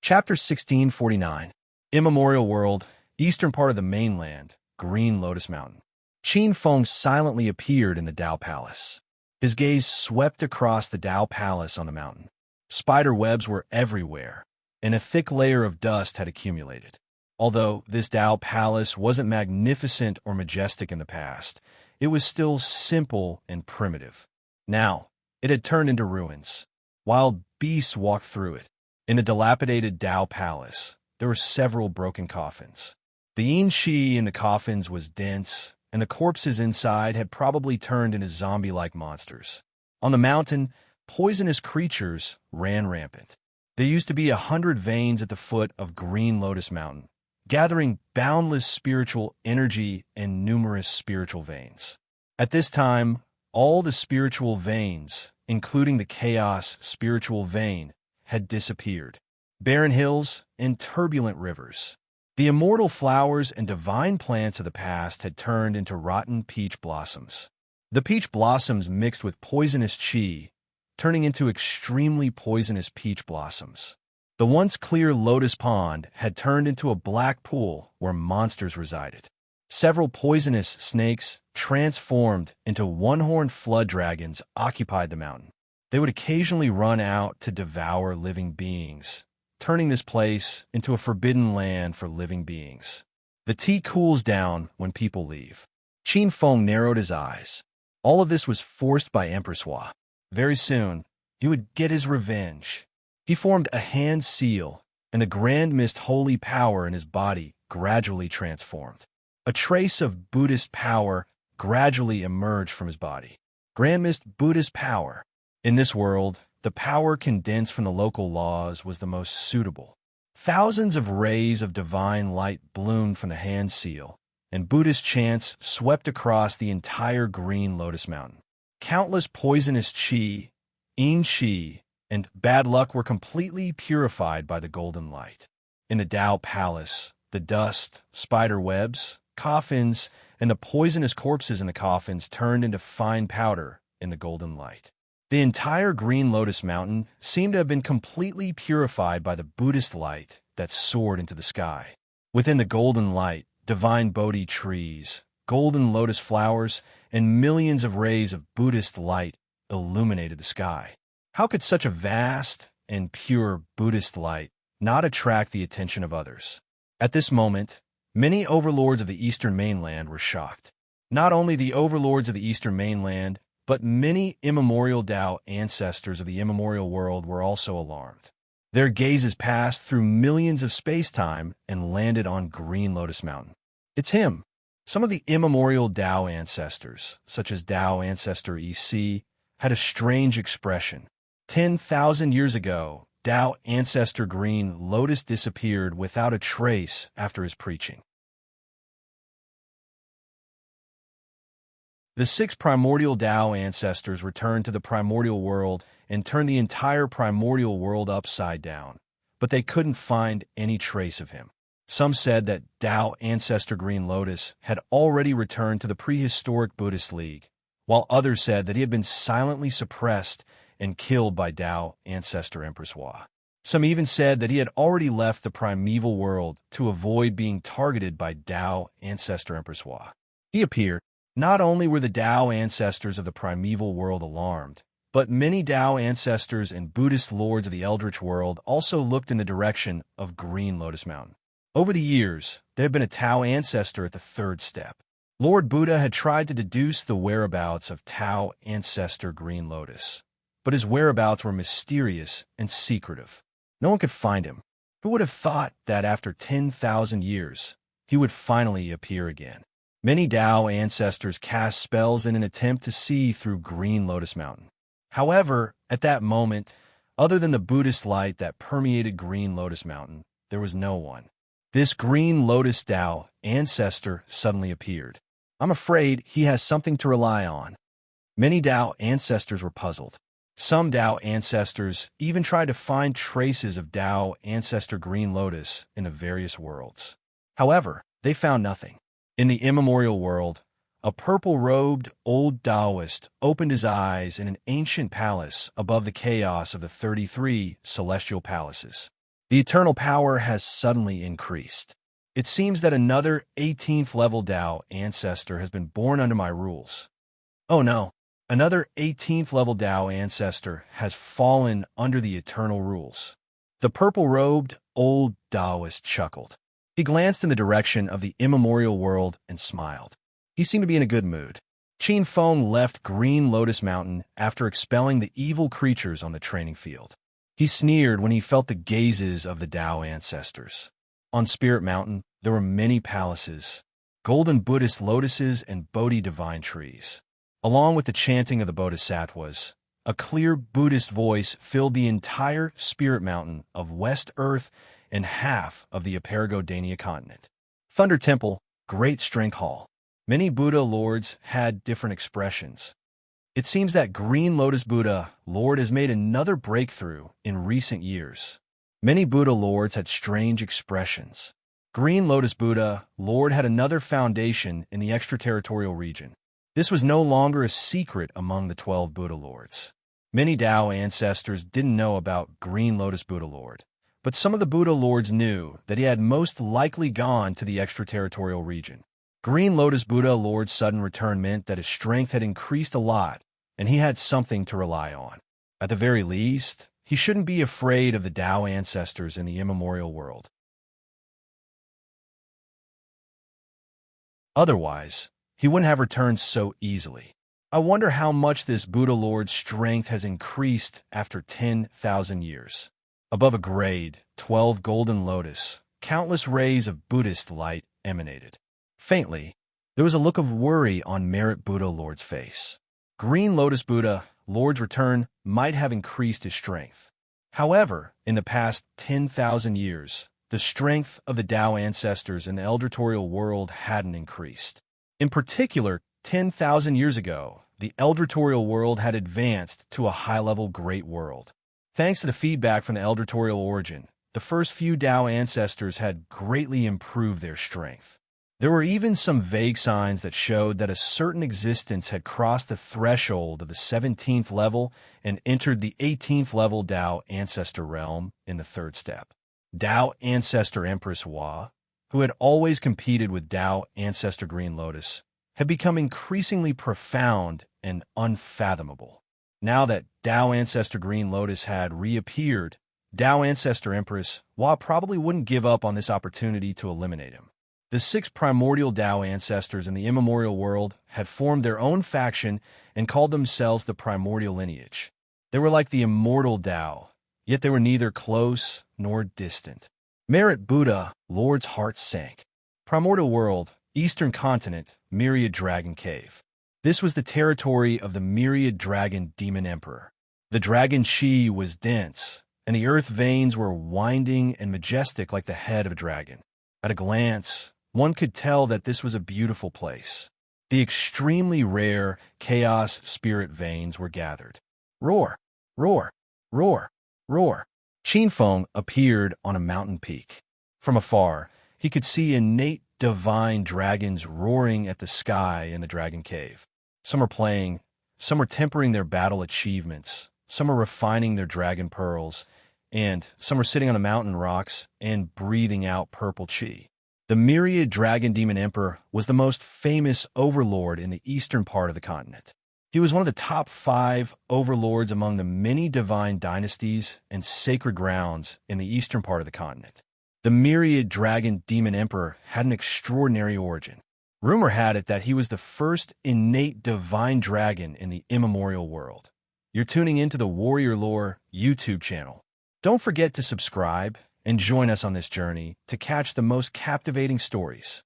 Chapter 1649. Immemorial World, eastern part of the mainland, Green Lotus Mountain. Qin Feng silently appeared in the Tao Palace. His gaze swept across the Tao Palace on the mountain. Spider webs were everywhere, and a thick layer of dust had accumulated. Although this Tao Palace wasn't magnificent or majestic in the past, it was still simple and primitive. Now, it had turned into ruins. Wild beasts walked through it. In the dilapidated Tao Palace, there were several broken coffins. The yin qi in the coffins was dense, and the corpses inside had probably turned into zombie-like monsters. On the mountain, poisonous creatures ran rampant. There used to be 100 veins at the foot of Green Lotus Mountain, gathering boundless spiritual energy and numerous spiritual veins. At this time, all the spiritual veins, including the chaos spiritual vein, had disappeared. Barren hills and turbulent rivers. The immortal flowers and divine plants of the past had turned into rotten peach blossoms. The peach blossoms mixed with poisonous qi, turning into extremely poisonous peach blossoms. The once clear lotus pond had turned into a black pool where monsters resided. Several poisonous snakes, transformed into one-horned flood dragons, occupied the mountain. They would occasionally run out to devour living beings, turning this place into a forbidden land for living beings. The tea cools down when people leave. Qin Feng narrowed his eyes. All of this was forced by Empress Hua. Very soon, he would get his revenge. He formed a hand seal, and the grand mist holy power in his body gradually transformed. A trace of Buddhist power gradually emerged from his body. Grand mist Buddhist power. In this world, the power condensed from the local laws was the most suitable. Thousands of rays of divine light bloomed from the hand seal, and Buddhist chants swept across the entire green lotus mountain. Countless poisonous qi, yin qi, and bad luck were completely purified by the golden light. In the Tao Palace, the dust, spider webs, coffins, and the poisonous corpses in the coffins turned into fine powder in the golden light. The entire green lotus mountain seemed to have been completely purified by the Buddhist light that soared into the sky. Within the golden light, divine Bodhi trees, golden lotus flowers, and millions of rays of Buddhist light illuminated the sky. How could such a vast and pure Buddhist light not attract the attention of others? At this moment, many overlords of the Eastern mainland were shocked. Not only the overlords of the Eastern mainland, but many immemorial Tao ancestors of the immemorial world were also alarmed. Their gazes passed through millions of space-time and landed on Green Lotus Mountain. It's him. Some of the immemorial Tao ancestors, such as Tao Ancestor EC, had a strange expression. 10,000 years ago, Tao Ancestor Green Lotus disappeared without a trace after his preaching. The 6 primordial Tao ancestors returned to the primordial world and turned the entire primordial world upside down, but they couldn't find any trace of him. Some said that Tao Ancestor Green Lotus had already returned to the prehistoric Buddhist League, while others said that he had been silently suppressed and killed by Tao Ancestor Empress Hua. Some even said that he had already left the primeval world to avoid being targeted by Tao Ancestor Empress Hua. He appeared. Not only were the Tao ancestors of the primeval world alarmed, but many Tao ancestors and Buddhist lords of the Eldritch world also looked in the direction of Green Lotus Mountain. Over the years, there had been a Tao ancestor at the 3rd step. Lord Buddha had tried to deduce the whereabouts of Tao Ancestor Green Lotus, but his whereabouts were mysterious and secretive. No one could find him. Who would have thought that after 10,000 years, he would finally appear again? Many Tao ancestors cast spells in an attempt to see through Green Lotus Mountain. However, at that moment, other than the Buddhist light that permeated Green Lotus Mountain, there was no one. This Green Lotus Tao ancestor suddenly appeared. I'm afraid he has something to rely on. Many Tao ancestors were puzzled. Some Tao ancestors even tried to find traces of Tao Ancestor Green Lotus in the various worlds. However, they found nothing. In the immemorial world, a purple-robed old Taoist opened his eyes in an ancient palace above the chaos of the 33 celestial palaces. The eternal power has suddenly increased. It seems that another 18th-level Tao ancestor has been born under my rules. Oh no, another 18th-level Tao ancestor has fallen under the eternal rules. The purple-robed old Taoist chuckled. He glanced in the direction of the immemorial world and smiled. He seemed to be in a good mood. Qin Feng left Green Lotus Mountain after expelling the evil creatures on the training field. He sneered when he felt the gazes of the Tao ancestors. On Spirit Mountain, there were many palaces, golden Buddhist lotuses and Bodhi divine trees. Along with the chanting of the Bodhisattvas, a clear Buddhist voice filled the entire Spirit Mountain of West Earth and half of the Aparagodania continent. Thunder Temple, Great Strength Hall. Many Buddha lords had different expressions. It seems that Green Lotus Buddha Lord has made another breakthrough in recent years. Many Buddha lords had strange expressions. Green Lotus Buddha Lord had another foundation in the extraterritorial region. This was no longer a secret among the 12 Buddha lords. Many Tao ancestors didn't know about Green Lotus Buddha Lord, but some of the Buddha lords knew that he had most likely gone to the extraterritorial region. Green Lotus Buddha Lord's sudden return meant that his strength had increased a lot, and he had something to rely on. At the very least, he shouldn't be afraid of the Tao ancestors in the immemorial world. Otherwise, he wouldn't have returned so easily. I wonder how much this Buddha Lord's strength has increased after 10,000 years. Above a grade, 12 golden lotus, countless rays of Buddhist light emanated. Faintly, there was a look of worry on Merit Buddha Lord's face. Green Lotus Buddha Lord's return might have increased his strength. However, in the past 10,000 years, the strength of the Tao ancestors in the eldratorial world hadn't increased. In particular, 10,000 years ago, the eldratorial world had advanced to a high-level great world. Thanks to the feedback from the eldratorial origin, the first few Tao ancestors had greatly improved their strength. There were even some vague signs that showed that a certain existence had crossed the threshold of the 17th level and entered the 18th level Tao ancestor realm in the third step. Tao ancestor Empress Hua, who had always competed with Tao ancestor Green Lotus, had become increasingly profound and unfathomable. Now that Tao ancestor Green Lotus had reappeared, Tao ancestor Empress Hua probably wouldn't give up on this opportunity to eliminate him. The 6 primordial Tao ancestors in the immemorial world had formed their own faction and called themselves the primordial lineage. They were like the immortal Tao, yet they were neither close nor distant. Merit Buddha Lord's heart sank. Primordial world, eastern continent, Myriad Dragon Cave. This was the territory of the Myriad Dragon Demon Emperor. The dragon chi was dense, and the earth veins were winding and majestic like the head of a dragon. At a glance, one could tell that this was a beautiful place. The extremely rare chaos spirit veins were gathered. Roar, roar, roar, roar. Qinfeng appeared on a mountain peak. From afar, he could see innate divine dragons roaring at the sky in the dragon cave. Some are playing, some are tempering their battle achievements, some are refining their dragon pearls, and some are sitting on the mountain rocks and breathing out purple chi. The Myriad Dragon Demon Emperor was the most famous overlord in the eastern part of the continent. He was one of the top 5 overlords among the many divine dynasties and sacred grounds in the eastern part of the continent. The Myriad Dragon Demon Emperor had an extraordinary origin. Rumor had it that he was the first innate divine dragon in the immemorial world. You're tuning into the Warrior Lore YouTube channel. Don't forget to subscribe and join us on this journey to catch the most captivating stories.